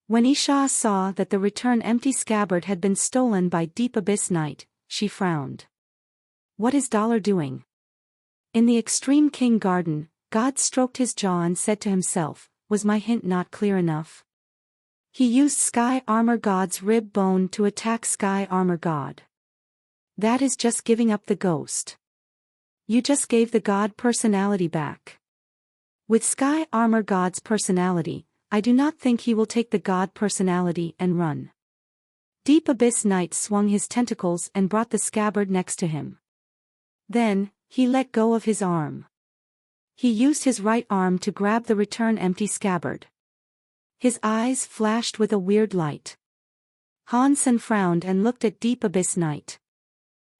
S1: When Isha saw that the return empty scabbard had been stolen by Deep Abyss Knight, she frowned. What is Dollar doing? In the Extreme King Garden, God stroked his jaw and said to himself, was my hint not clear enough? He used Sky Armor God's rib bone to attack Sky Armor God. That is just giving up the ghost. You just gave the god personality back. With Sky Armor God's personality, I do not think he will take the god personality and run. Deep Abyss Knight swung his tentacles and brought the scabbard next to him. Then, he let go of his arm. He used his right arm to grab the return empty scabbard. His eyes flashed with a weird light. Han Sen frowned and looked at Deep Abyss Knight.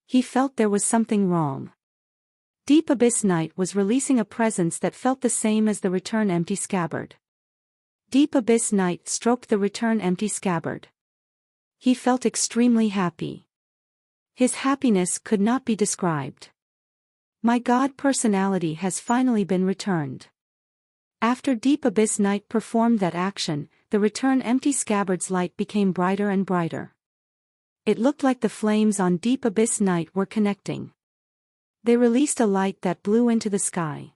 S1: He felt there was something wrong. Deep Abyss Knight was releasing a presence that felt the same as the return empty scabbard. Deep Abyss Knight stroked the return empty scabbard. He felt extremely happy. His happiness could not be described. My god personality has finally been returned. After Deep Abyss Knight performed that action, the return empty scabbard's light became brighter and brighter. It looked like the flames on Deep Abyss Knight were connecting. They released a light that blew into the sky.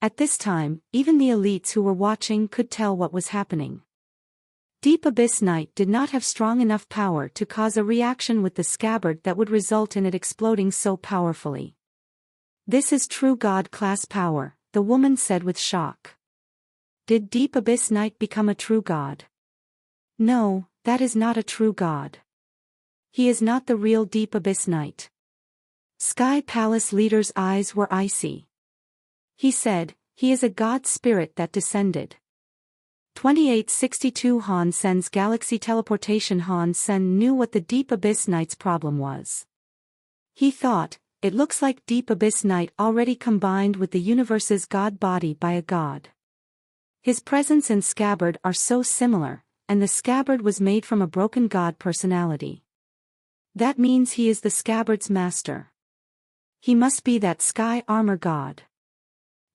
S1: At this time, even the elites who were watching could tell what was happening. Deep Abyss Knight did not have strong enough power to cause a reaction with the scabbard that would result in it exploding so powerfully. This is true god-class power, the woman said with shock. Did Deep Abyss Knight become a true god? No, that is not a true god. He is not the real Deep Abyss Knight. Sky Palace Leader's eyes were icy. He said, he is a god spirit that descended. 2862 Han Sen's galaxy teleportation. Han Sen knew what the Deep Abyss Knight's problem was. He thought, it looks like Deep Abyss Knight already combined with the universe's god body by a god. His presence and scabbard are so similar, and the scabbard was made from a broken god personality. That means he is the scabbard's master. He must be that Sky Armor God.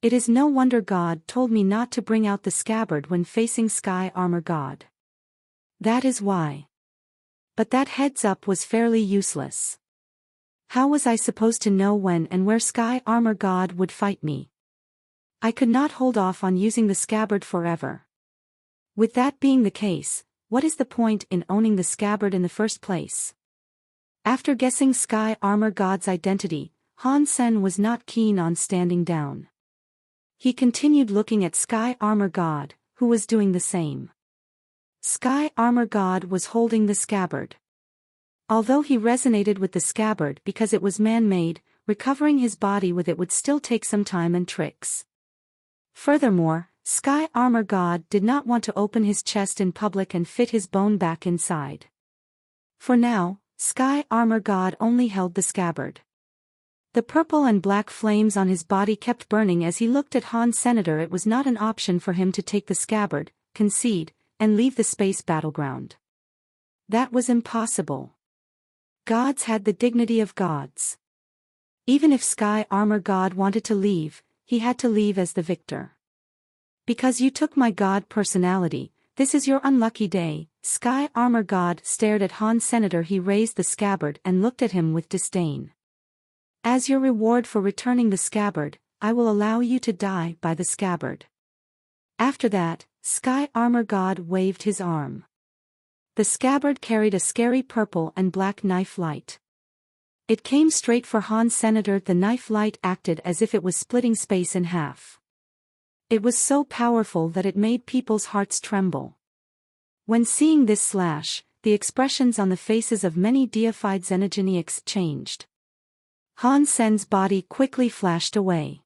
S1: It is no wonder God told me not to bring out the scabbard when facing Sky Armor God. That is why. But that heads up was fairly useless. How was I supposed to know when and where Sky Armor God would fight me? I could not hold off on using the scabbard forever. With that being the case, what is the point in owning the scabbard in the first place? After guessing Sky Armor God's identity, Han Sen was not keen on standing down. He continued looking at Sky Armor God, who was doing the same. Sky Armor God was holding the scabbard. Although he resonated with the scabbard because it was man-made, recovering his body with it would still take some time and tricks. Furthermore, Sky Armor God did not want to open his chest in public and fit his bone back inside. For now, Sky Armor God only held the scabbard. The purple and black flames on his body kept burning as he looked at Han Senator. It was not an option for him to take the scabbard, concede, and leave the space battleground. That was impossible. Gods had the dignity of gods. Even if Sky Armor God wanted to leave, he had to leave as the victor. Because you took my god personality, this is your unlucky day. Sky Armor God stared at Han Senator. He raised the scabbard and looked at him with disdain. As your reward for returning the scabbard, I will allow you to die by the scabbard. After that, Sky Armor God waved his arm. The scabbard carried a scary purple and black knife light. It came straight for Han Senator. The knife light acted as if it was splitting space in half. It was so powerful that it made people's hearts tremble. When seeing this slash, the expressions on the faces of many deified xenogeniacs changed. Han Sen's body quickly flashed away.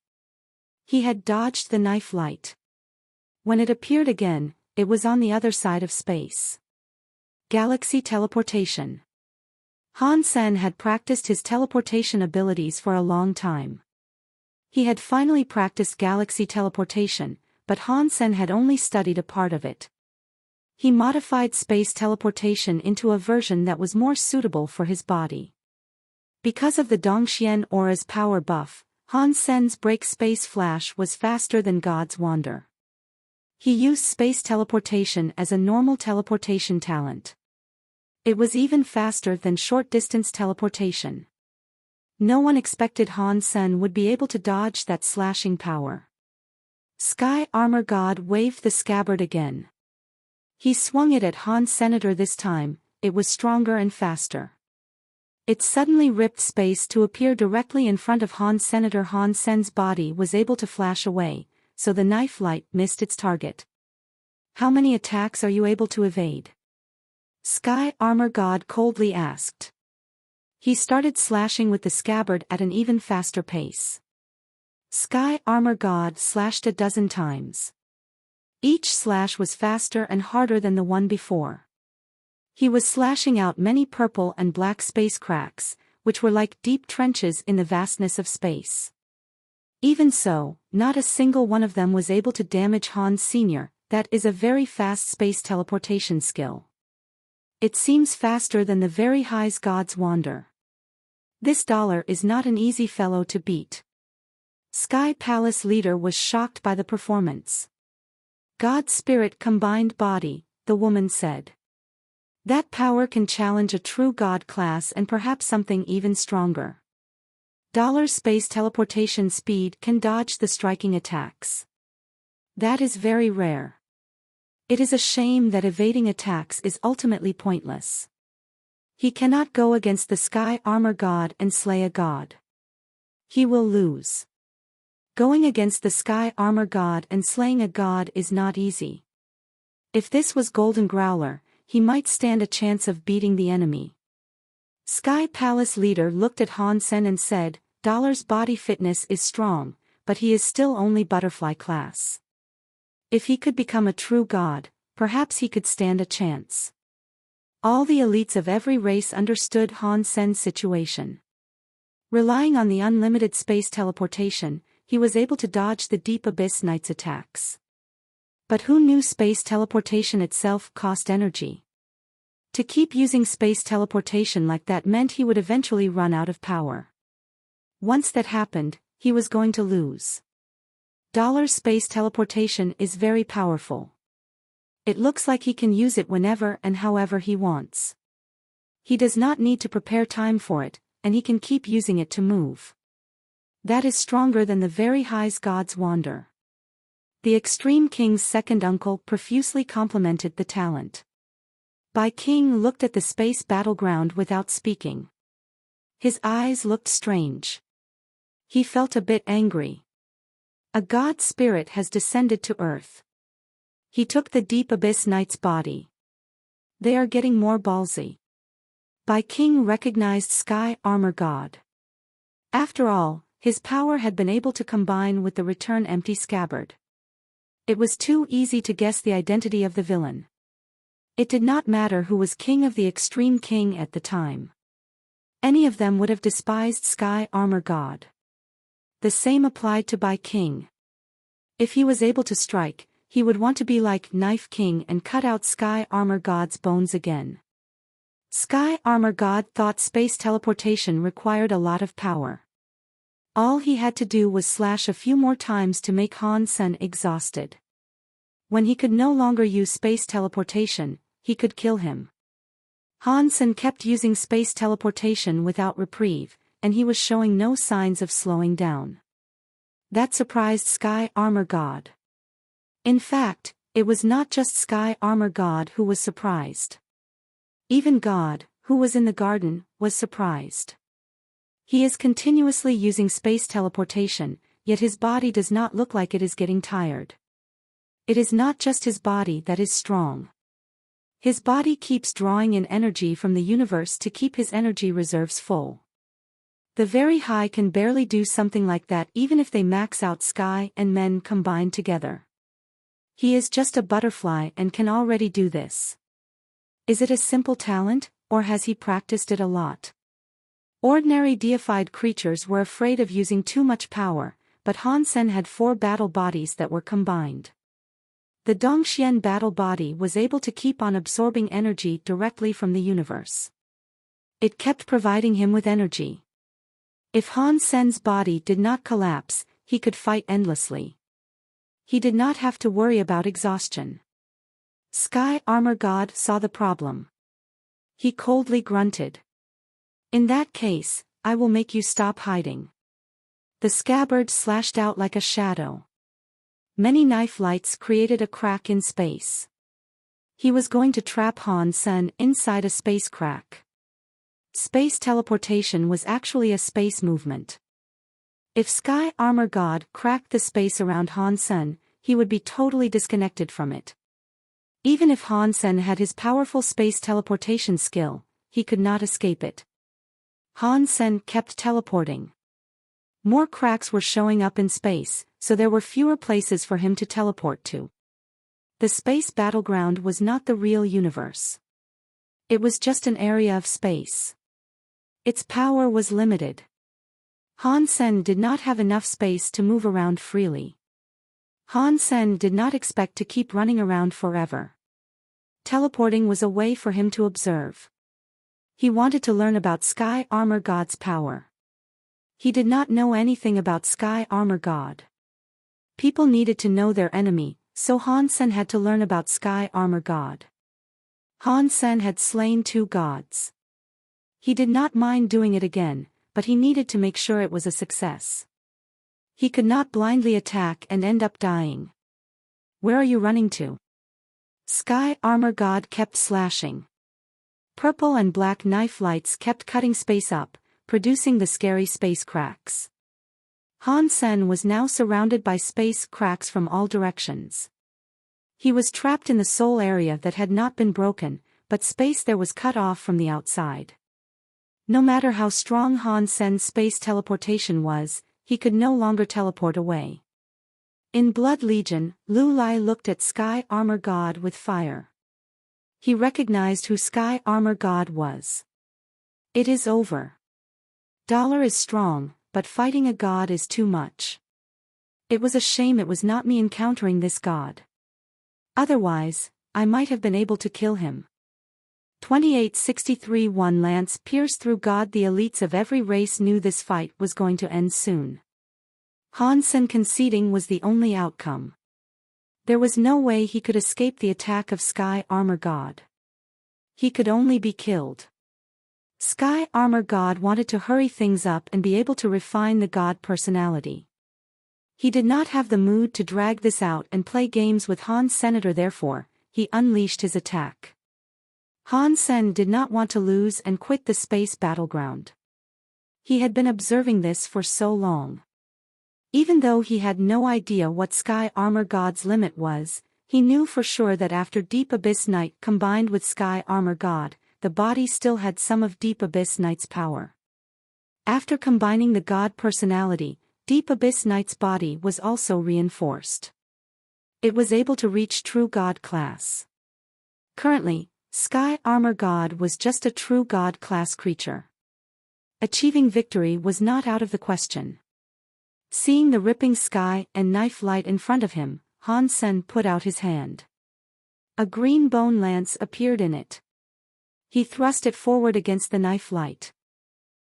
S1: He had dodged the knife light. When it appeared again, it was on the other side of space. Galaxy teleportation. Han Sen had practiced his teleportation abilities for a long time. He had finally practiced galaxy teleportation, but Han Sen had only studied a part of it. He modified space teleportation into a version that was more suitable for his body. Because of the Dongxian aura's power buff, Han Sen's break space flash was faster than God's Wander. He used space teleportation as a normal teleportation talent. It was even faster than short-distance teleportation. No one expected Han Sen would be able to dodge that slashing power. Sky Armor God waved the scabbard again. He swung it at Han Senator this time. It was stronger and faster. It suddenly ripped space to appear directly in front of Han Senator. Han Sen's body was able to flash away, so the knife light missed its target. How many attacks are you able to evade? Sky Armor God coldly asked. He started slashing with the scabbard at an even faster pace. Sky Armor God slashed a dozen times. Each slash was faster and harder than the one before. He was slashing out many purple and black space cracks, which were like deep trenches in the vastness of space. Even so, not a single one of them was able to damage Han Sr. That is a very fast space teleportation skill. It seems faster than the very high God's Wander. This dollar is not an easy fellow to beat. Sky Palace leader was shocked by the performance. God's spirit combined body, the woman said. That power can challenge a true god class and perhaps something even stronger. Space teleportation speed can dodge the striking attacks. That is very rare. It is a shame that evading attacks is ultimately pointless. He cannot go against the Sky Armor God and slay a god. He will lose. Going against the Sky Armor God and slaying a god is not easy. If this was Golden Growler, he might stand a chance of beating the enemy. Sky Palace leader looked at Han Sen and said, Dollar's body fitness is strong, but he is still only butterfly class. If he could become a true god, perhaps he could stand a chance. All the elites of every race understood Han Sen's situation. Relying on the unlimited space teleportation, he was able to dodge the Deep Abyss Knight's attacks. But who knew space teleportation itself cost energy? To keep using space teleportation like that meant he would eventually run out of power. Once that happened, he was going to lose. Space teleportation is very powerful. It looks like he can use it whenever and however he wants. He does not need to prepare time for it, and he can keep using it to move. That is stronger than the very high God's Wander. The Extreme King's second uncle profusely complimented the talent. Bai King looked at the space battleground without speaking. His eyes looked strange. He felt a bit angry. A god spirit has descended to Earth. He took the Deep Abyss Knight's body. They are getting more ballsy. Bai King recognized Sky Armor God. After all, his power had been able to combine with the return empty scabbard. It was too easy to guess the identity of the villain. It did not matter who was king of the Extreme King at the time. Any of them would have despised Sky Armor God. The same applied to Bai King. If he was able to strike, he would want to be like Knife King and cut out Sky Armor God's bones again. Sky Armor God thought space teleportation required a lot of power. All he had to do was slash a few more times to make Han Sen exhausted. When he could no longer use space teleportation, he could kill him. Han Sen kept using space teleportation without reprieve, and he was showing no signs of slowing down. That surprised Sky Armor God. In fact, it was not just Sky Armor God who was surprised. Even God, who was in the garden, was surprised. He is continuously using space teleportation, yet his body does not look like it is getting tired. It is not just his body that is strong. His body keeps drawing in energy from the universe to keep his energy reserves full. The very high can barely do something like that even if they max out Sky and Men combined together. He is just a butterfly and can already do this. Is it a simple talent, or has he practiced it a lot? Ordinary deified creatures were afraid of using too much power, but Han Sen had 4 battle bodies that were combined. The Dongxian battle body was able to keep on absorbing energy directly from the universe. It kept providing him with energy. If Han Sen's body did not collapse, he could fight endlessly. He did not have to worry about exhaustion. Sky Armor God saw the problem. He coldly grunted. In that case, I will make you stop hiding. The scabbard slashed out like a shadow. Many knife lights created a crack in space. He was going to trap Han Sen inside a space crack. Space teleportation was actually a space movement. If Sky Armor God cracked the space around Han Sen, he would be totally disconnected from it. Even if Han Sen had his powerful space teleportation skill, he could not escape it. Han Sen kept teleporting. More cracks were showing up in space, so there were fewer places for him to teleport to. The space battleground was not the real universe. It was just an area of space. Its power was limited. Han Sen did not have enough space to move around freely. Han Sen did not expect to keep running around forever. Teleporting was a way for him to observe. He wanted to learn about Sky Armor God's power. He did not know anything about Sky Armor God. People needed to know their enemy, so Han Sen had to learn about Sky Armor God. Han Sen had slain 2 gods. He did not mind doing it again, but he needed to make sure it was a success. He could not blindly attack and end up dying. Where are you running to? Sky Armor God kept slashing. Purple and black knife lights kept cutting space up, producing the scary space cracks. Han Sen was now surrounded by space cracks from all directions. He was trapped in the soul area that had not been broken, but space there was cut off from the outside. No matter how strong Han Sen's space teleportation was, he could no longer teleport away. In Blood Legion, Lu Lai looked at Sky Armor God with fire. He recognized who Sky Armor God was. It is over. Dollar is strong, but fighting a god is too much. It was a shame it was not me encountering this god. Otherwise, I might have been able to kill him. 2863 One lance pierced through God. The elites of every race knew this fight was going to end soon. Han Sen conceding was the only outcome. There was no way he could escape the attack of Sky Armor God. He could only be killed. Sky Armor God wanted to hurry things up and be able to refine the god personality. He did not have the mood to drag this out and play games with Han Senator. Therefore, he unleashed his attack. Han Sen did not want to lose and quit the space battleground. He had been observing this for so long. Even though he had no idea what Sky Armor God's limit was, he knew for sure that after Deep Abyss Knight combined with Sky Armor God, the body still had some of Deep Abyss Knight's power. After combining the god personality, Deep Abyss Knight's body was also reinforced. It was able to reach true god class. Currently, Sky Armor God was just a true god class creature. Achieving victory was not out of the question. Seeing the ripping sky and knife light in front of him, Han Sen put out his hand. A green bone lance appeared in it. He thrust it forward against the knife light.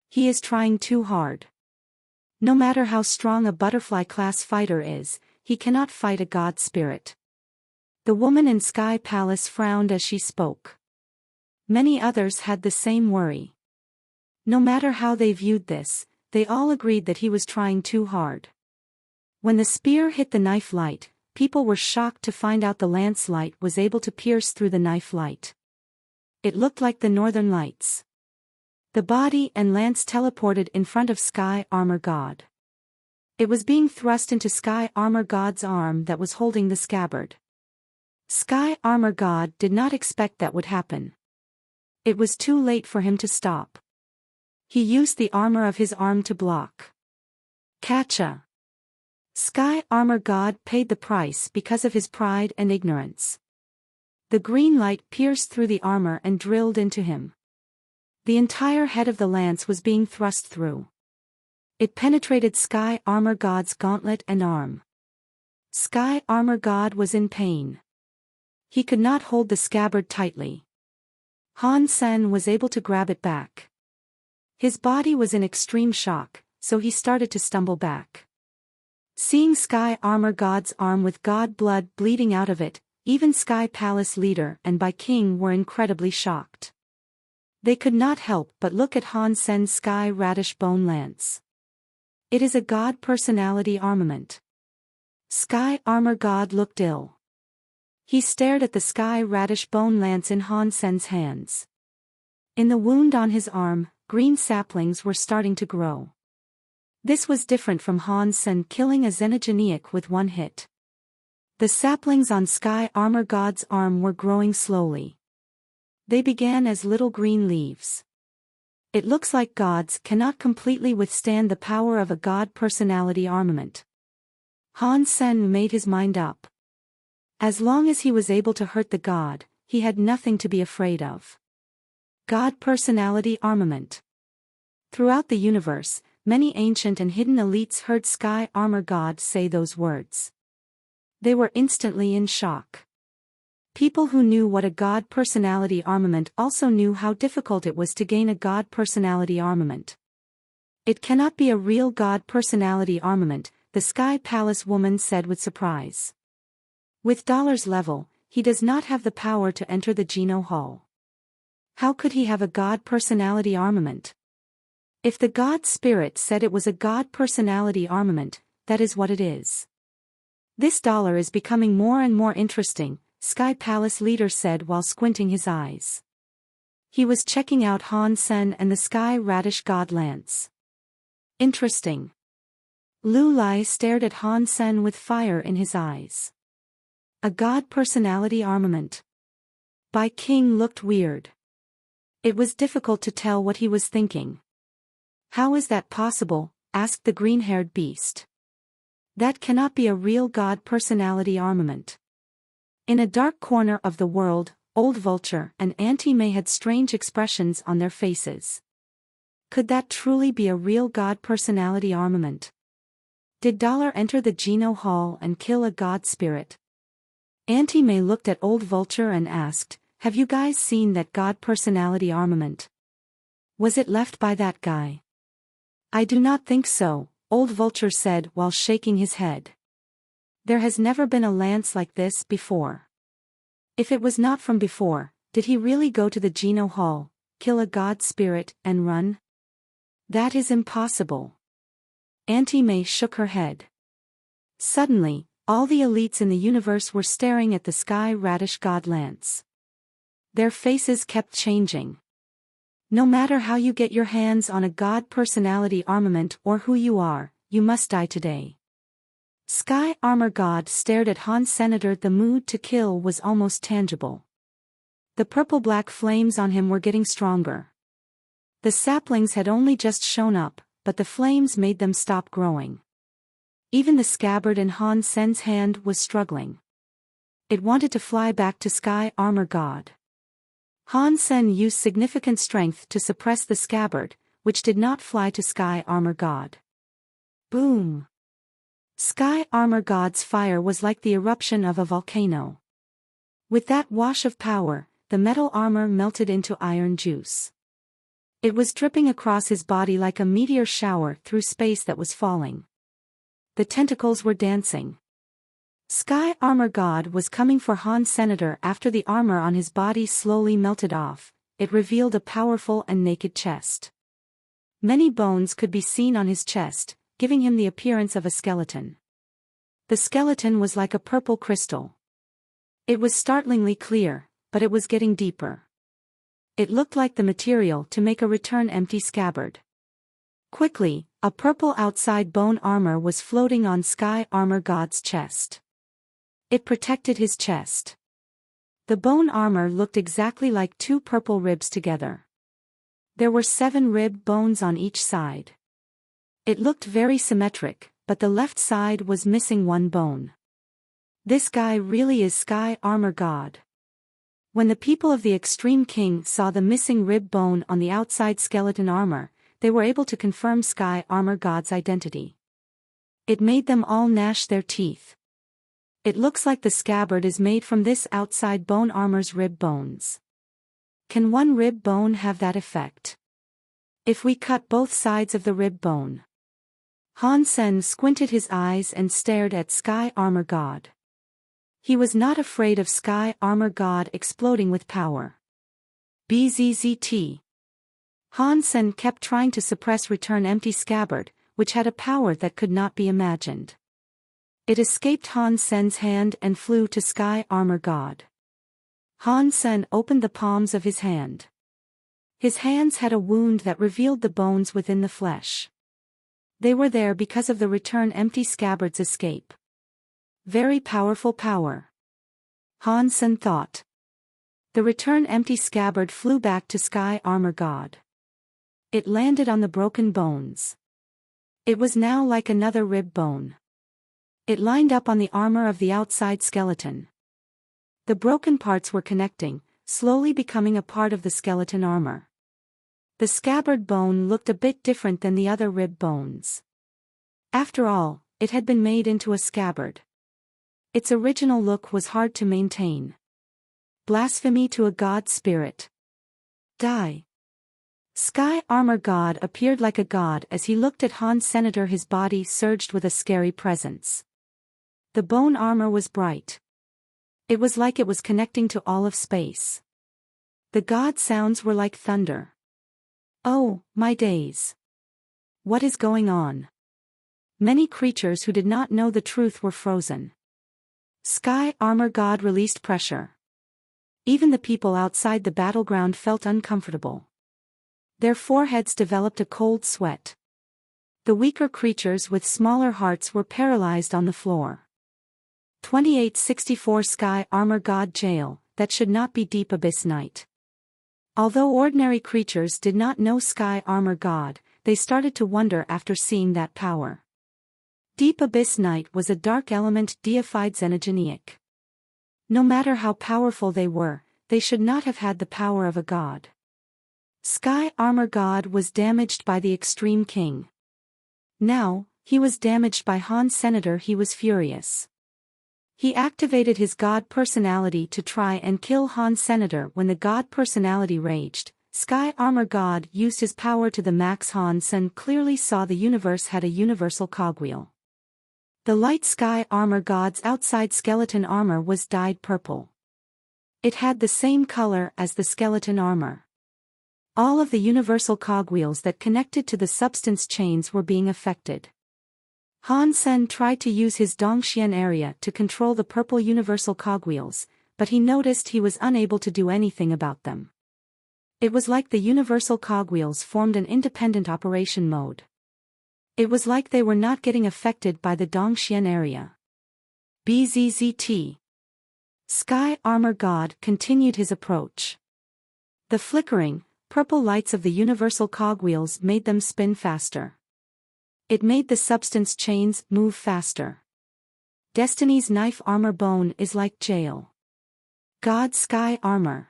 S1: He is trying too hard. No matter how strong a butterfly class fighter is, he cannot fight a god spirit. The woman in Sky Palace frowned as she spoke. Many others had the same worry. No matter how they viewed this, they all agreed that he was trying too hard. When the spear hit the knife light, people were shocked to find out the lance light was able to pierce through the knife light. It looked like the Northern Lights. The body and lance teleported in front of Sky Armor God. It was being thrust into Sky Armor God's arm that was holding the scabbard. Sky Armor God did not expect that would happen. It was too late for him to stop. He used the armor of his arm to block. Catcha! Sky Armor God paid the price because of his pride and ignorance. The green light pierced through the armor and drilled into him. The entire head of the lance was being thrust through. It penetrated Sky Armor God's gauntlet and arm. Sky Armor God was in pain. He could not hold the scabbard tightly. Han Sen was able to grab it back. His body was in extreme shock, so he started to stumble back. Seeing Sky Armor God's arm with god blood bleeding out of it, even Sky Palace leader and Bai King were incredibly shocked. They could not help but look at Han Sen's Sky Radish Bone Lance. It is a god personality armament. Sky Armor God looked ill. He stared at the Sky Radish Bone Lance in Han Sen's hands. In the wound on his arm, green saplings were starting to grow. This was different from Han Sen killing a Xenogeniac with one hit. The saplings on Sky Armor God's arm were growing slowly. They began as little green leaves. It looks like gods cannot completely withstand the power of a god personality armament. Han Sen made his mind up. As long as he was able to hurt the god, he had nothing to be afraid of. God personality armament. Throughout the universe, many ancient and hidden elites heard Sky Armor God say those words. They were instantly in shock. People who knew what a god personality armament also knew how difficult it was to gain a god personality armament. It cannot be a real god personality armament, the Sky Palace woman said with surprise. With Dollar's level, he does not have the power to enter the Geno Hall. How could he have a god personality armament? If the god spirit said it was a god personality armament, that is what it is. This Dollar is becoming more and more interesting, Sky Palace leader said while squinting his eyes. He was checking out Han Sen and the Sky Radish God Lance. Interesting. Lu Lai stared at Han Sen with fire in his eyes. A god personality armament. Bai King looked weird. It was difficult to tell what he was thinking. How is that possible? Asked the green-haired beast. That cannot be a real god personality armament. In a dark corner of the world, Old Vulture and Auntie May had strange expressions on their faces. Could that truly be a real god personality armament? Did Dollar enter the Geno Hall and kill a god spirit? Auntie May looked at Old Vulture and asked, "Have you guys seen that god personality armament? Was it left by that guy?" "I do not think so," Old Vulture said while shaking his head. "There has never been a lance like this before. If it was not from before, did he really go to the Geno Hall, kill a god spirit, and run? That is impossible." Auntie May shook her head. Suddenly, all the elites in the universe were staring at the Sky Radish God Lance. Their faces kept changing. No matter how you get your hands on a god personality armament or who you are, you must die today. Sky Armor God stared at Han Senator. The mood to kill was almost tangible. The purple-black flames on him were getting stronger. The saplings had only just shown up, but the flames made them stop growing. Even the scabbard in Han Sen's hand was struggling. It wanted to fly back to Sky Armor God. Han Sen used significant strength to suppress the scabbard, which did not fly to Sky Armor God. Boom! Sky Armor God's fire was like the eruption of a volcano. With that wash of power, the metal armor melted into iron juice. It was dripping across his body like a meteor shower through space that was falling. The tentacles were dancing. Sky Armor God was coming for Han Senator. After the armor on his body slowly melted off, it revealed a powerful and naked chest. Many bones could be seen on his chest, giving him the appearance of a skeleton. The skeleton was like a purple crystal. It was startlingly clear, but it was getting deeper. It looked like the material to make a return empty scabbard. Quickly, a purple outside bone armor was floating on Sky Armor God's chest. It protected his chest. The bone armor looked exactly like two purple ribs together. There were 7 rib bones on each side. It looked very symmetric, but the left side was missing one bone. This guy really is Sky Armor God. When the people of the Extreme King saw the missing rib bone on the outside skeleton armor, they were able to confirm Sky Armor God's identity. It made them all gnash their teeth. It looks like the scabbard is made from this outside bone armor's rib bones. Can one rib bone have that effect? If we cut both sides of the rib bone? Han Sen squinted his eyes and stared at Sky Armor God. He was not afraid of Sky Armor God exploding with power. Bzzzt. Han Sen kept trying to suppress Return Empty Scabbard, which had a power that could not be imagined. It escaped Han Sen's hand and flew to Sky Armor God. Han Sen opened the palms of his hand. His hands had a wound that revealed the bones within the flesh. They were there because of the Return Empty Scabbard's escape. Very powerful power. Han Sen thought. The Return Empty Scabbard flew back to Sky Armor God. It landed on the broken bones. It was now like another rib bone. It lined up on the armor of the outside skeleton. The broken parts were connecting, slowly becoming a part of the skeleton armor. The scabbard bone looked a bit different than the other rib bones. After all, it had been made into a scabbard. Its original look was hard to maintain. Blasphemy to a god spirit. Die. Sky Armor God appeared like a god as he looked at Han Senator. His body surged with a scary presence. The bone armor was bright. It was like it was connecting to all of space. The god sounds were like thunder. Oh, my days. What is going on? Many creatures who did not know the truth were frozen. Sky Armor God released pressure. Even the people outside the battleground felt uncomfortable. Their foreheads developed a cold sweat. The weaker creatures with smaller hearts were paralyzed on the floor. 2864 Sky Armor God Jail, that should not be Deep Abyss Night. Although ordinary creatures did not know Sky Armor God, they started to wonder after seeing that power. Deep Abyss Night was a dark element deified xenogenic. No matter how powerful they should not have had the power of a god. Sky Armor God was damaged by the Extreme King. Now, he was damaged by Han Senator. He was furious. He activated his god personality to try and kill Han Senator. When the god personality raged, Sky Armor God used his power to the max. Han Sen clearly saw the universe had a universal cogwheel. The light Sky Armor God's outside skeleton armor was dyed purple. It had the same color as the skeleton armor. All of the universal cogwheels that connected to the substance chains were being affected. Han Sen tried to use his Dongxian area to control the purple universal cogwheels, but he noticed he was unable to do anything about them. It was like the universal cogwheels formed an independent operation mode. It was like they were not getting affected by the Dongxian area. Bzzzt. Sky Armor God continued his approach. The flickering, purple lights of the universal cogwheels made them spin faster. It made the substance chains move faster. Destiny's knife armor bone is like jail. God Sky Armor.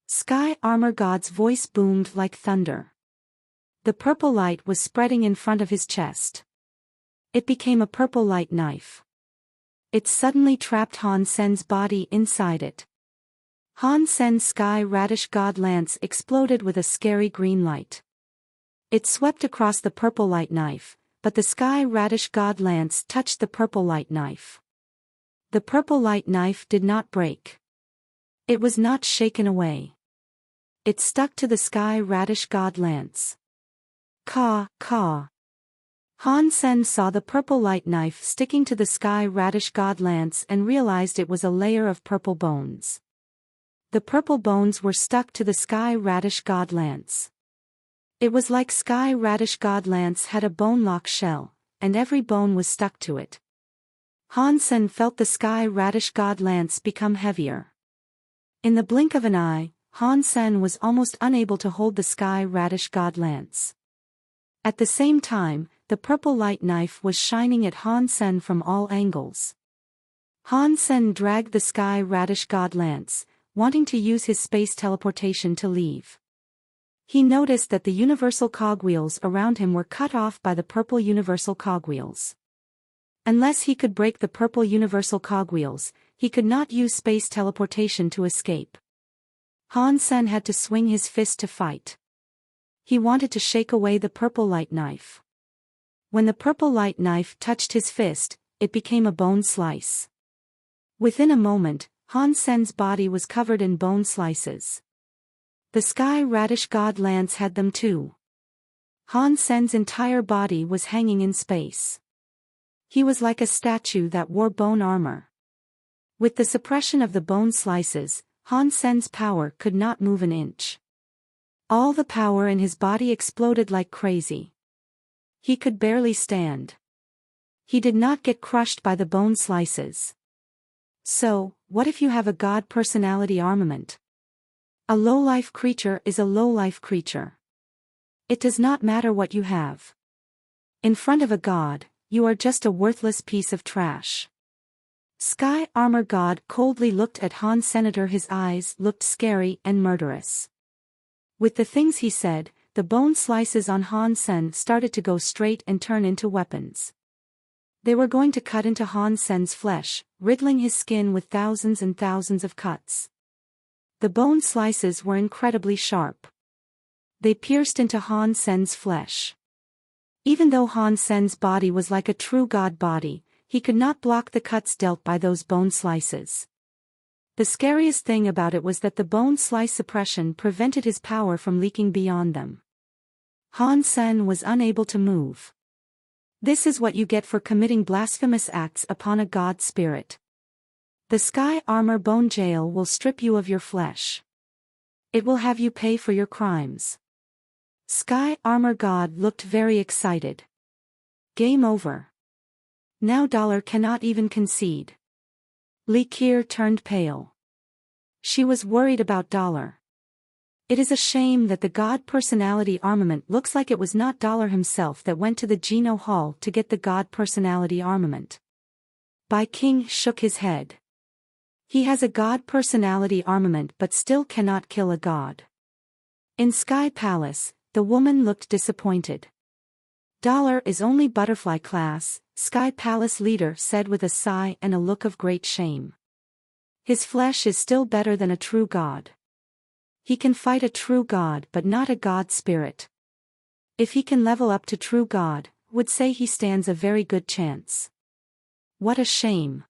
S1: Sky Armor God's voice boomed like thunder. The purple light was spreading in front of his chest. It became a purple light knife. It suddenly trapped Han Sen's body inside it. Han Sen's Sky Radish God lance exploded with a scary green light. It swept across the purple light knife, but the Sky Radish God lance touched the purple light knife. The purple light knife did not break. It was not shaken away. It stuck to the Sky Radish God lance. Caw, caw. Han Sen saw the purple light knife sticking to the Sky Radish God lance and realized it was a layer of purple bones. The purple bones were stuck to the Sky Radish God lance. It was like Sky Radish God lance had a bone-lock shell, and every bone was stuck to it. Han Sen felt the Sky Radish God lance become heavier. In the blink of an eye, Han Sen was almost unable to hold the Sky Radish God lance. At the same time, the purple light knife was shining at Han Sen from all angles. Han Sen dragged the Sky Radish God lance, wanting to use his space teleportation to leave. He noticed that the universal cogwheels around him were cut off by the purple universal cogwheels. Unless he could break the purple universal cogwheels, he could not use space teleportation to escape. Han Sen had to swing his fist to fight. He wanted to shake away the purple light knife. When the purple light knife touched his fist, it became a bone slice. Within a moment, Han Sen's body was covered in bone slices. The sky radish god lance had them too. Han Sen's entire body was hanging in space. He was like a statue that wore bone armor. With the suppression of the bone slices, Han Sen's power could not move an inch. All the power in his body exploded like crazy. He could barely stand. He did not get crushed by the bone slices. So, what if you have a god personality armament? A low-life creature is a low-life creature. It does not matter what you have. In front of a god, you are just a worthless piece of trash. Sky Armor God coldly looked at Han Senator. His eyes looked scary and murderous. With the things he said, the bone slices on Han Sen started to go straight and turn into weapons. They were going to cut into Han Sen's flesh, riddling his skin with thousands and thousands of cuts. The bone slices were incredibly sharp. They pierced into Han Sen's flesh. Even though Han Sen's body was like a true god body, he could not block the cuts dealt by those bone slices. The scariest thing about it was that the bone slice suppression prevented his power from leaking beyond them. Han Sen was unable to move. This is what you get for committing blasphemous acts upon a god spirit. The Sky Armor Bone Jail will strip you of your flesh. It will have you pay for your crimes. Sky Armor God looked very excited. Game over. Now Dollar cannot even concede. Li Kier turned pale. She was worried about Dollar. It is a shame that the God Personality armament looks like it was not Dollar himself that went to the Geno Hall to get the God Personality armament. Bai King shook his head. He has a God Personality armament but still cannot kill a god. In Sky Palace, the woman looked disappointed. Dollar is only butterfly class, Sky Palace leader said with a sigh and a look of great shame. His flesh is still better than a true god. He can fight a true god but not a god spirit. If he can level up to true god, would say he stands a very good chance. What a shame.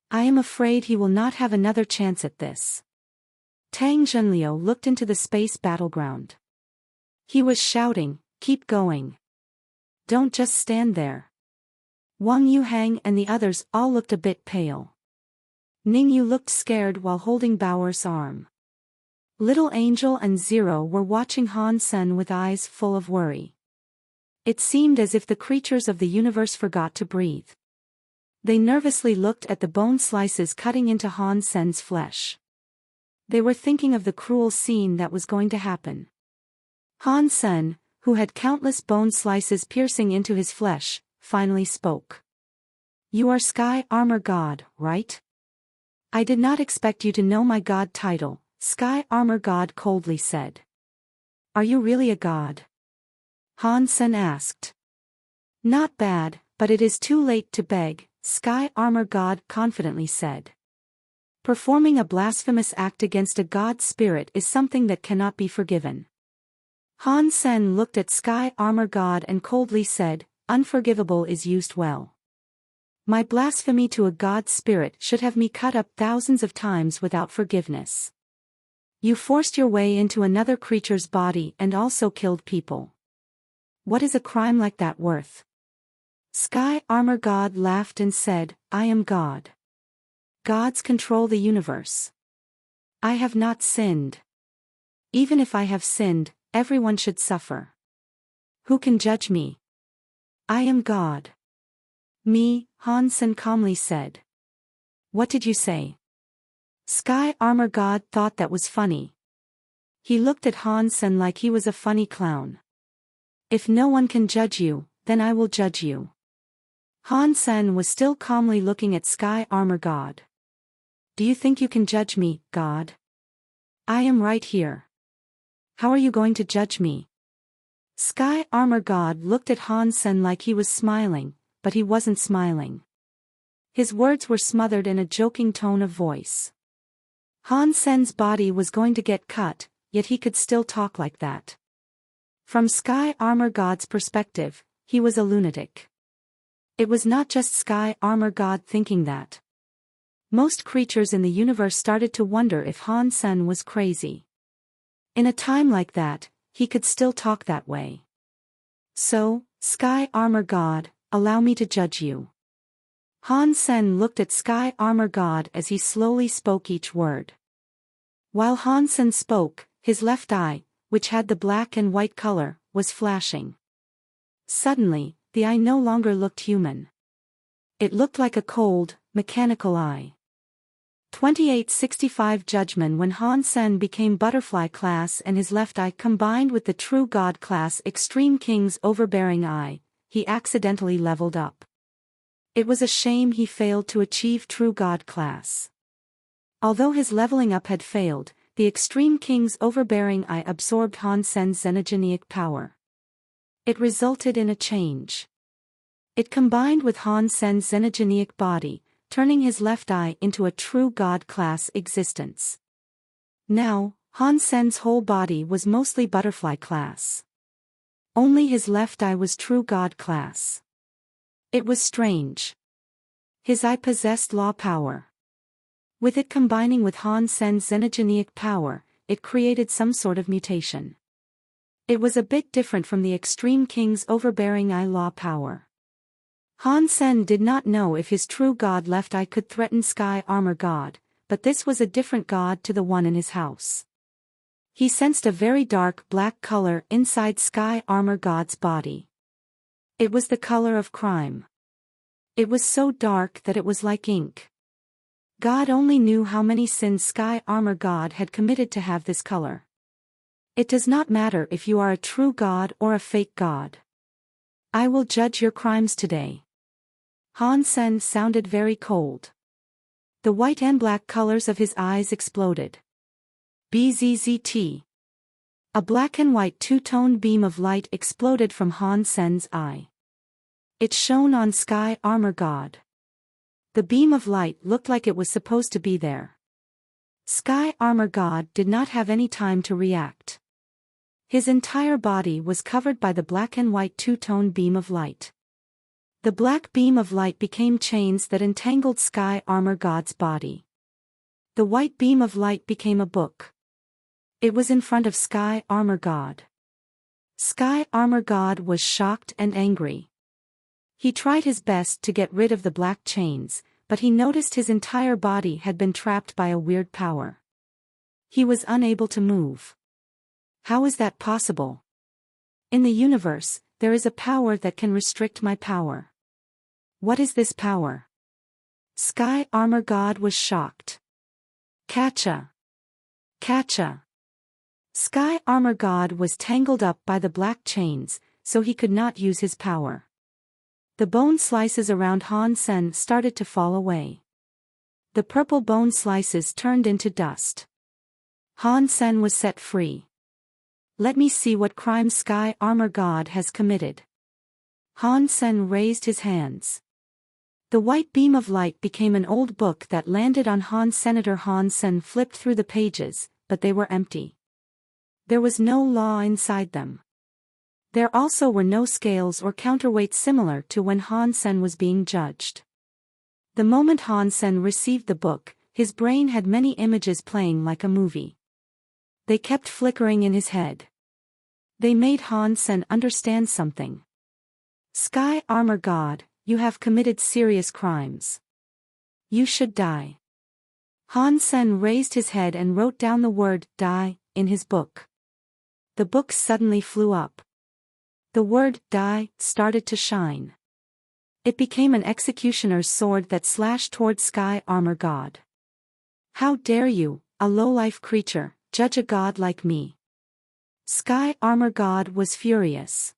S1: I am afraid he will not have another chance at this. Tang Zhenliu looked into the space battleground. He was shouting, "Keep going. Don't just stand there." Wang Yuhang and the others all looked a bit pale. Ning Yu looked scared while holding Baoer's arm. Little Angel and Zero were watching Han Sen with eyes full of worry. It seemed as if the creatures of the universe forgot to breathe. They nervously looked at the bone slices cutting into Han Sen's flesh. They were thinking of the cruel scene that was going to happen. Han Sen, who had countless bone slices piercing into his flesh, finally spoke. "You are Sky Armor God, right?" "I did not expect you to know my god title," Sky Armor God coldly said. "Are you really a god?" Han Sen asked. "Not bad, but it is too late to beg," Sky Armor God confidently said. Performing a blasphemous act against a god spirit is something that cannot be forgiven. Han Sen looked at Sky Armor God and coldly said, "Unforgivable is used well. My blasphemy to a god spirit should have me cut up thousands of times without forgiveness. You forced your way into another creature's body and also killed people. What is a crime like that worth?" Sky Armor God laughed and said, "I am God. Gods control the universe. I have not sinned. Even if I have sinned, everyone should suffer. Who can judge me? I am God." "Me," Han Sen calmly said. "What did you say?" Sky Armor God thought that was funny. He looked at Han Sen like he was a funny clown. "If no one can judge you, then I will judge you." Han Sen was still calmly looking at Sky Armor God. Do you think you can judge me, God? I am right here. How are you going to judge me? Sky Armor God looked at Han Sen like he was smiling, but he wasn't smiling. His words were smothered in a joking tone of voice. Han Sen's body was going to get cut, yet he could still talk like that. From Sky Armor God's perspective, he was a lunatic. It was not just Sky Armor God thinking that. Most creatures in the universe started to wonder if Han Sen was crazy. In a time like that, he could still talk that way. So, Sky Armor God, allow me to judge you. Han Sen looked at Sky Armor God as he slowly spoke each word. While Han Sen spoke, his left eye, which had the black and white color, was flashing. Suddenly, the eye no longer looked human. It looked like a cold, mechanical eye. 2865 Judgment. When Han Sen became Butterfly class and his left eye combined with the True God class Extreme King's overbearing eye, he accidentally leveled up. It was a shame he failed to achieve True God class. Although his leveling up had failed, the Extreme King's overbearing eye absorbed Han Sen's xenogenic power. It resulted in a change. It combined with Han Sen's xenogenic body, turning his left eye into a True God class existence. Now, Han Sen's whole body was mostly Butterfly class. Only his left eye was True God class. It was strange. His eye possessed law power. With it combining with Han Sen's xenogenic power, it created some sort of mutation. It was a bit different from the Extreme King's overbearing eye law power. Han Sen did not know if his True God left eye could threaten Sky Armor God, but this was a different god to the one in his house. He sensed a very dark black color inside Sky Armor God's body. It was the color of crime. It was so dark that it was like ink. God only knew how many sins Sky Armor God had committed to have this color. It does not matter if you are a true god or a fake god. I will judge your crimes today. Han Sen sounded very cold. The white and black colors of his eyes exploded. BZZT. A black and white two-tone beam of light exploded from Han Sen's eye. It shone on Sky Armor God. The beam of light looked like it was supposed to be there. Sky Armor God did not have any time to react. His entire body was covered by the black and white two-tone beam of light. The black beam of light became chains that entangled Sky Armor God's body. The white beam of light became a book. It was in front of Sky Armor God. Sky Armor God was shocked and angry. He tried his best to get rid of the black chains, but he noticed his entire body had been trapped by a weird power. He was unable to move. How is that possible? In the universe, there is a power that can restrict my power. What is this power? Sky Armor God was shocked. Catcha! Catcha! Sky Armor God was tangled up by the black chains, so he could not use his power. The bone slices around Han Sen started to fall away. The purple bone slices turned into dust. Han Sen was set free. Let me see what crime Sky Armor God has committed. Han Sen raised his hands. The white beam of light became an old book that landed on Han. Senator Han Sen flipped through the pages, but they were empty. There was no law inside them. There also were no scales or counterweights similar to when Han Sen was being judged. The moment Han Sen received the book, his brain had many images playing like a movie. They kept flickering in his head. They made Han Sen understand something. Sky Armor God, you have committed serious crimes. You should die. Han Sen raised his head and wrote down the word, die, in his book. The book suddenly flew up. The word, die, started to shine. It became an executioner's sword that slashed toward Sky Armor God. How dare you, a low-life creature, judge a god like me? Sky Armor God was furious.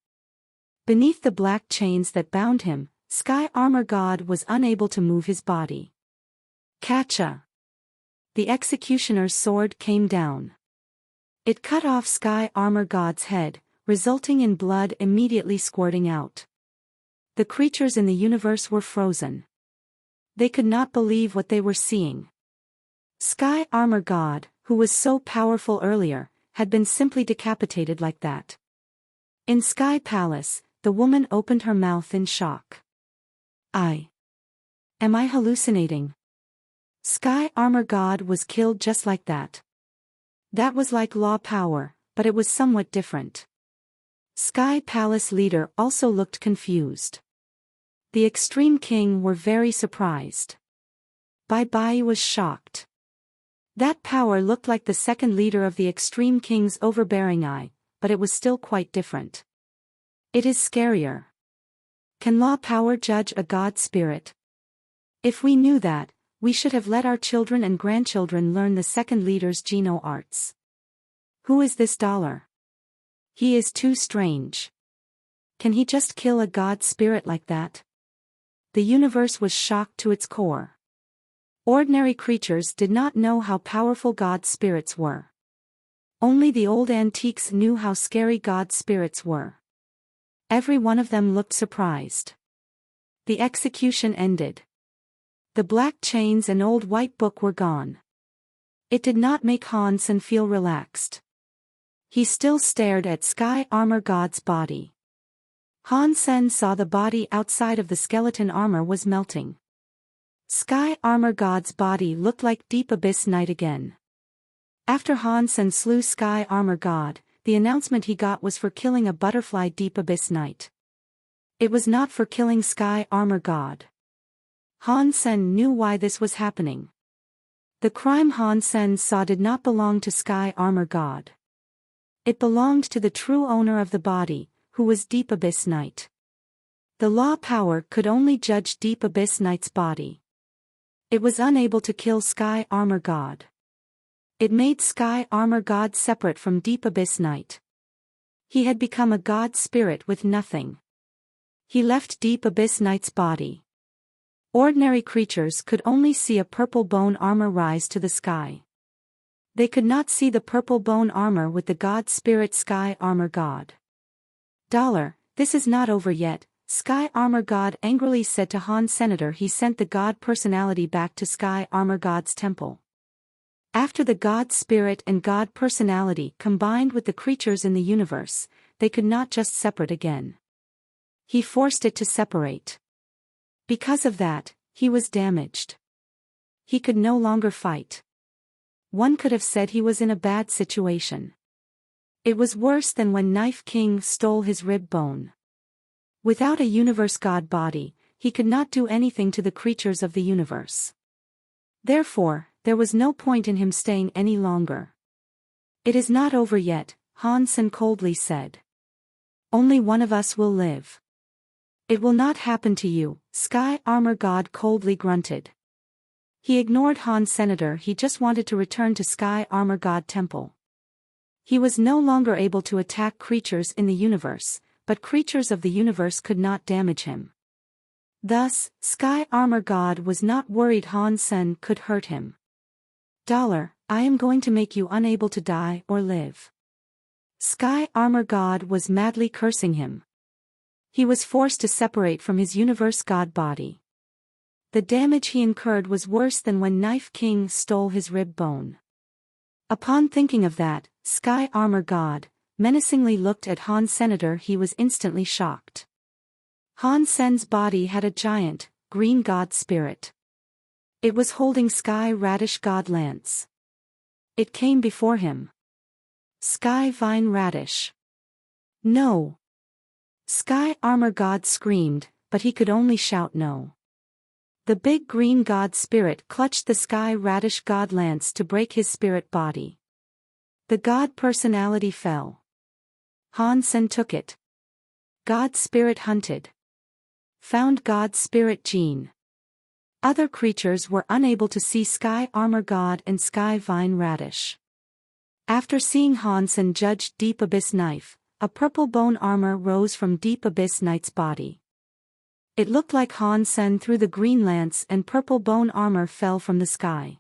S1: Beneath the black chains that bound him, Sky Armor God was unable to move his body. Catcha! The executioner's sword came down. It cut off Sky Armor God's head, resulting in blood immediately squirting out. The creatures in the universe were frozen. They could not believe what they were seeing. Sky Armor God, who was so powerful earlier, had been simply decapitated like that. In Sky Palace, the woman opened her mouth in shock. Am I hallucinating? Sky Armor God was killed just like that. That was like law power, but it was somewhat different. Sky Palace leader also looked confused. The Extreme King were very surprised. Bai was shocked. That power looked like the second leader of the Extreme King's overbearing eye, but it was still quite different. It is scarier. Can law power judge a god spirit? If we knew that, we should have let our children and grandchildren learn the second leader's Geno arts. Who is this dollar? He is too strange. Can he just kill a god spirit like that? The universe was shocked to its core. Ordinary creatures did not know how powerful god spirits were. Only the old antiques knew how scary god spirits were. Every one of them looked surprised. The execution ended. The black chains and old white book were gone. It did not make Han Sen feel relaxed. He still stared at Sky Armor God's body. Han Sen saw the body outside of the skeleton armor was melting. Sky Armor God's body looked like Deep Abyss Knight again. After Han Sen slew Sky Armor God, the announcement he got was for killing a butterfly Deep Abyss Knight. It was not for killing Sky Armor God. Han Sen knew why this was happening. The crime Han Sen saw did not belong to Sky Armor God. It belonged to the true owner of the body, who was Deep Abyss Knight. The law power could only judge Deep Abyss Knight's body. It was unable to kill Sky Armor God. It made Sky Armor God separate from Deep Abyss Knight. He had become a god spirit with nothing. He left Deep Abyss Knight's body. Ordinary creatures could only see a purple bone armor rise to the sky. They could not see the purple bone armor with the god spirit Sky Armor God. This is not over yet, Sky Armor God angrily said to Han Senator. He sent the god personality back to Sky Armor God's temple. After the god spirit and god personality combined with the creatures in the universe, they could not just separate again. He forced it to separate. Because of that, he was damaged. He could no longer fight. One could have said he was in a bad situation. It was worse than when Knife King stole his rib bone. Without a universe god body, he could not do anything to the creatures of the universe. Therefore, there was no point in him staying any longer. It is not over yet, Han Sen coldly said. Only one of us will live. It will not happen to you, Sky Armor God coldly grunted. He ignored Han Senator. He just wanted to return to Sky Armor God Temple. He was no longer able to attack creatures in the universe, but creatures of the universe could not damage him. Thus, Sky Armor God was not worried Han Sen could hurt him. I am going to make you unable to die or live. Sky Armor God was madly cursing him. He was forced to separate from his universe god body. The damage he incurred was worse than when Knife King stole his rib bone. Upon thinking of that, Sky Armor God menacingly looked at Han Senator. He was instantly shocked. Han Sen's body had a giant, green god spirit. It was holding Sky Radish God Lance. It came before him. Sky Vine Radish. No! Sky Armor God screamed, but he could only shout no. The big green god spirit clutched the Sky Radish God Lance to break his spirit body. The god personality fell. Han Sen took it. God spirit hunted. Found God spirit gene. Other creatures were unable to see Sky Armor God and Sky Vine Radish. After seeing Han Sen judge Deep Abyss Knife, a purple bone armor rose from Deep Abyss Knight's body. It looked like Han Sen threw the green lance and purple bone armor fell from the sky.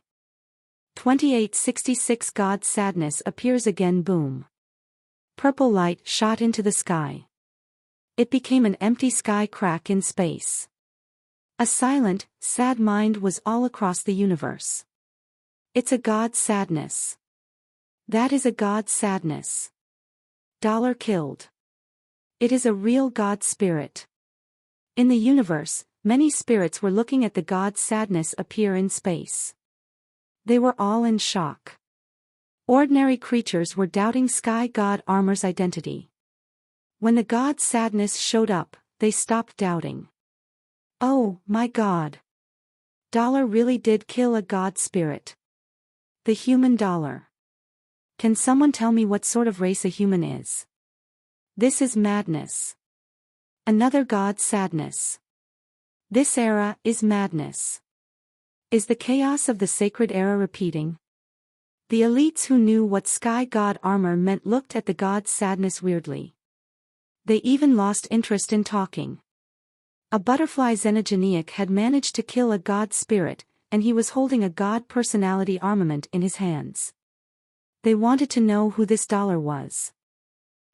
S1: 2866 God's sadness appears again. Boom. Purple light shot into the sky. It became an empty sky crack in space. A silent, sad mind was all across the universe. It's a God's sadness. That is a God's sadness. Dollar killed. It is a real God spirit. In the universe, many spirits were looking at the God's sadness appear in space. They were all in shock. Ordinary creatures were doubting Sky God Armor's identity. When the God's sadness showed up, they stopped doubting. Oh, my God. Dollar really did kill a God spirit. The human dollar. Can someone tell me what sort of race a human is? This is madness. Another God's sadness. This era is madness. Is the chaos of the sacred era repeating? The elites who knew what Sky God Armor meant looked at the God's sadness weirdly. They even lost interest in talking. A butterfly xenogeniac had managed to kill a God spirit, and he was holding a God personality armament in his hands. They wanted to know who this dollar was.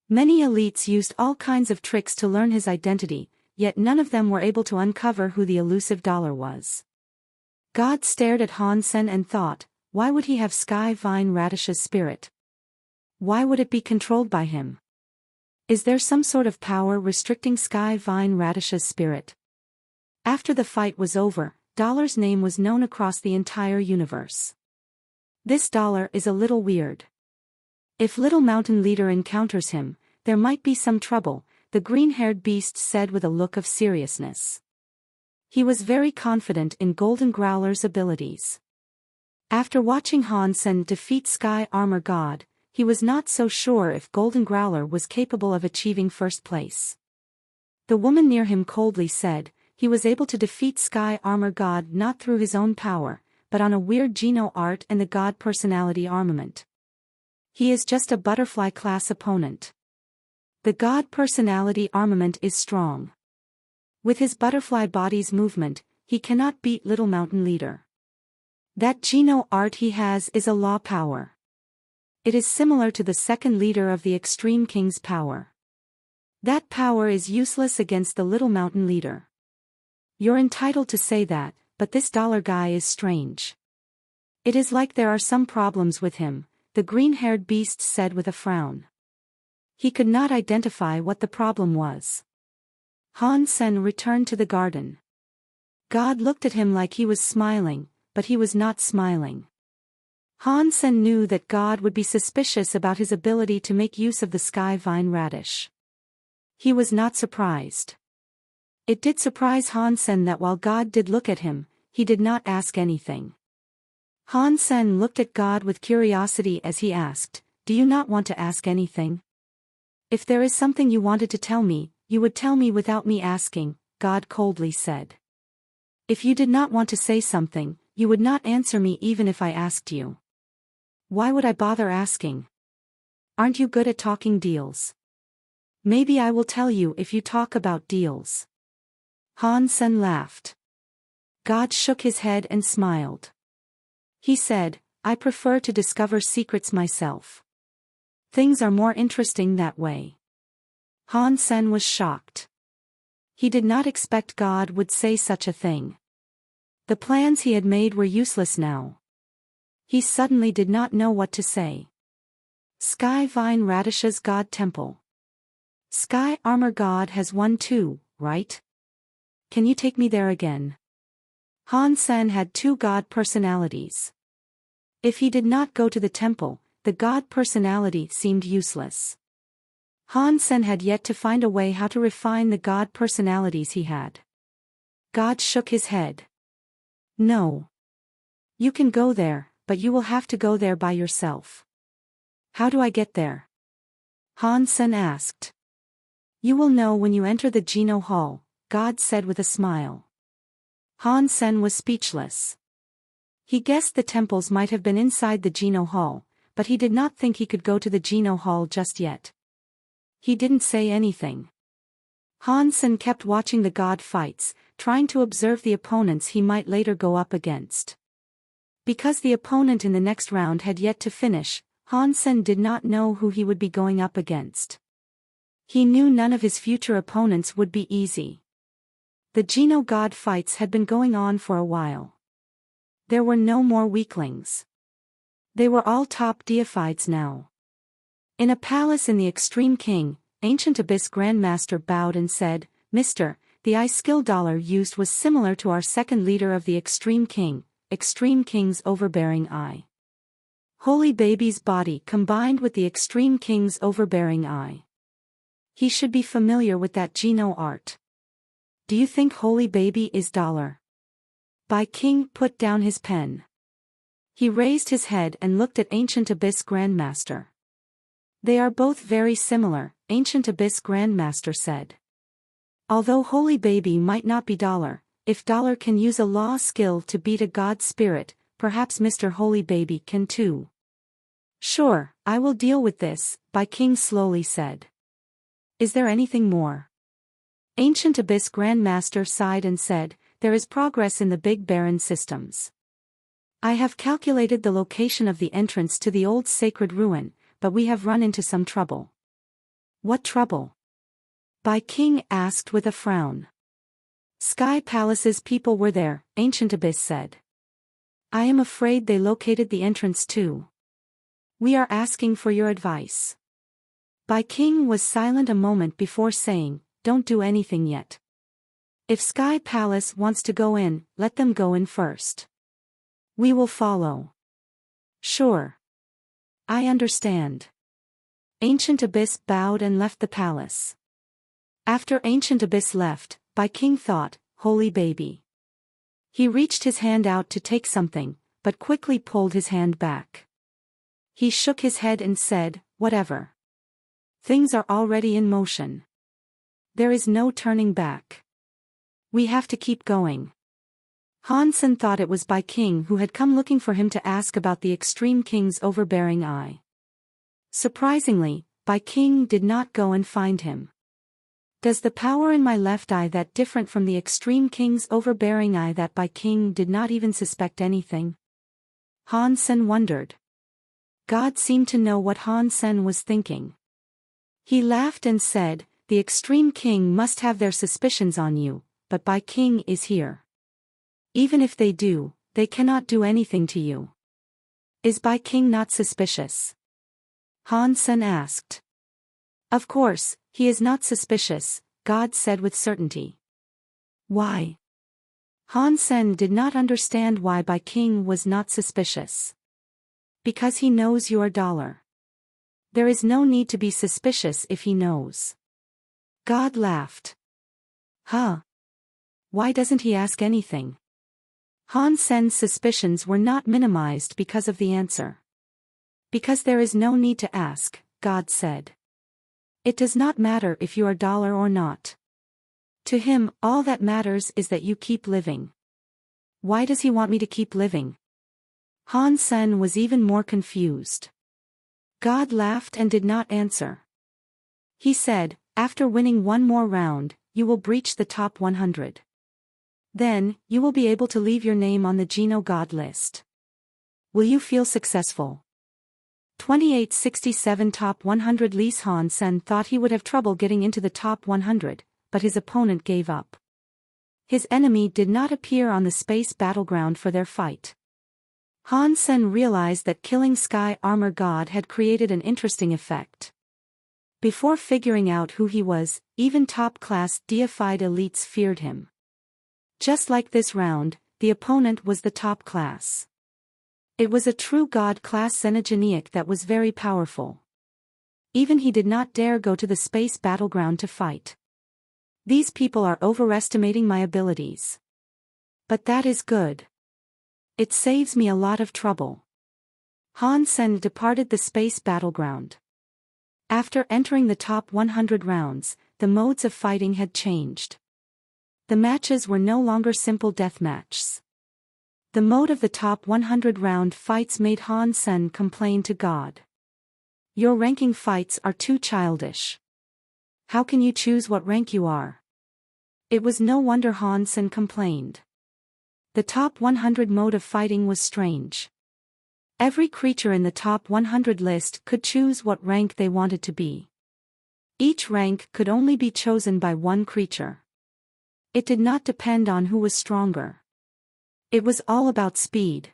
S1: Many elites used all kinds of tricks to learn his identity, yet none of them were able to uncover who the elusive dollar was. God stared at Han Sen and thought, why would he have Sky Vine Radish's spirit? Why would it be controlled by him? Is there some sort of power restricting Sky Vine Radish's spirit? After the fight was over, Dollar's name was known across the entire universe. This dollar is a little weird. If Little Mountain Leader encounters him, there might be some trouble, the green-haired beast said with a look of seriousness. He was very confident in Golden Growler's abilities. After watching Han Sen defeat Sky Armor God, he was not so sure if Golden Growler was capable of achieving first place. The woman near him coldly said, he was able to defeat Sky Armor God not through his own power, but on a weird Geno art and the God personality armament. He is just a butterfly-class opponent. The God personality armament is strong. With his butterfly body's movement, he cannot beat Little Mountain Leader. That Geno art he has is a law power. It is similar to the second leader of the Extreme King's power. That power is useless against the Little Mountain Leader. You're entitled to say that, but this dollar guy is strange. It is like there are some problems with him, the green-haired beast said with a frown. He could not identify what the problem was. Han Sen returned to the garden. God looked at him like he was smiling, but he was not smiling. Han Sen knew that God would be suspicious about his ability to make use of the Sky Vine Radish. He was not surprised. It did surprise Han Sen that while God did look at him, he did not ask anything. Han Sen looked at God with curiosity as he asked, "Do you not want to ask anything? If there is something you wanted to tell me, you would tell me without me asking," God coldly said. "If you did not want to say something, you would not answer me even if I asked you. Why would I bother asking? Aren't you good at talking deals? Maybe I will tell you if you talk about deals." Han Sen laughed. God shook his head and smiled. He said, "I prefer to discover secrets myself. Things are more interesting that way." Han Sen was shocked. He did not expect God would say such a thing. The plans he had made were useless now. He suddenly did not know what to say. Sky Vine Radish's God Temple. Sky Armor God has one too, right? Can you take me there again? Han Sen had two God personalities. If he did not go to the temple, the God personality seemed useless. Han Sen had yet to find a way how to refine the God personalities he had. God shook his head. "No. You can go there, but you will have to go there by yourself." "How do I get there?" Han Sen asked. "You will know when you enter the Geno Hall," God said with a smile. Han Sen was speechless. He guessed the temples might have been inside the Geno Hall, but he did not think he could go to the Geno Hall just yet. He didn't say anything. Han Sen kept watching the God fights, trying to observe the opponents he might later go up against. Because the opponent in the next round had yet to finish, Han Sen did not know who he would be going up against. He knew none of his future opponents would be easy. The Geno God fights had been going on for a while. There were no more weaklings. They were all top deifieds now. In a palace in the Extreme King, Ancient Abyss Grandmaster bowed and said, "Mr. The eye skill dollar used was similar to our second leader of the Extreme King's overbearing eye. Holy Baby's body combined with the Extreme King's overbearing eye. He should be familiar with that Geno art. Do you think Holy Baby is dollar?" Bai King put down his pen. He raised his head and looked at Ancient Abyss Grandmaster. "They are both very similar," Ancient Abyss Grandmaster said. "Although Holy Baby might not be dollar, if dollar can use a law skill to beat a god spirit, perhaps Mr. Holy Baby can too." "Sure, I will deal with this," Bai King slowly said. "Is there anything more?" Ancient Abyss Grandmaster sighed and said, "There is progress in the Big Baron systems. I have calculated the location of the entrance to the old sacred ruin, but we have run into some trouble." "What trouble?" Bai King asked with a frown. "Sky Palace's people were there," Ancient Abyss said. "I am afraid they located the entrance too. We are asking for your advice." Bai King was silent a moment before saying, "Don't do anything yet. If Sky Palace wants to go in, let them go in first. We will follow." "Sure. I understand." Ancient Abyss bowed and left the palace. After Ancient Abyss left, Bai King thought, "Holy Baby." He reached his hand out to take something, but quickly pulled his hand back. He shook his head and said, "Whatever. Things are already in motion. There is no turning back. We have to keep going." Han Sen thought it was Bai King who had come looking for him to ask about the Extreme King's overbearing eye. Surprisingly, Bai King did not go and find him. Does the power in my left eye that different from the Extreme King's overbearing eye that Bai King did not even suspect anything? Han Sen wondered. God seemed to know what Han Sen was thinking. He laughed and said, "The Extreme King must have their suspicions on you, but Bai King is here. Even if they do, they cannot do anything to you." "Is Bai King not suspicious?" Han Sen asked. "Of course, he is not suspicious," God said with certainty. "Why?" Han Sen did not understand why Bai King was not suspicious. "Because he knows you are dollar. There is no need to be suspicious if he knows." God laughed. "Huh? Why doesn't he ask anything?" Han Sen's suspicions were not minimized because of the answer. "Because there is no need to ask," God said. "It does not matter if you are dollar or not. To him, all that matters is that you keep living." "Why does he want me to keep living?" Han Sen was even more confused. God laughed and did not answer. He said, "After winning one more round, you will breach the top 100. Then, you will be able to leave your name on the Geno God list. Will you feel successful?" 2867 Top 100 Lise Han Sen thought he would have trouble getting into the top 100, but his opponent gave up. His enemy did not appear on the space battleground for their fight. Han Sen realized that killing Sky Armor God had created an interesting effect. Before figuring out who he was, even top-class deified elites feared him. Just like this round, the opponent was the top class. It was a true god-class Xenogeniac that was very powerful. Even he did not dare go to the space battleground to fight. "These people are overestimating my abilities. But that is good. It saves me a lot of trouble." Han Sen departed the space battleground. After entering the top 100 rounds, the modes of fighting had changed. The matches were no longer simple deathmatches. The mode of the top 100 round fights made Han Sen complain to God. "Your ranking fights are too childish. How can you choose what rank you are?" It was no wonder Han Sen complained. The top 100 mode of fighting was strange. Every creature in the top 100 list could choose what rank they wanted to be. Each rank could only be chosen by one creature. It did not depend on who was stronger. It was all about speed.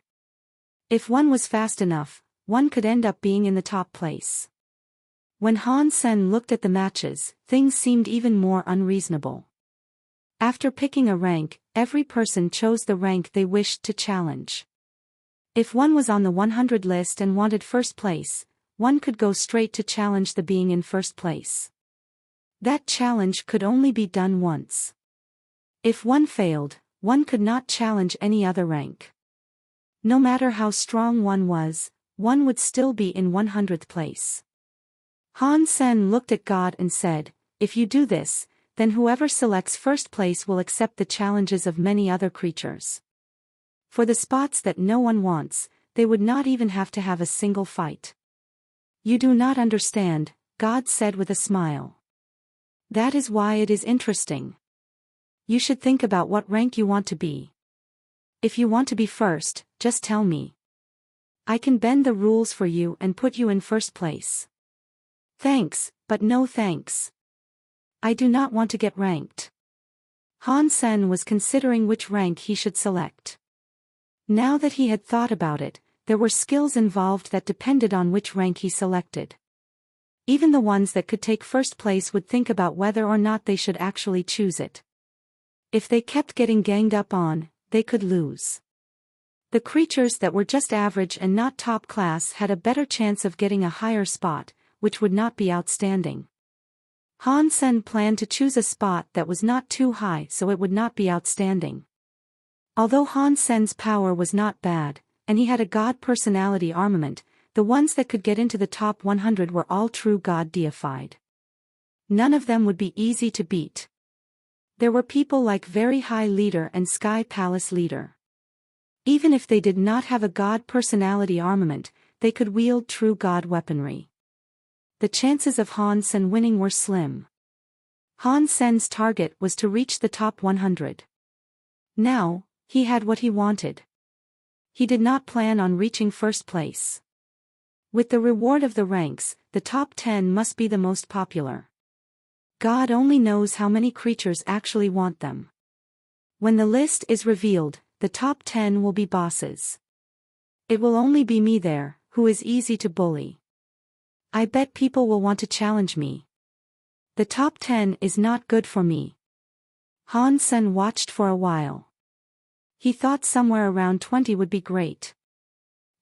S1: If one was fast enough, one could end up being in the top place. When Han Sen looked at the matches, things seemed even more unreasonable. After picking a rank, every person chose the rank they wished to challenge. If one was on the 100 list and wanted first place, one could go straight to challenge the being in first place. That challenge could only be done once. If one failed, one could not challenge any other rank. No matter how strong one would still be in 100th place. Han Sen looked at God and said, "If you do this, then whoever selects first place will accept the challenges of many other creatures. For the spots that no one wants, they would not even have to have a single fight." "You do not understand," God said with a smile. "That is why it is interesting. You should think about what rank you want to be. If you want to be first, just tell me. I can bend the rules for you and put you in first place." "Thanks, but no thanks. I do not want to get ranked." Han Sen was considering which rank he should select. Now that he had thought about it, there were skills involved that depended on which rank he selected. Even the ones that could take first place would think about whether or not they should actually choose it. If they kept getting ganged up on, they could lose. The creatures that were just average and not top class had a better chance of getting a higher spot, which would not be outstanding. Han Sen planned to choose a spot that was not too high so it would not be outstanding. Although Han Sen's power was not bad, and he had a god personality armament, the ones that could get into the top 100 were all true god deified. None of them would be easy to beat. There were people like Very High Leader and Sky Palace Leader. Even if they did not have a god personality armament, they could wield true god weaponry. The chances of Han Sen winning were slim. Han Sen's target was to reach the top 100. Now, he had what he wanted. He did not plan on reaching first place. With the reward of the ranks, the top 10 must be the most popular. God only knows how many creatures actually want them. When the list is revealed, the top 10 will be bosses. It will only be me there, who is easy to bully. I bet people will want to challenge me. The top 10 is not good for me. Han Sen watched for a while. He thought somewhere around 20 would be great.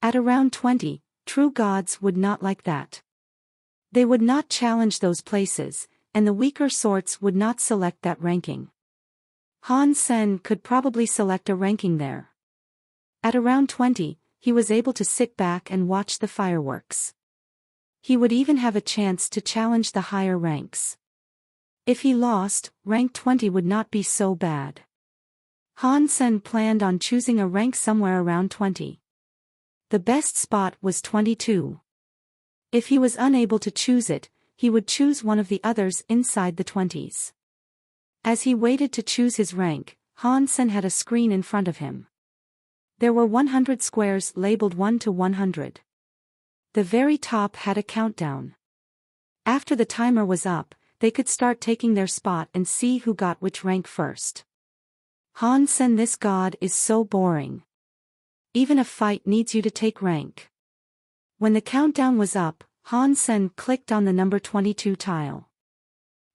S1: At around 20, true gods would not like that. They would not challenge those places, and the weaker sorts would not select that ranking. Han Sen could probably select a ranking there. At around 20, he was able to sit back and watch the fireworks. He would even have a chance to challenge the higher ranks. If he lost, rank 20 would not be so bad. Han Sen planned on choosing a rank somewhere around 20. The best spot was 22. If he was unable to choose it, he would choose one of the others inside the 20s. As he waited to choose his rank, Han Sen had a screen in front of him. There were 100 squares labeled 1 to 100. The very top had a countdown. After the timer was up, they could start taking their spot and see who got which rank first. Han Sen, this god is so boring. Even a fight needs you to take rank. When the countdown was up, Han Sen clicked on the number 22 tile.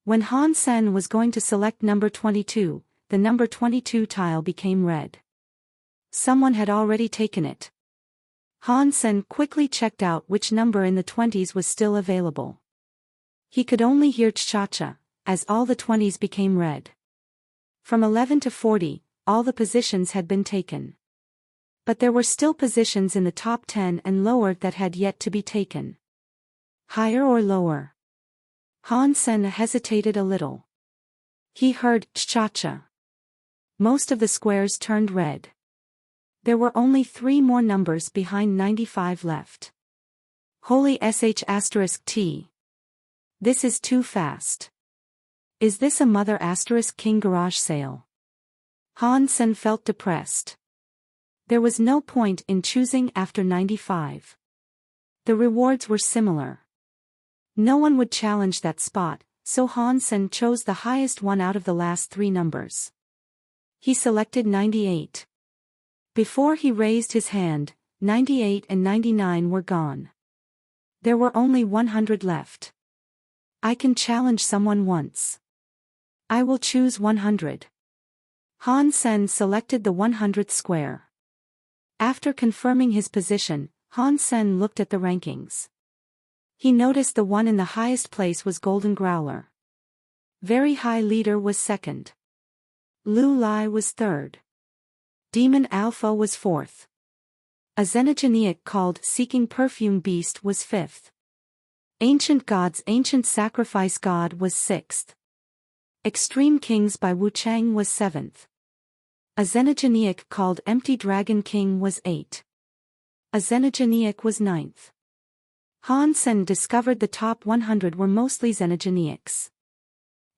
S1: When Han Sen was going to select number 22, the number 22 tile became red. Someone had already taken it. Han Sen quickly checked out which number in the 20s was still available. He could only hear cha-cha, as all the 20s became red. From 11 to 40, all the positions had been taken. But there were still positions in the top 10 and lower that had yet to be taken. Higher or lower? Han Sen hesitated a little. He heard cha-cha. Most of the squares turned red. There were only 3 more numbers behind 95 left. Holy sh*t. This is too fast. Is this a mother *king garage sale? Han Sen felt depressed. There was no point in choosing after 95. The rewards were similar. No one would challenge that spot, so Han Sen chose the highest one out of the last 3 numbers. He selected 98. Before he raised his hand, 98 and 99 were gone. There were only 100 left. I can challenge someone once. I will choose 100. Han Sen selected the 100th square. After confirming his position, Han Sen looked at the rankings. He noticed the one in the highest place was Golden Growler. Very High Leader was second. Lu Lai was third. Demon Alpha was fourth. A xenogeniac called Seeking Perfume Beast was fifth. Ancient Gods Ancient Sacrifice God was sixth. Extreme Kings by Wuchang was seventh. A xenogeniac called Empty Dragon King was 8. A xenogeniac was 9th. Han Sen discovered the top 100 were mostly xenogeniacs.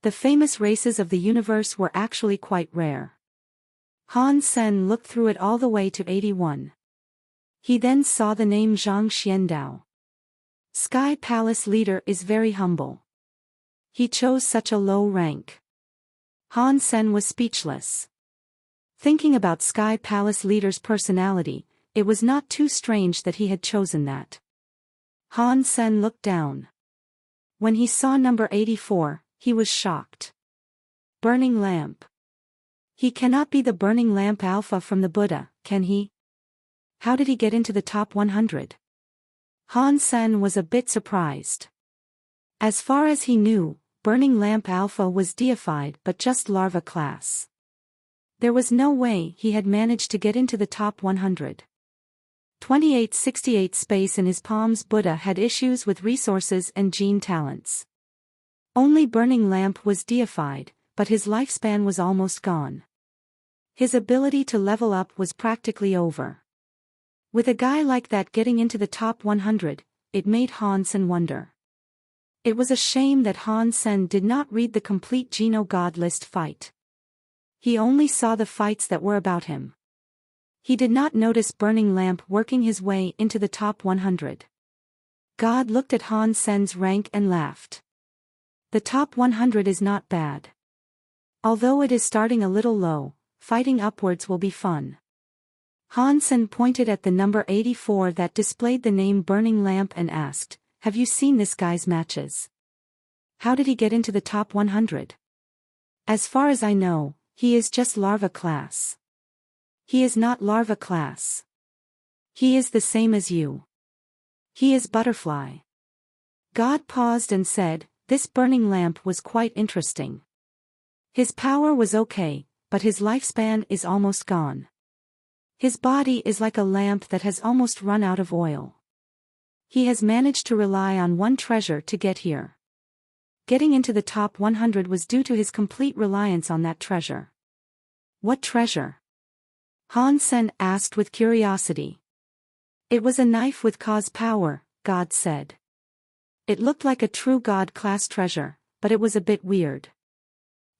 S1: The famous races of the universe were actually quite rare. Han Sen looked through it all the way to 81. He then saw the name Zhang Xiandao. Sky Palace Leader is very humble. He chose such a low rank. Han Sen was speechless. Thinking about Sky Palace Leader's personality, it was not too strange that he had chosen that. Han Sen looked down. When he saw number 84, he was shocked. Burning Lamp. He cannot be the Burning Lamp Alpha from the Buddha, can he? How did he get into the top 100? Han Sen was a bit surprised. As far as he knew, Burning Lamp Alpha was deified but just larva class. There was no way he had managed to get into the top 100. 2868 space in his palms. Buddha had issues with resources and gene talents. Only Burning Lamp was deified, but his lifespan was almost gone. His ability to level up was practically over. With a guy like that getting into the top 100, it made Han Sen wonder. It was a shame that Han Sen did not read the complete Geno God list fight. He only saw the fights that were about him. He did not notice Burning Lamp working his way into the top 100. God looked at Han Sen's rank and laughed. The top 100 is not bad. Although it is starting a little low, fighting upwards will be fun. Han Sen pointed at the number 84 that displayed the name Burning Lamp and asked, "Have you seen this guy's matches? How did he get into the top 100? As far as I know, he is just larva class." "He is not larva class. He is the same as you. He is butterfly." God paused and said, "This Burning Lamp was quite interesting. His power was okay, but his lifespan is almost gone. His body is like a lamp that has almost run out of oil. He has managed to rely on one treasure to get here. Getting into the top 100 was due to his complete reliance on that treasure." "What treasure?" Han Sen asked with curiosity. "It was a knife with cause power," God said. "It looked like a true God-class treasure, but it was a bit weird.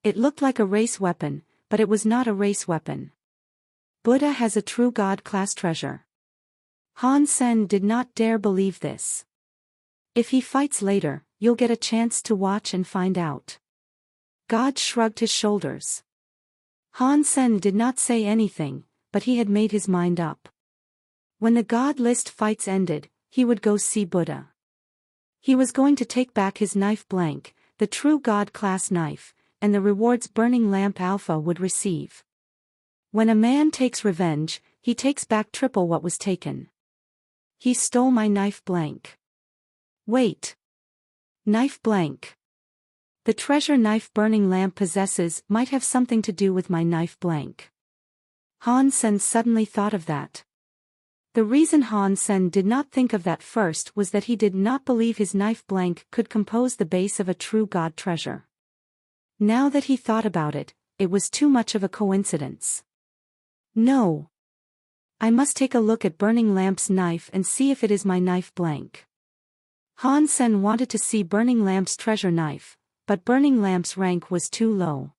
S1: It looked like a race weapon, but it was not a race weapon. Buddha has a true God-class treasure." Han Sen did not dare believe this. "If he fights later, you'll get a chance to watch and find out." God shrugged his shoulders. Han Sen did not say anything, but he had made his mind up. When the God list fights ended, he would go see Buddha. He was going to take back his knife blank, the true God-class knife, and the rewards Burning Lamp Alpha would receive. When a man takes revenge, he takes back triple what was taken. He stole my knife blank. Wait. Knife blank. The treasure knife Burning Lamp possesses might have something to do with my knife blank. Han Sen suddenly thought of that. The reason Han Sen did not think of that first was that he did not believe his knife blank could compose the base of a true God treasure. Now that he thought about it, it was too much of a coincidence. No. I must take a look at Burning Lamp's knife and see if it is my knife blank. Han Sen wanted to see Burning Lamp's treasure knife, but Burning Lamp's rank was too low.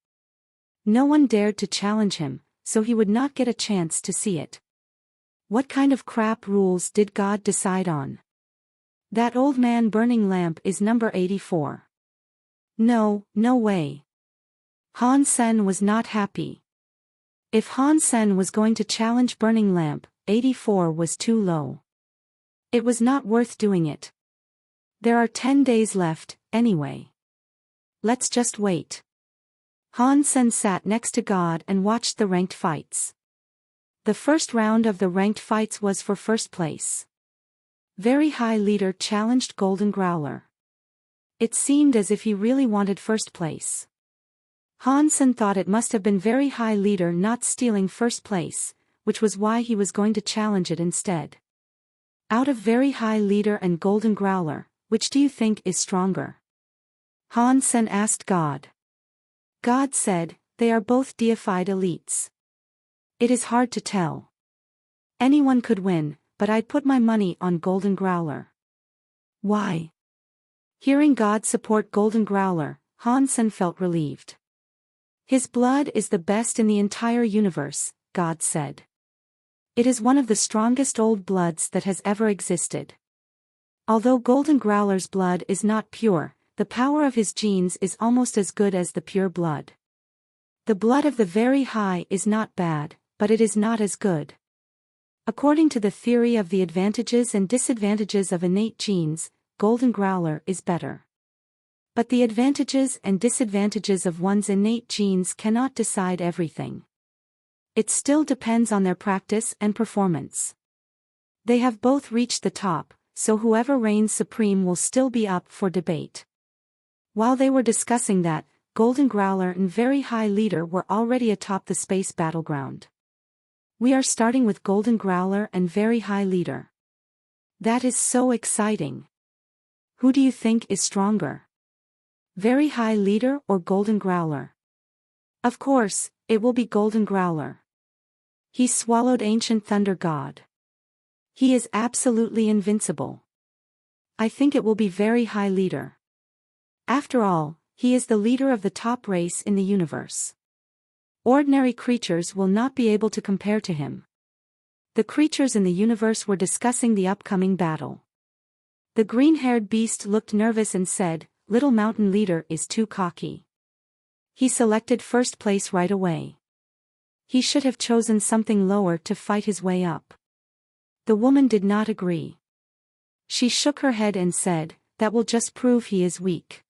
S1: No one dared to challenge him, so he would not get a chance to see it. What kind of crap rules did God decide on? That old man burning lamp is number 84. No, no way. Han Sen was not happy. If Han Sen was going to challenge burning lamp, 84 was too low. It was not worth doing it. There are 10 days left, anyway. Let's just wait. Han Sen sat next to God and watched the ranked fights. The first round of the ranked fights was for first place. Very High Leader challenged Golden Growler. It seemed as if he really wanted first place. Han Sen thought it must have been Very High Leader not stealing first place, which was why he was going to challenge it instead. Out of Very High Leader and Golden Growler, which do you think is stronger? Han Sen asked God. God said, they are both deified elites. It is hard to tell. Anyone could win, but I'd put my money on Golden Growler. Why? Hearing God support Golden Growler, Han Sen felt relieved. His blood is the best in the entire universe, God said. It is one of the strongest old bloods that has ever existed. Although Golden Growler's blood is not pure, the power of his genes is almost as good as the pure blood. The blood of the Very High is not bad, but it is not as good. According to the theory of the advantages and disadvantages of innate genes, Golden Growler is better. But the advantages and disadvantages of one's innate genes cannot decide everything. It still depends on their practice and performance. They have both reached the top, so whoever reigns supreme will still be up for debate. While they were discussing that, Golden Growler and Very High Leader were already atop the space battleground. We are starting with Golden Growler and Very High Leader. That is so exciting. Who do you think is stronger? Very High Leader or Golden Growler? Of course, it will be Golden Growler. He swallowed Ancient Thunder God. He is absolutely invincible. I think it will be Very High Leader. After all, he is the leader of the top race in the universe. Ordinary creatures will not be able to compare to him. The creatures in the universe were discussing the upcoming battle. The green-haired beast looked nervous and said, "Little Mountain Leader is too cocky. He selected first place right away. He should have chosen something lower to fight his way up." The woman did not agree. She shook her head and said, "That will just prove he is weak.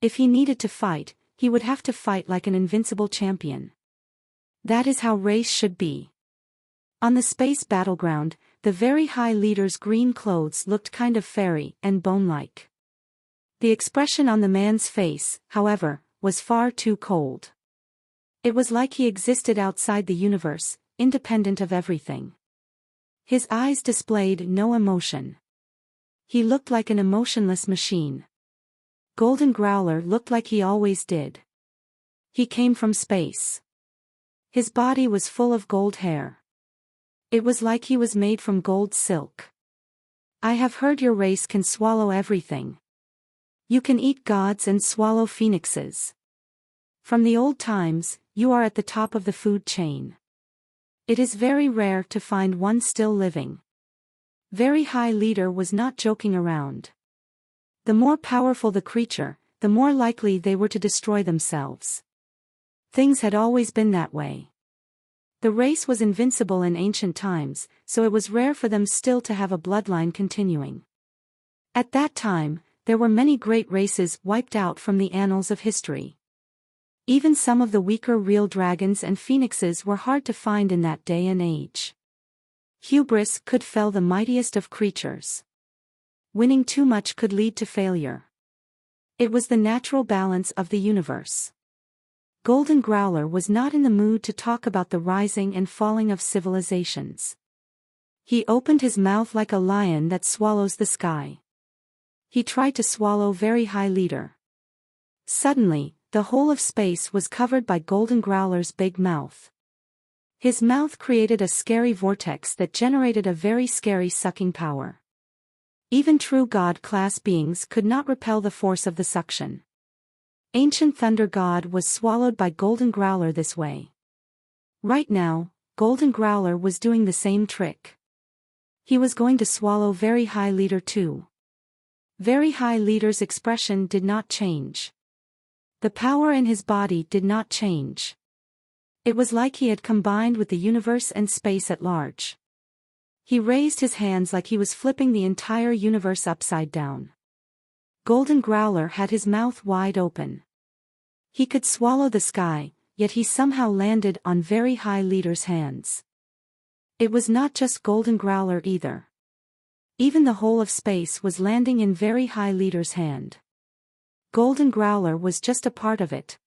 S1: If he needed to fight, he would have to fight like an invincible champion. That is how race should be." On the space battleground, the Very High Leader's green clothes looked kind of fairy and bone-like. The expression on the man's face, however, was far too cold. It was like he existed outside the universe, independent of everything. His eyes displayed no emotion. He looked like an emotionless machine. Golden Growler looked like he always did. He came from space. His body was full of gold hair. It was like he was made from gold silk. "I have heard your race can swallow everything. You can eat gods and swallow phoenixes. From the old times, you are at the top of the food chain. It is very rare to find one still living." Very High Leader was not joking around. The more powerful the creature, the more likely they were to destroy themselves. Things had always been that way. The race was invincible in ancient times, so it was rare for them still to have a bloodline continuing. At that time, there were many great races wiped out from the annals of history. Even some of the weaker real dragons and phoenixes were hard to find in that day and age. Hubris could fell the mightiest of creatures. Winning too much could lead to failure. It was the natural balance of the universe. Golden Growler was not in the mood to talk about the rising and falling of civilizations. He opened his mouth like a lion that swallows the sky. He tried to swallow Very High Leader. Suddenly, the whole of space was covered by Golden Growler's big mouth. His mouth created a scary vortex that generated a very scary sucking power. Even true God-class beings could not repel the force of the suction. Ancient Thunder God was swallowed by Golden Growler this way. Right now, Golden Growler was doing the same trick. He was going to swallow Very High Leader too. Very High Leader's expression did not change. The power in his body did not change. It was like he had combined with the universe and space at large. He raised his hands like he was flipping the entire universe upside down. Golden Growler had his mouth wide open. He could swallow the sky, yet he somehow landed on Very High Leader's hands. It was not just Golden Growler either. Even the whole of space was landing in Very High Leader's hand. Golden Growler was just a part of it.